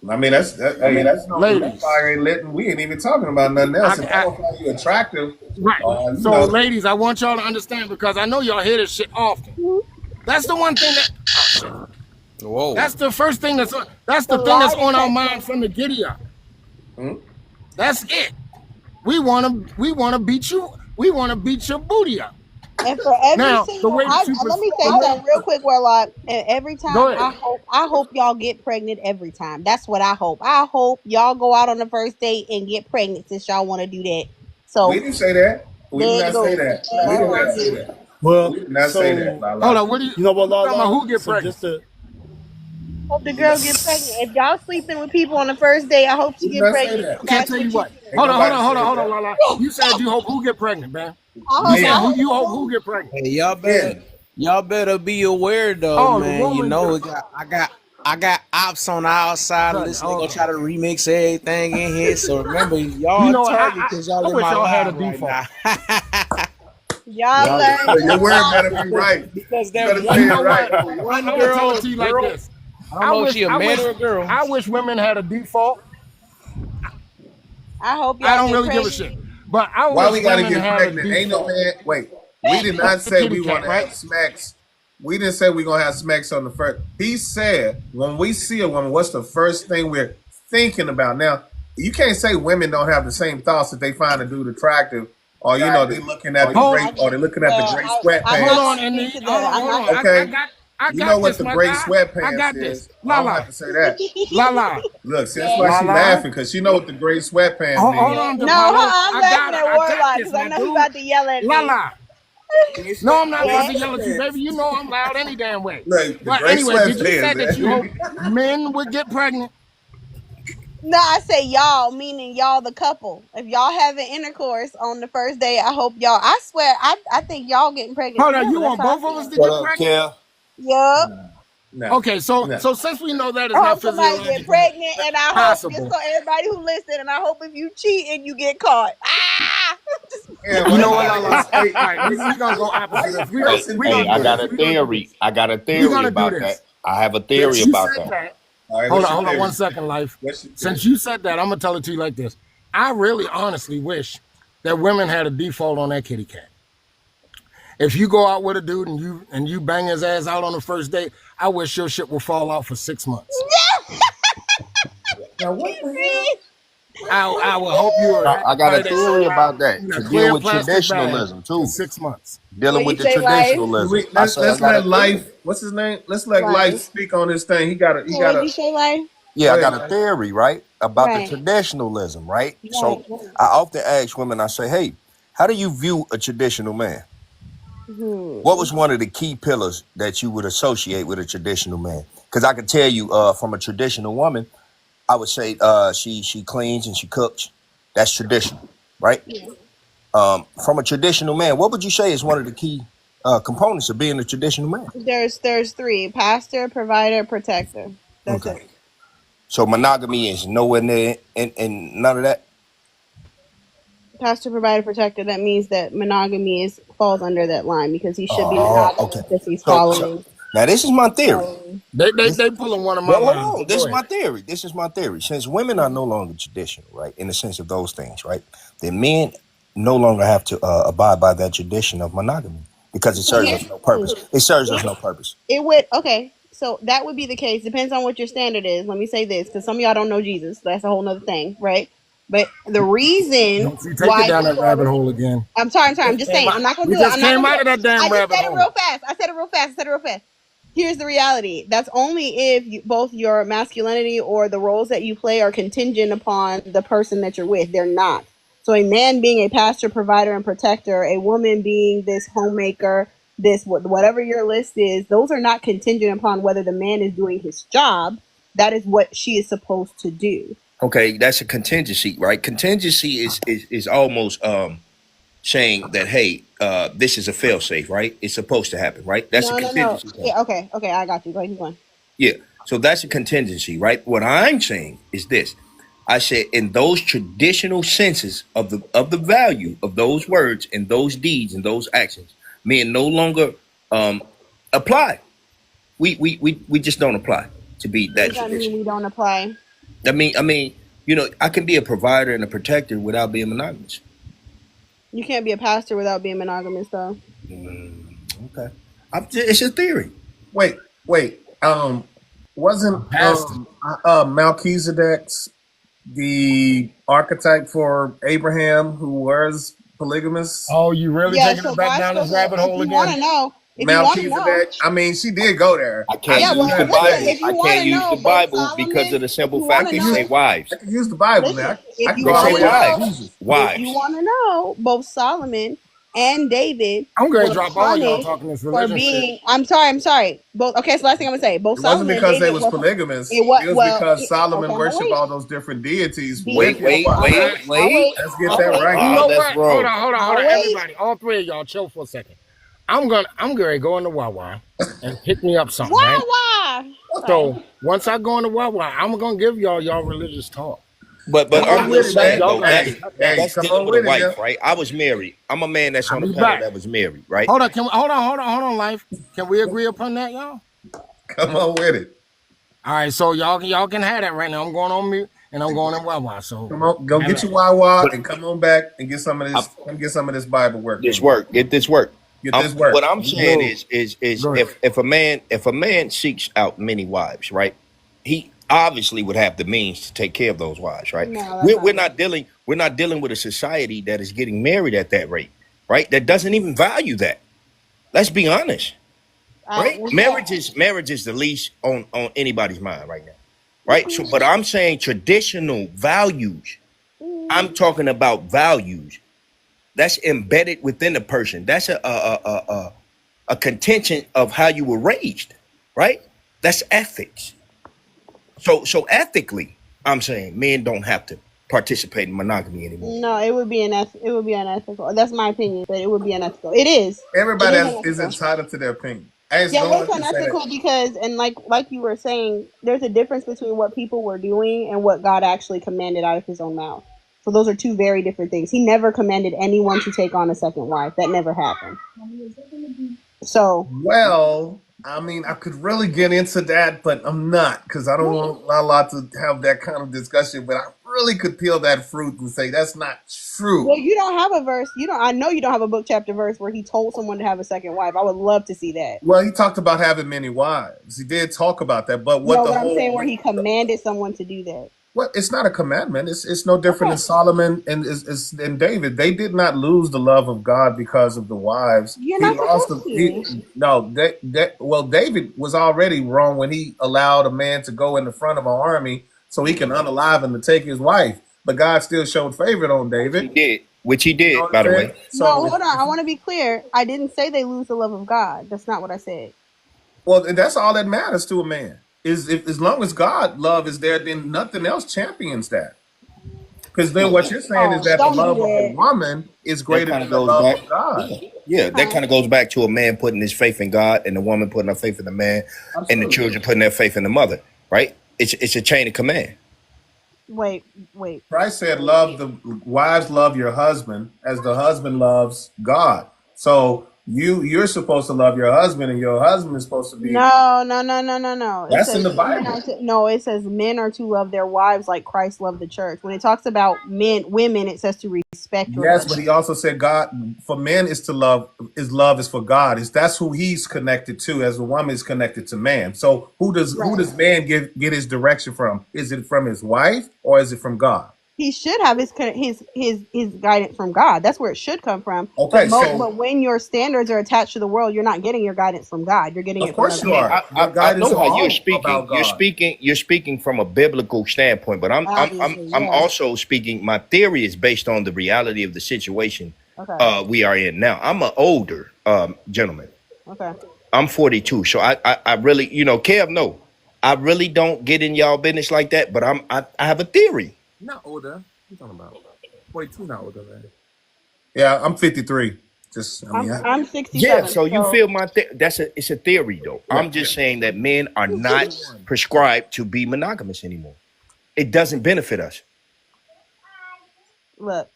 Speaker 9: I mean, that's
Speaker 16: Ladies.
Speaker 9: fire ain't lit, and we ain't even talking about nothing else. If I don't find you attractive,
Speaker 16: Right. So, ladies, I want y'all to understand, because I know y'all hear this shit often. That's the one thing that.
Speaker 1: Whoa.
Speaker 16: That's the first thing that's on. That's the thing that's on our mind from the giddy up. That's it. We wanna beat you. We wanna beat your booty up.
Speaker 18: And for every
Speaker 16: Now, the
Speaker 18: single,
Speaker 16: way that you
Speaker 18: let me say something real quick, Warlock. And every time,
Speaker 16: Go ahead.
Speaker 18: I hope y'all get pregnant every time. That's what I hope. I hope y'all go out on the first date and get pregnant, since y'all want to do that. So
Speaker 9: we didn't say that. We
Speaker 18: there
Speaker 9: did
Speaker 18: you
Speaker 9: not say
Speaker 18: go.
Speaker 9: that. We did not say that.
Speaker 19: Well,
Speaker 9: We did not say that. Lala.
Speaker 16: Hold on. What do
Speaker 19: you know what,
Speaker 16: talking about?
Speaker 19: Lala?
Speaker 16: Who get
Speaker 19: So
Speaker 16: pregnant?
Speaker 19: just to,
Speaker 18: Hope the girl get pregnant. If y'all sleeping with people on the first day, I hope she
Speaker 9: We
Speaker 18: get
Speaker 9: did not say
Speaker 18: pregnant.
Speaker 9: that.
Speaker 16: Okay, I tell you what. Hold on, Lala. You said you hope who get pregnant, man. You said you hope who get pregnant.
Speaker 1: Hey, y'all better be aware though,
Speaker 16: Oh, the
Speaker 1: man.
Speaker 16: woman
Speaker 1: I got ops on the outside of this. They gonna try to remix everything in here. So remember, y'all
Speaker 16: You know what,
Speaker 1: target because y'all
Speaker 16: I
Speaker 1: in
Speaker 16: wish
Speaker 1: my
Speaker 16: y'all had a
Speaker 1: live right
Speaker 16: default.
Speaker 1: now.
Speaker 18: Y'all learn.
Speaker 9: Your word better be right.
Speaker 1: Because
Speaker 9: You
Speaker 1: that
Speaker 9: better
Speaker 1: one
Speaker 9: say it
Speaker 16: know
Speaker 9: right.
Speaker 16: what?
Speaker 1: one
Speaker 16: I'm gonna tell
Speaker 1: girl,
Speaker 16: it to you like this.
Speaker 1: I don't know if she a man or a girl.
Speaker 16: I wish women had a default.
Speaker 18: I hope y'all
Speaker 16: I don't
Speaker 18: get
Speaker 16: really
Speaker 18: pregnant.
Speaker 16: give a shit. But I
Speaker 9: Why
Speaker 16: wish
Speaker 9: we gotta
Speaker 16: women
Speaker 9: get
Speaker 16: had
Speaker 9: pregnant?
Speaker 16: a
Speaker 9: Ain't no
Speaker 16: default.
Speaker 9: man. Wait, we did not
Speaker 16: The
Speaker 9: say
Speaker 16: kitty
Speaker 9: we
Speaker 16: cat,
Speaker 9: want to
Speaker 16: right?
Speaker 9: have smacks. We didn't say we're gonna have smacks on the first. He said when we see a woman, what's the first thing we're thinking about? Now, you can't say women don't have the same thoughts if they find a dude attractive, or they're looking at the
Speaker 16: Hold-
Speaker 9: great, or they're looking at the great
Speaker 18: I'm
Speaker 9: sweatpants.
Speaker 16: Hold
Speaker 18: not
Speaker 16: on,
Speaker 18: gonna
Speaker 16: and
Speaker 18: speak to
Speaker 16: hold
Speaker 18: that.
Speaker 16: on,
Speaker 18: I'm
Speaker 16: hold
Speaker 18: not
Speaker 16: on.
Speaker 18: gonna.
Speaker 9: Okay,
Speaker 16: I
Speaker 9: you
Speaker 16: got
Speaker 9: know what
Speaker 16: this,
Speaker 9: the
Speaker 16: my
Speaker 9: great
Speaker 16: guy.
Speaker 9: sweatpants
Speaker 16: I got
Speaker 9: is.
Speaker 16: this.
Speaker 9: I don't
Speaker 16: Lala.
Speaker 9: have to say that.
Speaker 16: Lala.
Speaker 9: Look, see, that's why she
Speaker 16: Lala.
Speaker 9: laughing, because she know what the great sweatpants
Speaker 16: Hold
Speaker 9: mean.
Speaker 16: on,
Speaker 18: No,
Speaker 16: DePaulo.
Speaker 18: I'm
Speaker 16: I
Speaker 18: laughing
Speaker 16: got
Speaker 18: at
Speaker 16: it. I got
Speaker 18: Warlock
Speaker 16: this,
Speaker 18: because I
Speaker 16: my
Speaker 18: know he
Speaker 16: dude.
Speaker 18: about to yell at me.
Speaker 16: Lala. No, I'm not about to
Speaker 18: Yes.
Speaker 16: yell at you, baby. You know I'm loud any damn way.
Speaker 9: Look, the
Speaker 16: But
Speaker 9: great
Speaker 16: anyway, did you say
Speaker 9: sweatpants.
Speaker 16: that you hope men would get pregnant?
Speaker 18: No, I say y'all, meaning y'all the couple. If y'all having intercourse on the first day, I hope y'all. I swear, I think y'all getting pregnant
Speaker 16: Hold on,
Speaker 18: together.
Speaker 16: you want
Speaker 18: That's how I
Speaker 16: both of us
Speaker 18: feel.
Speaker 16: to get pregnant?
Speaker 18: Yup.
Speaker 9: No.
Speaker 16: Okay, so
Speaker 9: No.
Speaker 16: since we know that is
Speaker 18: I
Speaker 16: not
Speaker 18: hope somebody get
Speaker 16: physiologically
Speaker 18: pregnant, and I hope, just
Speaker 16: possible,
Speaker 18: so everybody who listen, and I hope if you cheat and you get caught. Ah!
Speaker 9: Yeah,
Speaker 16: you know what,
Speaker 9: why-
Speaker 16: Lala?
Speaker 9: hey,
Speaker 16: All right, we're gonna go opposite. We
Speaker 9: Hey,
Speaker 16: gonna
Speaker 3: I
Speaker 16: do
Speaker 3: got
Speaker 16: this.
Speaker 3: a theory. I got a
Speaker 16: We're
Speaker 3: theory
Speaker 16: gonna do
Speaker 3: about
Speaker 16: this.
Speaker 3: that. I have a theory
Speaker 16: Since you
Speaker 3: about
Speaker 16: said
Speaker 3: that.
Speaker 16: that,
Speaker 9: All right,
Speaker 16: hold
Speaker 9: what's your
Speaker 16: on
Speaker 9: theory?
Speaker 16: 1 second, Life.
Speaker 9: What's your
Speaker 16: Since
Speaker 9: theory?
Speaker 16: you said that, I'm gonna tell it to you like this. I really honestly wish that women had a default on that kitty cat. If you go out with a dude and you bang his ass out on the first date, I wish your shit would fall out for 6 months.
Speaker 9: Now, what the hell?
Speaker 16: I will hope you are
Speaker 3: I got a
Speaker 16: that
Speaker 3: theory
Speaker 16: shit
Speaker 3: about that
Speaker 16: in a
Speaker 3: to deal
Speaker 16: clear
Speaker 3: with
Speaker 16: plastic bag
Speaker 3: traditionalism
Speaker 16: for
Speaker 3: too.
Speaker 16: 6 months.
Speaker 3: Dealing
Speaker 18: What
Speaker 3: with
Speaker 18: you
Speaker 3: the
Speaker 18: say, Life?
Speaker 3: traditionalism. I
Speaker 9: Let's
Speaker 3: say I got a
Speaker 9: let
Speaker 3: theory.
Speaker 9: Life. What's his name? Let's let Life
Speaker 18: Life.
Speaker 9: speak on this thing. He got
Speaker 18: So what you say, Life?
Speaker 3: Yeah,
Speaker 9: Go
Speaker 3: I
Speaker 9: ahead,
Speaker 3: got a
Speaker 9: Life.
Speaker 3: theory, right? About the
Speaker 18: Right.
Speaker 3: traditionalism, right? So
Speaker 18: Right.
Speaker 3: I often ask women, I say, hey, how do you view a traditional man? What was one of the key pillars that you would associate with a traditional man? Because I can tell you from a traditional woman,
Speaker 21: I would say she cleans and she cooks. That's traditional, right?
Speaker 18: Yeah.
Speaker 21: From a traditional man, what would you say is one of the key components of being a traditional man?
Speaker 18: There's three: pastor, provider, protector. That's
Speaker 21: Okay.
Speaker 18: it.
Speaker 21: So monogamy is nowhere near and none of that.
Speaker 18: Pastor, provider, protector. That means that monogamy falls under that line because he should be
Speaker 21: Oh,
Speaker 18: monogamous
Speaker 21: okay.
Speaker 18: because he's
Speaker 21: So
Speaker 18: following.
Speaker 21: now this is my theory.
Speaker 16: They pulling one of my
Speaker 21: Well, hold
Speaker 16: lines.
Speaker 21: on. This is my theory. This is my theory. Since women are no longer traditional, right, in the sense of those things, right, then men no longer have to abide by that tradition of monogamy because it
Speaker 18: So
Speaker 21: serves
Speaker 18: here's
Speaker 21: us no
Speaker 18: the
Speaker 21: purpose.
Speaker 18: thing.
Speaker 21: It serves us no purpose.
Speaker 18: It would okay. So that would be the case. Depends on what your standard is. Let me say this, because some of y'all don't know Jesus. That's a whole nother thing, right? But the reason
Speaker 16: Don't you take it
Speaker 18: why
Speaker 16: down that
Speaker 18: people
Speaker 16: rabbit
Speaker 18: are,
Speaker 16: hole again.
Speaker 18: I'm sorry. I'm just saying. I'm not gonna
Speaker 16: We
Speaker 18: do it.
Speaker 16: just
Speaker 18: I'm not
Speaker 16: came
Speaker 18: gonna do
Speaker 16: out of
Speaker 18: it.
Speaker 16: that damn
Speaker 18: I just
Speaker 16: rabbit
Speaker 18: said it
Speaker 16: hole.
Speaker 18: real fast. I said it real fast. Here's the reality. That's only if both your masculinity or the roles that you play are contingent upon the person that you're with. They're not. So a man being a pastor, provider, and protector, a woman being this homemaker, this whatever your list is, those are not contingent upon whether the man is doing his job. That is what she is supposed to do.
Speaker 21: Okay, that's a contingency, right? Contingency is almost saying that, hey, this is a fail safe, right? It's supposed to happen, right? That's a
Speaker 18: No.
Speaker 21: contingency.
Speaker 18: Yeah, okay, I got you. Go ahead, keep going.
Speaker 21: Yeah. So that's a contingency, right? What I'm saying is this. I said in those traditional senses of the value of those words and those deeds and those actions, men no longer apply. We just don't apply to be
Speaker 18: What
Speaker 21: that
Speaker 18: does that mean
Speaker 21: tradition.
Speaker 18: we don't apply?
Speaker 21: I mean, I can be a provider and a protector without being monogamous.
Speaker 18: You can't be a pastor without being monogamous, though.
Speaker 21: Okay. It's a theory.
Speaker 10: Wait. Wasn't Melchizedek's the archetype for Abraham, who was polygamous?
Speaker 16: Oh, you really
Speaker 18: Yeah,
Speaker 16: taking
Speaker 18: so
Speaker 16: it back
Speaker 18: God
Speaker 16: down this
Speaker 18: spoke.
Speaker 16: rabbit
Speaker 18: If
Speaker 16: hole
Speaker 18: you want
Speaker 16: again?
Speaker 18: to know,
Speaker 10: Melchizedek. I mean, she did go there.
Speaker 21: I can't
Speaker 18: yeah,
Speaker 21: use
Speaker 18: well,
Speaker 21: the
Speaker 18: listen.
Speaker 21: Bible.
Speaker 18: If you
Speaker 21: I
Speaker 18: want
Speaker 21: can't
Speaker 18: to
Speaker 21: use
Speaker 18: know,
Speaker 21: the
Speaker 18: both
Speaker 21: Bible because
Speaker 18: Solomon.
Speaker 21: of the
Speaker 18: If
Speaker 21: simple
Speaker 18: you want
Speaker 21: fact
Speaker 18: to
Speaker 21: they say
Speaker 18: know,
Speaker 21: wives.
Speaker 10: I can use the Bible
Speaker 18: listen.
Speaker 10: now. I
Speaker 18: If
Speaker 10: can
Speaker 18: you
Speaker 10: go
Speaker 21: They
Speaker 10: all
Speaker 21: say
Speaker 10: the
Speaker 18: want
Speaker 10: way
Speaker 18: to
Speaker 10: down to
Speaker 18: know,
Speaker 10: Jesus.
Speaker 18: if
Speaker 21: wives.
Speaker 18: you want to know, both Solomon and David
Speaker 16: I'm going to
Speaker 18: were
Speaker 16: drop all y'all
Speaker 18: punished
Speaker 16: talking this
Speaker 18: for
Speaker 16: religion shit.
Speaker 18: being. I'm sorry. Both. Okay, so last thing I'm gonna say, both
Speaker 10: It wasn't
Speaker 18: Solomon and
Speaker 10: because they
Speaker 18: David
Speaker 10: was
Speaker 18: were.
Speaker 10: polygamous.
Speaker 18: It was
Speaker 10: It was
Speaker 18: well.
Speaker 10: because
Speaker 18: Okay,
Speaker 10: Solomon
Speaker 18: I'm gonna
Speaker 10: worshiped
Speaker 18: wait.
Speaker 10: all those different deities
Speaker 21: Wait,
Speaker 10: with his wife.
Speaker 18: I'll wait.
Speaker 10: Let's get
Speaker 18: I'll
Speaker 10: that
Speaker 18: wait.
Speaker 10: right.
Speaker 16: You know
Speaker 21: That's
Speaker 16: what? Hold
Speaker 21: wrong.
Speaker 16: on.
Speaker 18: I'll wait.
Speaker 16: Everybody, all three of y'all, chill for a second. I'm getting ready to go into Wawa and pick me up something, right?
Speaker 18: Why?
Speaker 16: So once I go into Wawa, I'm gonna give y'all religious talk.
Speaker 21: But
Speaker 10: Come on
Speaker 21: I'm
Speaker 10: with
Speaker 21: just
Speaker 10: it,
Speaker 21: saying
Speaker 10: man.
Speaker 21: though,
Speaker 10: Hey,
Speaker 21: that's
Speaker 10: come
Speaker 21: dealing
Speaker 10: on
Speaker 21: with a
Speaker 10: with it now.
Speaker 21: wife, right? I was married. I'm a man that's
Speaker 16: I'll
Speaker 21: on the
Speaker 16: be
Speaker 21: panel
Speaker 16: back.
Speaker 21: that was married, right?
Speaker 16: Hold on, life. Can we agree upon that, y'all?
Speaker 10: Come on with it.
Speaker 16: All right, so y'all can have that right now. I'm going on mute and I'm going in Wawa. So
Speaker 10: Come on, go get your Wawa and come on back and get some of this. Come get some of this Bible work.
Speaker 21: This work. Get this work.
Speaker 10: Get this work.
Speaker 21: What I'm saying
Speaker 16: Go.
Speaker 21: is
Speaker 16: Go ahead.
Speaker 21: if a man seeks out many wives, right? He obviously would have the means to take care of those wives, right?
Speaker 18: No, that's
Speaker 21: We're not dealing with a society that is getting married at that rate, right? That doesn't even value that. Let's be honest, right? Marriage is the least on anybody's mind right now, right? So, but I'm saying traditional values. I'm talking about values that's embedded within a person. That's a contention of how you were raised, right? That's ethics. So ethically, I'm saying men don't have to participate in monogamy anymore.
Speaker 18: No, it would be unethical. That's my opinion, but it would be unethical. It is.
Speaker 10: Everybody
Speaker 18: It is
Speaker 10: is
Speaker 18: unethical.
Speaker 10: entitled to their opinion. I just
Speaker 18: Yeah,
Speaker 10: don't
Speaker 18: well, it's
Speaker 10: want you to say
Speaker 18: unethical
Speaker 10: that.
Speaker 18: because, and like you were saying, there's a difference between what people were doing and what God actually commanded out of His own mouth. So those are two very different things. He never commanded anyone to take on a second wife. That never happened. So,
Speaker 10: Well, I mean, I could really get into that, but I'm not because I don't want a lot to have that kind of discussion. But I really could peel that fruit and say that's not true.
Speaker 18: well, you don't have a verse. I know you don't have a book, chapter, verse where He told someone to have a second wife. I would love to see that.
Speaker 10: Well, he talked about having many wives. He did talk about that, but
Speaker 18: No, but I'm saying where He commanded someone to do that.
Speaker 10: well, it's not a commandment. It's no different than Solomon and David. They did not lose the love of God because of the wives.
Speaker 18: You're not supposed
Speaker 10: Well, David was already wrong when he allowed a man to go in the front of an army so he can unalive him to take his wife. But God still showed favor on David.
Speaker 21: Which he did, by the way.
Speaker 10: So,
Speaker 18: No, hold on. I want to be clear. I didn't say they lose the love of God. That's not what I said.
Speaker 10: well, that's all that matters to a man. is if as long as God love is there, then nothing else champions that. Because then what you're saying is that the
Speaker 18: Don't do
Speaker 10: love of a
Speaker 18: that.
Speaker 10: woman is
Speaker 21: That
Speaker 10: greater
Speaker 21: kind
Speaker 10: than
Speaker 21: of
Speaker 10: the
Speaker 21: goes
Speaker 10: love
Speaker 21: back.
Speaker 10: of God.
Speaker 21: Yeah, that kind of goes back to a man putting his faith in God and the woman putting her faith in the man and the
Speaker 10: Absolutely.
Speaker 21: children putting their faith in the mother, right? It's a chain of command.
Speaker 18: Wait.
Speaker 10: Christ said, "Love the wives, love your husband as the husband loves God." So you're supposed to love your husband, and your husband is supposed to be.
Speaker 18: No. It
Speaker 10: That's in
Speaker 18: says
Speaker 10: the
Speaker 18: women
Speaker 10: Bible.
Speaker 18: are to, no. It says men are to love their wives like Christ loved the church. When it talks about women, it says to respect your
Speaker 10: Yes, but
Speaker 18: husband.
Speaker 10: he also said God for men is to love. His love is for God. That's who he's connected to, as a woman is connected to man. So who does man get his direction from? Is it from his wife or is it from God?
Speaker 18: He should have his guidance from God. That's where it should come from.
Speaker 10: Okay,
Speaker 18: But when your standards are attached to the world, you're not getting your guidance from God. You're getting it from other people.
Speaker 21: I know how you're speaking. You're speaking from a biblical standpoint, but I'm
Speaker 18: Obviously,
Speaker 21: I'm
Speaker 18: yes.
Speaker 21: also speaking. My theory is based on the reality of the situation
Speaker 18: Okay.
Speaker 21: we are in now. I'm an older gentleman.
Speaker 18: Okay.
Speaker 21: I'm 42, so I really, Kev, no, I really don't get in y'all business like that. But I have a theory.
Speaker 2: Not older. What you talking about? 42 not older, man.
Speaker 10: Yeah, I'm 53.
Speaker 18: I'm 67.
Speaker 21: Yeah, so you feel my it's a theory though. I'm just saying that men are not prescribed to be monogamous anymore. It doesn't benefit us.
Speaker 18: Look,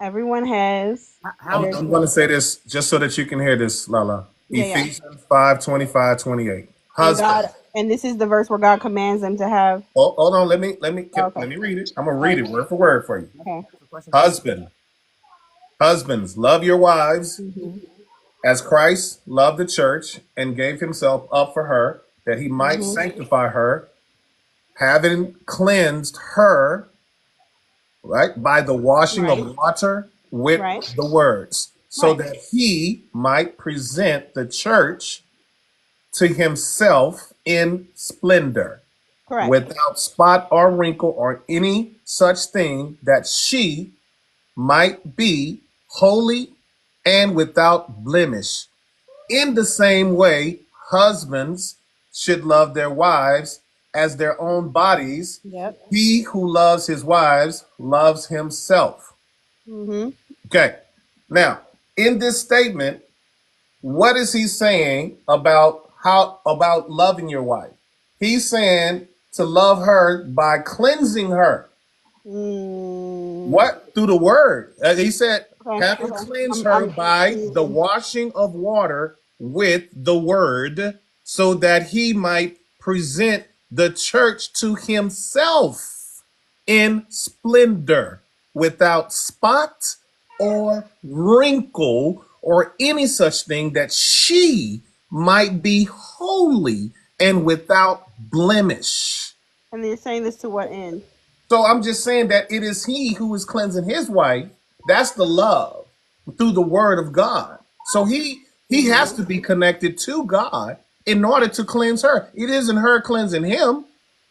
Speaker 18: everyone has.
Speaker 10: I'm going to say this just so that you can hear this, Lala.
Speaker 18: Yeah.
Speaker 10: Ephesians 5:25-28. Husband.
Speaker 18: And this is the verse where God commands them to have.
Speaker 10: Hold on. Let me read it. I'm gonna read it word for word for you.
Speaker 18: Okay.
Speaker 10: Husbands, love your wives as Christ loved the church and gave himself up for her, that he might sanctify her, having cleansed her, right, by the washing of water with the words, so that he might present the church to himself in splendor, without spot or wrinkle or any such thing, that she might be holy and without blemish. In the same way, husbands should love their wives as their own bodies.
Speaker 18: Yep.
Speaker 10: He who loves his wives loves himself. Okay. Now, in this statement, what is he saying about loving your wife? He's saying to love her by cleansing her. What? Through the word. He said, having cleansed her by the washing of water with the word, so that he might present the church to himself in splendor, without spot or wrinkle or any such thing, that she might be holy and without blemish.
Speaker 18: And they're saying this to what end?
Speaker 10: So I'm just saying that it is he who is cleansing his wife. That's the love through the word of God. So he has to be connected to God in order to cleanse her. It isn't her cleansing him.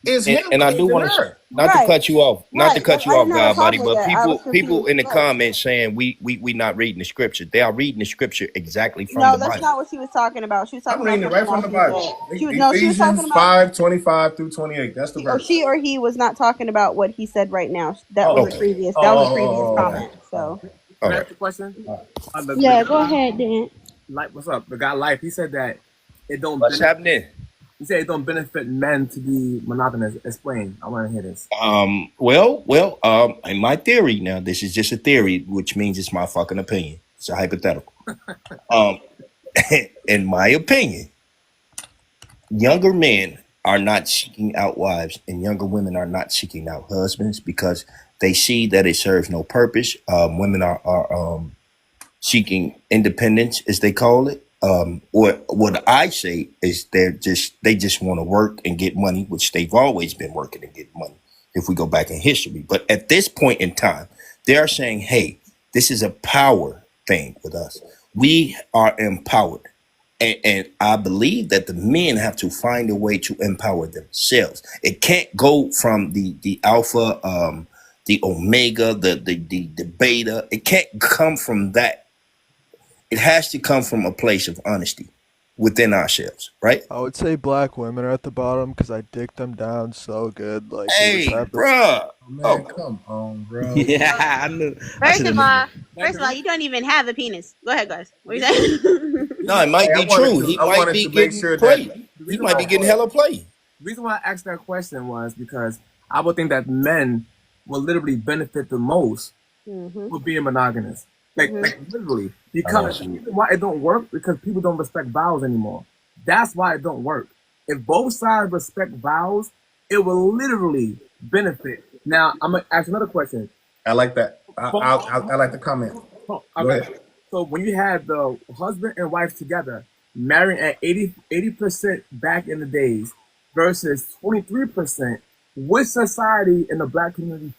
Speaker 10: It's him
Speaker 21: And I do want
Speaker 10: cleansing her.
Speaker 21: to to cut you off, not to cut you off, God, buddy.
Speaker 18: topic
Speaker 21: But
Speaker 18: yet. I was
Speaker 21: people in the
Speaker 18: confused.
Speaker 21: comments saying we not reading the scripture. They are reading the scripture exactly from
Speaker 18: No,
Speaker 21: the
Speaker 18: that's
Speaker 21: Bible.
Speaker 18: not what she was talking about. She was talking
Speaker 10: I'm reading it
Speaker 18: about
Speaker 10: right from the Bible.
Speaker 18: she was talking
Speaker 10: Ephesians
Speaker 18: about
Speaker 10: 5:25-28. That's the verse.
Speaker 18: she or he was not talking about what he said right now. That was a previous comment. So
Speaker 2: Can I ask a question?
Speaker 18: go ahead, Dan.
Speaker 2: Like, what's up? The guy Life, he said that it don't.
Speaker 21: What's happening?
Speaker 2: He said it don't benefit men to be monogamous. Explain. I want to hear this.
Speaker 21: In my theory, now this is just a theory, which means it's my fucking opinion. It's a hypothetical. In my opinion, younger men are not seeking out wives and younger women are not seeking out husbands because they see that it serves no purpose. Women are seeking independence, as they call it. Or what I say is they just want to work and get money, which they've always been working and getting money if we go back in history. But at this point in time, they are saying, hey, this is a power thing with us. We are empowered. And I believe that the men have to find a way to empower themselves. It can't go from the alpha, the omega, the beta. It can't come from that. It has to come from a place of honesty. within ourselves, right?
Speaker 5: I would say black women are at the bottom because I dick them down so good. Like it was
Speaker 21: Hey,
Speaker 5: happening.
Speaker 21: bruh.
Speaker 10: Man, come on, bro.
Speaker 1: Yeah, I knew. I
Speaker 18: First
Speaker 1: should
Speaker 18: of
Speaker 1: have.
Speaker 18: all, you don't even have a penis. Go ahead, guys. What are you saying?
Speaker 21: No, it might
Speaker 2: Hey,
Speaker 21: be true. He
Speaker 2: I
Speaker 21: might
Speaker 2: wanted
Speaker 21: be
Speaker 2: to make
Speaker 21: getting
Speaker 2: sure
Speaker 21: play.
Speaker 2: that the
Speaker 21: He
Speaker 2: reason
Speaker 21: might
Speaker 2: why
Speaker 21: be getting hella play.
Speaker 2: the reason why I asked that question was because I would think that men will literally benefit the most for being monogamous. Like literally. Because the reason why it don't work because people don't respect vows anymore. That's why it don't work. If both sides respect vows, it will literally benefit. Now I'm gonna ask another question.
Speaker 10: I like that. I like the comment.
Speaker 2: Go
Speaker 10: ahead.
Speaker 2: Okay. So when you had the husband and wife together, marrying at 80% back in the days versus 23%, which society in the black community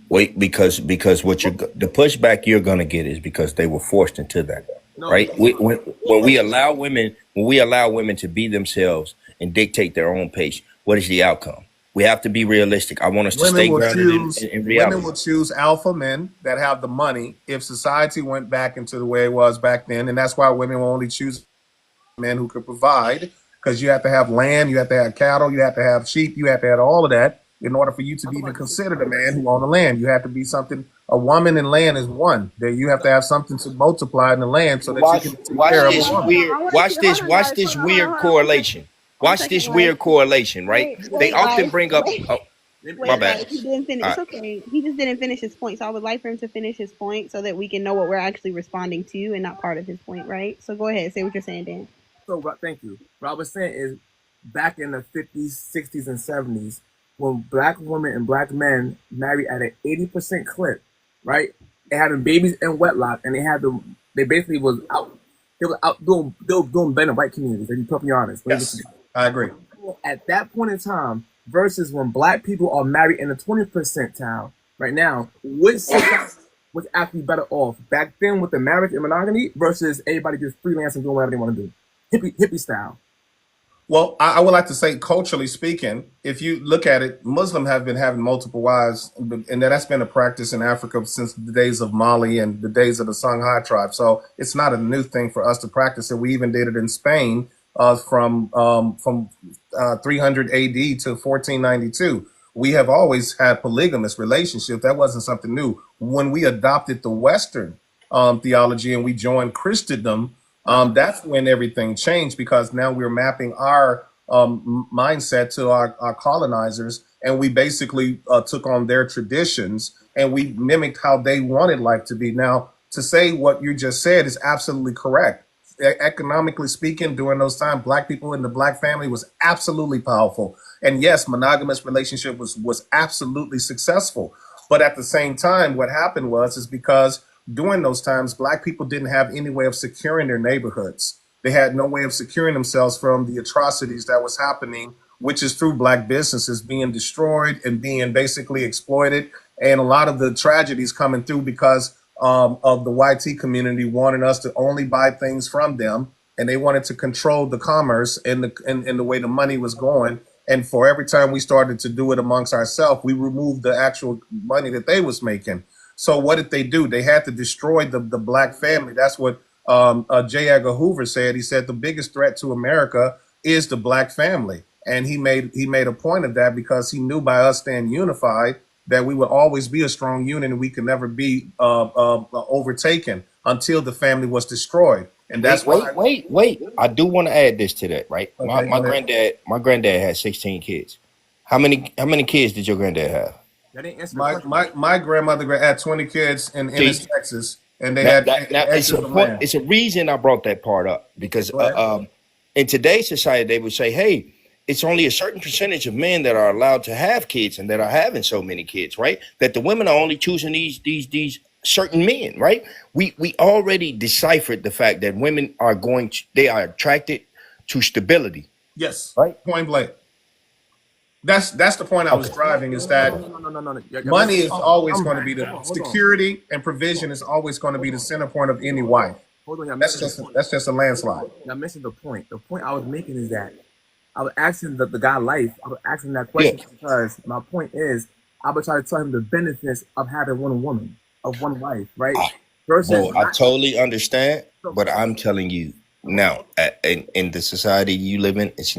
Speaker 21: Wait, because what the pushback you're gonna get is because they were forced into that, right? When we allow women to be themselves and dictate their own pace, what is the outcome? We have to be realistic. I want us to stay grounded in reality.
Speaker 10: Women will choose alpha men that have the money if society went back into the way it was back then, and that's why women will only choose men who could provide, because you have to have land, you have to have cattle, you have to have sheep, you have to have all of that in order for you to be even considered a man who own the land. You have to be something. A woman and land is one. That you have to have something to multiply in the land so that you can take care of a woman.
Speaker 21: Watch this weird correlation. Watch this weird correlation, right? They often bring up. Oh, my bad.
Speaker 18: He didn't finish. It's okay. He just didn't finish his point. So I would like for him to finish his point so that we can know what we're actually responding to and not part of his point, right? So go ahead, say what you're saying, Dan.
Speaker 2: So thank you. What I was saying is back in the 50s, 60s, and 70s, when black women and black men married at an 80% clip, right? They having babies in wedlock, and they basically was out. They were doing better in white communities. To be perfectly honest.
Speaker 10: Yes, I agree.
Speaker 2: At that point in time, versus when black people are married in the 20th percentile, right now, which society was actually better off back then with the marriage and monogamy versus everybody just freelancing doing whatever they want to do, hippie style?
Speaker 10: Well, I would like to say, culturally speaking, if you look at it, Muslims have been having multiple wives, and that's been a practice in Africa since the days of Mali and the days of the Songhai tribe. So it's not a new thing for us to practice it. We even did it in Spain from 300 AD to 1492. We have always had polygamous relationships. That wasn't something new. When we adopted the Western theology and we joined Christendom, that's when everything changed, because now we're mapping our mindset to our colonizers, and we basically took on their traditions and we mimicked how they wanted life to be. Now, to say what you just said is absolutely correct. Economically speaking, during those times, black people in the black family was absolutely powerful. And yes, monogamous relationship was absolutely successful. But at the same time, what happened is because during those times, black people didn't have any way of securing their neighborhoods. They had no way of securing themselves from the atrocities that was happening, which is through black businesses being destroyed and being basically exploited. And a lot of the tragedies coming through because of the YT community wanting us to only buy things from them. And they wanted to control the commerce and the way the money was going. And for every time we started to do it amongst ourselves, we removed the actual money that they was making. So what did they do? They had to destroy the black family. That's what J. Edgar Hoover said. He said the biggest threat to America is the black family. And he made a point of that because he knew by us staying unified that we would always be a strong unit and we could never be overtaken until the family was destroyed. And that's
Speaker 21: wait. I do want to add this to that, right?
Speaker 10: Okay,
Speaker 21: my granddad had 16 kids. How many kids did your granddad have?
Speaker 10: My grandmother had 20 kids in Ennis, Texas, and they had
Speaker 21: it's a reason I brought that part up, because in today's society they would say, hey, it's only a certain percentage of men that are allowed to have kids and that are having so many kids, right? That the women are only choosing these certain men, right? We already deciphered the fact that women they are attracted to stability.
Speaker 10: Yes,
Speaker 21: right.
Speaker 10: Point blank. That's the point I was driving, is that money is always going to be the security, and provision is always going to be the center point of any wife. That's just a landslide.
Speaker 2: I missed the point. The point I was making is that I was asking the guy life. I was asking that question because my point is I would try to tell him the benefits of having one woman, of one wife, right? versus
Speaker 21: Bro, I totally understand, but I'm telling you now, in the society you live in, it's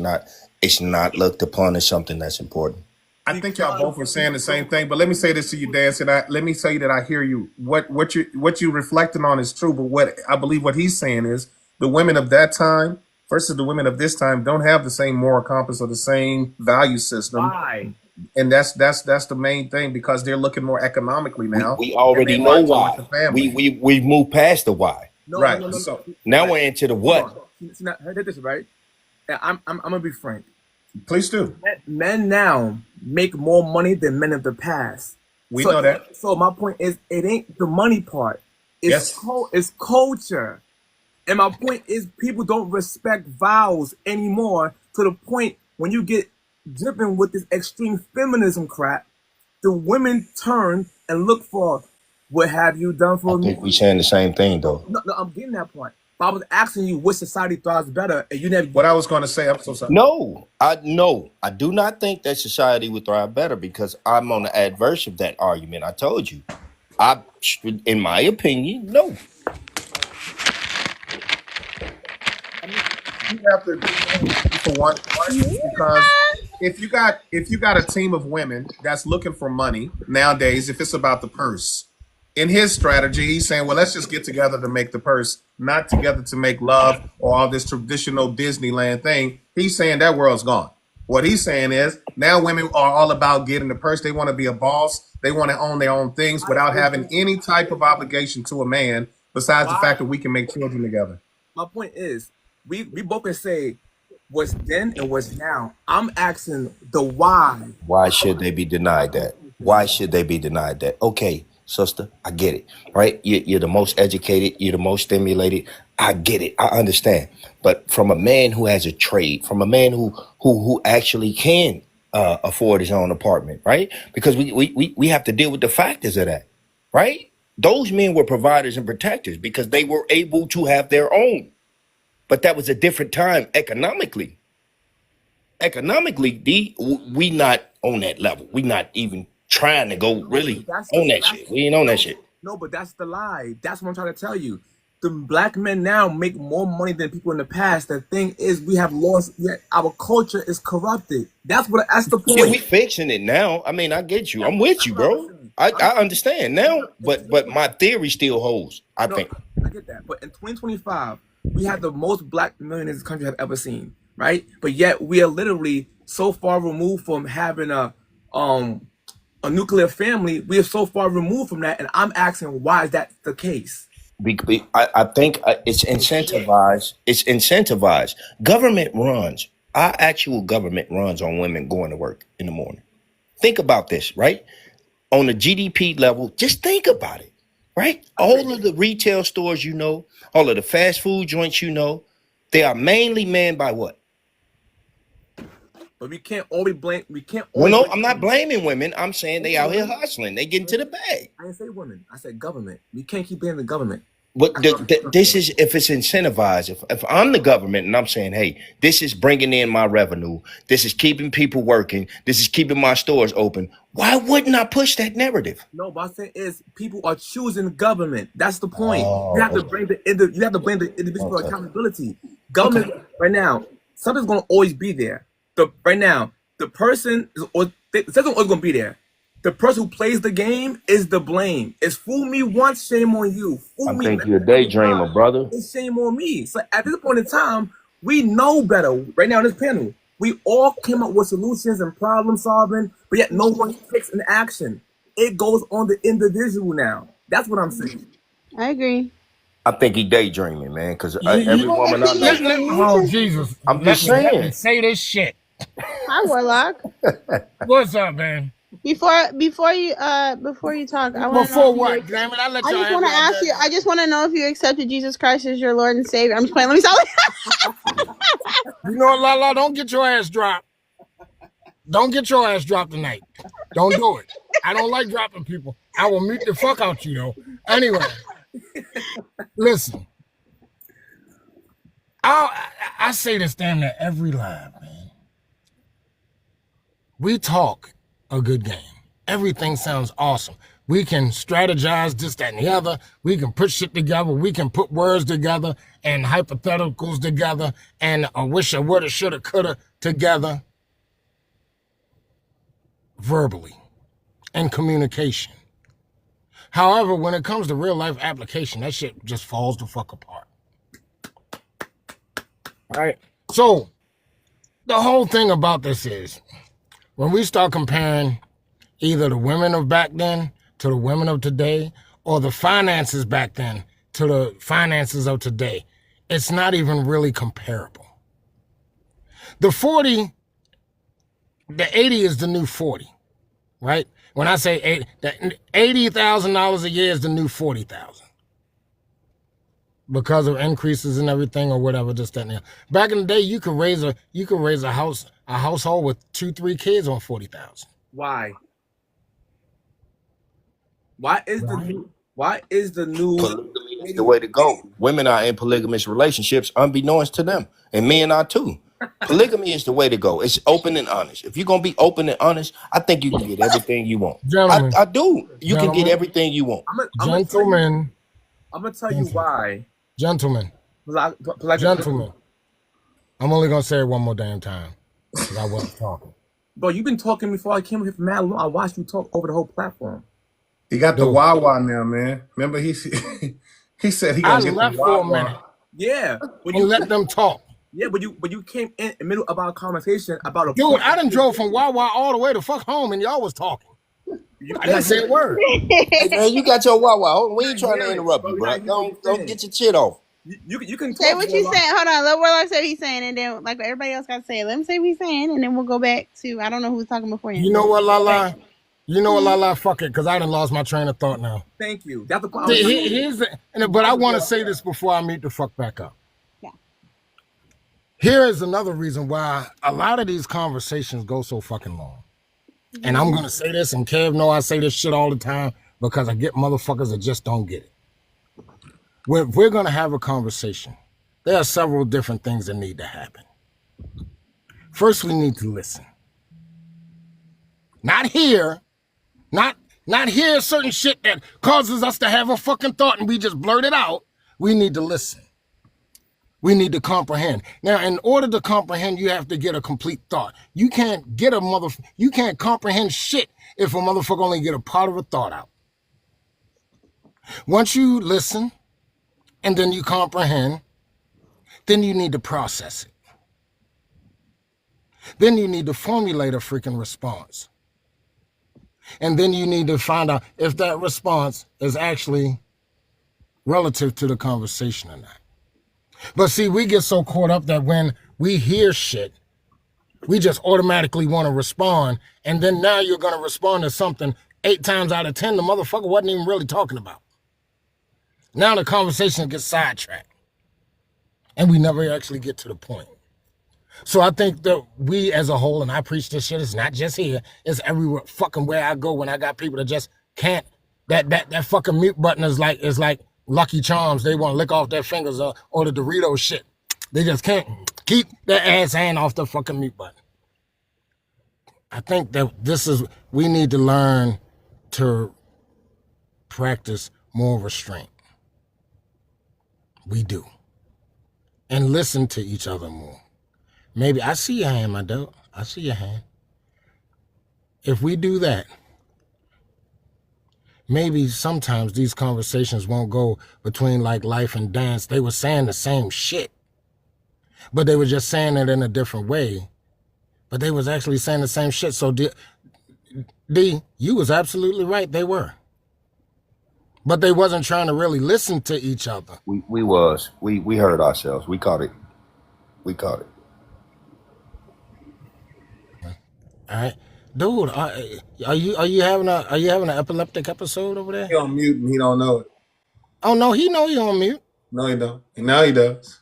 Speaker 21: not looked upon as something that's important.
Speaker 10: I think y'all both were saying the same thing, but let me say this to you, Dance, and let me say that I hear you. What you reflecting on is true, but what I believe what he's saying is the women of that time versus the women of this time don't have the same moral compass or the same value system.
Speaker 2: Why?
Speaker 10: And that's the main thing, because they're looking more economically now.
Speaker 21: We already
Speaker 10: and they
Speaker 21: know
Speaker 10: want to
Speaker 21: why.
Speaker 10: with the family.
Speaker 21: We've moved past the why.
Speaker 10: Right.
Speaker 2: No.
Speaker 10: So
Speaker 21: Now we're into the what.
Speaker 2: See, now, heard this, right? And I'm gonna be frank.
Speaker 10: please do.
Speaker 2: Men now make more money than men of the past.
Speaker 10: We
Speaker 2: So-
Speaker 10: know that.
Speaker 2: So my point is, it ain't the money part. It's
Speaker 10: Yes.
Speaker 2: it's culture. And my point is, people don't respect vows anymore, to the point when you get dripping with this extreme feminism crap, the women turn and look for, what have you done for
Speaker 21: I
Speaker 2: me?
Speaker 21: think we're saying the same thing though.
Speaker 2: No, I'm getting that point. But I was asking you which society thrives better, and you never.
Speaker 10: What I was going to say, I'm so sorry.
Speaker 21: No, I do not think that society would thrive better, because I'm on the adverse of that argument. I told you, in my opinion, no.
Speaker 10: You have to for one, because if you got a team of women that's looking for money nowadays, if it's about the purse, in his strategy, he's saying, well, let's just get together to make the purse, not together to make love or all this traditional Disneyland thing. He's saying that world's gone. What he's saying is now women are all about getting the purse. They want to be a boss. They want to own their own things without having any type of obligation to a man, besides the fact that we can make children together.
Speaker 2: My point is, we both can say what's then and what's now. I'm asking the why.
Speaker 21: Why should they be denied that? Why should they be denied that? Okay, sister, I get it, right? You're the most educated, you're the most stimulated. I get it, I understand. But from a man who has a trade, from a man who actually can afford his own apartment, right? Because we have to deal with the factors of that, right? Those men were providers and protectors because they were able to have their own. But that was a different time economically. Economically, we not on that level. We not even trying to go really on that shit. We ain't on that shit.
Speaker 2: No, but that's the lie. That's what I'm trying to tell you. The black men now make more money than people in the past. The thing is, we have lost. Our culture is corrupted. That's the point.
Speaker 21: Yeah, we fixing it now. I mean, I get you. I'm with you, bro. I understand now, but my theory still holds. I think.
Speaker 2: I get that. But in 2025, we have the most black millionaires this country have ever seen, right? But yet we are literally so far removed from having a nuclear family. We are so far removed from that, and I'm asking, why is that the case?
Speaker 21: I think it's incentivized. It's incentivized. Government runs. Our actual government runs on women going to work in the morning. Think about this, right? On the GDP level, just think about it, right? All of the retail stores, all of the fast food joints, they are mainly manned by what?
Speaker 2: But we can't always blame.
Speaker 21: Well, no, I'm not blaming women. I'm saying they out here hustling. They get into the bag.
Speaker 2: I didn't say women. I said government. We can't keep blaming the government.
Speaker 21: But this is if it's incentivized. If I'm the government and I'm saying, hey, this is bringing in my revenue. This is keeping people working. This is keeping my stores open. Why wouldn't I push that narrative?
Speaker 2: No, but I'm saying is people are choosing government. That's the point.
Speaker 21: Oh,
Speaker 2: you have to blame the individual for accountability. Government right now, something's gonna always be there. Right now, the person is something's always gonna be there. The person who plays the game is the blame. It's fool me once, shame on you. Fool
Speaker 21: I
Speaker 2: me
Speaker 21: think you're a daydreamer, brother.
Speaker 2: It's shame on me. So at this point in time, we know better. Right now in this panel, we all came up with solutions and problem solving, but yet no one takes an action. It goes on the individual now. That's what I'm saying.
Speaker 18: I agree.
Speaker 21: I think he daydreaming, man, because every woman I know.
Speaker 16: Oh, Jesus.
Speaker 21: I'm just
Speaker 16: Let me
Speaker 21: saying.
Speaker 16: say this shit.
Speaker 18: Hi, Warlock.
Speaker 16: What's up, man?
Speaker 18: Before you talk, I want to
Speaker 16: Before what? Damn it, I let
Speaker 18: I
Speaker 16: y'all
Speaker 18: just
Speaker 16: have
Speaker 18: want to
Speaker 16: y'all
Speaker 18: ask you. I just want to know if you accepted Jesus Christ as your Lord and Savior. I'm just playing. Let me stop.
Speaker 16: You know what, Lala? Don't get your ass dropped. Don't get your ass dropped tonight. Don't do it. I don't like dropping people. I will meet the fuck out you, though. Anyway, listen. I say this damn near every live, man. We talk a good game. Everything sounds awesome. We can strategize this, that, and the other. We can put shit together. We can put words together and hypotheticals together and a wish, a woulda, shoulda, coulda together verbally and communication. However, when it comes to real life application, that shit just falls the fuck apart. All right? So the whole thing about this is when we start comparing either the women of back then to the women of today, or the finances back then to the finances of today, it's not even really comparable. The 80 is the new 40, right? When I say 80, $80,000 a year is the new 40,000 because of increases and everything or whatever. Just that now. Back in the day, you could raise a household with 2-3 kids on 40,000.
Speaker 2: Why? Why is the new
Speaker 21: Polygamy is the way to go. Women are in polygamous relationships unbeknownst to them, and men are too. Polygamy is the way to go. It's open and honest. If you're gonna be open and honest, I think you can get everything you want.
Speaker 16: Gentlemen,
Speaker 21: I do. You can get everything you want.
Speaker 16: Gentlemen.
Speaker 2: I'm gonna tell you why.
Speaker 16: Gentlemen. Gentlemen. I'm only gonna say it one more damn time because I wasn't talking.
Speaker 2: Bro, you've been talking before I came here from mad long. I watched you talk over the whole platform.
Speaker 4: He got the Wawa now, man. Remember he said he gonna get
Speaker 16: left
Speaker 4: the
Speaker 16: for a
Speaker 4: Wawa.
Speaker 16: minute.
Speaker 2: Yeah, when
Speaker 16: And let them talk.
Speaker 2: Yeah, but you came in the middle of our conversation about a
Speaker 16: Dude, I done drove from Wawa all the way to fuck home and y'all was talking. I didn't say a word.
Speaker 21: Hey man, you got your Wawa. We ain't trying to interrupt you, bro. Don't get your shit off.
Speaker 2: You can
Speaker 18: Say
Speaker 2: talk
Speaker 18: what you
Speaker 2: more
Speaker 18: saying. Hold on. Let Warlock say what he's saying, and then like everybody else got to say it. Let him say what he's saying, and then we'll go back to I don't know who was talking before you.
Speaker 16: You know what, Lala? You know what, Lala? Fuck it, because I done lost my train of thought now.
Speaker 2: Thank you. That's the
Speaker 16: But I want to say this before I meet the fuck back up. Yeah. Here is another reason why a lot of these conversations go so fucking long. And I'm going to say this, and Kev know I say this shit all the time because I get motherfuckers that just don't get it. If we're going to have a conversation, there are several different things that need to happen. First, we need to listen. Not hear certain shit that causes us to have a fucking thought and we just blurt it out. We need to listen. We need to comprehend. Now, in order to comprehend, you have to get a complete thought. You can't comprehend shit if a motherfucker only get a part of a thought out. Once you listen and then you comprehend, then you need to process it. Then you need to formulate a freaking response. And then you need to find out if that response is actually relative to the conversation or not. But see, we get so caught up that when we hear shit, we just automatically want to respond. And then now you're going to respond to something 8 times out of 10 the motherfucker wasn't even really talking about. Now the conversation gets sidetracked. And we never actually get to the point. So I think that we as a whole, and I preach this shit, it's not just here, it's everywhere fucking where I go when I got people that just can't, that fucking mute button is like Lucky Charms. They want to lick off their fingers or the Doritos shit. They just can't keep their ass hand off the fucking mute button. I think that we need to learn to practice more restraint. We do. And listen to each other more. Maybe, I see your hand, my dog. I see your hand. If we do that, maybe sometimes these conversations won't go between like life and dance. They were saying the same shit, but they were just saying it in a different way. But they was actually saying the same shit. So D, you was absolutely right. They were. But they wasn't trying to really listen to each other.
Speaker 21: We heard ourselves. We caught it.
Speaker 16: All right, dude. Are you having an epileptic episode over there?
Speaker 4: He on mute and he don't know it.
Speaker 16: Oh no, he know he on mute.
Speaker 4: No, he don't. And now he does.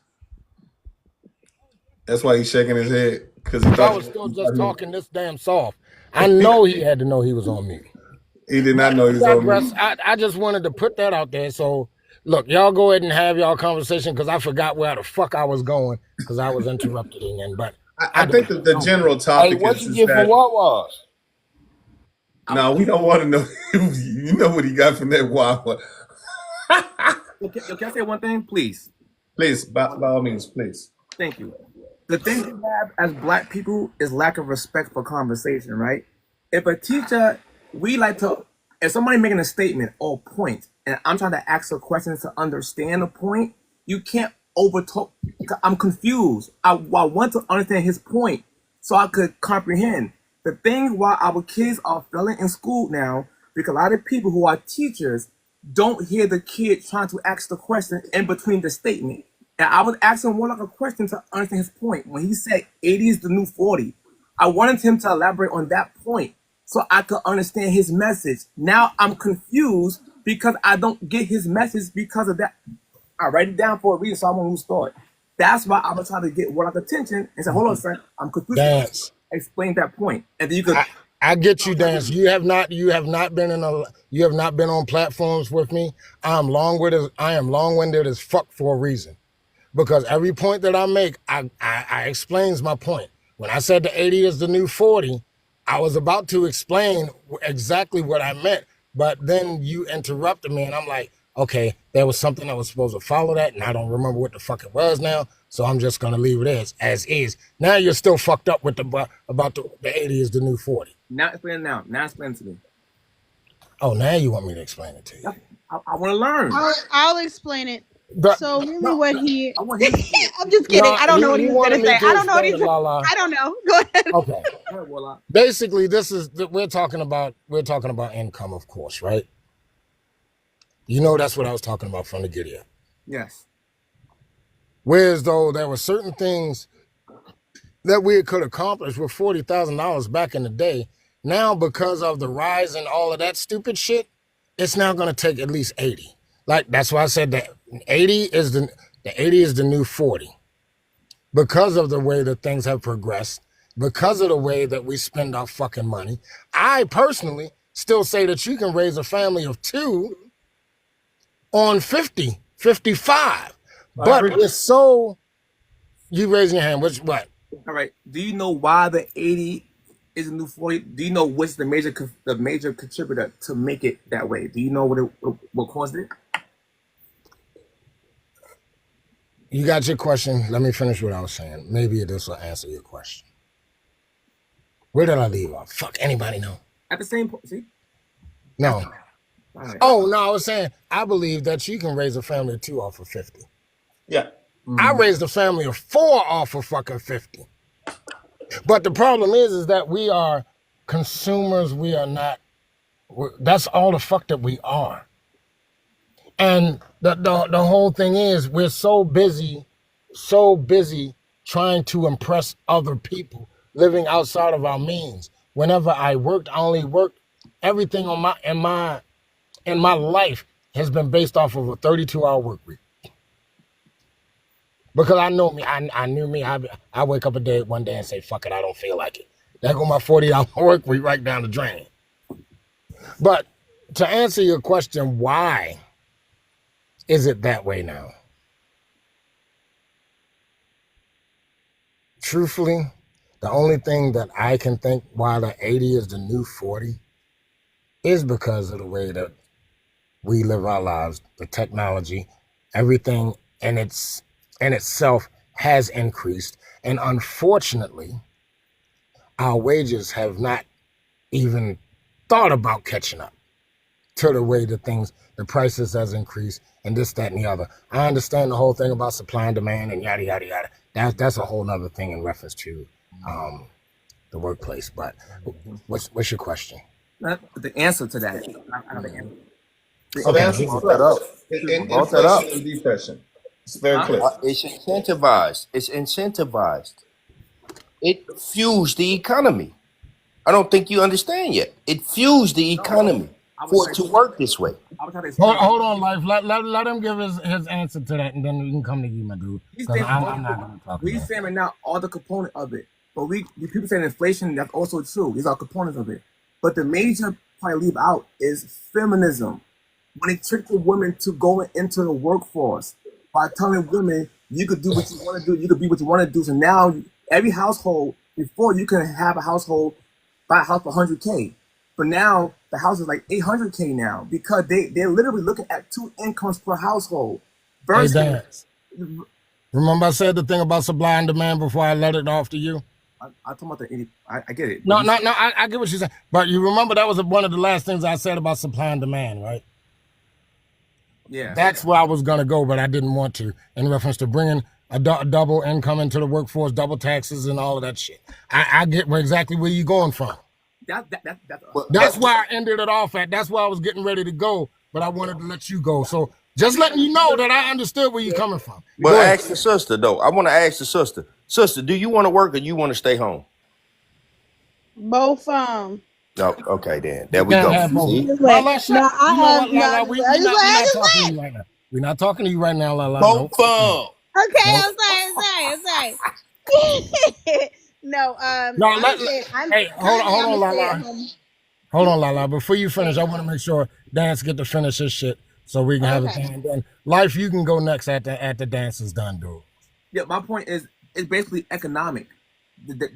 Speaker 4: That's why he's shaking his head because he
Speaker 16: I
Speaker 4: thought
Speaker 16: was still just talking this damn soft. I know he had to know he was on mute.
Speaker 4: He did not know he was on mute.
Speaker 16: I just wanted to put that out there. So look, y'all go ahead and have y'all conversation because I forgot where the fuck I was going because I was interrupted again. But
Speaker 4: I think that the general topic
Speaker 21: Hey, what
Speaker 4: is
Speaker 21: you get
Speaker 4: that
Speaker 21: for Wawa's?
Speaker 4: No, we don't want to know. You know what he got from that Wawa.
Speaker 2: Can I say one thing, please?
Speaker 4: Please, by all means, please.
Speaker 2: Thank you. The thing we have as Black people is lack of respect for conversation, right? If a teacher, if somebody making a statement or point, and I'm trying to ask a question to understand the point, you can't overtalk. I'm confused. I want to understand his point so I could comprehend. The thing why our kids are failing in school now, because a lot of people who are teachers don't hear the kid trying to ask the question in between the statement. And I was asking more like a question to understand his point. When he said 80 is the new 40, I wanted him to elaborate on that point so I could understand his message. Now I'm confused because I don't get his message because of that. I write it down for a reason so I won't lose thought. That's why I was trying to get more like attention and say, hold on, sir, I'm confused.
Speaker 16: Dance.
Speaker 2: Explain that point. And then you could
Speaker 16: I get you, Dance. You have not been on platforms with me. I am long-winded as fuck for a reason. Because every point that I make, I explains my point. When I said the 80 is the new 40, I was about to explain exactly what I meant, but then you interrupted me and I'm like, okay, there was something that was supposed to follow that and I don't remember what the fuck it was now, so I'm just gonna leave it as is. Now you're still fucked up with the 80 is the new 40.
Speaker 2: Now explain it now. Now explain it to me.
Speaker 16: Oh, now you want me to explain it to you.
Speaker 2: I want to learn.
Speaker 18: I'll explain it. So really I'm
Speaker 2: I'm
Speaker 18: just kidding. I don't know what he's going to say. I don't know what he's I don't know. Go ahead.
Speaker 16: Okay. Basically, we're talking about income, of course, right? You know that's what I was talking about from the get-go.
Speaker 2: Yes.
Speaker 16: Whereas though there were certain things that we could accomplish with $40,000 back in the day, now because of the rise and all of that stupid shit, it's now going to take at least 80. Like that's why I said that 80 is the new 40. Because of the way that things have progressed, because of the way that we spend our fucking money, I personally still say that you can raise a family of 2 on 50, 55. But it's so, you raising your hand, what?
Speaker 2: All right. Do you know why the 80 is a new 40? Do you know what's the major contributor to make it that way? Do you know what caused it?
Speaker 16: You got your question. Let me finish what I was saying. Maybe this will answer your question. Where did I leave off? Fuck, anybody know?
Speaker 2: At the same point, see?
Speaker 16: No. Right. Oh, no, I was saying, I believe that you can raise a family of 2 off of 50.
Speaker 4: Yeah.
Speaker 16: Mm-hmm. I raised a family of 4 off of fucking 50. But the problem is that we are consumers. We are not, that's all the fuck that we are. And the whole thing is we're so busy trying to impress other people, living outside of our means. Whenever I worked, I only worked, everything in my life has been based off of a 32-hour work week. Because I know me, I knew me. I wake up one day and say, fuck it, I don't feel like it. There go my 40-hour work week right down the drain. But to answer your question, why is it that way now? Truthfully, the only thing that I can think why the 80 is the new 40 is because of the way that we live our lives, the technology, everything in itself has increased. And unfortunately, our wages have not even thought about catching up to the way that the prices has increased and this, that, and the other. I understand the whole thing about supply and demand and yada, yada, yada. That's a whole nother thing in reference to the workplace. But what's your question?
Speaker 2: The answer to that. I know the answer.
Speaker 4: So the answer is that inflation and deflation. It's very clear.
Speaker 21: It's incentivized. It fuels the economy. I don't think you understand yet. It fuels the economy for it to work this way.
Speaker 16: Hold on, Life. Let him give his answer to that, and then we can come to you, my dude. I'm not going to talk
Speaker 2: We're saying now all the component of it. But the people saying inflation, that's also true. These are components of it. But the major part I leave out is feminism. When it tricked the women to go into the workforce by telling women you could do what you want to do, you could be what you want to do. So now every household, before you can have a household, buy a house for $100K. But now the house is like $800K now because they're literally looking at 2 incomes per household.
Speaker 16: Hey,
Speaker 2: Versus,
Speaker 16: Dan. Remember I said the thing about supply and demand before I let it off to you?
Speaker 2: I talk about the 80. I get it.
Speaker 16: No, I get what you're saying. But you remember that was one of the last things I said about supply and demand, right?
Speaker 2: Yeah.
Speaker 16: That's where I was going to go, but I didn't want to, in reference to bringing a double income into the workforce, double taxes and all of that shit. I get exactly where you're going from. That's why I ended it off at. That's why I was getting ready to go, but I wanted to let you go. So just letting you know that I understood where you're coming from.
Speaker 21: But ask the sister, though. I want to ask the sister. Sister, do you want to work or you want to stay home?
Speaker 18: Both.
Speaker 21: No, okay, then. There we
Speaker 16: Can't
Speaker 21: go.
Speaker 16: have both.
Speaker 21: See?
Speaker 16: We're not talking to you right now, Lala.
Speaker 21: Both of
Speaker 18: Okay, I'm sorry. No,
Speaker 16: hey, hold on, Lala. Hold on, Lala. Before you finish, I want to make sure Dance get to finish his shit so we can have it done. Life, you can go next at the dance is done, dude.
Speaker 2: Yeah, my point is it's basically economic.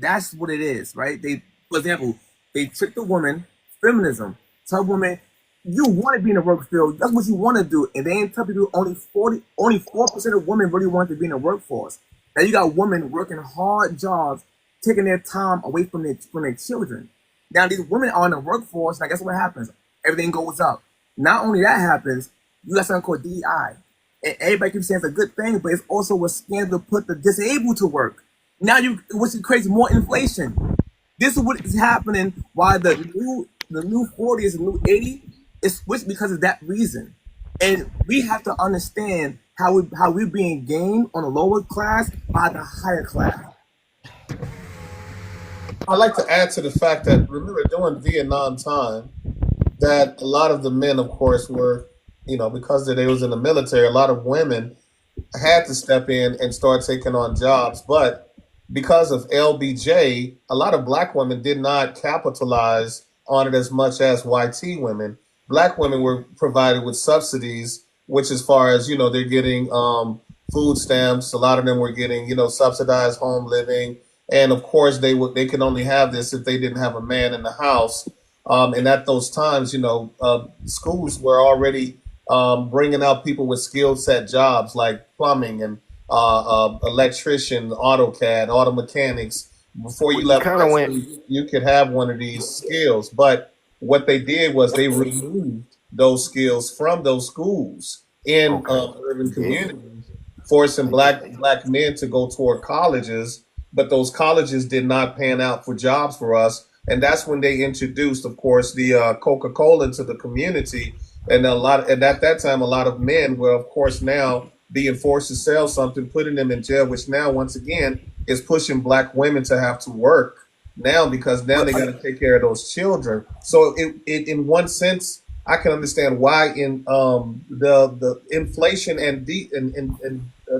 Speaker 2: That's what it is, right? For example, they trick the woman, feminism, tell women, you want to be in the work field, that's what you want to do. And they ain't tell people only 4% of women really want to be in the workforce. Now you got women working hard jobs, taking their time away from their children. Now these women are in the workforce, and guess what happens? Everything goes up. Not only that happens, you got something called DEI. And everybody keeps saying it's a good thing, but it's also a scandal to put the disabled to work. Now which creates more inflation. This is what is happening why the new 40 is the new 80 is switched because of that reason. And we have to understand how we're being gained on the lower class by the higher class.
Speaker 10: I'd like to add to the fact that, remember, during Vietnam time, that a lot of the men, of course, were, because they was in the military, a lot of women had to step in and start taking on jobs. But because of LBJ, a lot of black women did not capitalize on it as much as YT women. Black women were provided with subsidies, which as far as, they're getting food stamps. A lot of them were getting, subsidized home living. And of course, they could only have this if they didn't have a man in the house. And at those times, schools were already bringing out people with skill set jobs like plumbing and electrician, AutoCAD, auto mechanics. Before you left high school, you could have one of these skills. But what they did was they removed those skills from those schools in urban communities, forcing black men to go toward colleges. But those colleges did not pan out for jobs for us. And that's when they introduced, of course, the Coca-Cola into the community. And at that time, a lot of men were, of course, now being forced to sell something, putting them in jail, which now, once again, is pushing black women to have to work now because now they got to take care of those children. So it in one sense, I can understand why in the inflation and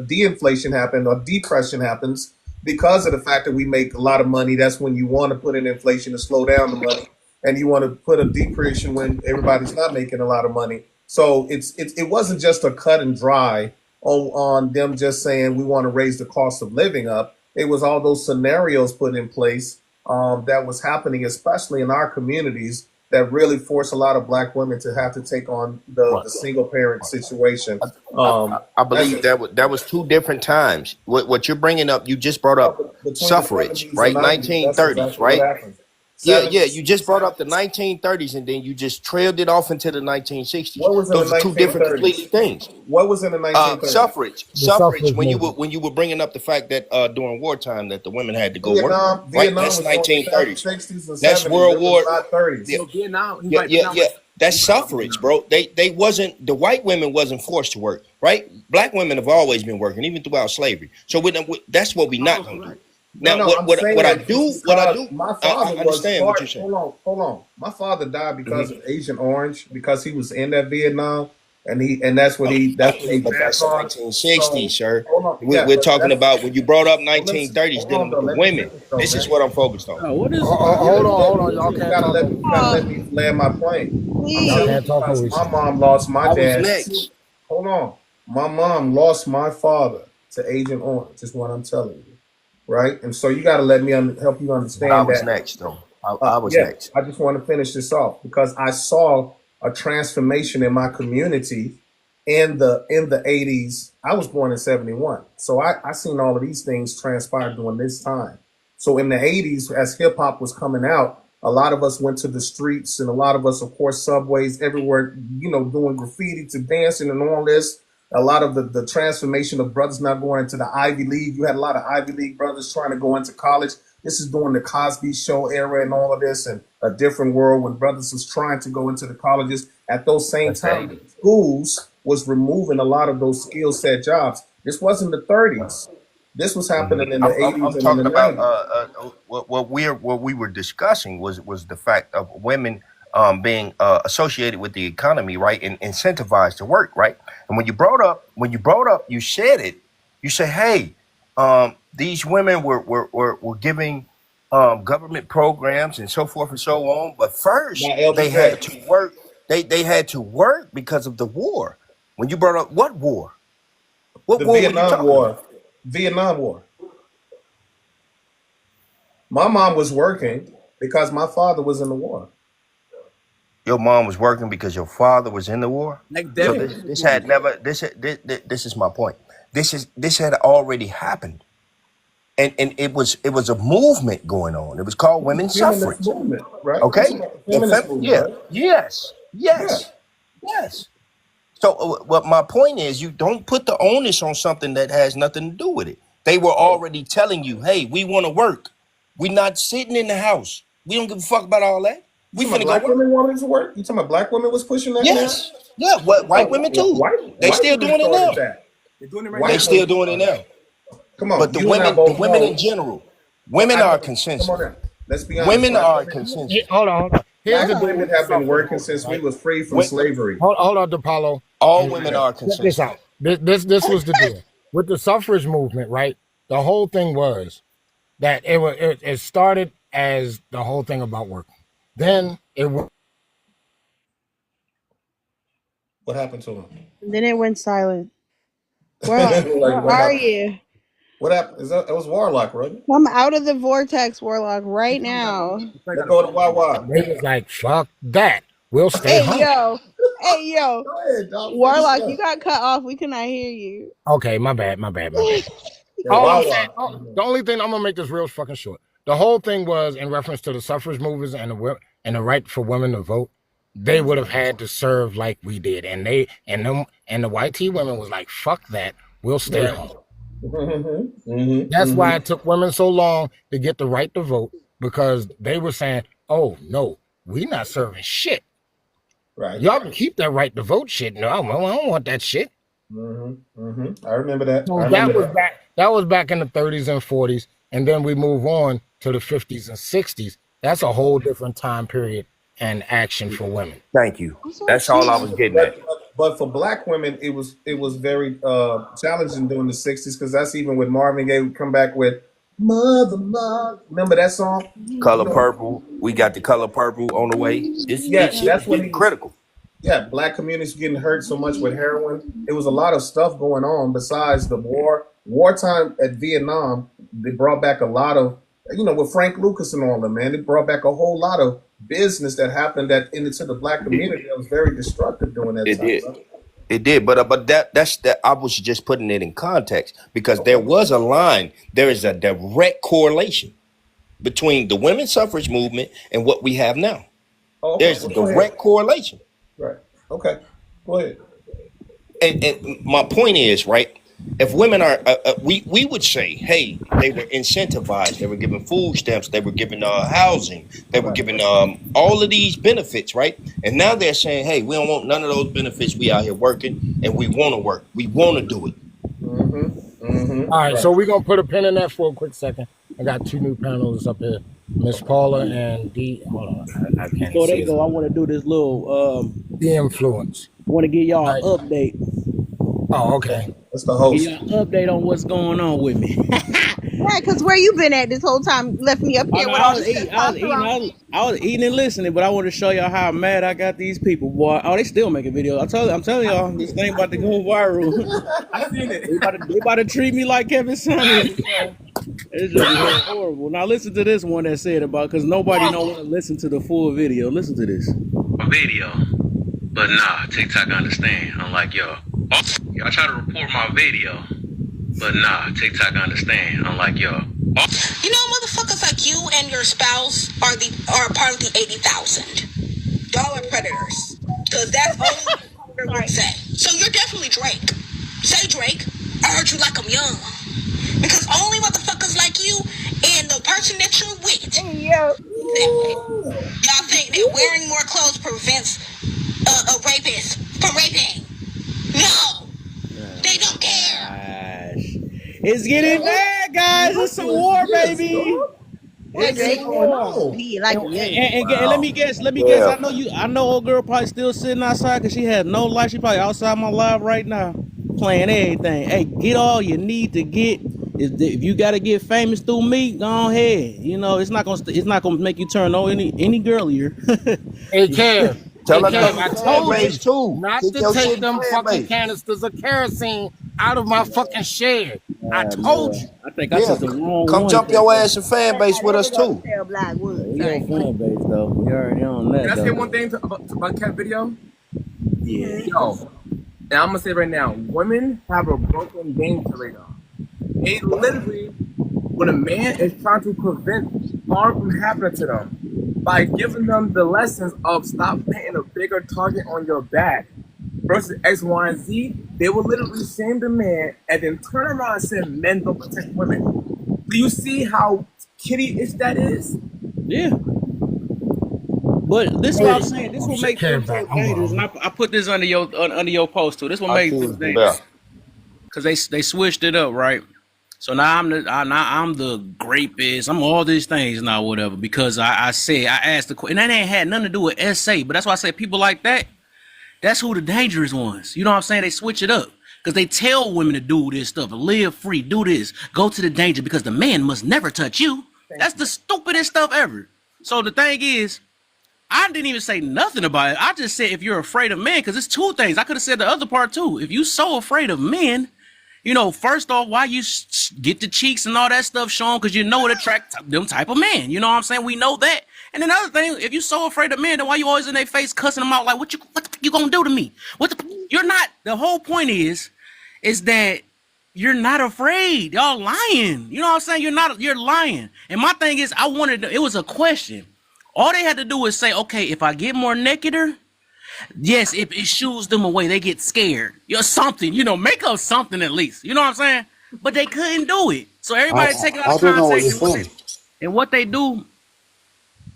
Speaker 10: de-inflation happened or depression happens because of the fact that we make a lot of money. That's when you want to put in inflation to slow down the money, and you want to put a depression when everybody's not making a lot of money. So it wasn't just a cut and dry on them just saying we want to raise the cost of living up. It was all those scenarios put in place that was happening, especially in our communities, that really forced a lot of black women to have to take on the single parent situation.
Speaker 21: I believe that was two different times. What you're bringing up, you just brought up suffrage, right? 1930s, right? Yeah. You just brought up the 1930s, and then you just trailed it off into the 1960s. Those are two different completely things.
Speaker 10: What was in the 1930s?
Speaker 21: Suffrage. When you were bringing up the fact that during wartime that the women had to go work, right? That's 1930s. That's World War. Yeah. That's suffrage, bro. They wasn't, the white women wasn't forced to work, right? Black women have always been working, even throughout slavery. So that's what we not gonna do. Now, what I do,
Speaker 10: my father
Speaker 21: I understand what you're saying.
Speaker 10: Hold on. My father died because of Agent Orange, because he was in that Vietnam, and that's what he. But
Speaker 21: that's 1960s, sir. We're talking about when you brought up 1930s dealing with the women. This is what I'm focused on.
Speaker 16: What is? Hold on. Y'all
Speaker 10: can't gotta let me land my plane. My mom lost my dad. Hold on. My mom lost my father to Agent Orange. Is what I'm telling you. Right, and so you got to let me help you understand
Speaker 21: I was
Speaker 10: that.
Speaker 21: next, though. I was
Speaker 10: Yeah,
Speaker 21: next.
Speaker 10: I just want to finish this off because I saw a transformation in my community in the 80s. I was born in 71. So I seen all of these things transpire during this time. So in the 80s, as hip hop was coming out, a lot of us went to the streets and a lot of us, of course, subways everywhere, doing graffiti to dancing and all this. A lot of the transformation of brothers not going into the Ivy League. You had a lot of Ivy League brothers trying to go into college. This is during the Cosby Show era and all of this, and a different world when brothers was trying to go into the colleges. At those same time, schools was removing a lot of those skill set jobs. This wasn't the 30s. This was happening in the 80s
Speaker 21: I'm
Speaker 10: and in
Speaker 21: talking
Speaker 10: the
Speaker 21: about
Speaker 10: 90s.
Speaker 21: what we were discussing was the fact of women being associated with the economy, right, and incentivized to work, right. And when you brought up, you said it. You say, hey, these women were giving government programs and so forth and so on. But first, they had to work. They had to work because of the war. When you brought up what war? What
Speaker 10: The
Speaker 21: war were you
Speaker 10: Vietnam
Speaker 21: talking
Speaker 10: War.
Speaker 21: about?
Speaker 10: Vietnam War. My mom was working because my father was in the war.
Speaker 21: Your mom was working because your father was in the war.
Speaker 2: Like
Speaker 21: So
Speaker 2: Devin.
Speaker 21: this had never. This is my point. This had already happened, and it was a movement going on. It was called women's
Speaker 10: Feminist
Speaker 21: suffrage.
Speaker 10: movement, right?
Speaker 21: Okay.
Speaker 10: It's about the feminist movement,
Speaker 21: Yeah.
Speaker 10: right?
Speaker 21: Yes. Yes. So what my point is, you don't put the onus on something that has nothing to do with it. They were already telling you, hey, we want to work. We're not sitting in the house. We don't give a fuck about all that. We
Speaker 10: You talking
Speaker 21: finna
Speaker 10: about
Speaker 21: go
Speaker 10: black
Speaker 21: work.
Speaker 10: women wanted to work? You talking about black women was pushing that
Speaker 21: Yes.
Speaker 10: now?
Speaker 21: Yeah. What white women too? They
Speaker 10: White
Speaker 21: still
Speaker 10: women
Speaker 21: doing it
Speaker 10: started
Speaker 21: now.
Speaker 10: that.
Speaker 2: They're doing it right
Speaker 21: They
Speaker 10: White
Speaker 2: now.
Speaker 21: still
Speaker 10: women
Speaker 21: doing it
Speaker 10: started
Speaker 21: now.
Speaker 10: that. Come on,
Speaker 21: But the
Speaker 10: you and I
Speaker 21: women
Speaker 10: both know.
Speaker 21: in general, women
Speaker 10: I
Speaker 21: are
Speaker 10: know.
Speaker 21: consensus.
Speaker 10: Come on now. Let's be honest.
Speaker 21: Women
Speaker 10: Black
Speaker 21: are
Speaker 10: women,
Speaker 21: consensus.
Speaker 16: Hold on. Here's the
Speaker 10: black
Speaker 16: deal
Speaker 10: women
Speaker 16: with the
Speaker 10: have been
Speaker 16: suffrage
Speaker 10: working
Speaker 16: movement,
Speaker 10: since we
Speaker 16: right?
Speaker 10: was free from
Speaker 21: Wi-
Speaker 10: slavery.
Speaker 16: Hold on, DePaulo.
Speaker 21: All
Speaker 16: And
Speaker 21: women are
Speaker 16: check this
Speaker 21: consensus.
Speaker 16: out. This was the deal with the suffrage movement, right? The whole thing was that it started as the whole thing about working. Then it was
Speaker 10: What happened to him?
Speaker 18: Then it went silent. Where
Speaker 10: Like
Speaker 18: where
Speaker 10: what
Speaker 18: are
Speaker 10: happened?
Speaker 18: you?
Speaker 10: What happened? It was Warlock, right?
Speaker 18: Come out of the vortex, Warlock, right now.
Speaker 10: Let's go to Wawa.
Speaker 16: they was like, fuck that. We'll stay
Speaker 18: Hey
Speaker 16: home.
Speaker 18: yo,
Speaker 10: Go ahead, dog. Finish
Speaker 18: Warlock,
Speaker 10: up.
Speaker 18: you got cut off. We could not hear you.
Speaker 16: Okay, my bad.
Speaker 10: Yeah,
Speaker 16: All I'm
Speaker 10: Wawa.
Speaker 16: saying, the only thing I'm gonna make this real fucking short. The whole thing was in reference to the suffrage movers and the right for women to vote. They would have had to serve like we did, and the white tea women was like, "Fuck that, we'll stay
Speaker 10: Right.
Speaker 16: home."
Speaker 10: Mm-hmm.
Speaker 16: That's why it took women so long to get the right to vote, because they were saying, "Oh no, we not serving shit.
Speaker 10: Right.
Speaker 16: Y'all can keep that right to vote shit. No, I don't want that shit."
Speaker 10: I remember that.
Speaker 16: So
Speaker 10: I
Speaker 16: that
Speaker 10: remember
Speaker 16: was
Speaker 10: that.
Speaker 16: back. That was back in the 30s and 40s, and then we move on to the 50s and 60s. That's a whole different time period and action for women.
Speaker 21: Thank you. That's all I was getting at.
Speaker 10: But for black women, it was very challenging during the 60s because that's even when Marvin Gaye would come back with Mother. Remember that song?
Speaker 21: Color Purple. We got the Color Purple on the way. This
Speaker 10: Yes, that's when he was
Speaker 21: critical.
Speaker 10: Yeah, black communities getting hurt so much with heroin. It was a lot of stuff going on besides the war. Wartime at Vietnam, they brought back a lot of, with Frank Lucas and all them, man. It brought back a whole lot of business that happened into the black community that was very destructive during that
Speaker 21: It
Speaker 10: time.
Speaker 21: did.
Speaker 10: Bro.
Speaker 21: It did, but that's that. I was just putting it in context because there was a line. There is a direct correlation between the women's suffrage movement and what we have now.
Speaker 10: Oh, okay.
Speaker 21: There's a
Speaker 10: Well, go ahead.
Speaker 21: direct correlation.
Speaker 10: Right. Okay. Go ahead.
Speaker 21: And my point is, right, if women are, we would say, hey, they were incentivized, they were given food stamps, they were given housing, they were given all of these benefits, right? And now they're saying, hey, we don't want none of those benefits. We out here working and we want to work. We want to do it.
Speaker 16: All right, so we're going to put a pin in that for a quick second. I got two new panelists up here, Miss Paula and D. Hold on, I can't
Speaker 8: So
Speaker 16: see
Speaker 8: they
Speaker 16: it.
Speaker 8: go. I want to do this little.
Speaker 16: The influence.
Speaker 8: I want to give y'all an update.
Speaker 16: Oh, okay.
Speaker 10: That's the host.
Speaker 8: Give y'all an update on what's going on with me.
Speaker 18: Yeah, because where you been at this whole time? Left me up here with all
Speaker 8: I
Speaker 18: this
Speaker 8: was eating and listening, but I want to show y'all how mad I got these people, boy. Oh, they still making videos. I'm telling y'all, this thing about to go viral.
Speaker 2: I seen it.
Speaker 8: They about to treat me like Kevin Samuels. It's just horrible. Now listen to this one that said about because nobody don't want to listen to the full video. Listen to this.
Speaker 1: Video, but nah, TikTok understand. I'm like, y'all try to report my video, but nah, TikTok understand. I'm like, y'all.
Speaker 6: You know, motherfuckers like you and your spouse are a part of the 80,000. Y'all are predators. Because that's all the predator would say. So you're definitely Drake. Say Drake. I heard you like I'm young. Because only motherfuckers like you and the person that you're with. Y'all think that wearing more clothes prevents a rapist from raping. No. They don't care.
Speaker 8: It's getting bad, guys. It's a war, baby. It's a war. And let me guess. I know old girl probably still sitting outside because she had no life. She probably outside my live right now, playing everything. Hey, get all you need to get. If you gotta get famous through me, go ahead. You know it's not gonna make you turn any girlier.
Speaker 16: Hey, Kev.
Speaker 21: Tell
Speaker 16: Hey,
Speaker 21: her
Speaker 16: Kev, I told you
Speaker 21: too.
Speaker 16: not to take them fucking canisters of kerosene out of my fucking shed. I told you.
Speaker 8: I think I took the wrong
Speaker 21: Come
Speaker 8: one.
Speaker 21: jump your ass in fan base with us too.
Speaker 8: We on fan base though. We already on that.
Speaker 2: Can I say
Speaker 8: though.
Speaker 2: one thing about Cat video?
Speaker 8: Yeah.
Speaker 2: Yo, and I'm gonna say right now, women have a broken game radar. It literally, when a man is trying to prevent harm from happening to them, by giving them the lessons of stop painting a bigger target on your back versus X, Y, and Z, they will literally shame the man and then turn around and say men don't protect women. Do you see how kitty-ish that is?
Speaker 8: Yeah. But this is what I'm saying. This will make things so dangerous. And I put this under your post too. This will make things dangerous. Because they switched it up, right? So now I'm the rapist. I'm all these things now, whatever. Because I asked the question, and that ain't had nothing to do with SA. But that's why I say people like that, that's who the dangerous ones. You know what I'm saying? They switch it up. Because they tell women to do this stuff, live free, do this, go to the danger because the man must never touch you. That's the stupidest stuff ever. So the thing is, I didn't even say nothing about it. I just said if you're afraid of men, because it's two things. I could have said the other part too. If you so afraid of men, you know, first off, why you get the cheeks and all that stuff shown? Because you know it attracts them type of men. You know what I'm saying? We know that. And another thing, if you so afraid of men, then why you always in their face cussing them out like, what the you gonna do to me? You're not. The whole point is that you're not afraid. Y'all lying. You know what I'm saying? You're lying. And my thing is, it was a question. All they had to do was say, okay, if I get more nakeder, yes, if it shoos them away, they get scared. You're something, make up something at least. You know what I'm saying? But they couldn't do it. So everybody take it out of context. And what they do,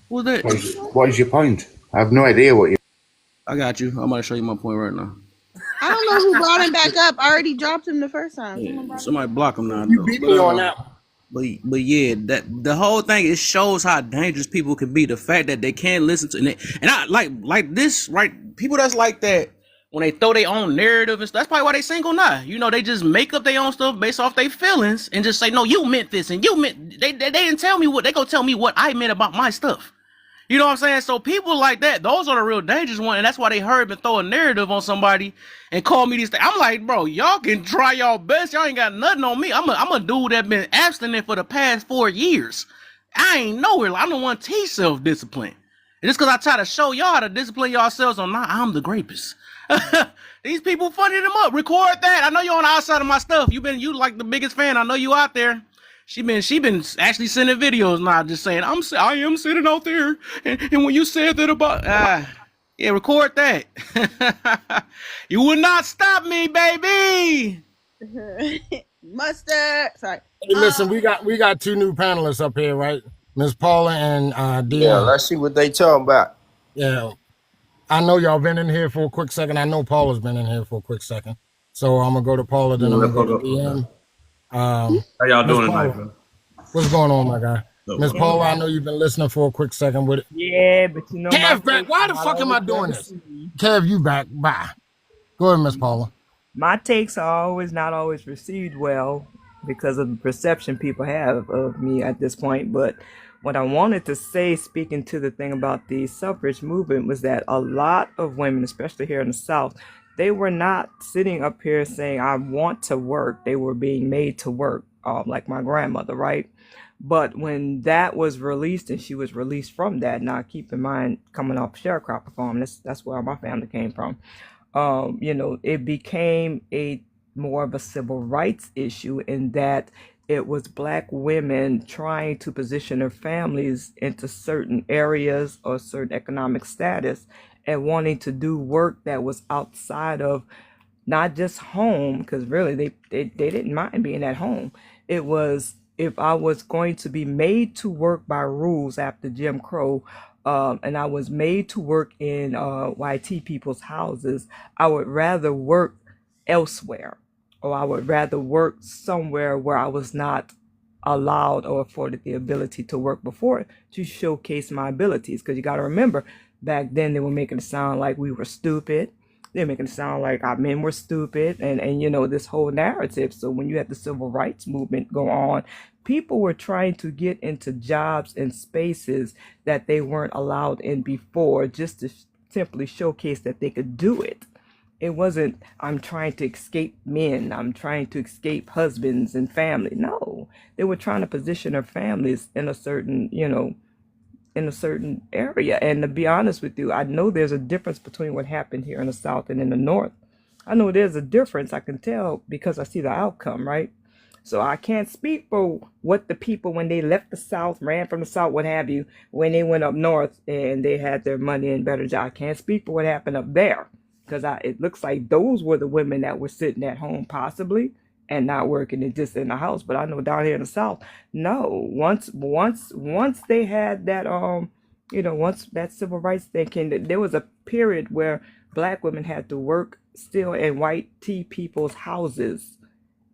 Speaker 8: who's that?
Speaker 12: What is your point? I have no idea what you.
Speaker 8: I got you. I'm going to show you my point right now.
Speaker 18: I don't know who brought him back up. I already dropped him the first time.
Speaker 8: Yeah, somebody block him now.
Speaker 16: You beat me on that.
Speaker 8: But yeah, that the whole thing, it shows how dangerous people can be. The fact that they can't listen to and I like this, right? People that's like that, when they throw their own narrative and stuff, that's probably why they single now. They just make up their own stuff based off their feelings and just say, no, you meant this and you meant they didn't tell me what they gonna tell me what I meant about my stuff. You know what I'm saying? So people like that, those are the real dangerous ones, and that's why they heard me throw a narrative on somebody and call me these things. I'm like, bro, y'all can try y'all best. Y'all ain't got nothing on me. I'm a dude that been abstinent for the past 4 years. I ain't nowhere. I'm the one teach self-discipline. And it's because I try to show y'all how to discipline yourselves on I'm the greatest. These people funny them up. Record that. I know you're on the outside of my stuff. You like the biggest fan. I know you out there. She been actually sending videos now, just saying I am sitting out there, and when you said that about yeah, record that. You will not stop me, baby.
Speaker 18: Mustard. Sorry.
Speaker 16: Hey, listen, we got two new panelists up here, right? Miss Paula and Dion.
Speaker 21: Yeah, let's see what they talking about.
Speaker 16: Yeah, I know y'all been in here for a quick second. I know Paula's been in here for a quick second, so I'm gonna go to Paula, then I'm gonna go to Dion.
Speaker 22: How y'all doing tonight, man?
Speaker 16: What's going on, my guy? Miss Paula, I know you've been listening for a quick second with it.
Speaker 23: Yeah, but
Speaker 16: Kev back. Why the fuck am I doing this? Kev, you back. Bye. Go ahead, Miss Paula.
Speaker 23: My takes are not always received well because of the perception people have of me at this point. But what I wanted to say, speaking to the thing about the suffrage movement, was that a lot of women, especially here in the South, they were not sitting up here saying, I want to work. They were being made to work. like my grandmother, right? But when that was released and she was released from that, now keep in mind, coming off sharecropper farm, that's where my family came from. It became more of a civil rights issue in that it was Black women trying to position their families into certain areas or certain economic status and wanting to do work that was outside of not just home, because really they didn't mind being at home. It was, if I was going to be made to work by rules after Jim Crow, and I was made to work in YT people's houses, I would rather work elsewhere, or I would rather work somewhere where I was not allowed or afforded the ability to work before to showcase my abilities. Because you got to remember, back then they were making it sound like we were stupid. They're making it sound like our men were stupid, and this whole narrative. So when you had the civil rights movement go on, people were trying to get into jobs and spaces that they weren't allowed in before, just to simply showcase that they could do it. It wasn't, I'm trying to escape men, I'm trying to escape husbands and family. No, they were trying to position their families in a certain, in a certain area. And to be honest with you, I know there's a difference between what happened here in the South and in the North. I know there's a difference. I can tell because I see the outcome, right? So I can't speak for what the people, when they left the South, ran from the South, what have you, when they went up North and they had their money and better job. I can't speak for what happened up there, because it looks like those were the women that were sitting at home possibly and not working and just in the house. But I know down here in the South, no. Once they had that, once that civil rights thing came, there was a period where Black women had to work still in white tea people's houses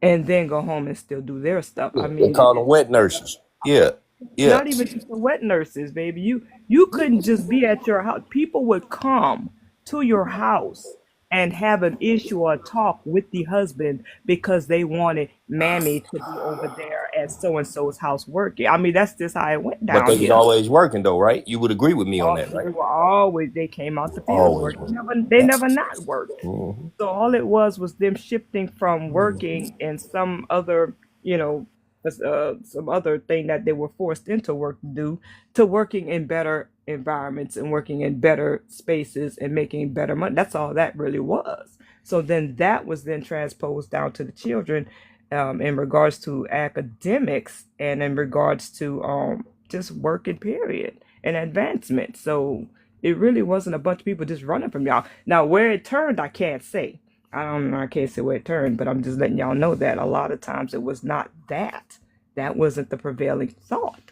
Speaker 23: and then go home and still do their stuff. I
Speaker 21: They
Speaker 23: mean,
Speaker 21: call them wet nurses. Yeah.
Speaker 23: not even just the wet nurses, baby. You couldn't just be at your house. People would come to your house and have an issue or talk with the husband because they wanted mammy to be over there at so-and-so's house working. I mean, that's just how it went
Speaker 21: But
Speaker 23: down
Speaker 21: they was
Speaker 23: here.
Speaker 21: always working though, right? You would agree with me on that,
Speaker 23: They
Speaker 21: right?
Speaker 23: were always, they came out the fields
Speaker 21: Always
Speaker 23: working.
Speaker 21: working.
Speaker 23: They never not worked.
Speaker 21: Mhm.
Speaker 23: So all it was them shifting from working in some other, some other thing that they were forced into work to do, to working in better environments and working in better spaces and making better money. That's all that really was. So then that was then transposed down to the children, in regards to academics and in regards to just working period and advancement. So it really wasn't a bunch of people just running from y'all. Now where it turned, I can't say. I can't say where it turned, but I'm just letting y'all know that a lot of times it was not that. That wasn't the prevailing thought.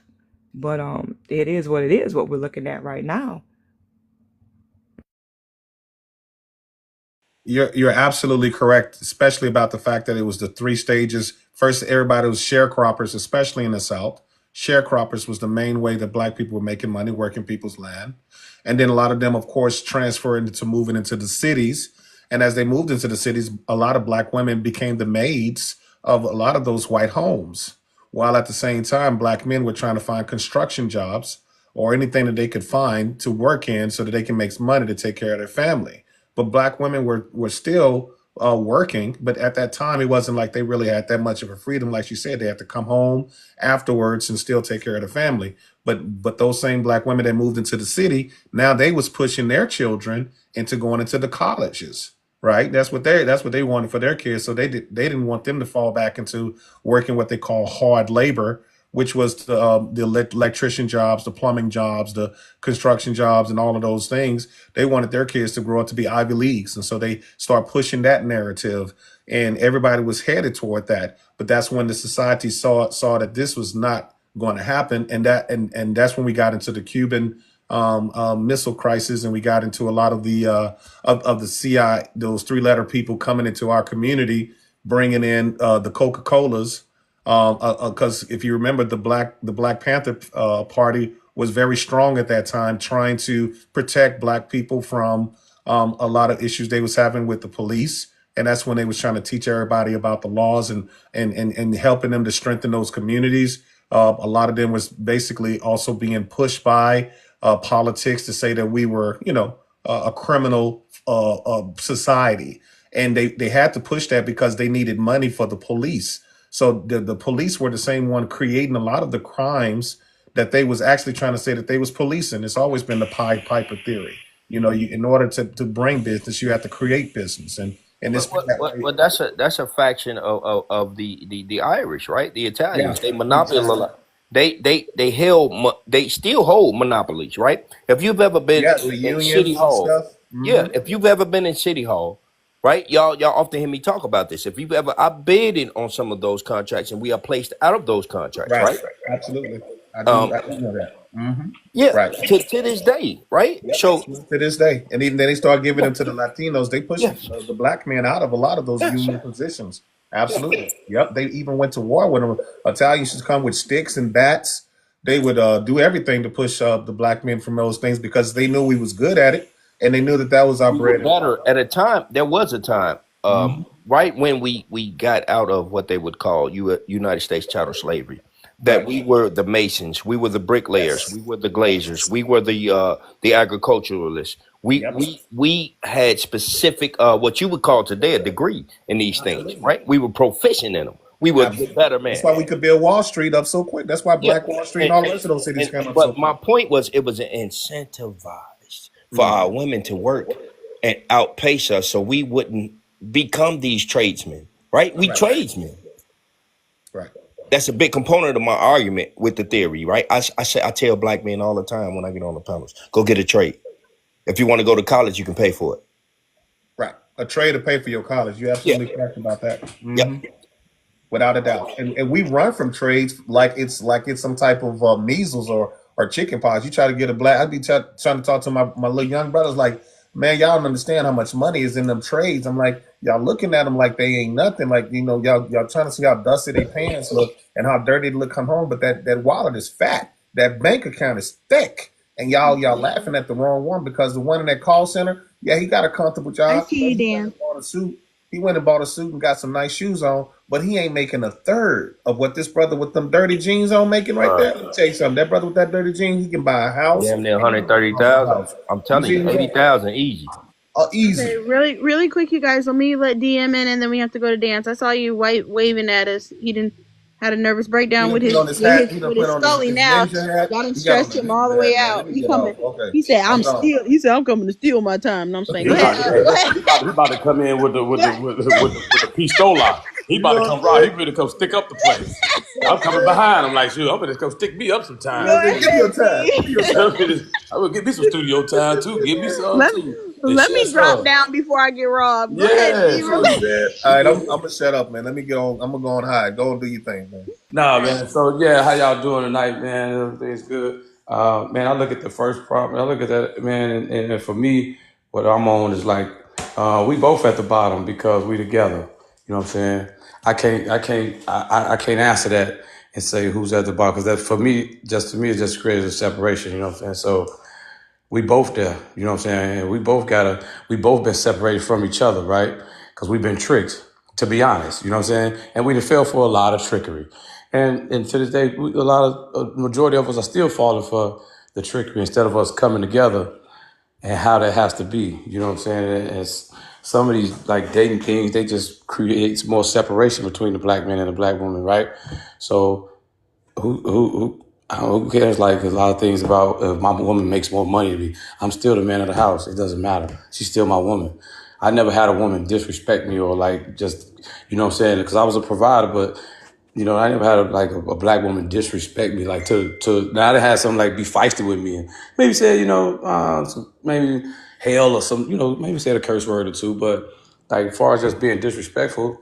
Speaker 23: But it is what it is, what we're looking at right now.
Speaker 4: You're absolutely correct, especially about the fact that it was the three stages. First, everybody was sharecroppers, especially in the South. Sharecroppers was the main way that Black people were making money, working people's land. And then a lot of them, of course, transferred into moving into the cities. And as they moved into the cities, a lot of Black women became the maids of a lot of those white homes, while at the same time, Black men were trying to find construction jobs or anything that they could find to work in so that they can make money to take care of their family. But Black women were still working, but at that time, it wasn't like they really had that much of a freedom. Like you said, they had to come home afterwards and still take care of the family. But those same Black women that moved into the city, now they was pushing their children into going into the colleges, right? That's what they wanted for their kids. So they didn't want them to fall back into working what they call hard labor, which was the electrician jobs, the plumbing jobs, the construction jobs, and all of those things. They wanted their kids to grow up to be Ivy Leagues. And so they start pushing that narrative, and everybody was headed toward that. But that's when the society saw that this was not going to happen. And that's when we got into the Cuban Missile Crisis, and we got into a lot of the of the CI, those three-letter people coming into our community, bringing in the Coca-Colas. Because if you remember, the Black Panther Party was very strong at that time, trying to protect Black people from a lot of issues they was having with the police. And that's when they was trying to teach everybody about the laws and helping them to strengthen those communities. A lot of them was basically also being pushed by politics to say that we were, a criminal society. And they had to push that because they needed money for the police. So the police were the same one creating a lot of the crimes that they was actually trying to say that they was policing. It's always been the Pied Piper theory. You know, in order to bring business, you have to create business, and it's been that way.
Speaker 21: Well, that's a faction of the Irish, right? The Italians.
Speaker 4: Yeah,
Speaker 21: They monopolize. They still hold monopolies, right? If you've ever been
Speaker 4: Yes, the
Speaker 21: in
Speaker 4: unions
Speaker 21: City
Speaker 4: and
Speaker 21: Hall,
Speaker 4: stuff.
Speaker 21: yeah, if you've ever been in City Hall, right? Y'all often hear me talk about this. If you've ever, I bidded on some of those contracts, and we are placed out of those contracts, right?
Speaker 4: Absolutely. I do know that.
Speaker 21: Yeah,
Speaker 4: Right.
Speaker 21: to this day, right?
Speaker 4: Yep.
Speaker 21: So
Speaker 4: To this day, and even then they start giving them to the Latinos. They push the black man out of a lot of those union positions. Absolutely. Yep. They even went to war with them. Italians used to come with sticks and bats. They would do everything to push the black men from those things because they knew we was good at it, and they knew that was our
Speaker 21: we were
Speaker 4: bread.
Speaker 21: better at a time. There was a time, right when we got out of what they would call United States chattel slavery, that we were the masons, we were the bricklayers, we were the glaziers, we were the agriculturalists. We had specific what you would call today a degree in these things, right? We were proficient in them. We were better men.
Speaker 4: That's why we could build Wall Street up so quick. That's why Black Wall Street and all the rest of those cities came up so quick.
Speaker 21: But my point was, it was incentivized for our women to work and outpace us, so we wouldn't become these tradesmen, right? We tradesmen.
Speaker 4: Right.
Speaker 21: That's a big component of my argument with the theory, right? I tell black men all the time when I get on the panels, go get a trade. If you want to go to college, you can pay for it.
Speaker 4: Right. A trade to pay for your college. You're absolutely correct about that.
Speaker 21: Yep.
Speaker 4: Without a doubt. And we run from trades like it's some type of measles or chicken pox. You try to get a black, I'd be trying to talk to my little young brothers like, man, y'all don't understand how much money is in them trades. I'm like, y'all looking at them like they ain't nothing. Like, you know, y'all trying to see how dusty their pants look and how dirty they look come home. But that wallet is fat. That bank account is thick. And y'all laughing at the wrong one because the one in that call center, he got a comfortable job.
Speaker 18: I see you, Dan.
Speaker 4: He went and bought a suit and got some nice shoes on, but he ain't making a third of what this brother with them dirty jeans on making right there. Let me tell you something. That brother with that dirty jeans, he can buy a house.
Speaker 21: Damn near 130,000. I'm telling you, 80,000 easy.
Speaker 4: Easy.
Speaker 18: Okay, really quick, you guys. Let me let DM in, and then we have to go to dance. I saw you waving at us. He had a nervous breakdown with his Scully now. Got him stretched him all the way out. He coming. Okay. He said, "I'm coming to steal my time." And I'm saying, go ahead.
Speaker 7: He about to come in with the pistola. He about to come right. He ready to come stick up the place. I'm coming behind. I'm like, shoot, I'm gonna come stick me up some time.
Speaker 4: Give me your time.
Speaker 7: I will give me some studio time too. Give me some.
Speaker 18: Let me drop down before I get robbed. Go ahead,
Speaker 4: all right, I'm gonna shut up, man. Let me get on. I'm gonna go on high. Go and do your thing, man.
Speaker 7: Nah, man. So yeah, how y'all doing tonight, man? Everything's good. Man, I look at the first problem. I look at that, man, and for me, what I'm on is like we both at the bottom because we together. You know what I'm saying? I can't answer that and say who's at the bottom because that for me, just to me, it just creates a separation. You know what I'm saying? So. We both there, you know what I'm saying? And we both been separated from each other, right? Because we've been tricked, to be honest, you know what I'm saying? And we fell for a lot of trickery. And to this day, a majority of us are still falling for the trickery instead of us coming together and how that has to be, you know what I'm saying? And some of these like dating things, they just create more separation between the black man and the black woman, right? So who cares? Like a lot of things about if my woman makes more money than me, I'm still the man of the house. It doesn't matter. She's still my woman. I never had a woman disrespect me or like just, you know what I'm saying? Because I was a provider, but you know, I never had a black woman disrespect me like to. Now I had some like be feisty with me and maybe say, you know, maybe hell or some, you know, maybe say a curse word or two. But like as far as just being disrespectful,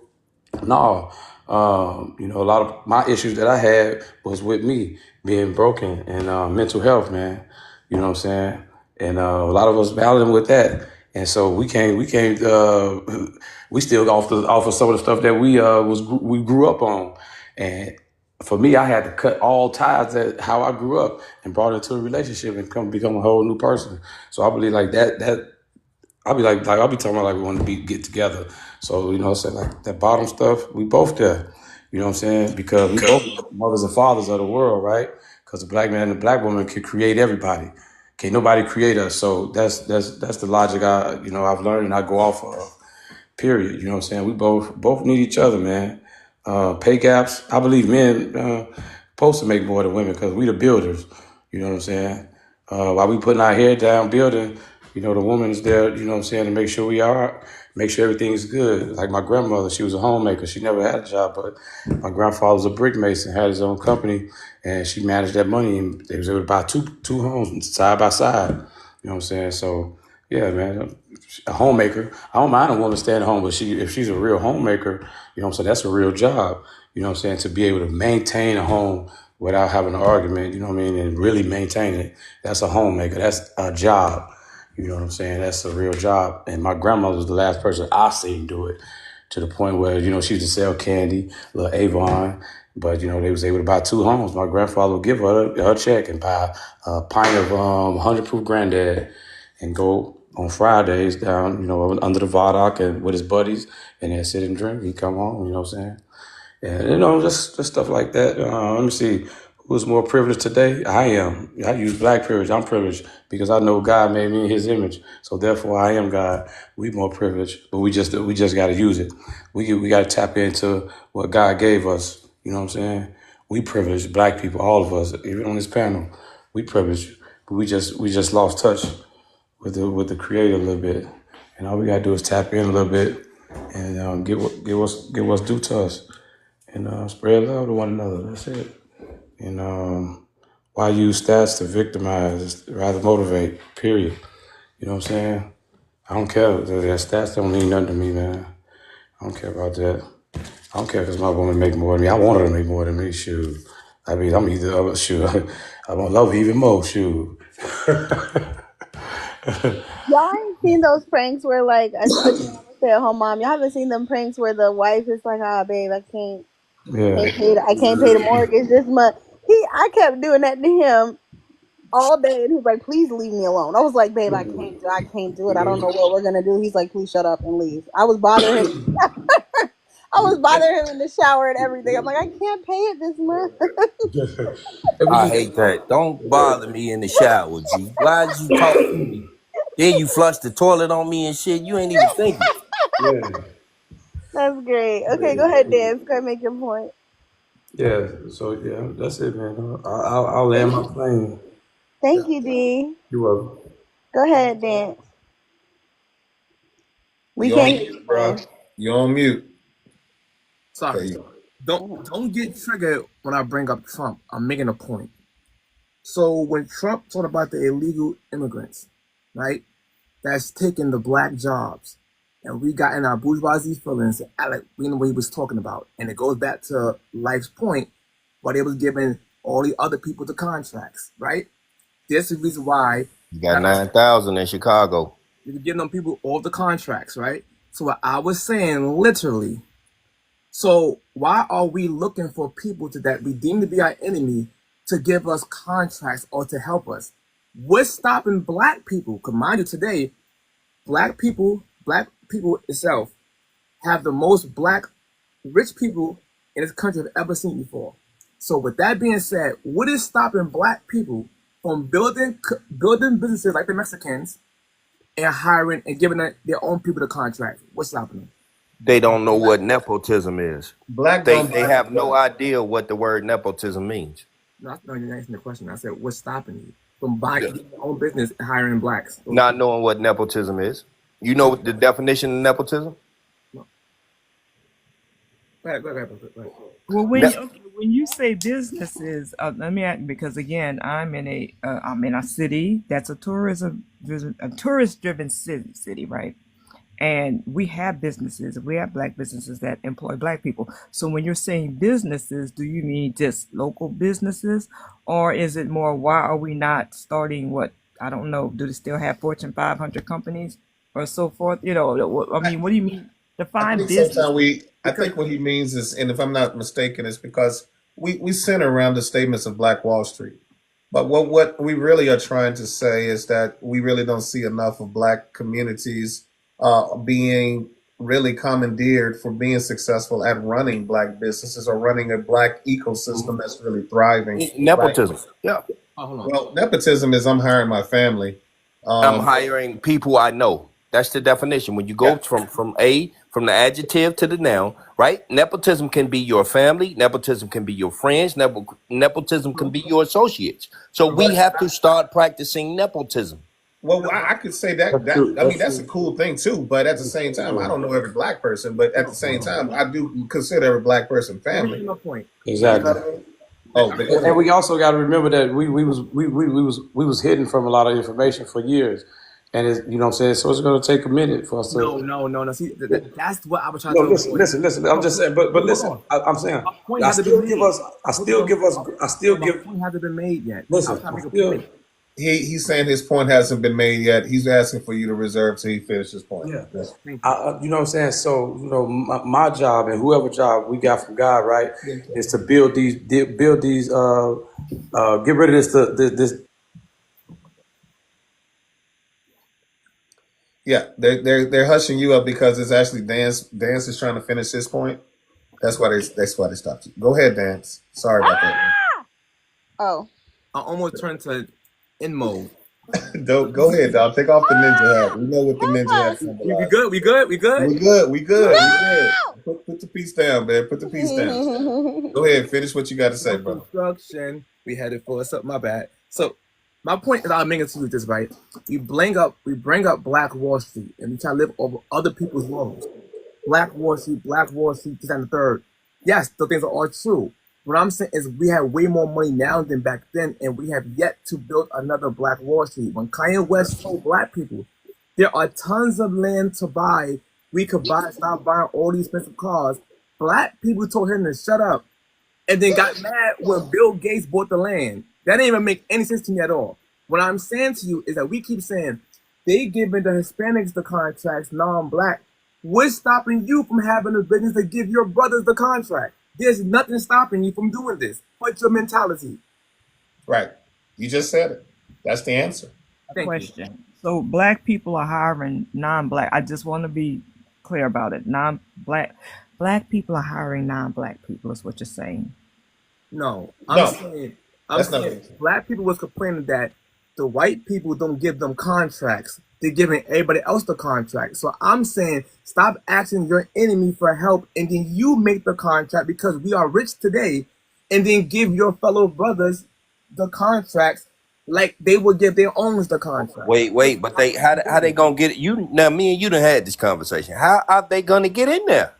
Speaker 7: no. You know, a lot of my issues that I had was with me being broken and mental health, man. You know what I'm saying? And a lot of us battling with that. And so we still off of some of the stuff that we grew up on. And for me, I had to cut all ties that how I grew up and brought into a relationship and become a whole new person. So I believe like that I'll be talking about like we want to get together. So, you know what I'm saying? Like that bottom stuff, we both there. You know what I'm saying? Because we both mothers and fathers of the world, right? Because the black man and the black woman can create everybody. Can't nobody create us. So that's the logic I've learned and I go off of. Period. You know what I'm saying? We both need each other, man. pay gaps. I believe men supposed to make more than women because we the builders. You know what I'm saying? While we putting our head down building, you know, the woman's there, you know what I'm saying, to make sure make sure everything's good. Like my grandmother, she was a homemaker. She never had a job, but my grandfather was a brick mason, had his own company, and she managed that money, and they was able to buy two homes side by side. You know what I'm saying? So, yeah, man, a homemaker. I don't mind a woman staying at home, but if she's a real homemaker, you know what I'm saying, that's a real job. You know what I'm saying, to be able to maintain a home without having an argument, you know what I mean, and really maintain it. That's a homemaker. That's a job. You know what I'm saying? That's a real job. And my grandmother was the last person I seen do it, to the point where, you know, she used to sell candy, little Avon, but, you know, they was able to buy 2 homes. My grandfather would give her check and buy a pint of 100 proof Granddad and go on Fridays down, you know, under the viaduct and with his buddies, and then sit and drink. He'd come home, you know what I'm saying? And, you know, just stuff like that. Let me see. Who's more privileged today? I am. I use black privilege. I'm privileged because I know God made me in his image. So therefore I am God. We more privileged, but we just got to use it. We got to tap into what God gave us. You know what I'm saying? We privileged, black people, all of us, even on this panel. We privileged, but we just lost touch with the Creator a little bit. And all we got to do is tap in a little bit and get what's due to us. And spread love to one another. That's it. And why use stats to victimize? Rather motivate. Period. You know what I'm saying? I don't care. That stats don't mean nothing to me, man. I don't care about that. I don't care because my woman make more than me. I want her to make more than me. Shoot. I mean, I'm either shoot. I'm gonna love her even more. Shoot.
Speaker 18: Y'all ain't seen those pranks where, like, I'm a stay-at-home mom. Y'all haven't seen them pranks where the wife is like, "Ah, babe, I can't pay the mortgage this month." I kept doing that to him all day, and he was like, "Please leave me alone." I was like, "Babe, I can't do it. I don't know what we're gonna do." He's like, "Please shut up and leave." I was bothering him. I was bothering him in the shower and everything. I'm like, "I can't pay it this month."
Speaker 21: I hate that. Don't bother me in the shower, G. Why did you talk to me? Then you flush the toilet on me and shit. You ain't even thinking.
Speaker 18: That's great. Okay, go ahead, Dan. Go ahead, make your point.
Speaker 7: Yeah. So yeah, that's it, man. I'll land my plane.
Speaker 18: Thank you, D.
Speaker 7: You're welcome.
Speaker 18: Go ahead, Dan. We
Speaker 9: You
Speaker 18: can't
Speaker 9: on
Speaker 18: hear you,
Speaker 9: mute, bro.
Speaker 18: Dan.
Speaker 9: You on mute.
Speaker 2: Sorry. Don't get triggered when I bring up Trump. I'm making a point. So when Trump talked about the illegal immigrants, right, that's taking the black jobs, and we got in our bourgeoisie feelings, like we know what he was talking about, and it goes back to Life's point, why they was giving all the other people the contracts, right? This is the reason why
Speaker 21: you got 9,000 in Chicago.
Speaker 2: You're giving them people all the contracts, right? So what I was saying, literally. So why are we looking for people that we deem to be our enemy to give us contracts or to help us? What's stopping black people? Because mind you, today, black people itself have the most black rich people in this country have ever seen before. So with that being said, what is stopping black people from building businesses like the Mexicans and hiring and giving their own people the contract? What's stopping them?
Speaker 21: They don't know what nepotism is. They have no idea what the word nepotism means.
Speaker 2: No, you're asking the question. I said, what's stopping you from buying your own business and hiring blacks?
Speaker 21: Not knowing what nepotism is. You know the definition of nepotism?
Speaker 2: No. Go ahead.
Speaker 23: Well, when you say businesses, let me ask, because again, I'm in a city that's a tourist-driven city, right? And we have businesses, we have black businesses that employ black people. So when you're saying businesses, do you mean just local businesses, or is it more, why are we not starting I don't know, do they still have Fortune 500 companies or so forth? You know, I mean, what do you mean? Define business.
Speaker 10: I think what he means is, and if I'm not mistaken, is because we center around the statements of Black Wall Street. But what we really are trying to say is that we really don't see enough of black communities being really commandeered for being successful at running black businesses or running a black ecosystem that's really thriving.
Speaker 21: Nepotism. Yeah.
Speaker 10: Well, nepotism is I'm hiring my family.
Speaker 21: I'm hiring people I know. That's the definition. When you go from the adjective to the noun, right? Nepotism can be your family. Nepotism can be your friends. Nepotism can be your associates. So we have to start practicing nepotism.
Speaker 9: Well, I could say that. I mean, that's a cool thing too. But at the same time, I don't know every black person. But at the same time, I do consider every black person family.
Speaker 2: My point.
Speaker 7: Exactly. And we also got to remember that we was hidden from a lot of information for years, and it's, you know what I'm saying. So it's going to take a minute for us to.
Speaker 2: No. See, that's what I was trying
Speaker 7: No,
Speaker 2: to.
Speaker 7: listen. I'm just saying, but listen. I'm saying. I still give.
Speaker 2: Point hasn't been made yet.
Speaker 7: Listen.
Speaker 9: He's saying his point hasn't been made yet. He's asking for you to reserve till he finishes his point.
Speaker 7: Yeah. You know what I'm saying? So, you know, my job and whoever job we got from God, right, is to build these, get rid of this.
Speaker 9: Yeah, they're hushing you up because it's actually Dance. Dance is trying to finish his point. That's why they stopped you. Go ahead, Dance. Sorry about that.
Speaker 18: Oh.
Speaker 2: I almost turned to in mode.
Speaker 9: Go ahead, dog. Take off the ninja hat. We know what the ninja hat is.
Speaker 2: We good.
Speaker 9: We good. Put the piece down, man. Put the piece down. Go ahead. Finish what you got to say, bro.
Speaker 2: Construction. We headed for something. My bad. So my point is, I'm making to you this, right? We bring up Black Wall Street, and we try to live over other people's worlds. Black Wall Street, this and the third. Yes, the things are all true. What I'm saying is we have way more money now than back then, and we have yet to build another Black Wall Street. When Kanye West told black people, there are tons of land to buy, we could stop buying all these expensive cars. Black people told him to shut up, and then got mad when Bill Gates bought the land. That didn't even make any sense to me at all. What I'm saying to you is that we keep saying they giving the Hispanics the contracts, non-black. What's stopping you from having the business to give your brothers the contract? There's nothing stopping you from doing this. What's your mentality?
Speaker 9: Right. You just said it. That's the answer.
Speaker 23: Question. So black people are hiring non-black. I just want to be clear about it. Black people are hiring non-black people is what you're saying.
Speaker 2: No. I'm saying black people was complaining that the white people don't give them contracts. They're giving everybody else the contract. So I'm saying stop asking your enemy for help and then you make the contract because we are rich today, and then give your fellow brothers the contracts like they would give their owners the contract.
Speaker 21: Wait, but how they gonna get it? Me and you done had this conversation. How are they gonna get in there?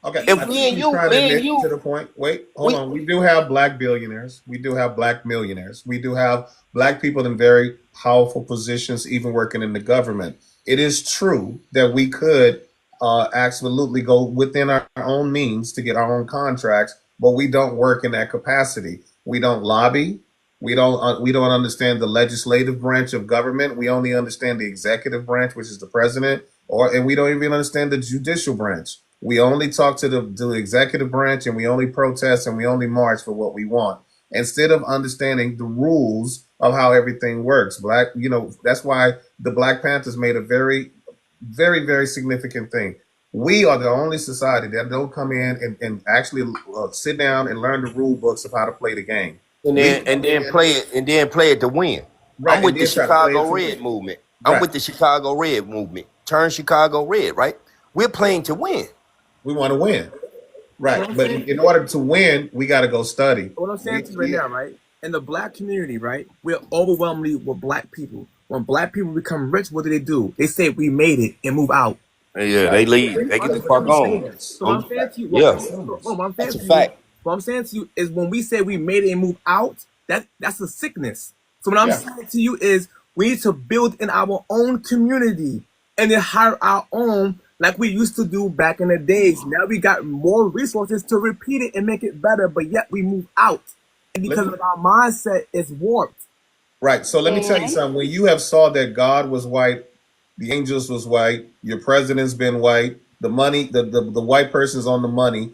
Speaker 9: Okay,
Speaker 21: if me and you
Speaker 9: to the point. Wait, hold on. We do have black billionaires. We do have black millionaires. We do have black people in very powerful positions, even working in the government. It is true that we could absolutely go within our own means to get our own contracts, but we don't work in that capacity. We don't lobby. We don't understand the legislative branch of government. We only understand the executive branch, which is the president, and we don't even understand the judicial branch. We only talk to the executive branch, and we only protest, and we only march for what we want, instead of understanding the rules of how everything works. That's why the Black Panthers made a very, very, very significant thing. We are the only society that don't come in and actually sit down and learn the rule books of how to play the game.
Speaker 21: And then play it to win.
Speaker 9: Right,
Speaker 21: I'm with the Chicago Red movement. I'm with the Chicago Red movement. Turn Chicago red, right? We're playing to win.
Speaker 9: We want to win. Right. But in order to win, we got to go study.
Speaker 2: What I'm saying to you right now, right? In the black community, right? We're overwhelmingly with black people. When black people become rich, what do? They say we made it and move out.
Speaker 21: Yeah, they leave. They get the fuck on.
Speaker 2: So what I'm saying to you,
Speaker 21: that's a fact.
Speaker 2: What I'm saying to you is when we say we made it and move out, that's a sickness. So what I'm saying to you is we need to build in our own community and then hire our own like we used to do back in the days. Now we got more resources to repeat it and make it better, but yet we move out. And because of our mindset is warped.
Speaker 9: Right. So let me tell you something. When you have saw that God was white, the angels was white, your president's been white, the money, the white person's on the money.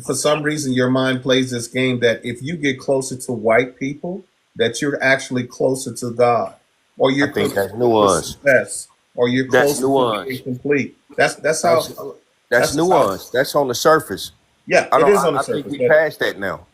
Speaker 9: For some reason, your mind plays this game that if you get closer to white people, that you're actually closer to God, or you're
Speaker 21: closer that's nuance.
Speaker 9: Success, or you're closer to being complete. That's
Speaker 21: nuance. That's on the surface.
Speaker 9: Yeah, it is on the surface.
Speaker 21: I think we passed that now.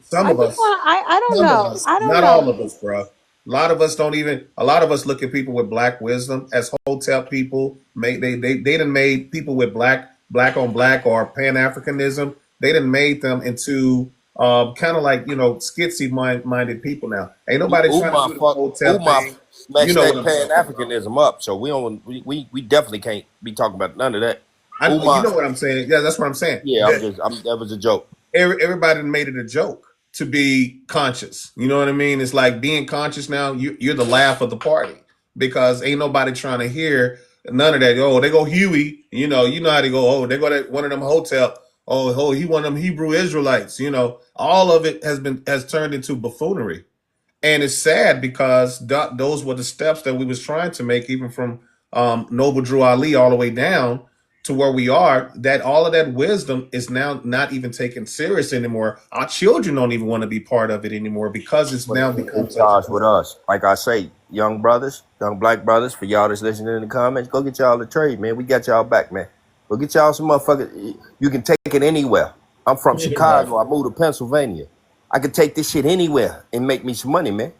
Speaker 9: Some of us.
Speaker 18: I don't know. I don't know.
Speaker 9: Not all of us, bro.
Speaker 10: A lot of us don't even. A lot of us look at people with black wisdom as hotel people. They done made people with black on black or Pan Africanism. They done made them into kind of like skitsy minded people now. Ain't nobody trying to do the hotel thing.
Speaker 21: Messed
Speaker 10: You know
Speaker 21: that
Speaker 10: what I'm
Speaker 21: Pan
Speaker 10: talking about.
Speaker 21: Africanism up, so we definitely can't be talking about none of that.
Speaker 10: You
Speaker 21: Umar,
Speaker 10: know what I'm saying? Yeah, that's what I'm saying.
Speaker 21: yeah, that was a joke.
Speaker 10: Everybody made it a joke to be conscious. You know what I mean? It's like being conscious now. You're the laugh of the party because ain't nobody trying to hear none of that. Oh, they go Huey. You know how they go. Oh, they go to one of them hotel. Oh, he one of them Hebrew Israelites. All of it has turned into buffoonery, and it's sad because those were the steps that we was trying to make, even from Noble Drew Ali all the way down to where we are, that all of that wisdom is now not even taken serious anymore. Our children don't even want to be part of it anymore because it's now become
Speaker 21: It starts with us. Like I say, young brothers, young black brothers, for y'all that's listening in the comments, go get y'all a trade, man. We got y'all back, man. Go get y'all some motherfuckers. You can take it anywhere. I'm from Chicago. I moved to Pennsylvania. I can take this shit anywhere and make me some money, man.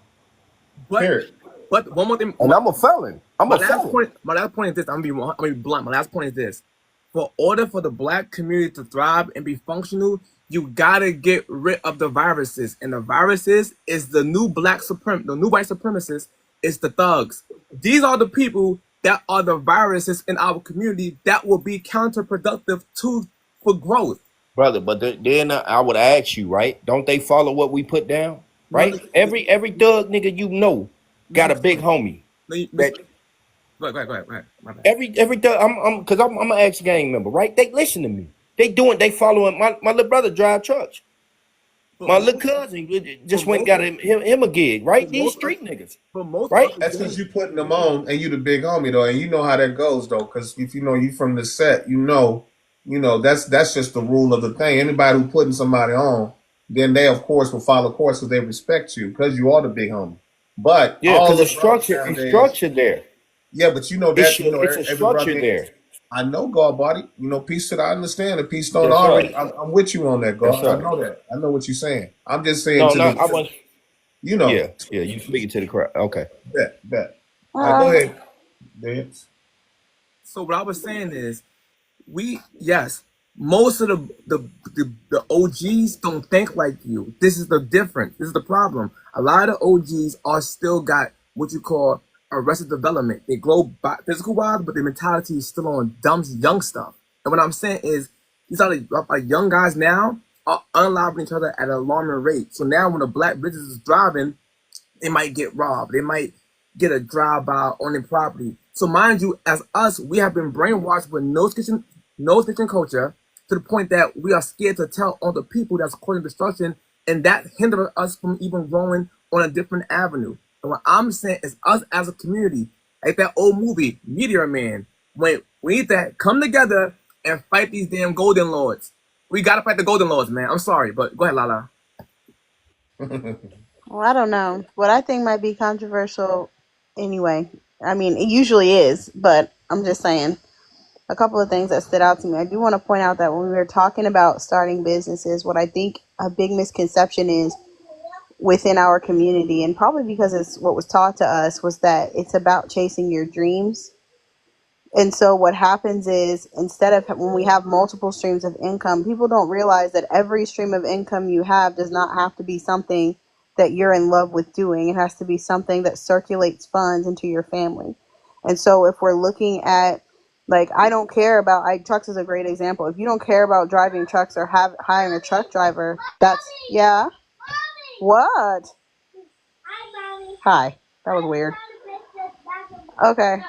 Speaker 2: But one more thing.
Speaker 21: And I'm a felon.
Speaker 2: My last point is this. I'm gonna be blunt. My last point is this. For order for the black community to thrive and be functional, you gotta get rid of the viruses. And the viruses is the new the new white supremacists, is the thugs. These are the people that are the viruses in our community that will be counterproductive for growth.
Speaker 21: Brother, but then I would ask you, right? Don't they follow what we put down? Right? Every thug nigga got a big homie.
Speaker 2: Go ahead. My bad.
Speaker 21: Every thug, because I'm an ex gang member, right? They listen to me. They following my little brother drive trucks. My little cousin just went and got him a gig, right? These street niggas, right?
Speaker 10: That's because you putting them on, and you the big homie though, and you know how that goes though. Because if you from the set, you know that's just the rule of the thing. Anybody who putting somebody on, then they of course will follow course because they respect you because you are the big homie. But
Speaker 21: yeah, because it's structure there.
Speaker 10: Yeah, but
Speaker 21: it's a structure there.
Speaker 10: I know, God body. Peace to the I understand. The peace don't already. Right. I'm with you on that, God. I know that. I know what you're saying. I'm just saying
Speaker 21: Yeah, you speaking to the crowd. Okay.
Speaker 10: Bet. All right, go ahead, Dance.
Speaker 2: So what I was saying is, most of the OGs don't think like you. This is the difference. This is the problem. A lot of OGs are still got what you call arrested development. They grow physical wise, but their mentality is still on dumb young stuff. And what I'm saying is, these are like young guys now are unlocking each other at an alarming rate. So now when a black business is driving, they might get robbed. They might get a drive-by on their property. So mind you, as us, we have been brainwashed with no snitching culture to the point that we are scared to tell on the people that's causing destruction, and that hinders us from even growing on a different avenue. And what I'm saying is, us as a community, like that old movie, Meteor Man, when we need to come together and fight these damn Golden Lords. We gotta fight the Golden Lords, man. I'm sorry, but go ahead, Lala.
Speaker 18: Well, I don't know. What I think might be controversial anyway. I mean, it usually is, but I'm just saying a couple of things that stood out to me. I do want to point out that when we were talking about starting businesses, what I think a big misconception is within our community, and probably because it's what was taught to us, was that it's about chasing your dreams. And so what happens is, instead of when we have multiple streams of income, people don't realize that every stream of income you have does not have to be something that you're in love with doing. It has to be something that circulates funds into your family. And so if we're looking at, like, I don't care about, trucks is a great example. If you don't care about driving trucks or hiring a truck driver, yeah. What? Hi. That was weird. Okay.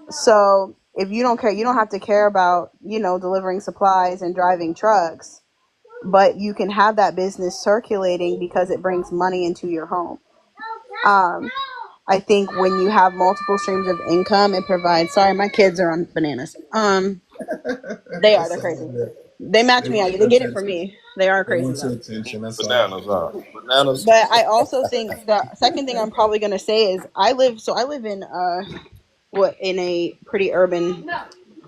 Speaker 18: So if you don't care, you don't have to care about, delivering supplies and driving trucks, but you can have that business circulating because it brings money into your home. I think when you have multiple streams of income, it provides, sorry, my kids are on bananas. They're crazy. They match me out. They get it from me. They are crazy.
Speaker 21: Bananas.
Speaker 18: But I also think the second thing I'm probably going to say is I live in a pretty urban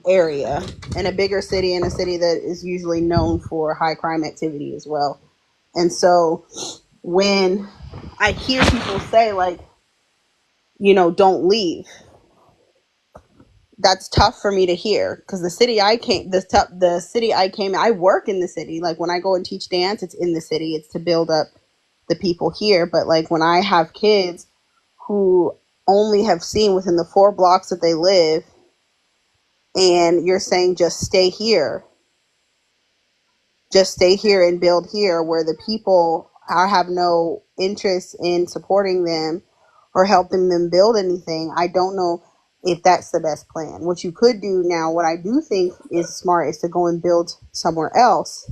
Speaker 18: area, in a bigger city, in a city that is usually known for high crime activity as well. And so when I hear people say, like, don't leave. That's tough for me to hear because the city I came, I work in the city. Like when I go and teach dance, it's in the city. It's to build up the people here. But like when I have kids who only have seen within the 4 blocks that they live, and you're saying just stay here and build here, where the people have no interest in supporting them or helping them build anything. I don't know if that's the best plan. What you could do now, what I do think is smart, is to go and build somewhere else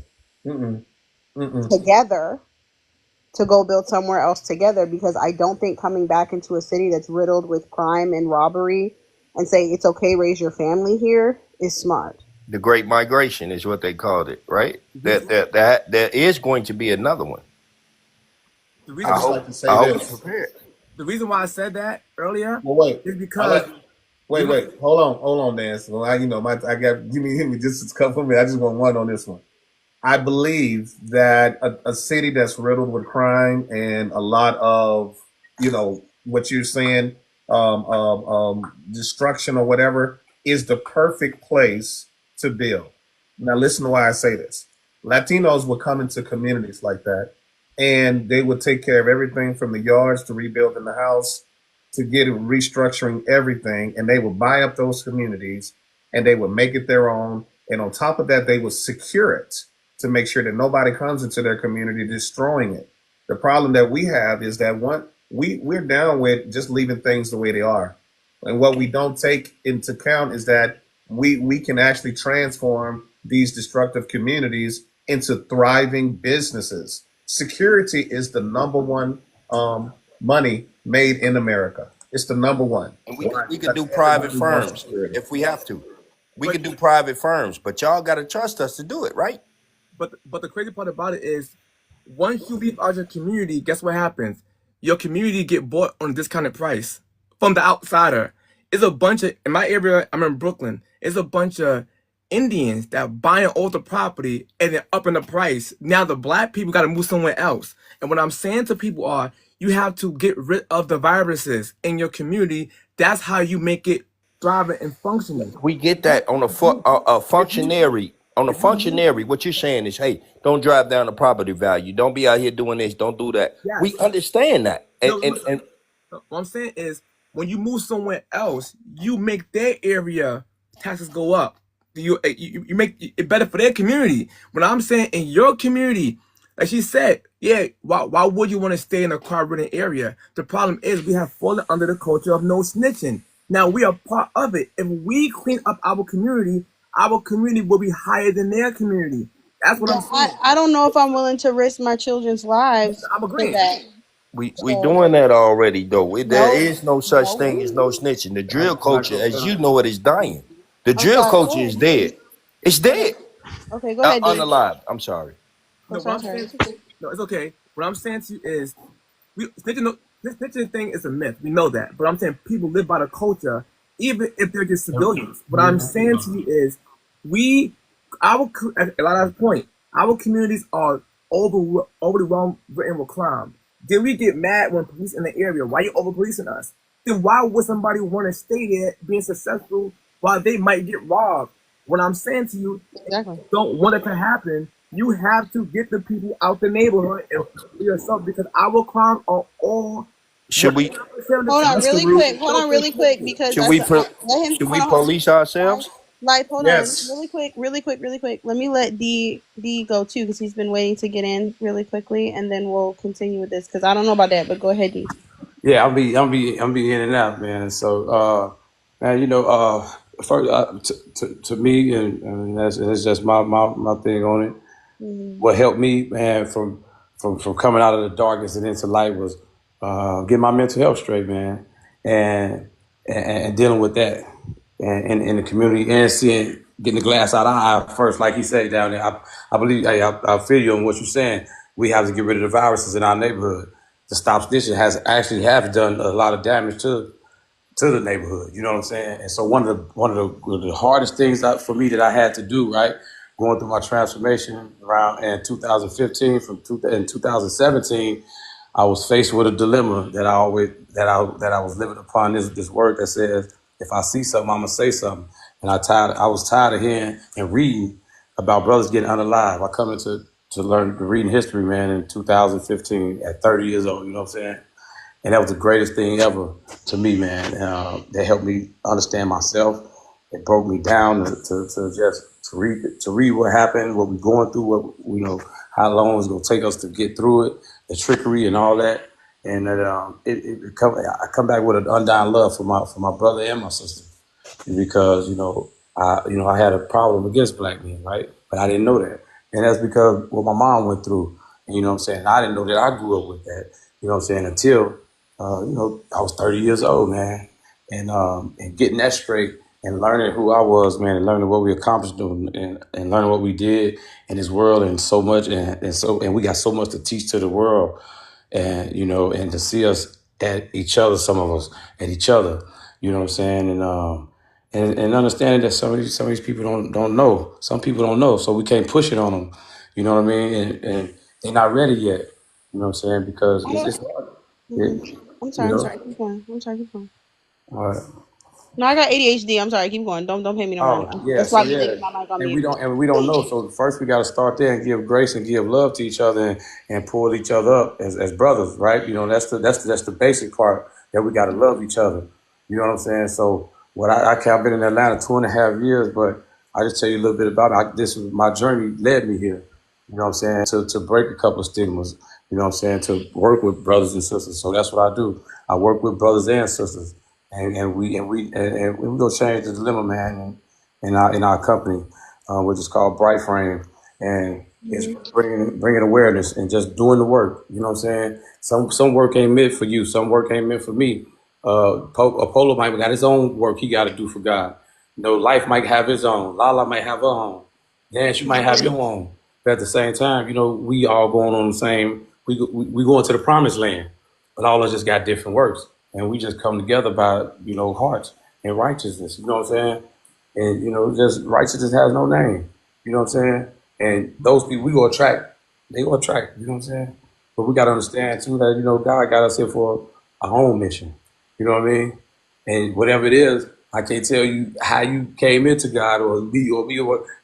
Speaker 18: together. To go build somewhere else together, because I don't think coming back into a city that's riddled with crime and robbery and say it's okay, raise your family here, is smart.
Speaker 21: The Great Migration is what they called it, right? That there is going to be another one.
Speaker 2: The reason
Speaker 21: I hope it's prepared.
Speaker 2: The reason why I said that earlier is because
Speaker 4: wait. Hold on, Dan. So give me just a couple of minutes. I just want one on this one. I believe that a city that's riddled with crime and a lot of, what you're saying, destruction or whatever, is the perfect place to build. Now, listen to why I say this. Latinos would come into communities like that, and they would take care of everything from the yards to rebuilding the house to restructuring everything, and they would buy up those communities, and they would make it their own. And on top of that, they would secure it to make sure that nobody comes into their community destroying it. The problem that we have is that we're down with just leaving things the way they are. And what we don't take into account is that we can actually transform these destructive communities into thriving businesses. Security is the number one money made in America. It's the number one.
Speaker 21: And we could do private firms if we have to. We could do private firms, but y'all got to trust us to do it, right?
Speaker 2: But the crazy part about it is, once you leave out your community, guess what happens? Your community get bought on a discounted price from the outsider. It's a bunch of, in my area, I'm in Brooklyn, it's a bunch of Indians that buying all the property and then upping the price. Now the black people got to move somewhere else. And what I'm saying to people are, you have to get rid of the viruses in your community. That's how you make it thriving and functioning.
Speaker 21: We get that on a functionary. On a functionary, what you're saying is, hey, don't drive down the property value. Don't be out here doing this. Don't do that.
Speaker 2: Yes.
Speaker 21: We understand that.
Speaker 2: And what I'm saying is, when you move somewhere else, you make their area taxes go up. You make it better for their community. When I'm saying in your community, like she said, yeah, why would you want to stay in a crime-ridden area? The problem is we have fallen under the culture of no snitching. Now we are part of it. If we clean up our community will be higher than their community. That's what I'm saying.
Speaker 18: I don't know if I'm willing to risk my children's lives.
Speaker 2: I'm agreeing.
Speaker 21: We doing that already, though. There is no such thing as no snitching. The drill culture, as you know it, is dying. The drill culture is dead. It's dead.
Speaker 18: Okay, go ahead.
Speaker 21: Unalive. I'm sorry.
Speaker 2: No, it's okay. What I'm saying to you is, snitching thing is a myth. We know that. But I'm saying people live by the culture, even if they're just civilians. What I'm saying to you is, a lot of point, our communities are overly written with crime. Then we get mad when police in the area. Why are you over policing us? Then why would somebody want to stay there being successful while they might get robbed? What I'm saying to you, don't want it to happen. You have to get the people out the neighborhood and for yourself, because our crimes are all.
Speaker 21: Should we?
Speaker 18: Hold on, really quick, because
Speaker 21: should we police ourselves?
Speaker 18: Like, hold on, really quick. Let me let D go too, because he's been waiting to get in really quickly, and then we'll continue with this, because I don't know about that, but go ahead, D.
Speaker 7: Yeah, I'll be in and out, man. So, man, first to me, and that's just my thing on it. Mm-hmm. What helped me, man, from coming out of the darkness and into light was getting my mental health straight, man, and dealing with that. And in the community, and getting the glass out of our eye first, like he said down there. I believe, I feel you on what you're saying. We have to get rid of the viruses in our neighborhood. The Stop Snitching have done a lot of damage to the neighborhood. You know what I'm saying? And so one of the hardest things for me that I had to do, right, going through my transformation around in 2015 in 2017, I was faced with a dilemma that I was living upon this word that says, if I see something, I'm gonna say something. And I was tired of hearing and reading about brothers getting unalive. I come into to learn reading history, man, in 2015 at 30 years old. You know what I'm saying? And that was the greatest thing ever to me, man. That helped me understand myself. It broke me down to read what happened, what we're going through, what how long it's gonna take us to get through it, the trickery and all that. And I come back with an undying love for my brother and my sister, because I had a problem against black men, right? But I didn't know that, and that's because what my mom went through. And, you know what I'm saying? I didn't know that I grew up with that. You know what I'm saying? Until I was 30 years old, man, and getting that straight and learning who I was, man, and learning what we accomplished doing, and learning what we did in this world, and so much, and we got so much to teach to the world, and and to see us at each other, some of us at each other, you know what I'm saying, and understanding that some of these people don't know, some people don't know, so we can't push it on them, you know what I mean, and they're not ready yet, you know what I'm saying, because it's hard.
Speaker 18: I'm sorry. Keep going.
Speaker 7: All right.
Speaker 18: No, I got ADHD. I'm sorry. Keep going. Don't pay me no mind. That's why I'm thinking my mic on
Speaker 7: And
Speaker 18: mute.
Speaker 7: we don't know. So first we got to start there and give grace and give love to each other, and pull each other up as brothers, right? That's the basic part, that we got to love each other. You know what I'm saying? So I've been in Atlanta 2.5 years, but I just tell you a little bit about it. My journey led me here. You know what I'm saying? To break a couple of stigmas. You know what I'm saying? To work with brothers and sisters. So that's what I do. I work with brothers and sisters. And we gonna change the dilemma, man, in our company, which is called Bright Frame, and it's bringing awareness and just doing the work. You know what I'm saying? Some work ain't meant for you. Some work ain't meant for me. Apollo might got his own work he got to do for God. Life might have his own. Lala might have her own. Dance, you might have your own. But at the same time, we all going on the same. We going to the promised land, but all of us just got different works. And we just come together by, hearts and righteousness, you know what I'm saying? And, just righteousness has no name, you know what I'm saying? And those people they go attract, you know what I'm saying? But we got to understand too that, God got us here for a home mission, you know what I mean? And whatever it is, I can't tell you how you came into God or me,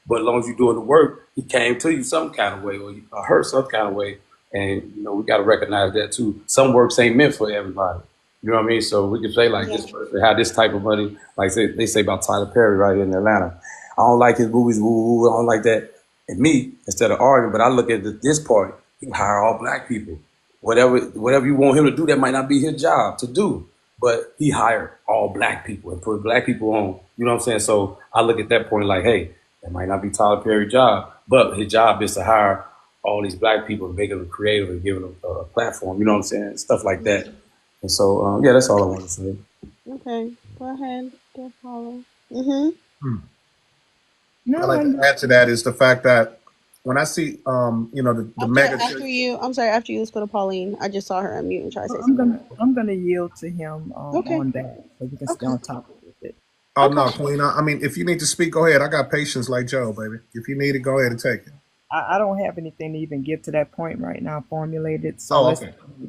Speaker 7: but as long as you're doing the work, he came to you some kind of way, or hurt some kind of way. And, we got to recognize that too. Some works ain't meant for everybody. You know what I mean? So we can say like this person had this type of money, like they say about Tyler Perry right here in Atlanta. I don't like his movies, I don't like that. And me, instead of arguing, but I look at this part, he hire all black people. Whatever you want him to do, that might not be his job to do. But he hired all black people and put black people on, you know what I'm saying? So I look at that point like, hey, that might not be Tyler Perry's job, but his job is to hire all these black people and make them creative and give them a platform, you know what I'm saying? Stuff like that. And so, that's all I want to say.
Speaker 18: Okay, go ahead. Go follow.
Speaker 10: I'd like to add to that is the fact that when I see, the mega.
Speaker 18: After you, let's go to Pauline. I just saw her unmute and try to say something.
Speaker 23: I'm gonna yield to him on that, so we can stay on top of it.
Speaker 10: Oh no, Queen. I mean, if you need to speak, go ahead. I got patience like Joe, baby. If you need it, go ahead and take it.
Speaker 23: I don't have anything to even get to that point right now formulated, so let's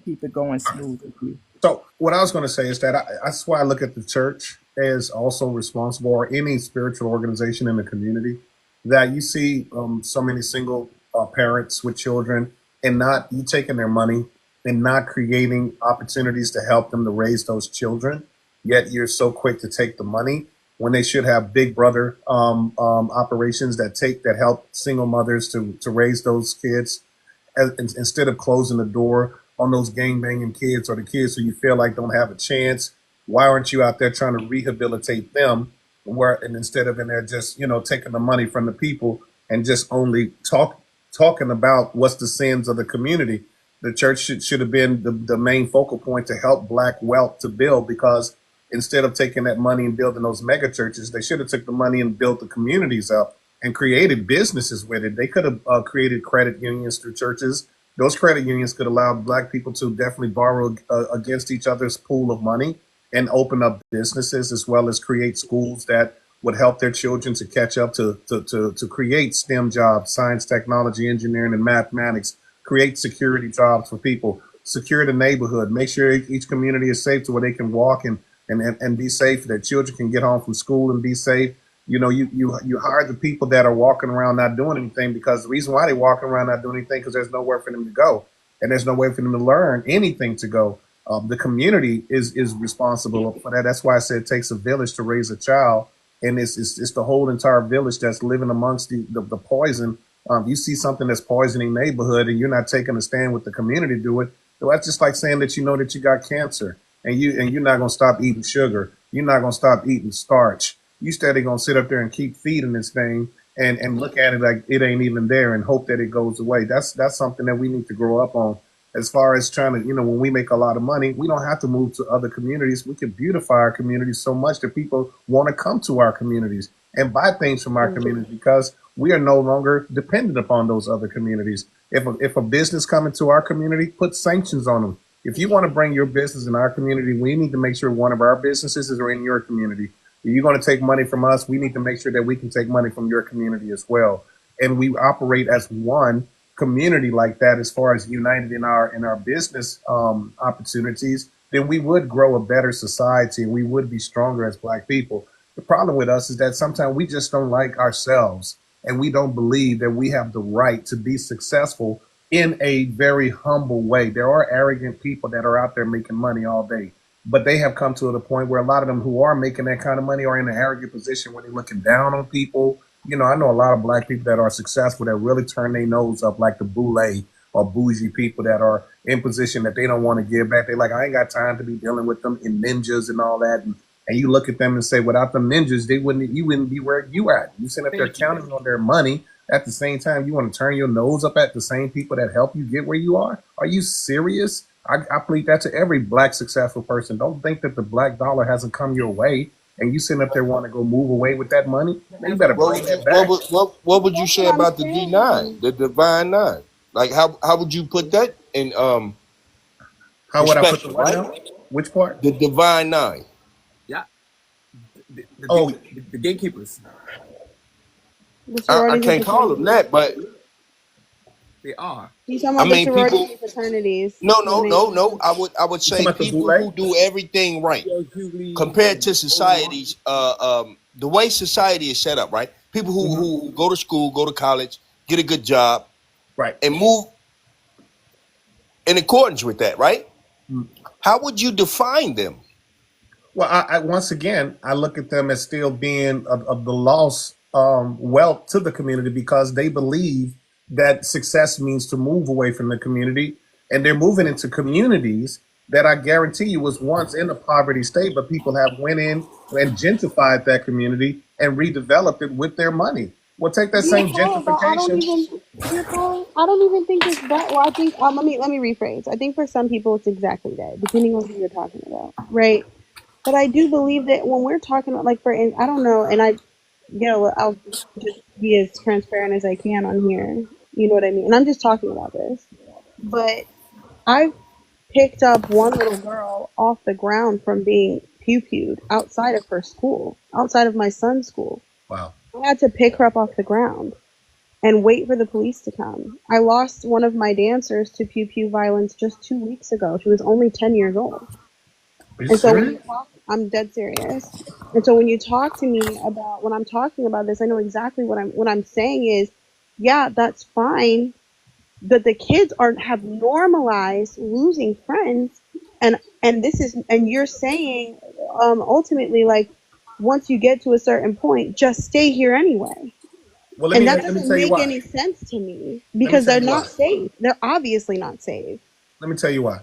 Speaker 23: keep it going smooth with you.
Speaker 10: So what I was going to say is that that's why I look at the church as also responsible, or any spiritual organization in the community, that you see so many single parents with children, and not you taking their money and not creating opportunities to help them to raise those children. Yet you're so quick to take the money when they should have big brother operations that help single mothers to raise those kids, instead of closing the door on those gang-banging kids, or the kids who you feel like don't have a chance. Why aren't you out there trying to rehabilitate them, and instead of in there just, taking the money from the people and just only talking about what's the sins of the community? The church should have been the main focal point to help black wealth to build, because instead of taking that money and building those mega churches, they should have took the money and built the communities up and created businesses with it. They could have created credit unions through churches. Those credit unions could allow black people to definitely borrow against each other's pool of money and open up businesses, as well as create schools that would help their children to catch up to create STEM jobs, science, technology, engineering, and mathematics, create security jobs for people. secure the neighborhood, make sure each community is safe to where they can walk and be safe, that children can get home from school and be safe. You know, you hire the people that are walking around not doing anything, because the reason why they walking around not doing anything because there's nowhere for them to go, and there's no way for them to learn anything to go. The community is responsible for that. That's why I said it takes a village to raise a child, and it's the whole entire village that's living amongst the poison. You see something that's poisoning neighborhood, and you're not taking a stand with the community to do it. So that's just like saying that you know that you got cancer, and you're not gonna stop eating sugar. You're not gonna stop eating starch. You steady gonna sit up there and keep feeding this thing and look at it like it ain't even there and hope that it goes away. That's something that we need to grow up on. As far as trying to, you know, when we make a lot of money, we don't have to move to other communities. We can beautify our communities so much that people want to come to our communities and buy things from our community, because we are no longer dependent upon those other communities. If a business coming to our community, put sanctions on them. If you want to bring your business in our community, we need to make sure one of our businesses is in your community. If you're going to take money from us, we need to make sure that we can take money from your community as well. And we operate as one community like that, as far as united in our business opportunities, then we would grow a better society and we would be stronger as Black people. The problem with us is that sometimes we just don't like ourselves, and we don't believe that we have the right to be successful in a very humble way. There are arrogant people that are out there making money all day, but they have come to the point where a lot of them who are making that kind of money are in an arrogant position where they're looking down on people. You know, I know a lot of Black people that are successful that really turn their nose up, like the boule or bougie people that are in position that they don't want to give back. They're like, I ain't got time to be dealing with them and ninjas and all that. And you look at them and say, without them ninjas, you wouldn't be where you at. You sitting up there counting on their money. At the same time, you want to turn your nose up at the same people that help you get where you are? Are you serious? I plead that to every Black successful person. Don't think that the Black dollar hasn't come your way and you sitting up there want to go move away with that money. You better bring that back.
Speaker 21: What would you say about the D9, the Divine Nine? Like how would you put that in
Speaker 10: how would I put the what now? Which part?
Speaker 21: The Divine Nine.
Speaker 2: Yeah. The gatekeepers.
Speaker 21: I can't call them that, but
Speaker 2: they are.
Speaker 18: You talking about the sorority fraternities?
Speaker 21: No. I would say people who do everything right compared to societies. The way society is set up, right? People who go to school, go to college, get a good job,
Speaker 10: right,
Speaker 21: and move in accordance with that, right? How would you define them?
Speaker 10: Well, I once again, I look at them as still being of the lost wealth to the community, because they believe that success means to move away from the community, and they're moving into communities that I guarantee you was once in a poverty state, but people have went in and gentrified that community and redeveloped it with their money. Well, take that same gentrification.
Speaker 18: I don't even think it's that. Well, I think let me rephrase. I think for some people it's exactly that, depending on who you're talking about, right? But I do believe that when we're talking about, like, I don't know, and I'll just be as transparent as I can on here. You know what I mean? And I'm just talking about this. But I picked up one little girl off the ground from being pew-pewed outside of her school, outside of my son's school.
Speaker 10: Wow.
Speaker 18: I had to pick her up off the ground and wait for the police to come. I lost one of my dancers to pew-pew violence just 2 weeks ago. She was only 10 years old. And so when you talk, I'm dead serious. And so when you talk to me about, when I'm talking about this, I know exactly what I'm saying is, yeah, that's fine, but the kids have normalized losing friends, and you're saying ultimately, like, once you get to a certain point, just stay here anyway. Well, that doesn't make any sense to me, because they're not safe. They're obviously not safe.
Speaker 10: Let me tell you why.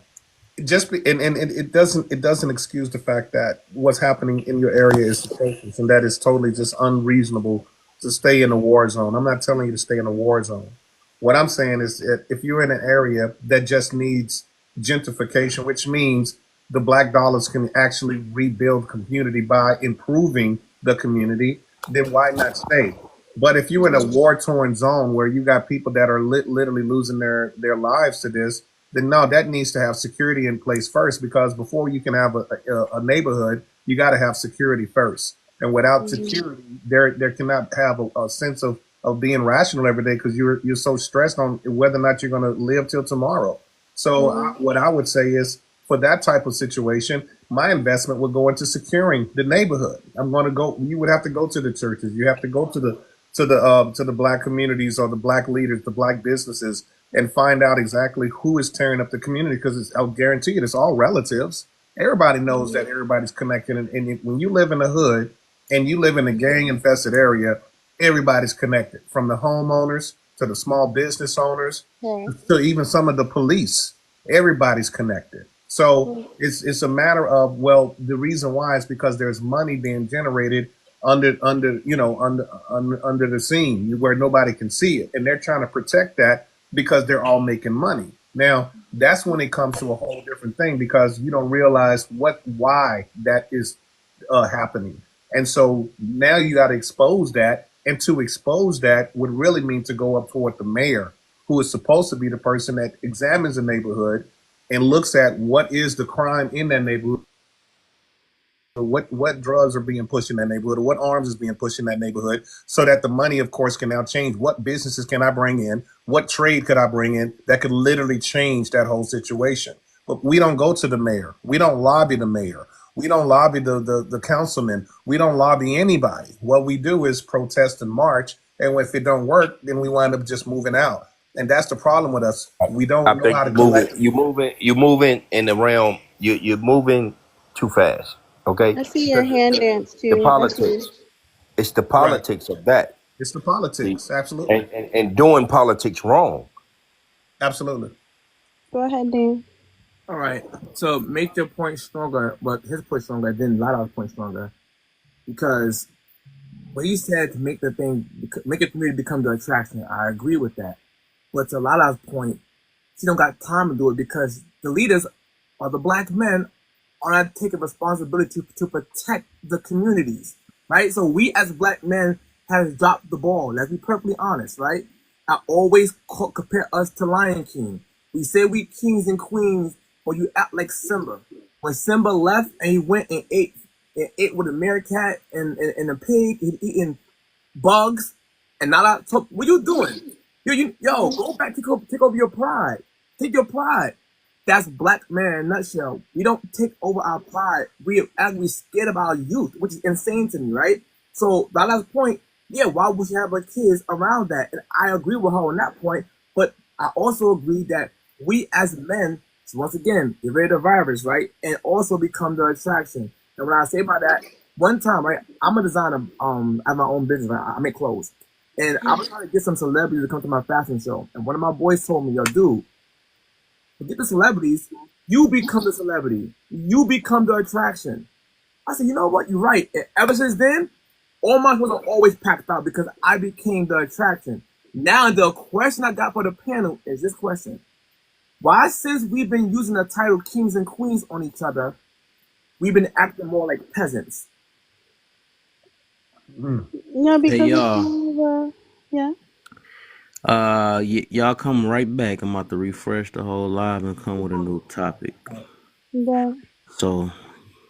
Speaker 10: And it doesn't excuse the fact that what's happening in your area is atrocious, and that is totally just unreasonable to stay in a war zone. I'm not telling you to stay in a war zone. What I'm saying is that if you're in an area that just needs gentrification, which means the Black dollars can actually rebuild community by improving the community, then why not stay? But if you're in a war-torn zone where you got people that are literally losing their lives to this, then no, that needs to have security in place first, because before you can have a neighborhood, you got to have security first. And without security, there cannot have a sense of being rational every day, because you're so stressed on whether or not you're going to live till tomorrow. So what I would say is, for that type of situation, my investment would go into securing the neighborhood. I'm going to go. You would have to go to the churches. You have to go to the black communities or the black leaders, the black businesses, and find out exactly who is tearing up the community. Because I'll guarantee you, it's all relatives. Everybody knows that everybody's connected. And when you live in the hood and you live in a gang-infested area, everybody's connected, from the homeowners to the small business owners to even some of the police. Everybody's connected. So it's a matter of, well, the reason why is because there's money being generated under the scene where nobody can see it, and they're trying to protect that because they're all making money. Now, that's when it comes to a whole different thing, because you don't realize why that is happening. And so now you got to expose that. And to expose that would really mean to go up toward the mayor, who is supposed to be the person that examines the neighborhood and looks at what is the crime in that neighborhood, what drugs are being pushed in that neighborhood, or what arms is being pushed in that neighborhood, so that the money, of course, can now change. What businesses can I bring in? What trade could I bring in that could literally change that whole situation? But we don't go to the mayor. We don't lobby the mayor. We don't lobby the councilman. We don't lobby anybody. What we do is protest and march. And if it don't work, then we wind up just moving out. And that's the problem with us. We don't know how to collect.
Speaker 21: You're moving in the realm. You're moving too fast. Okay.
Speaker 18: I see your hand dance too.
Speaker 21: The politics. It's the politics of that.
Speaker 10: It's the politics, absolutely.
Speaker 21: And doing politics wrong.
Speaker 10: Absolutely.
Speaker 18: Go ahead, Dan.
Speaker 2: All right. So make your point stronger, but his point stronger, then Lada's point stronger, because what he said to make the community become the attraction, I agree with that. But to Lala's point, she don't got time to do it because the leaders or the black men are not taking responsibility to protect the communities, right? So we as black men have dropped the ball. Let's be perfectly honest, right? I always compare us to Lion King. We say we kings and queens, but you act like Simba. When Simba left and he went and ate with a meerkat and a pig, he'd eaten bugs, and Nala took, what you doing? Yo, go back, take over your pride. Take your pride. That's black man in a nutshell. We don't take over our pride. We actually scared of our youth, which is insane to me, right? So that last point, yeah, why would she have her kids around that? And I agree with her on that point, but I also agree that we as men, so once again, get rid of the virus, right? And also become the attraction. And when I say by that, one time, right, I'm a designer, I have my own business, right? I make clothes. And I was trying to get some celebrities to come to my fashion show. And one of my boys told me, yo, dude, forget the celebrities, you become the celebrity. You become the attraction. I said, you know what, you're right. And ever since then, all my shows are always packed out because I became the attraction. Now the question I got for the panel is this question. Why, since we've been using the title kings and queens on each other, we've been acting more like peasants?
Speaker 18: Yeah, because
Speaker 1: Hey y'all,
Speaker 18: yeah.
Speaker 1: y'all come right back. I'm about to refresh the whole live and come with a new topic.
Speaker 18: Yeah.
Speaker 1: So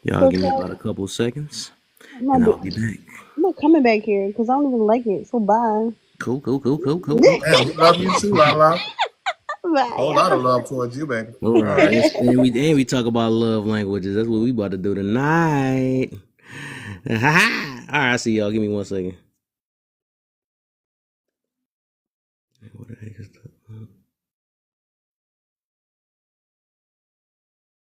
Speaker 1: y'all give me about a couple seconds, and I'll be back.
Speaker 18: I'm not coming back here because I don't even like it. So bye.
Speaker 1: Cool.
Speaker 10: Man, we love you too, Lala.
Speaker 18: Bye.
Speaker 10: A whole lot of love towards you, baby.
Speaker 1: All right, and we talk about love languages. That's what we about to do tonight. All right, I see y'all. Give me 1 second.